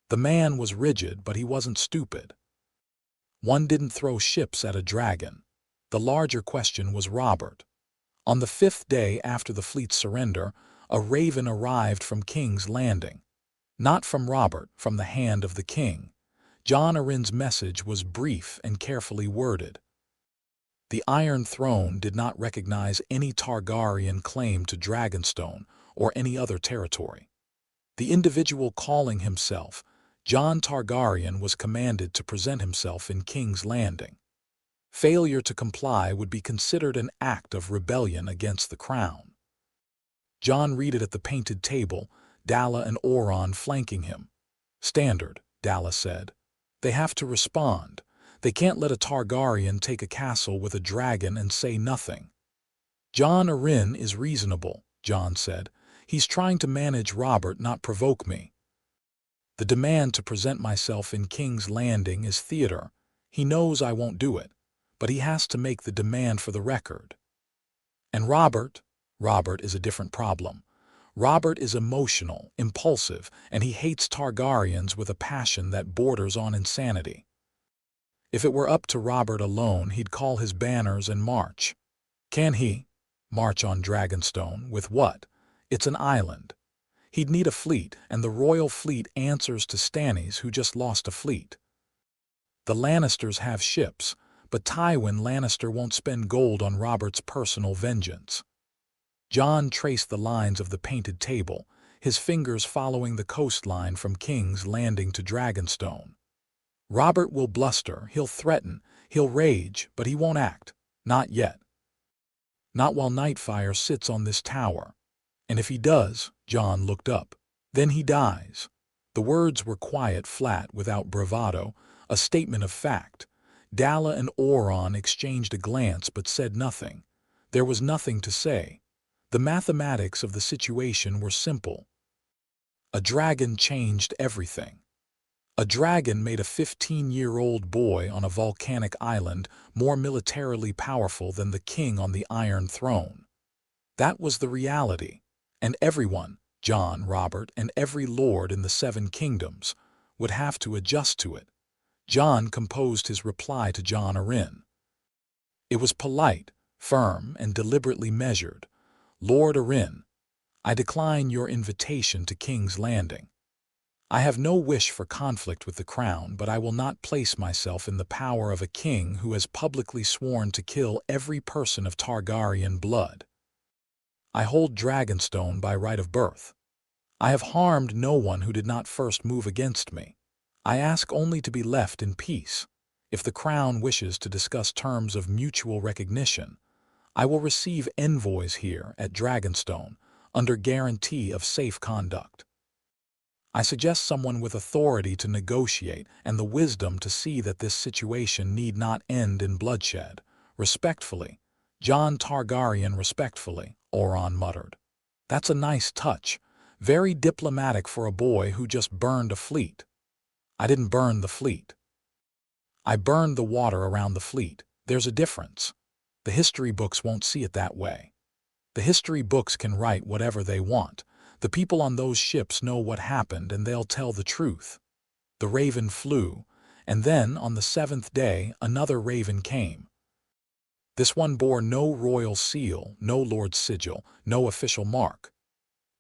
The man was rigid, but he wasn't stupid. One didn't throw ships at a dragon. The larger question was Robert. On the 5th day after the fleet's surrender, a raven arrived from King's Landing. Not from Robert, from the hand of the king. Jon Arryn's message was brief and carefully worded. The Iron Throne did not recognize any Targaryen claim to Dragonstone or any other territory. The individual calling himself Jon Targaryen was commanded to present himself in King's Landing. Failure to comply would be considered an act of rebellion against the crown. Jon read it at the painted table, Dalla and Oron flanking him. "Standard," Dalla said. "They have to respond. They can't let a Targaryen take a castle with a dragon and say nothing." "Jon Arryn is reasonable," Jon said. "He's trying to manage Robert, not provoke me. The demand to present myself in King's Landing is theater. He knows I won't do it, but he has to make the demand for the record." And Robert is a different problem. Robert is emotional, impulsive, and he hates Targaryens with a passion that borders on insanity. If it were up to Robert alone, he'd call his banners and march. Can he? March on Dragonstone, with what? It's an island. He'd need a fleet, and the royal fleet answers to Stannis, who just lost a fleet. The Lannisters have ships, but Tywin Lannister won't spend gold on Robert's personal vengeance. Jon traced the lines of the painted table, his fingers following the coastline from King's Landing to Dragonstone. Robert will bluster, he'll threaten, he'll rage, but he won't act. Not yet. Not while Nightfire sits on this tower. And if he does, Jon looked up, then he dies. The words were quiet, flat, without bravado, a statement of fact. Dalla and Oron exchanged a glance but said nothing. There was nothing to say. The mathematics of the situation were simple. A dragon changed everything. A dragon made a 15-year-old boy on a volcanic island more militarily powerful than the king on the Iron Throne. That was the reality, and everyone, Jon, Robert, and every lord in the 7 kingdoms, would have to adjust to it. Jon composed his reply to Jon Arryn. It was polite, firm, and deliberately measured. "Lord Arryn, I decline your invitation to King's Landing. I have no wish for conflict with the crown, but I will not place myself in the power of a king who has publicly sworn to kill every person of Targaryen blood. I hold Dragonstone by right of birth. I have harmed no one who did not first move against me. I ask only to be left in peace. If the crown wishes to discuss terms of mutual recognition, I will receive envoys here at Dragonstone under guarantee of safe conduct. I suggest someone with authority to negotiate and the wisdom to see that this situation need not end in bloodshed. Respectfully, Jon Targaryen." "Respectfully," Oron muttered. "That's a nice touch. Very diplomatic for a boy who just burned a fleet." "I didn't burn the fleet. I burned the water around the fleet. There's a difference. The history books won't see it that way. The history books can write whatever they want. The people on those ships know what happened, and they'll tell the truth." The raven flew, and then, on the 7th day, another raven came. This one bore no royal seal, no lord's sigil, no official mark.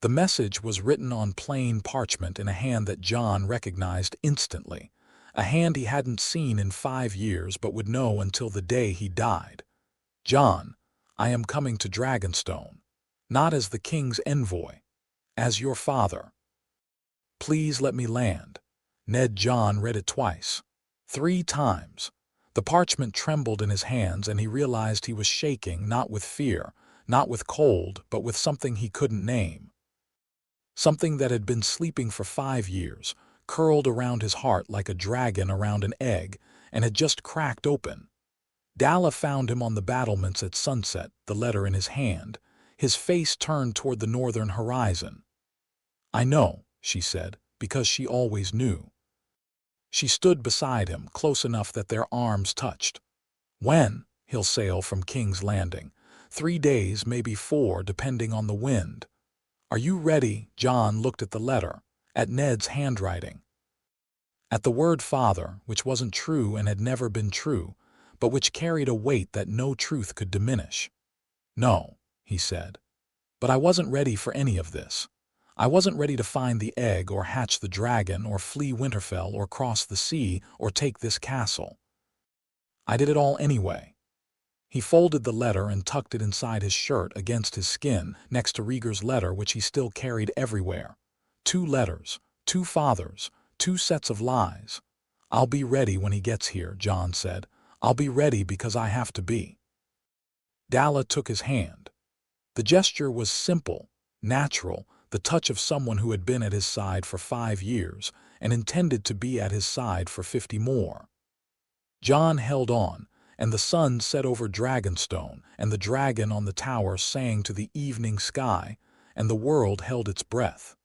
The message was written on plain parchment in a hand that Jon recognized instantly, a hand he hadn't seen in 5 years but would know until the day he died. "Jon, I am coming to Dragonstone, not as the king's envoy, as your father. Please let me land." Jon read it twice, 3 times. The parchment trembled in his hands, and he realized he was shaking, not with fear, not with cold, but with something he couldn't name. Something that had been sleeping for 5 years, curled around his heart like a dragon around an egg, and had just cracked open. Dalla found him on the battlements at sunset, the letter in his hand, his face turned toward the northern horizon. "I know," she said, because she always knew. She stood beside him, close enough that their arms touched. "When he'll sail from King's Landing. 3 days, maybe 4, depending on the wind. Are you ready? Jon looked at the letter, at Ned's handwriting, at the word father, which wasn't true and had never been true, but which carried a weight that no truth could diminish. No, he said. But I wasn't ready for any of this. I wasn't ready to find the egg or hatch the dragon or flee Winterfell or cross the sea or take this castle. I did it all anyway. He folded the letter and tucked it inside his shirt against his skin next to Rhaegar's letter, which he still carried everywhere. 2 letters, 2 fathers, 2 sets of lies. I'll be ready when he gets here, Jon said. I'll be ready because I have to be. Dalla took his hand. The gesture was simple, natural, the touch of someone who had been at his side for 5 years and intended to be at his side for 50 more. Jon held on, and the sun set over Dragonstone, and the dragon on the tower sang to the evening sky, and the world held its breath.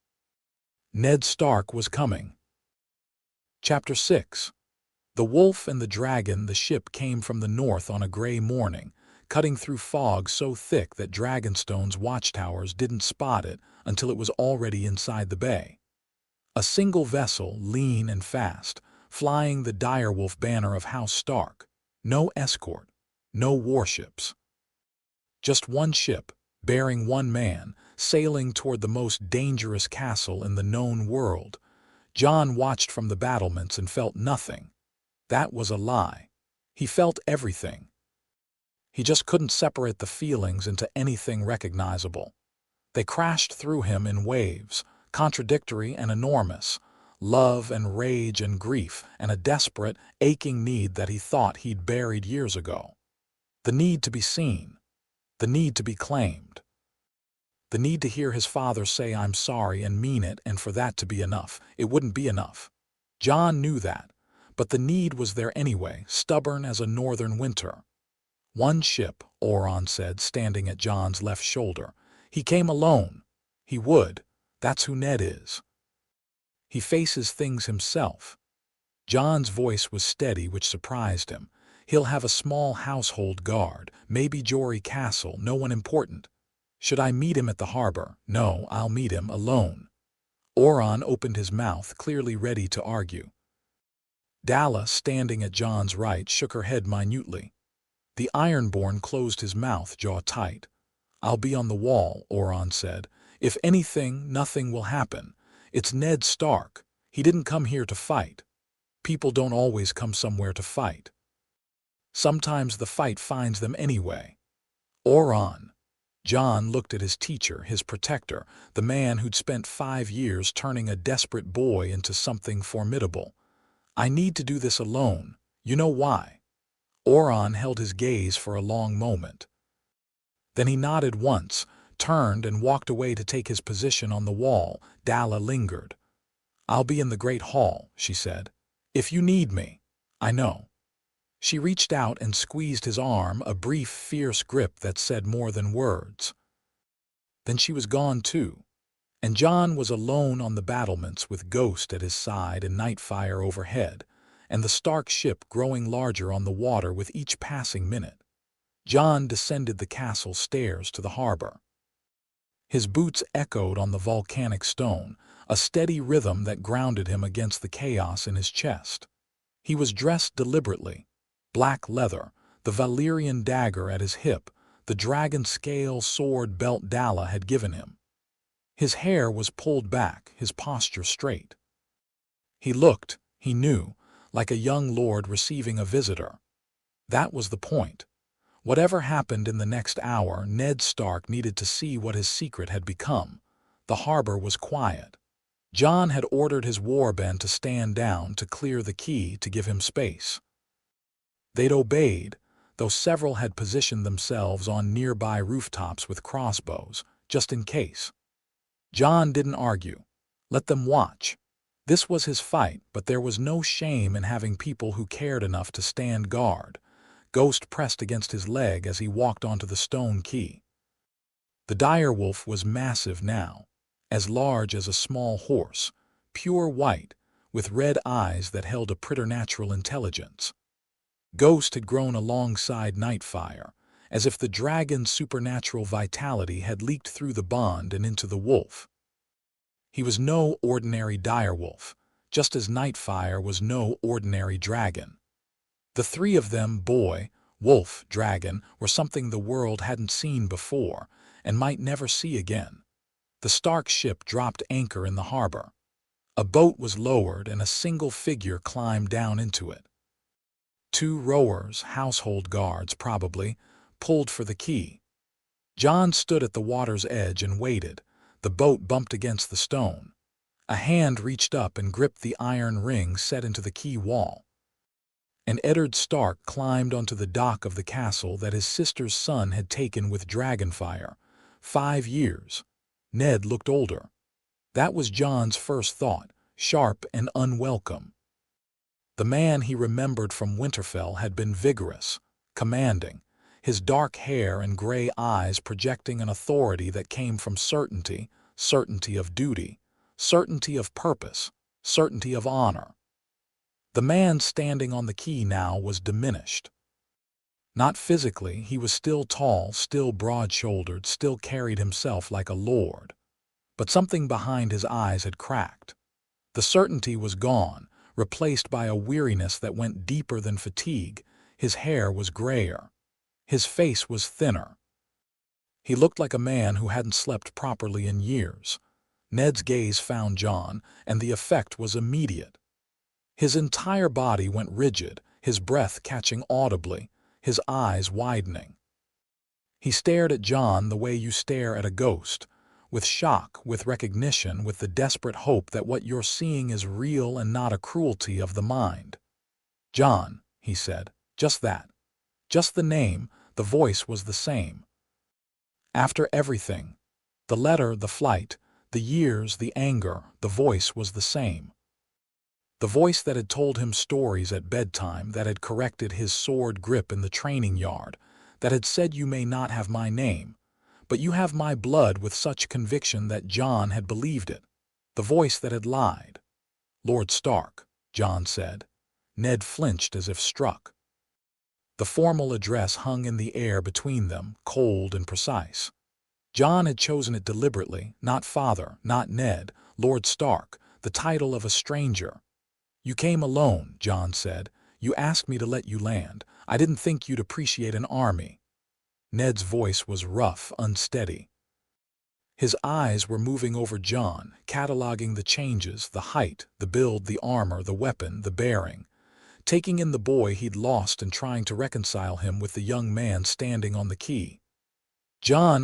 Ned Stark was coming. Chapter 6. The Wolf and the Dragon. The ship came from the north on a gray morning, cutting through fog so thick that Dragonstone's watchtowers didn't spot it until it was already inside the bay. A single vessel, lean and fast, flying the direwolf banner of House Stark. No escort, no warships. Just one ship, bearing one man, sailing toward the most dangerous castle in the known world. Jon watched from the battlements and felt nothing. That was a lie. He felt everything. He just couldn't separate the feelings into anything recognizable. They crashed through him in waves, contradictory and enormous. Love and rage and grief and a desperate, aching need that he thought he'd buried years ago. The need to be seen. The need to be claimed. The need to hear his father say I'm sorry and mean it, and for that to be enough. It wouldn't be enough. Jon knew that, but the need was there anyway, stubborn as a northern winter. One ship, Oron said, standing at Jon's left shoulder. He came alone. He would. That's who Ned is. He faces things himself. Jon's voice was steady, which surprised him. He'll have a small household guard, maybe Jory Castle, no one important. Should I meet him at the harbor? No, I'll meet him alone. Oron opened his mouth, clearly ready to argue. Dalla, standing at Jon's right, shook her head minutely. The Ironborn closed his mouth, jaw tight. I'll be on the wall, Oron said. If anything, nothing will happen. It's Ned Stark. He didn't come here to fight. People don't always come somewhere to fight. Sometimes the fight finds them anyway. Oron. Jon looked at his teacher, his protector, the man who'd spent 5 years turning a desperate boy into something formidable. I need to do this alone. You know why? Oron held his gaze for a long moment. Then he nodded once, turned and walked away to take his position on the wall. Dalla lingered. I'll be in the Great Hall, she said. If you need me. I know. She reached out and squeezed his arm, a brief, fierce grip that said more than words. Then she was gone too, and Jon was alone on the battlements with Ghost at his side and Nightfire overhead, and the Stark ship growing larger on the water with each passing minute. Jon descended the castle stairs to the harbor. His boots echoed on the volcanic stone, a steady rhythm that grounded him against the chaos in his chest. He was dressed deliberately. Black leather, the Valyrian dagger at his hip, the dragon scale sword belt Dalla had given him. His hair was pulled back, his posture straight. He looked, he knew, like a young lord receiving a visitor. That was the point. Whatever happened in the next hour, Ned Stark needed to see what his secret had become. The harbor was quiet. Jon had ordered his warband to stand down to clear the quay to give him space. They'd obeyed, though several had positioned themselves on nearby rooftops with crossbows, just in case. Jon didn't argue. Let them watch. This was his fight, but there was no shame in having people who cared enough to stand guard. Ghost pressed against his leg as he walked onto the stone quay. The direwolf was massive now, as large as a small horse, pure white, with red eyes that held a preternatural intelligence. Ghost had grown alongside Nightfire, as if the dragon's supernatural vitality had leaked through the bond and into the wolf. He was no ordinary direwolf, just as Nightfire was no ordinary dragon. The three of them, boy, wolf, dragon, were something the world hadn't seen before and might never see again. The Stark ship dropped anchor in the harbor. A boat was lowered and a single figure climbed down into it. Two rowers, household guards probably, pulled for the key. Jon stood at the water's edge and waited. The boat bumped against the stone. A hand reached up and gripped the iron ring set into the key wall. And Eddard Stark climbed onto the dock of the castle that his sister's son had taken with dragonfire. 5 years. Ned looked older. That was Jon's first thought, sharp and unwelcome. The man he remembered from Winterfell had been vigorous, commanding, his dark hair and gray eyes projecting an authority that came from certainty, certainty of duty, certainty of purpose, certainty of honor. The man standing on the quay now was diminished. Not physically, he was still tall, still broad-shouldered, still carried himself like a lord. But something behind his eyes had cracked. The certainty was gone, replaced by a weariness that went deeper than fatigue. His hair was grayer. His face was thinner. He looked like a man who hadn't slept properly in years. Ned's gaze found Jon, and the effect was immediate. His entire body went rigid, his breath catching audibly, his eyes widening. He stared at Jon the way you stare at a ghost, with shock, with recognition, with the desperate hope that what you're seeing is real and not a cruelty of the mind. "Jon," he said, "just that. Just the name, the voice was the same. After everything, the letter, the flight, the years, the anger, the voice was the same. The voice that had told him stories at bedtime, that had corrected his sword grip in the training yard, that had said, 'You may not have my name, but you have my blood,' with such conviction that Jon had believed it. The voice that had lied. "Lord Stark," Jon said. Ned flinched as if struck. The formal address hung in the air between them, cold and precise. Jon had chosen it deliberately, not father, not Ned, Lord Stark, the title of a stranger. "You came alone," Jon said. "You asked me to let you land. I didn't think you'd appreciate an army." Ned's voice was rough, unsteady. His eyes were moving over Jon, cataloging the changes, the height, the build, the armor, the weapon, the bearing, taking in the boy he'd lost and trying to reconcile him with the young man standing on the quay. "Jon,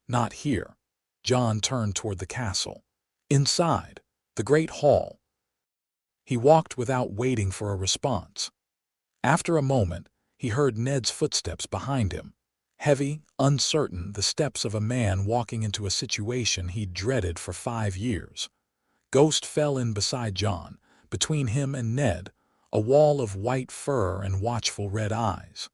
not here." Jon turned toward the castle. Inside, the great hall. He walked without waiting for a response. After a moment, he heard Ned's footsteps behind him. Heavy, uncertain, the steps of a man walking into a situation he'd dreaded for 5 years. Ghost fell in beside Jon, between him and Ned, a wall of white fur and watchful red eyes.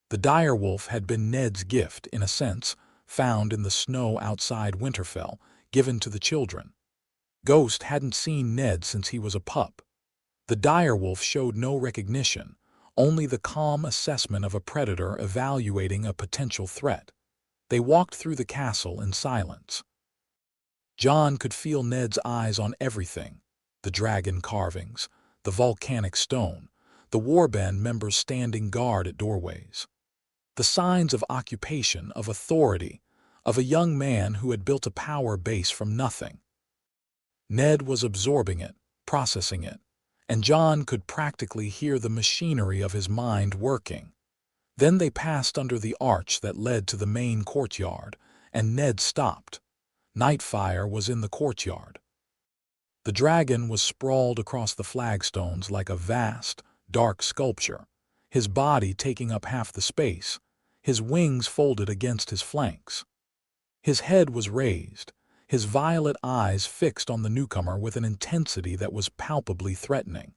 The direwolf had been Ned's gift, in a sense, found in the snow outside Winterfell, given to the children. Ghost hadn't seen Ned since he was a pup. The direwolf showed no recognition, only the calm assessment of a predator evaluating a potential threat. They walked through the castle in silence. Jon could feel Ned's eyes on everything: the dragon carvings, the volcanic stone, the warband members standing guard at doorways. The signs of occupation, of authority, of a young man who had built a power base from nothing. Ned was absorbing it, processing it, and Jon could practically hear the machinery of his mind working. Then they passed under the arch that led to the main courtyard, and Ned stopped. Nightfire was in the courtyard. The dragon was sprawled across the flagstones like a vast, dark sculpture, his body taking up half the space, his wings folded against his flanks. His head was raised, his violet eyes fixed on the newcomer with an intensity that was palpably threatening.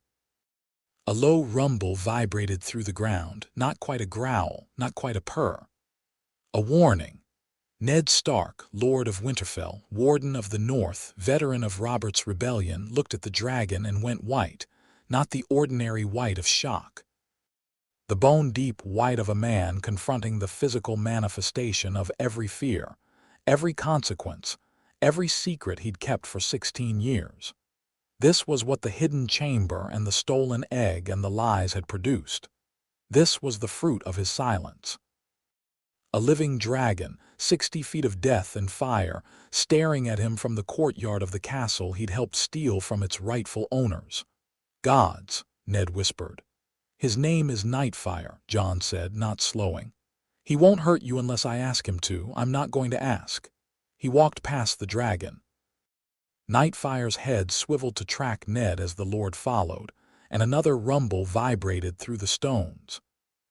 A low rumble vibrated through the ground, not quite a growl, not quite a purr. A warning. Ned Stark, Lord of Winterfell, Warden of the North, veteran of Robert's Rebellion, looked at the dragon and went white, not the ordinary white of shock. the bone-deep white of a man confronting the physical manifestation of every fear, every consequence, every secret he'd kept for 16 years. This was what the hidden chamber and the stolen egg and the lies had produced. This was the fruit of his silence. A living dragon, 60 feet of death and fire, staring at him from the courtyard of the castle he'd helped steal from its rightful owners. Gods, Ned whispered. His name is Nightfire, Jon said, not slowing. He won't hurt you unless I ask him to. I'm not going to ask. He walked past the dragon. Nightfire's head swiveled to track Ned as the Lord followed, and another rumble vibrated through the stones.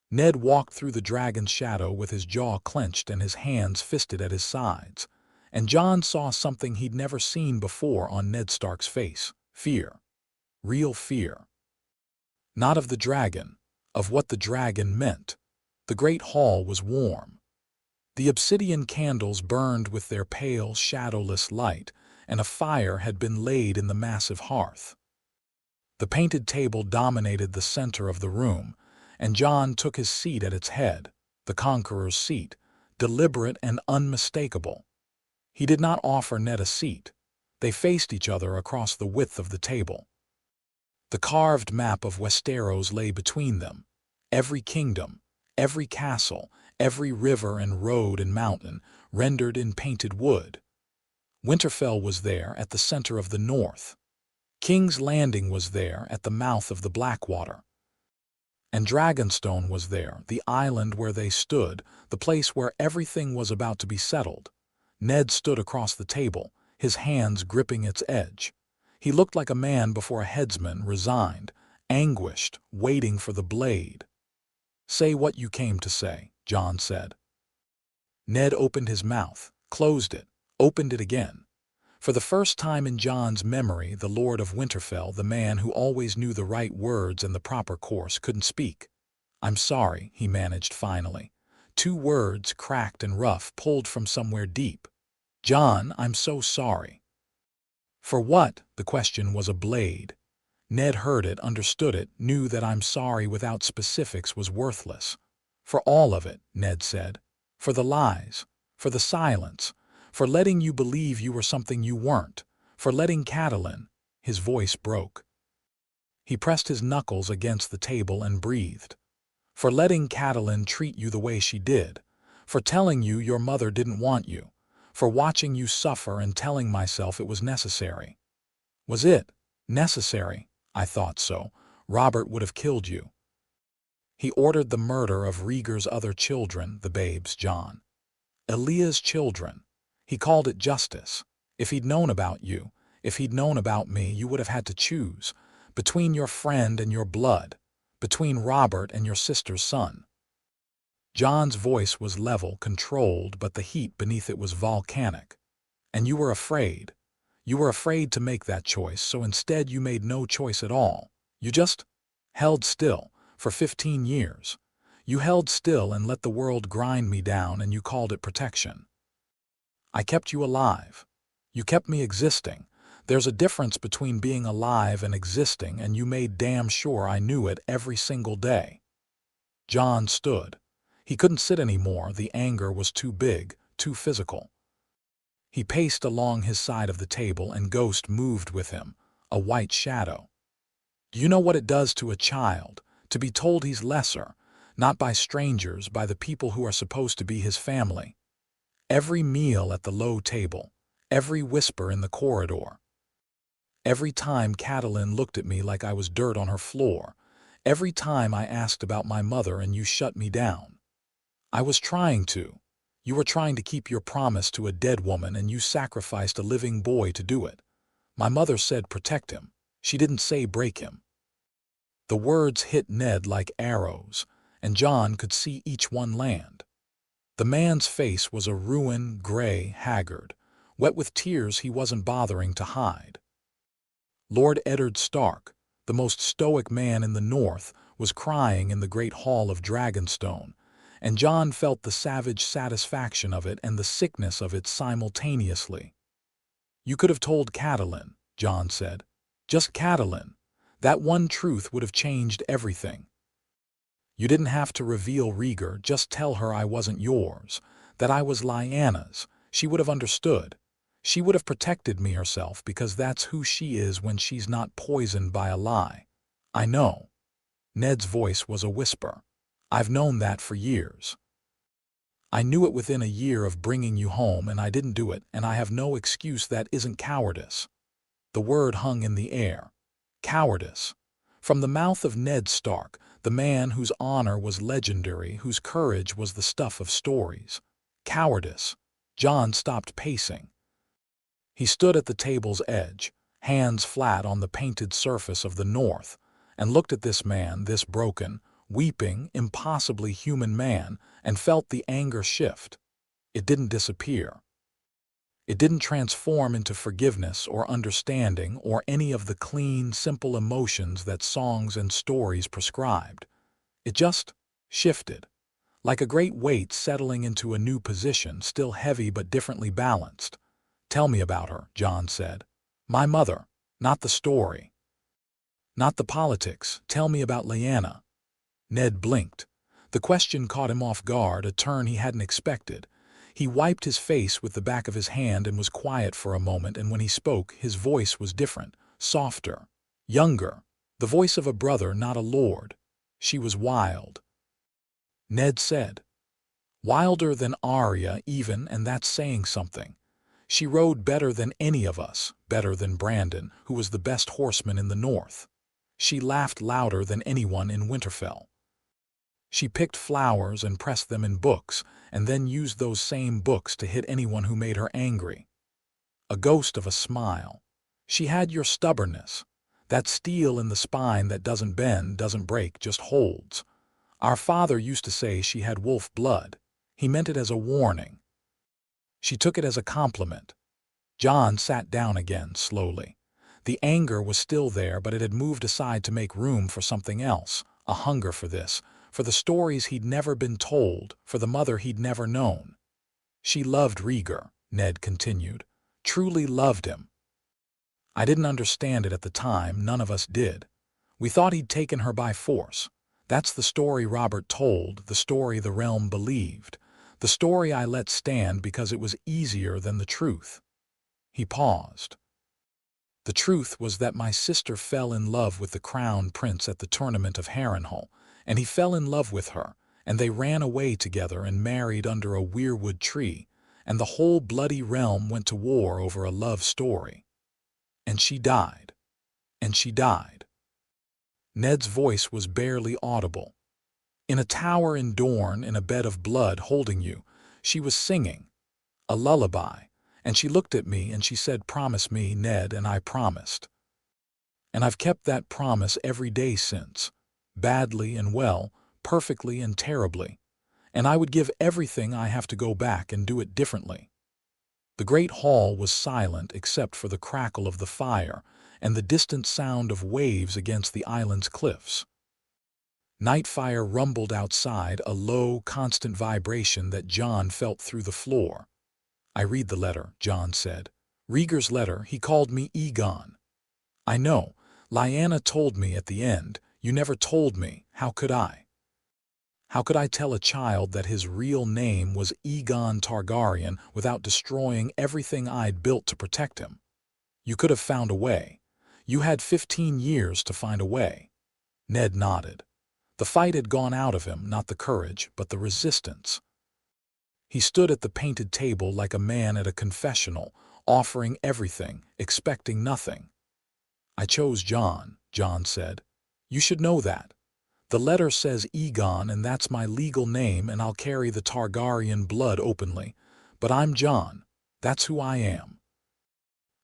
Ned walked through the dragon's shadow with his jaw clenched and his hands fisted at his sides, and Jon saw something he'd never seen before on Ned Stark's face: fear. Real fear. Not of the dragon, of what the dragon meant. The great hall was warm. The obsidian candles burned with their pale, shadowless light, and a fire had been laid in the massive hearth. The painted table dominated the center of the room, and Jon took his seat at its head, the conqueror's seat, deliberate and unmistakable. He did not offer Ned a seat. They faced each other across the width of the table. The carved map of Westeros lay between them. Every kingdom, every castle, every river and road and mountain, rendered in painted wood. Winterfell was there at the center of the north. King's Landing was there at the mouth of the Blackwater. And Dragonstone was there, the island where they stood, the place where everything was about to be settled. Ned stood across the table, his hands gripping its edge. He looked like a man before a headsman, resigned, anguished, waiting for the blade. "Say what you came to say," Jon said. Ned opened his mouth, closed it, opened it again. For the first time in Jon's memory, the Lord of Winterfell, the man who always knew the right words and the proper course, couldn't speak. "I'm sorry," he managed finally. 2 words, cracked and rough, pulled from somewhere deep. "Jon, I'm so sorry." For what? The question was a blade. Ned heard it, understood it, knew that "I'm sorry" without specifics was worthless. "For all of it," Ned said. "For the lies, for the silence, for letting you believe you were something you weren't, for letting Catelyn—" His voice broke. He pressed his knuckles against the table and breathed. "For letting Catelyn treat you the way she did, for telling you your mother didn't want you, for watching you suffer and telling myself it was necessary." "Was it necessary?" "I thought so. Robert would have killed you. He ordered the murder of Rhaegar's other children, the babes, Jon. Elia's children. He called it justice. If he'd known about you, if he'd known about me, you would have had to choose between your friend and your blood, between Robert and your sister's son." Jon's voice was level, controlled, but the heat beneath it was volcanic. "And you were afraid. You were afraid to make that choice, so instead you made no choice at all. You just held still for 15 years. You held still and let the world grind me down, and you called it protection. I kept you alive. You kept me existing. There's a difference between being alive and existing, and you made damn sure I knew it every single day." Jon stood. He couldn't sit anymore. The anger was too big, too physical. He paced along his side of the table, and Ghost moved with him, a white shadow. "Do you know what it does to a child, to be told he's lesser, not by strangers, by the people who are supposed to be his family? Every meal at the low table, every whisper in the corridor. Every time Catelyn looked at me like I was dirt on her floor. Every time I asked about my mother and you shut me down. I was trying to. You were trying to keep your promise to a dead woman, and you sacrificed a living boy to do it. My mother said protect him. She didn't say break him." The words hit Ned like arrows, and Jon could see each one land. The man's face was a ruin, gray, haggard, wet with tears he wasn't bothering to hide. Lord Eddard Stark, the most stoic man in the north, was crying in the great hall of Dragonstone, and Jon felt the savage satisfaction of it and the sickness of it simultaneously. "You could have told Catelyn," Jon said. "Just Catelyn. That one truth would have changed everything." You didn't have to reveal Rhaegar, just tell her I wasn't yours, that I was Lyanna's. She would have understood. She would have protected me herself because that's who she is when she's not poisoned by a lie. I know. Ned's voice was a whisper. I've known that for years. I knew it within a year of bringing you home and I didn't do it, and I have no excuse that isn't cowardice. The word hung in the air. Cowardice. From the mouth of Ned Stark, the man whose honor was legendary, whose courage was the stuff of stories. Cowardice. Jon stopped pacing. He stood at the table's edge, hands flat on the painted surface of the north, and looked at this man, this broken, weeping, impossibly human man, and felt the anger shift. It didn't disappear. It didn't transform into forgiveness or understanding or any of the clean, simple emotions that songs and stories prescribed. It just shifted, like a great weight settling into a new position, still heavy but differently balanced. Tell me about her, Jon said. My mother, not the story. Not the politics. Tell me about Lyanna. Ned blinked. The question caught him off guard, a turn he hadn't expected. He wiped his face with the back of his hand and was quiet for a moment, and when he spoke, his voice was different, softer, younger, the voice of a brother, not a lord. She was wild. Ned said. Wilder than Arya even, and that's saying something. She rode better than any of us, better than Brandon, who was the best horseman in the north. She laughed louder than anyone in Winterfell. She picked flowers and pressed them in books, and then used those same books to hit anyone who made her angry. A ghost of a smile. She had your stubbornness, that steel in the spine that doesn't bend, doesn't break, just holds. Our father used to say she had wolf blood. He meant it as a warning. She took it as a compliment. Jon sat down again, slowly. The anger was still there, but it had moved aside to make room for something else, a hunger for this, for the stories he'd never been told, for the mother he'd never known. She loved Rhaegar, Ned continued, truly loved him. I didn't understand it at the time, none of us did. We thought he'd taken her by force. That's the story Robert told, the story the realm believed, the story I let stand because it was easier than the truth. He paused. The truth was that my sister fell in love with the crown prince at the tournament of Harrenhal, and he fell in love with her, and they ran away together and married under a weirwood tree, and the whole bloody realm went to war over a love story. And she died. And she died. Ned's voice was barely audible. In a tower in Dorne, in a bed of blood holding you, she was singing a lullaby, and she looked at me and she said, "Promise me, Ned," and I promised. And I've kept that promise every day since, badly and well, perfectly and terribly, and I would give everything I have to go back and do it differently. The great hall was silent except for the crackle of the fire and the distant sound of waves against the island's cliffs. Nightfire rumbled outside, a low, constant vibration that Jon felt through the floor. I read the letter, Jon said. Rhaegar's letter. He called me Egon. I know. Lyanna told me at the end. You never told me. How could I? How could I tell a child that his real name was Aegon Targaryen without destroying everything I'd built to protect him? You could have found a way. You had 15 years to find a way. Ned nodded. The fight had gone out of him, not the courage, but the resistance. He stood at the painted table like a man at a confessional, offering everything, expecting nothing. I chose Jon, Jon said. You should know that. The letter says Egon, and that's my legal name, and I'll carry the Targaryen blood openly. But I'm Jon. That's who I am.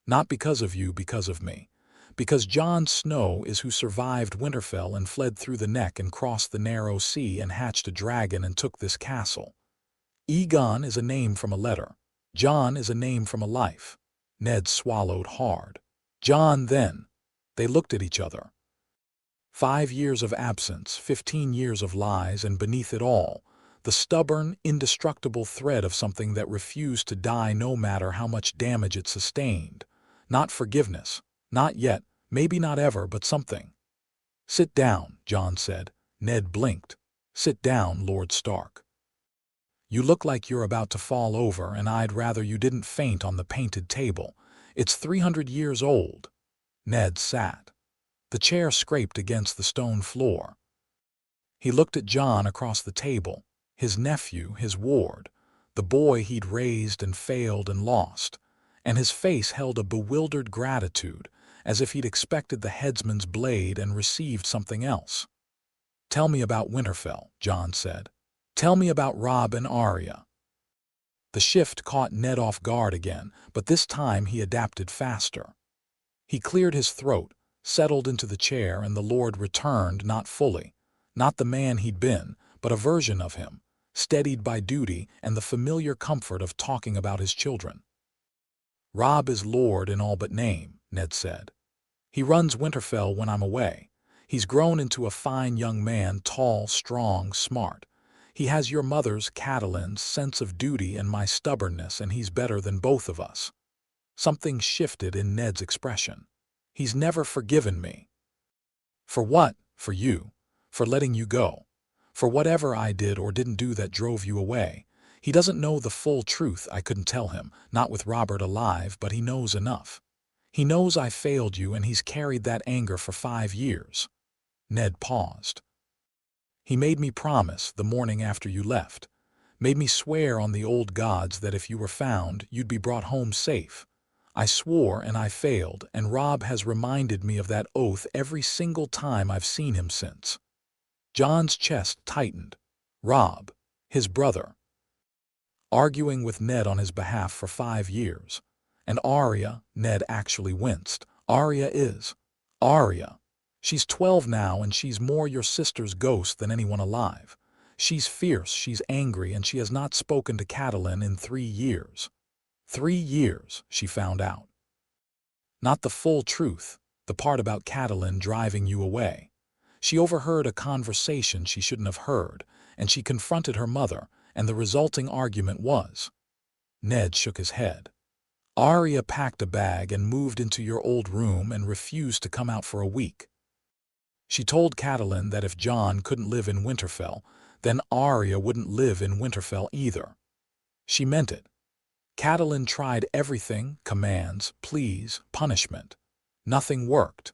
Not because of you, because of me. Because Jon Snow is who survived Winterfell and fled through the Neck and crossed the narrow sea and hatched a dragon and took this castle. Egon is a name from a letter. Jon is a name from a life. Ned swallowed hard. Jon then. They looked at each other. 5 years of absence, 15 years of lies, and beneath it all, the stubborn, indestructible thread of something that refused to die no matter how much damage it sustained. Not forgiveness. Not yet, maybe not ever, but something. Sit down, Jon said. Ned blinked. "Sit down, Lord Stark. You look like you're about to fall over, and I'd rather you didn't faint on the painted table. It's 300 years old." Ned sat. The chair scraped against the stone floor. He looked at Jon across the table, his nephew, his ward, the boy he'd raised and failed and lost, and his face held a bewildered gratitude, as if he'd expected the headsman's blade and received something else. "Tell me about Winterfell," Jon said. "Tell me about Robb and Arya." The shift caught Ned off guard again, but this time he adapted faster. He cleared his throat, settled into the chair, and the Lord returned, not fully, not the man he'd been, but a version of him, steadied by duty and the familiar comfort of talking about his children. "Robb is Lord in all but name," Ned said. "He runs Winterfell when I'm away. He's grown into a fine young man, tall, strong, smart. He has your mother's, Catelyn's, sense of duty and my stubbornness, and he's better than both of us." Something shifted in Ned's expression. "He's never forgiven me." "For what? For you. For letting you go. For whatever I did or didn't do that drove you away. He doesn't know the full truth. I couldn't tell him, not with Robert alive, but he knows enough. He knows I failed you, and he's carried that anger for 5 years. Ned paused. "He made me promise the morning after you left. Made me swear on the old gods that if you were found, you'd be brought home safe. I swore and I failed, and Robb has reminded me of that oath every single time I've seen him since." Jon's chest tightened. Robb, his brother, arguing with Ned on his behalf for 5 years. And Arya, Ned actually winced. Arya. She's 12 now, and she's more your sister's ghost than anyone alive. She's fierce, she's angry, and she has not spoken to Catelyn in 3 years. 3 years, she found out. Not the full truth, the part about Catelyn driving you away. She overheard a conversation she shouldn't have heard, and she confronted her mother, and the resulting argument was. Ned shook his head. "Arya packed a bag and moved into your old room and refused to come out for a week. She told Catelyn that if Jon couldn't live in Winterfell, then Arya wouldn't live in Winterfell either. She meant it. Catelyn tried everything, commands, pleas, punishment. Nothing worked.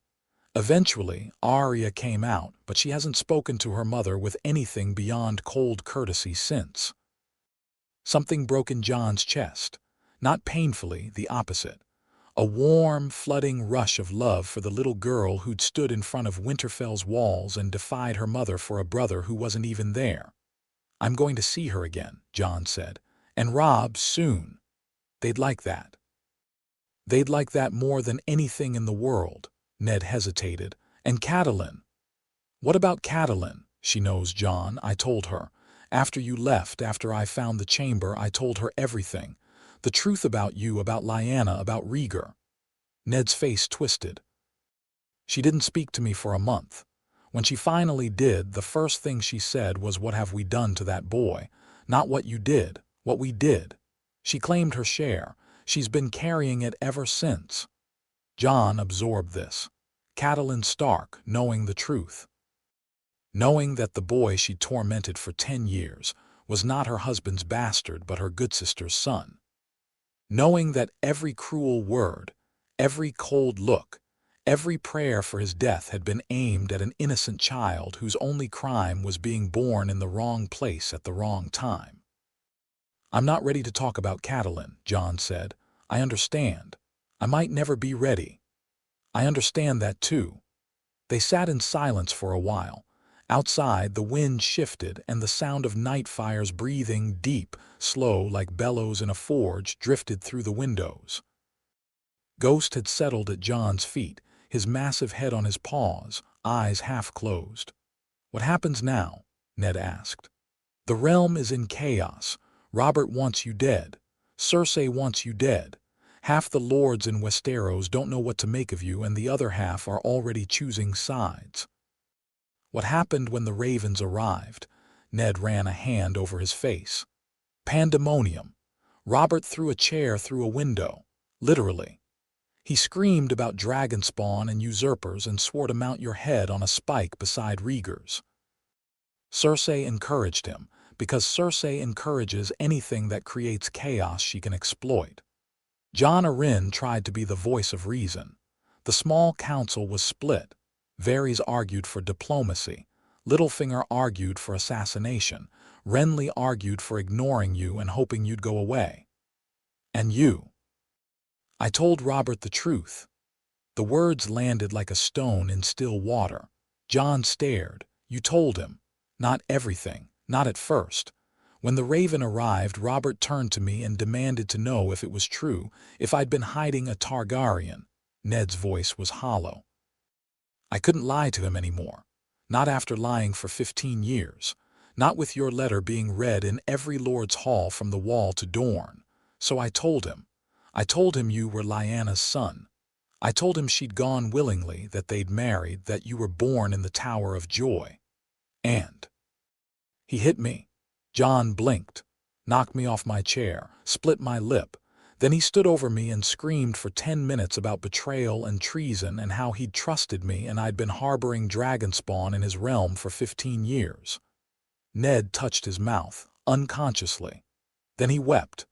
Eventually, Arya came out, but she hasn't spoken to her mother with anything beyond cold courtesy since." Something broke in Jon's chest. Not painfully, the opposite. A warm, flooding rush of love for the little girl who'd stood in front of Winterfell's walls and defied her mother for a brother who wasn't even there. "I'm going to see her again," Jon said. "And Robb soon. They'd like that." "They'd like that more than anything in the world." Ned hesitated. "And Catelyn?" "What about Catelyn?" "She knows, Jon. I told her. After you left, after I found the chamber, I told her everything. The truth about you, about Lyanna, about Rhaegar." Ned's face twisted. "She didn't speak to me for a month. When she finally did, the first thing she said was, 'What have we done to that boy?' Not what you did, what we did. She claimed her share. She's been carrying it ever since." Jon absorbed this. Catelyn Stark, knowing the truth. Knowing that the boy she'd tormented for 10 years was not her husband's bastard but her good sister's son. Knowing that every cruel word, every cold look, every prayer for his death had been aimed at an innocent child whose only crime was being born in the wrong place at the wrong time. "I'm not ready to talk about Catelyn," Jon said. "I understand. I might never be ready." "I understand that too." They sat in silence for a while. Outside, the wind shifted, and the sound of night fires breathing deep, slow, like bellows in a forge, drifted through the windows. Ghost had settled at Jon's feet, his massive head on his paws, eyes half closed. "What happens now?" Ned asked. "The realm is in chaos. Robert wants you dead. Cersei wants you dead. Half the lords in Westeros don't know what to make of you, and the other half are already choosing sides." "What happened when the ravens arrived?" Ned ran a hand over his face. "Pandemonium. Robert threw a chair through a window. Literally. He screamed about Dragonspawn and usurpers and swore to mount your head on a spike beside Rhaegar's." Cersei encouraged him, because Cersei encourages anything that creates chaos she can exploit. Jon Arryn tried to be the voice of reason. The small council was split. Varys argued for diplomacy. Littlefinger argued for assassination. Renly argued for ignoring you and hoping you'd go away. And you? I told Robert the truth. The words landed like a stone in still water. Jon stared. You told him. Not everything. Not at first. When the Raven arrived, Robert turned to me and demanded to know if it was true, if I'd been hiding a Targaryen. Ned's voice was hollow. I couldn't lie to him anymore. Not after lying for 15 years. Not with your letter being read in every lord's hall from the Wall to Dorne. So I told him. I told him you were Lyanna's son. I told him she'd gone willingly, that they'd married, that you were born in the Tower of Joy. And he hit me. Jon blinked, knocked me off my chair, split my lip. Then he stood over me and screamed for 10 minutes about betrayal and treason and how he'd trusted me and I'd been harboring Dragonspawn in his realm for 15 years. Ned touched his mouth, unconsciously. Then he wept.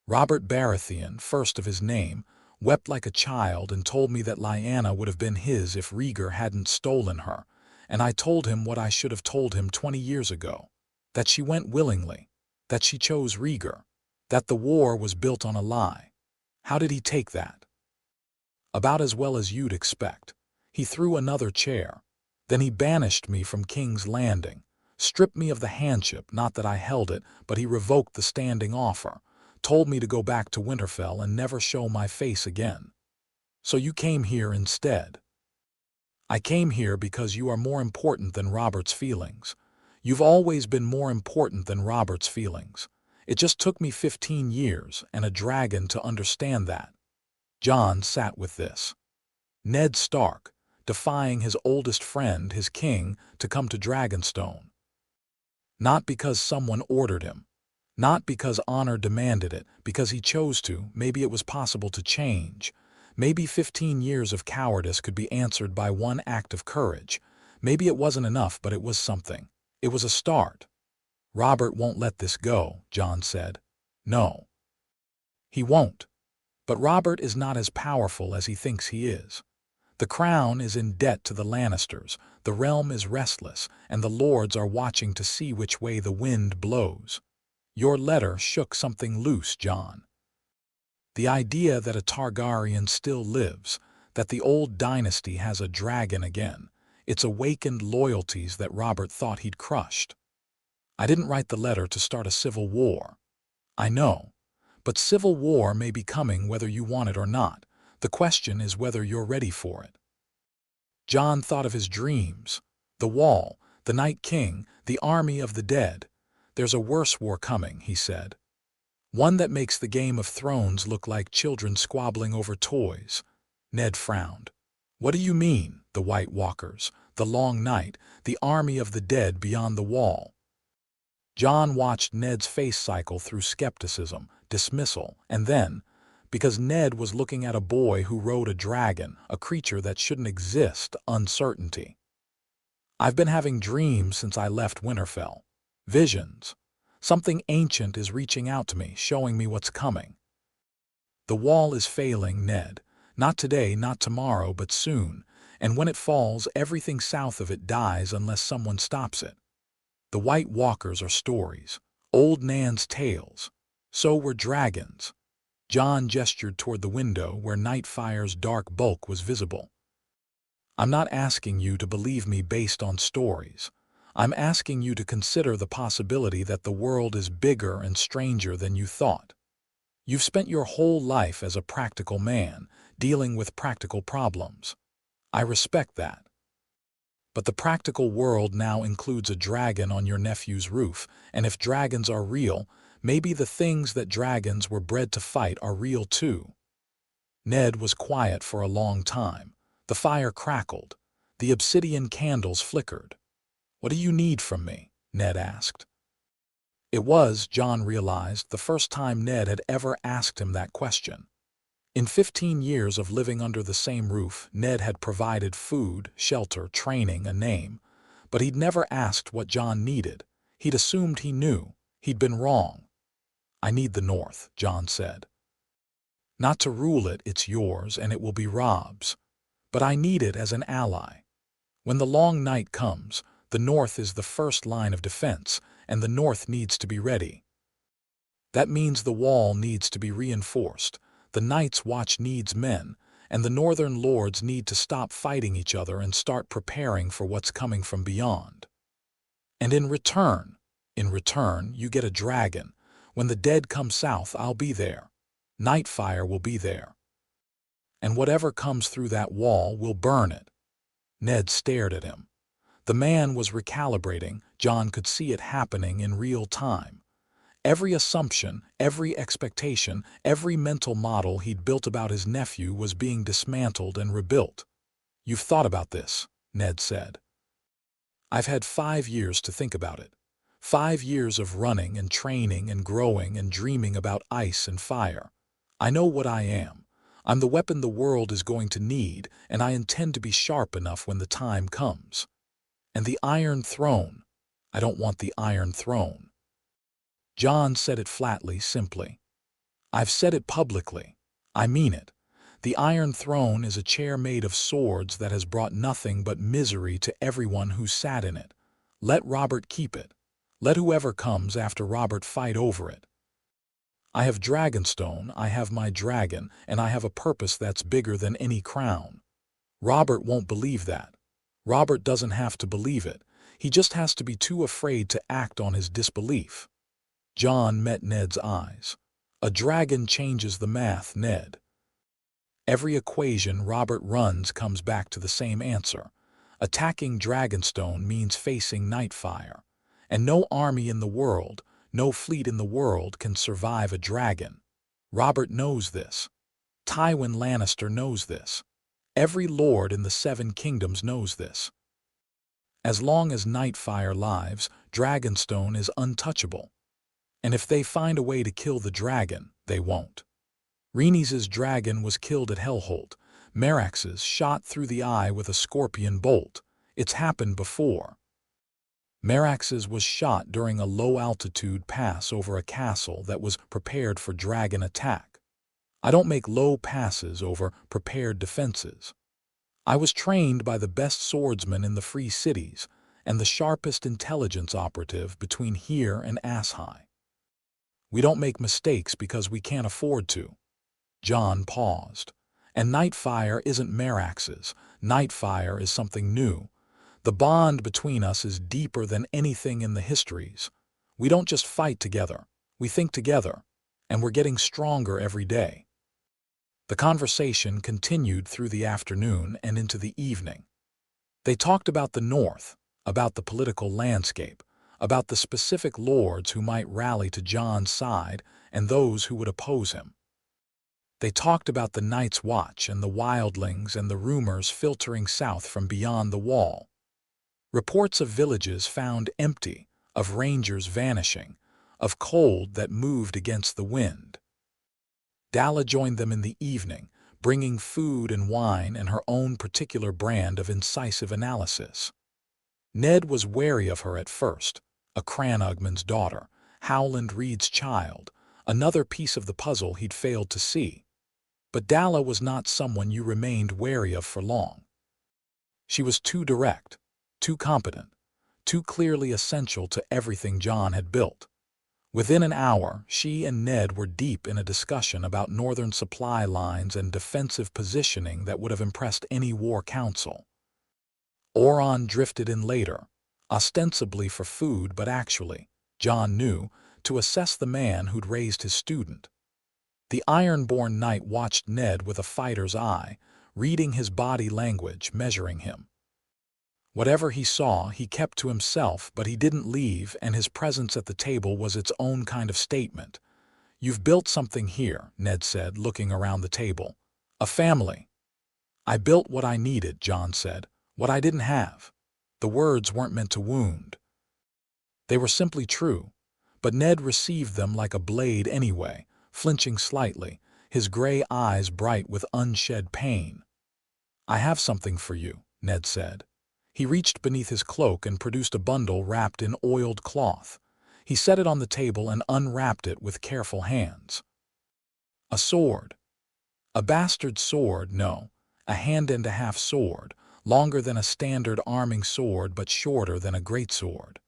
Robert Baratheon, first of his name, wept like a child and told me that Lyanna would have been his if Rhaegar hadn't stolen her, and I told him what I should have told him 20 years ago, that she went willingly, that she chose Rhaegar, that the war was built on a lie. How did he take that? About as well as you'd expect. He threw another chair. Then he banished me from King's Landing, stripped me of the handship, not that I held it, but he revoked the standing offer, told me to go back to Winterfell and never show my face again. So you came here instead. I came here because you are more important than Robert's feelings. You've always been more important than Robert's feelings. It just took me 15 years and a dragon to understand that. Jon sat with this. Ned Stark, defying his oldest friend, his king, to come to Dragonstone. Not because someone ordered him. Not because honor demanded it, because he chose to. Maybe it was possible to change. Maybe 15 years of cowardice could be answered by one act of courage. Maybe it wasn't enough, but it was something. It was a start. Robert won't let this go, Jon said. No. He won't. But Robert is not as powerful as he thinks he is. The crown is in debt to the Lannisters, the realm is restless, and the lords are watching to see which way the wind blows. Your letter shook something loose, Jon. The idea that a Targaryen still lives, that the old dynasty has a dragon again, it's awakened loyalties that Robert thought he'd crushed. I didn't write the letter to start a civil war. I know. But civil war may be coming whether you want it or not. The question is whether you're ready for it. Jon thought of his dreams. The Wall, the Night King, the army of the dead. There's a worse war coming, he said. One that makes the Game of Thrones look like children squabbling over toys. Ned frowned. What do you mean, the White Walkers, the Long Night, the army of the dead beyond the Wall? Jon watched Ned's face cycle through skepticism, dismissal, and then, because Ned was looking at a boy who rode a dragon, a creature that shouldn't exist, uncertainty. I've been having dreams since I left Winterfell. Visions. Something ancient is reaching out to me, showing me what's coming. The Wall is failing, Ned. Not today, not tomorrow, but soon. And when it falls, everything south of it dies unless someone stops it. The White Walkers are stories. Old Nan's tales. So were dragons. Jon gestured toward the window where Nightfire's dark bulk was visible. I'm not asking you to believe me based on stories. I'm asking you to consider the possibility that the world is bigger and stranger than you thought. You've spent your whole life as a practical man, dealing with practical problems. I respect that. But the practical world now includes a dragon on your nephew's roof, and if dragons are real, maybe the things that dragons were bred to fight are real too. Ned was quiet for a long time. The fire crackled. The obsidian candles flickered. What do you need from me? Ned asked. It was, Jon realized, the first time Ned had ever asked him that question. In 15 years of living under the same roof, Ned had provided food, shelter, training, a name. but he'd never asked what Jon needed. He'd assumed he knew. He'd been wrong. "I need the North," Jon said. "Not to rule it, it's yours, and it will be Robb's. But I need it as an ally. When the long night comes, the North is the first line of defense, and the North needs to be ready. That means the wall needs to be reinforced, the Night's Watch needs men, and the Northern Lords need to stop fighting each other and start preparing for what's coming from beyond. And in return, you get a dragon. When the dead come south, I'll be there. Nightfire will be there. And whatever comes through that wall will burn it." Ned stared at him. The man was recalibrating. Jon could see it happening in real time. Every assumption, every expectation, every mental model he'd built about his nephew was being dismantled and rebuilt. "You've thought about this," Ned said. "I've had 5 years to think about it. 5 years of running and training and growing and dreaming about ice and fire. I know what I am. I'm the weapon the world is going to need, and I intend to be sharp enough when the time comes. And the Iron Throne, I don't want the Iron Throne." Jon said it flatly, simply. "I've said it publicly. I mean it. The Iron Throne is a chair made of swords that has brought nothing but misery to everyone who sat in it. Let Robert keep it. Let whoever comes after Robert fight over it. I have Dragonstone, I have my dragon, and I have a purpose that's bigger than any crown. Robert won't believe that. Robert doesn't have to believe it. He just has to be too afraid to act on his disbelief." Jon met Ned's eyes. "A dragon changes the math, Ned. Every equation Robert runs comes back to the same answer. Attacking Dragonstone means facing Nightfire. And no army in the world, no fleet in the world can survive a dragon. Robert knows this. Tywin Lannister knows this. Every lord in the 7 Kingdoms knows this. As long as Nightfire lives, Dragonstone is untouchable. And if they find a way to kill the dragon, they won't. Rhaenys' dragon was killed at Hellholt. Merax's shot through the eye with a scorpion bolt. It's happened before. Merax's was shot during a low-altitude pass over a castle that was prepared for dragon attack. I don't make low passes over prepared defenses. I was trained by the best swordsman in the Free Cities and the sharpest intelligence operative between here and Asshai. We don't make mistakes because we can't afford to." Jon paused. "And Nightfire isn't Merax's. Nightfire is something new. The bond between us is deeper than anything in the histories. We don't just fight together. We think together. And we're getting stronger every day." The conversation continued through the afternoon and into the evening. They talked about the North, about the political landscape, about the specific lords who might rally to Jon's side and those who would oppose him. They talked about the Night's Watch and the wildlings and the rumors filtering south from beyond the wall. Reports of villages found empty, of rangers vanishing, of cold that moved against the wind. Dalla joined them in the evening, bringing food and wine and her own particular brand of incisive analysis. Ned was wary of her at first, a Cranugman's daughter, Howland Reed's child, another piece of the puzzle he'd failed to see. But Dalla was not someone you remained wary of for long. She was too direct, too competent, too clearly essential to everything Jon had built. Within an hour, she and Ned were deep in a discussion about northern supply lines and defensive positioning that would have impressed any war council. Oron drifted in later, ostensibly for food but actually, Jon knew, to assess the man who'd raised his student. The Ironborn Knight watched Ned with a fighter's eye, reading his body language, measuring him. Whatever he saw, he kept to himself, but he didn't leave, and his presence at the table was its own kind of statement. "You've built something here," Ned said, looking around the table. "A family." "I built what I needed," Jon said, "what I didn't have." The words weren't meant to wound. They were simply true, but Ned received them like a blade anyway, flinching slightly, his gray eyes bright with unshed pain. "I have something for you," Ned said. He reached beneath his cloak and produced a bundle wrapped in oiled cloth. He set it on the table and unwrapped it with careful hands. A sword. A bastard sword, no, a hand-and-a-half sword, longer than a standard arming sword but shorter than a greatsword.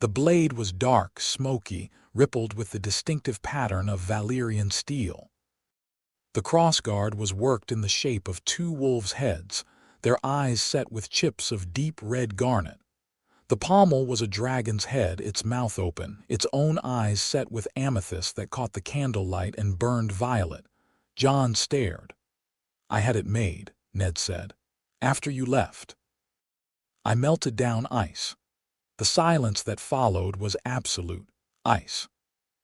The blade was dark, smoky, rippled with the distinctive pattern of Valyrian steel. The crossguard was worked in the shape of two wolves' heads, their eyes set with chips of deep red garnet. The pommel was a dragon's head, its mouth open, its own eyes set with amethyst that caught the candlelight and burned violet. Jon stared. "I had it made," Ned said, "after you left. I melted down ice." The silence that followed was absolute ice.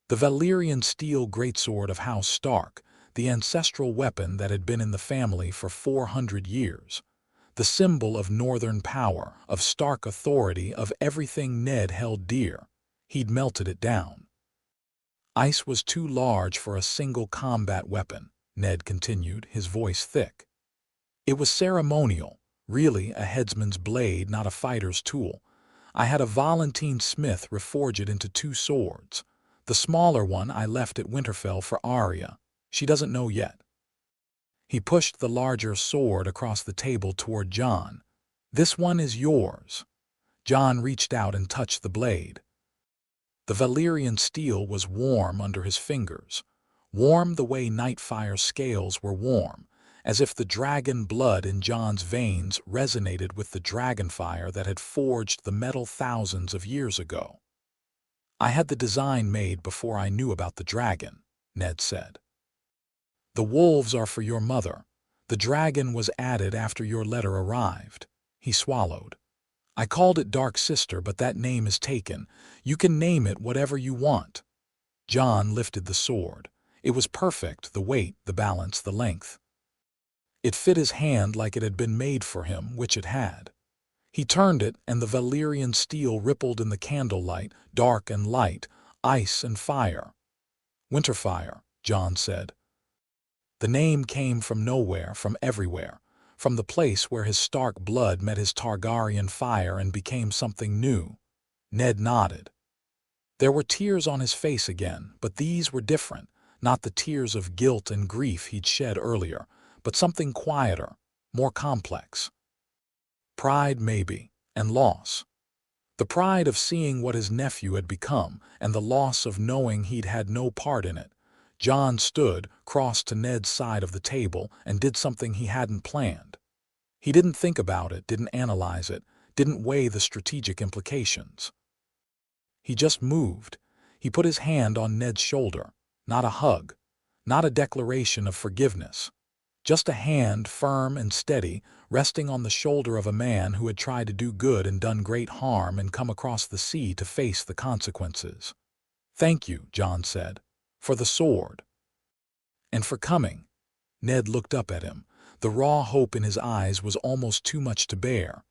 The Valyrian steel greatsword of House Stark, the ancestral weapon that had been in the family for 400 years. The symbol of northern power, of Stark authority, of everything Ned held dear. He'd melted it down. Ice was too large for a single combat weapon, Ned continued, his voice thick. It was ceremonial, really a headsman's blade, not a fighter's tool. I had a Valentine Smith reforge it into two swords. The smaller one I left at Winterfell for Arya. She doesn't know yet. He pushed the larger sword across the table toward Jon. "This one is yours." Jon reached out and touched the blade. The Valyrian steel was warm under his fingers, warm the way Nightfire's scales were warm, as if the dragon blood in Jon's veins resonated with the dragonfire that had forged the metal thousands of years ago. "I had the design made before I knew about the dragon," Ned said. "The wolves are for your mother. The dragon was added after your letter arrived." He swallowed. "I called it Dark Sister, but that name is taken. You can name it whatever you want." Jon lifted the sword. It was perfect, the weight, the balance, the length. It fit his hand like it had been made for him, which it had. He turned it, and the Valyrian steel rippled in the candlelight, dark and light, ice and fire. "Winterfire," Jon said. The name came from nowhere, from everywhere, from the place where his Stark blood met his Targaryen fire and became something new. Ned nodded. There were tears on his face again, but these were different, not the tears of guilt and grief he'd shed earlier, but something quieter, more complex. Pride, maybe, and loss. The pride of seeing what his nephew had become, and the loss of knowing he'd had no part in it. Jon stood, crossed to Ned's side of the table, and did something he hadn't planned. He didn't think about it, didn't analyze it, didn't weigh the strategic implications. He just moved. He put his hand on Ned's shoulder. Not a hug, not a declaration of forgiveness. Just a hand, firm and steady, resting on the shoulder of a man who had tried to do good and done great harm and come across the sea to face the consequences. "Thank you," Jon said, "for the sword. And for coming." Ned looked up at him. The raw hope in his eyes was almost too much to bear.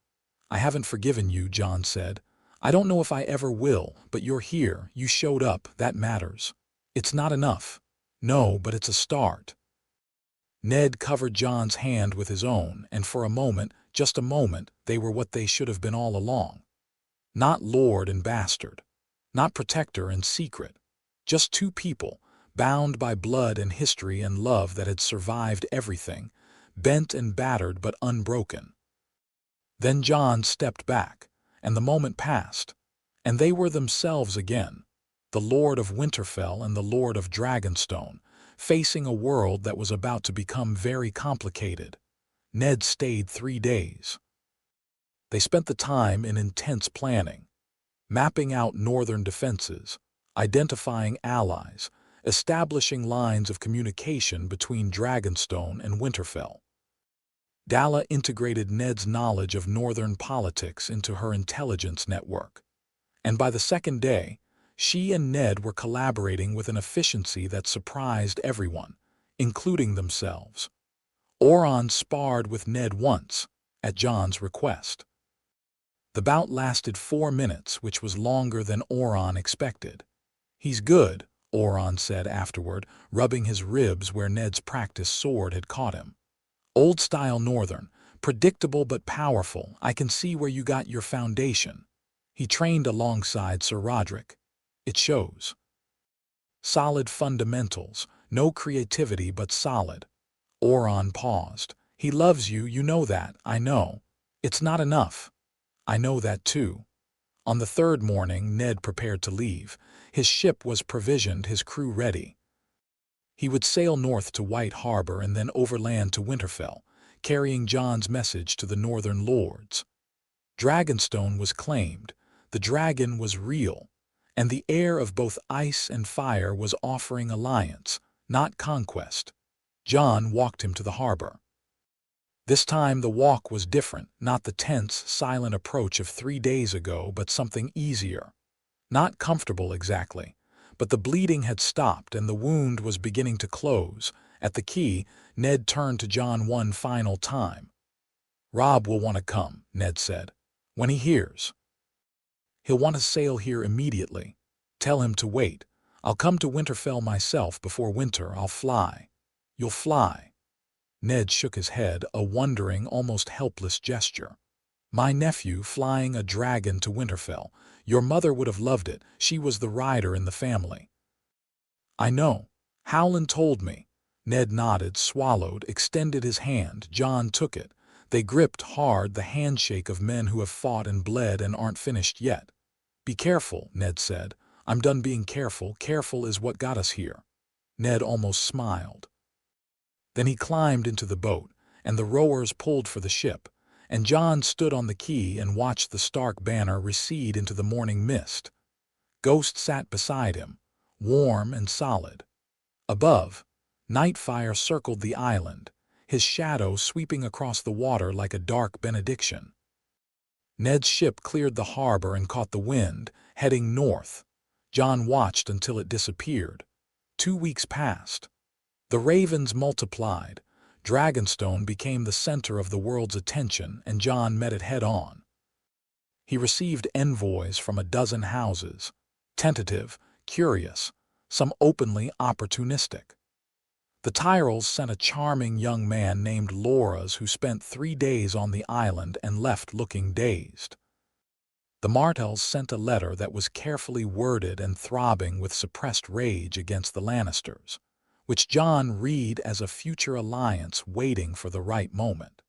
"I haven't forgiven you," Jon said. "I don't know if I ever will, but you're here, you showed up, that matters. It's not enough. No, but it's a start." Ned covered Jon's hand with his own, and for a moment, just a moment, they were what they should have been all along. Not lord and bastard. Not protector and secret. Just two people, bound by blood and history and love that had survived everything, bent and battered but unbroken. Then Jon stepped back, and the moment passed, and they were themselves again, the Lord of Winterfell and the Lord of Dragonstone, facing a world that was about to become very complicated. Ned stayed 3 days. They spent the time in intense planning, mapping out northern defenses, identifying allies, establishing lines of communication between Dragonstone and Winterfell. Dalla integrated Ned's knowledge of northern politics into her intelligence network. And by the second day, she and Ned were collaborating with an efficiency that surprised everyone, including themselves. Euron sparred with Ned once, at Jon's request. The bout lasted 4 minutes, which was longer than Euron expected. "He's good," Euron said afterward, rubbing his ribs where Ned's practiced sword had caught him. "Old-style northern, Predictable but powerful, I can see where you got your foundation. He trained alongside Sir Roderick. It shows. Solid fundamentals, no creativity but solid. Oron paused. He loves you, you know that, I know. It's not enough. I know that too. On the third morning, Ned prepared to leave. His ship was provisioned, his crew ready. He would sail north to White Harbor and then overland to Winterfell, carrying Jon's message to the northern lords. Dragonstone was claimed, the dragon was real, and the heir of both ice and fire was offering alliance, not conquest. Jon walked him to the harbor. This time the walk was different, not the tense, silent approach of 3 days ago, but something easier. Not comfortable exactly, but the bleeding had stopped and the wound was beginning to close. At the quay, Ned turned to Jon one final time. "Robb will want to come," Ned said. "When he hears. He'll want to sail here immediately. Tell him to wait. I'll come to Winterfell myself before winter. I'll fly." "You'll fly?" Ned shook his head, a wondering, almost helpless gesture. "My nephew flying a dragon to Winterfell. Your mother would have loved it. She was the rider in the family." "I know. Howland told me." Ned nodded, swallowed, extended his hand. Jon took it. They gripped hard, the handshake of men who have fought and bled and aren't finished yet. "Be careful," Ned said. "I'm done being careful. Careful is what got us here." Ned almost smiled. Then he climbed into the boat, and the rowers pulled for the ship, and Jon stood on the quay and watched the Stark banner recede into the morning mist. Ghost sat beside him, warm and solid. Above, Nightfire circled the island, his shadow sweeping across the water like a dark benediction. Ned's ship cleared the harbor and caught the wind, heading north. Jon watched until it disappeared. 2 weeks passed. The ravens multiplied. Dragonstone became the center of the world's attention, and Jon met it head-on. He received envoys from a dozen houses, tentative, curious, some openly opportunistic. The Tyrells sent a charming young man named Loras who spent 3 days on the island and left looking dazed. The Martells sent a letter that was carefully worded and throbbing with suppressed rage against the Lannisters, which Jon read as a future alliance waiting for the right moment.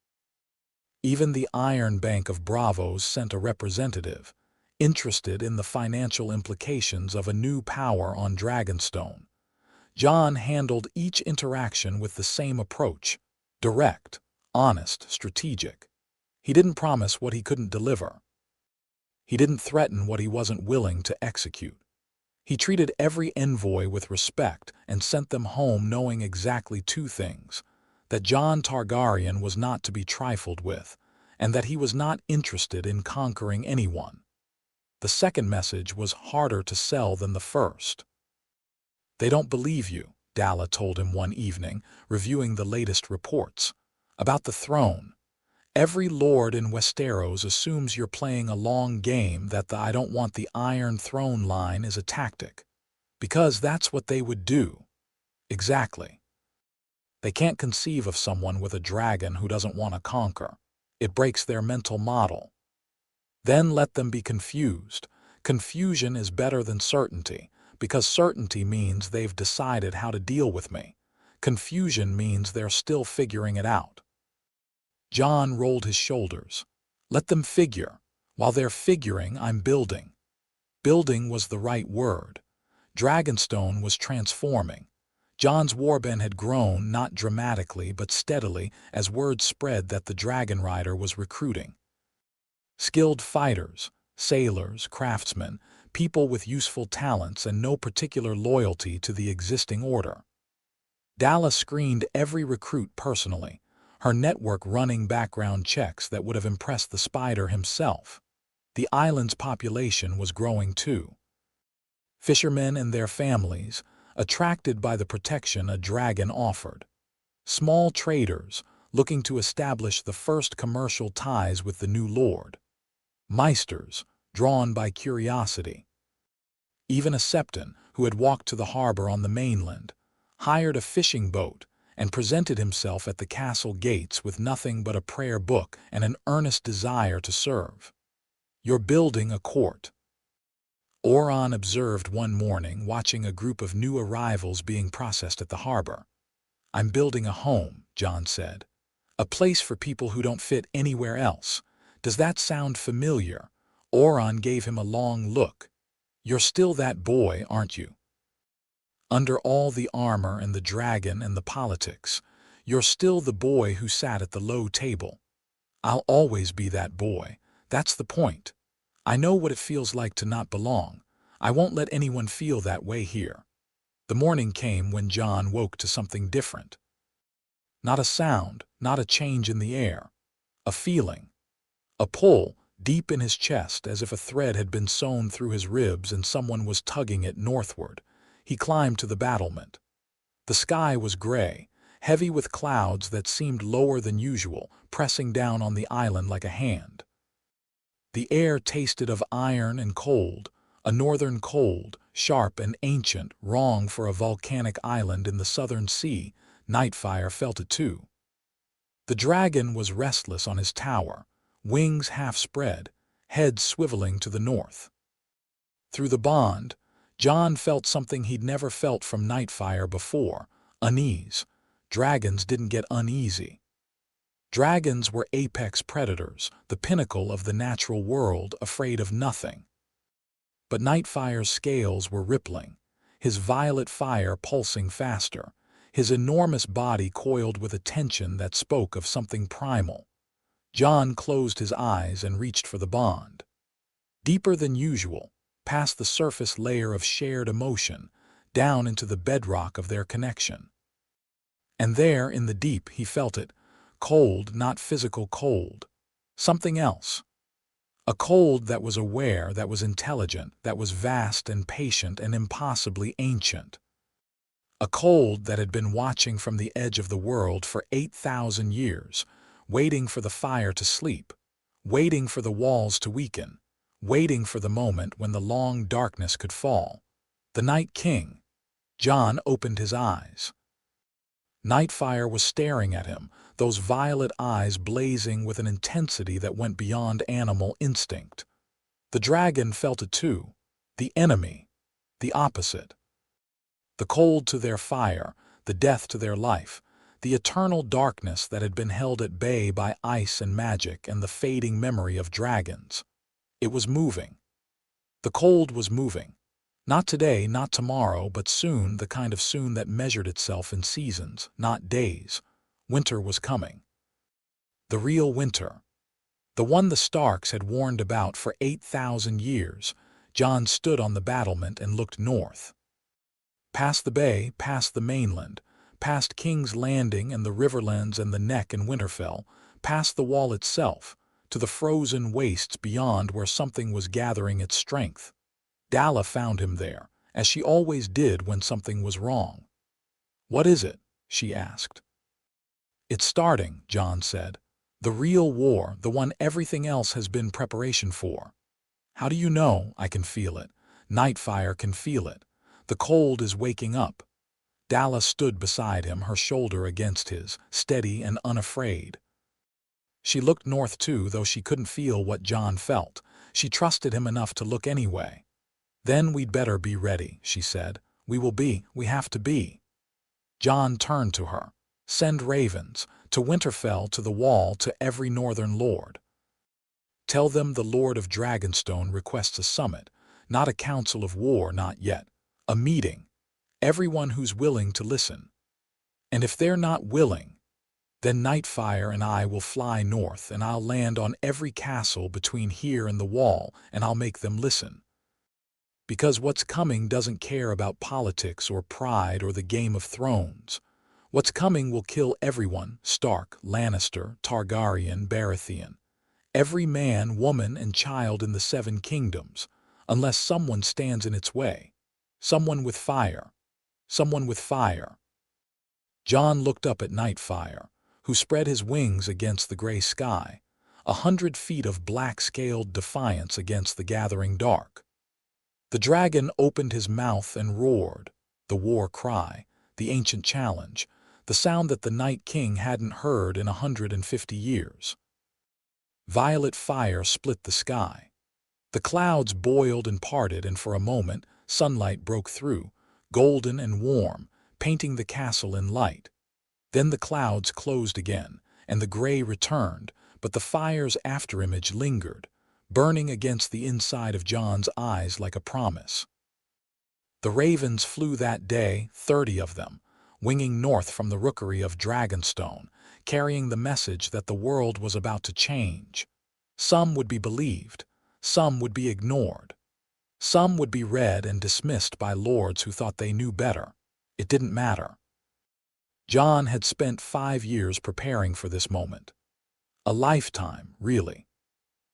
Even the Iron Bank of Bravos sent a representative, interested in the financial implications of a new power on Dragonstone. Jon handled each interaction with the same approach: direct, honest, strategic. He didn't promise what he couldn't deliver. He didn't threaten what he wasn't willing to execute. He treated every envoy with respect and sent them home knowing exactly 2 things: that Jon Targaryen was not to be trifled with, and that he was not interested in conquering anyone. The second message was harder to sell than the first. "They don't believe you," Dalla told him one evening, reviewing the latest reports. "About the throne. Every lord in Westeros assumes you're playing a long game, that the 'I don't want the Iron Throne' line is a tactic. Because that's what they would do." "Exactly. They can't conceive of someone with a dragon who doesn't want to conquer. It breaks their mental model. Then let them be confused. Confusion is better than certainty, because certainty means they've decided how to deal with me. Confusion means they're still figuring it out." Jon rolled his shoulders. "Let them figure. While they're figuring, I'm building." Building was the right word. Dragonstone was transforming. Jon's warband had grown, not dramatically but steadily, as word spread that the dragonrider was recruiting. Skilled fighters, sailors, craftsmen, people with useful talents and no particular loyalty to the existing order. Dalla screened every recruit personally, her network running background checks that would have impressed the Spider himself. The island's population was growing too. Fishermen and their families, attracted by the protection a dragon offered. Small traders, looking to establish the first commercial ties with the new lord. Meisters, drawn by curiosity. Even a Septon, who had walked to the harbor on the mainland, hired a fishing boat and presented himself at the castle gates with nothing but a prayer book and an earnest desire to serve. "You're building a court," Oron observed one morning, watching a group of new arrivals being processed at the harbor. "I'm building a home," Jon said. "A place for people who don't fit anywhere else. Does that sound familiar?" Oron gave him a long look. "You're still that boy, aren't you? Under all the armor and the dragon and the politics, you're still the boy who sat at the low table." "I'll always be that boy. That's the point. I know what it feels like to not belong. I won't let anyone feel that way here." The morning came when Jon woke to something different. Not a sound, not a change in the air. A feeling. A pull deep in his chest, as if a thread had been sewn through his ribs and someone was tugging it northward. He climbed to the battlement. The sky was gray, heavy with clouds that seemed lower than usual, pressing down on the island like a hand. The air tasted of iron and cold, a northern cold, sharp and ancient, wrong for a volcanic island in the southern sea. Nightfire felt it too. The dragon was restless on his tower, wings half spread, head swiveling to the north. Through the bond, Jon felt something he'd never felt from Nightfire before: unease. Dragons didn't get uneasy. Dragons were apex predators, the pinnacle of the natural world, afraid of nothing. But Nightfire's scales were rippling, his violet fire pulsing faster, his enormous body coiled with a tension that spoke of something primal. Jon closed his eyes and reached for the bond. Deeper than usual, past the surface layer of shared emotion, down into the bedrock of their connection. And there, in the deep, he felt it. Cold, not physical cold. Something else. A cold that was aware, that was intelligent, that was vast and patient and impossibly ancient. A cold that had been watching from the edge of the world for 8,000 years, waiting for the fire to sleep, waiting for the walls to weaken, waiting for the moment when the long darkness could fall. The Night King. Jon opened his eyes. Nightfire was staring at him, those violet eyes blazing with an intensity that went beyond animal instinct. The dragon felt it too. The enemy. The opposite. The cold to their fire, the death to their life, the eternal darkness that had been held at bay by ice and magic and the fading memory of dragons. It was moving. The cold was moving. Not today, not tomorrow, but soon, the kind of soon that measured itself in seasons, not days. Winter was coming. The real winter. The one the Starks had warned about for 8,000 years. Jon stood on the battlement and looked north. Past the bay, past the mainland, past King's Landing and the Riverlands and the Neck and Winterfell, past the wall itself, to the frozen wastes beyond where something was gathering its strength. Dalla found him there, as she always did when something was wrong. "What is it?" she asked. "It's starting," Jon said. "The real war, the one everything else has been preparation for." "How do you know?" "I can feel it. Nightfire can feel it. The cold is waking up." Dalla stood beside him, her shoulder against his, steady and unafraid. She looked north too, though she couldn't feel what Jon felt. She trusted him enough to look anyway. "Then we'd better be ready," she said. We have to be." Jon turned to her. "Send ravens, to Winterfell, to the Wall, to every northern lord. Tell them the Lord of Dragonstone requests a summit, not a council of war, not yet. A meeting. Everyone who's willing to listen. And if they're not willing, then Nightfire and I will fly north, and I'll land on every castle between here and the Wall, and I'll make them listen. Because what's coming doesn't care about politics or pride or the Game of Thrones. What's coming will kill everyone: Stark, Lannister, Targaryen, Baratheon. Every man, woman, and child in the Seven Kingdoms, unless someone stands in its way. Someone with fire. Someone with fire." Jon looked up at Nightfire, who spread his wings against the gray sky, 100 feet of black-scaled defiance against the gathering dark. The dragon opened his mouth and roared, the war cry, the ancient challenge, the the sound that the Night King hadn't heard in 150 years. Violet fire split the sky. The clouds boiled and parted, and for a moment sunlight broke through, golden and warm, painting the castle in light. Then the clouds closed again, and the gray returned, but the fire's afterimage lingered, burning against the inside of Jon's eyes like a promise. The ravens flew that day, 30 of them, winging north from the rookery of Dragonstone, carrying the message that the world was about to change. Some would be believed, some would be ignored. Some would be read and dismissed by lords who thought they knew better. It didn't matter. Jon had spent 5 years preparing for this moment. A lifetime, really.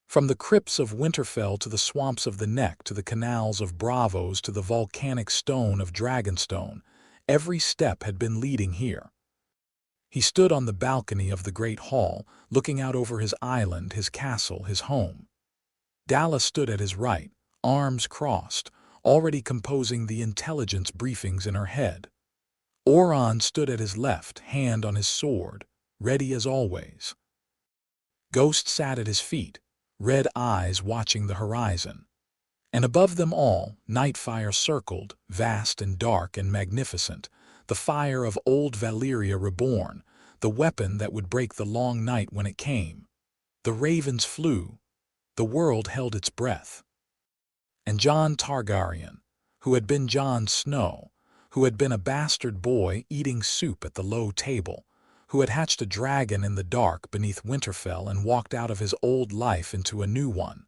From the crypts of Winterfell to the swamps of the Neck to the canals of Bravos to the volcanic stone of Dragonstone, every step had been leading here. He stood on the balcony of the great hall, looking out over his island, his castle, his home. Dalla stood at his right, arms crossed, already composing the intelligence briefings in her head. Oron stood at his left, hand on his sword, ready as always. Ghost sat at his feet, red eyes watching the horizon. And above them all, Nightfire circled, vast and dark and magnificent, the fire of old Valyria reborn, the weapon that would break the long night when it came. The ravens flew. The world held its breath. And Jon Targaryen, who had been Jon Snow, who had been a bastard boy eating soup at the low table, who had hatched a dragon in the dark beneath Winterfell and walked out of his old life into a new one.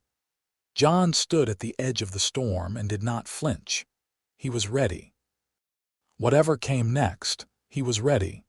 Jon stood at the edge of the storm and did not flinch. He was ready. Whatever came next, he was ready.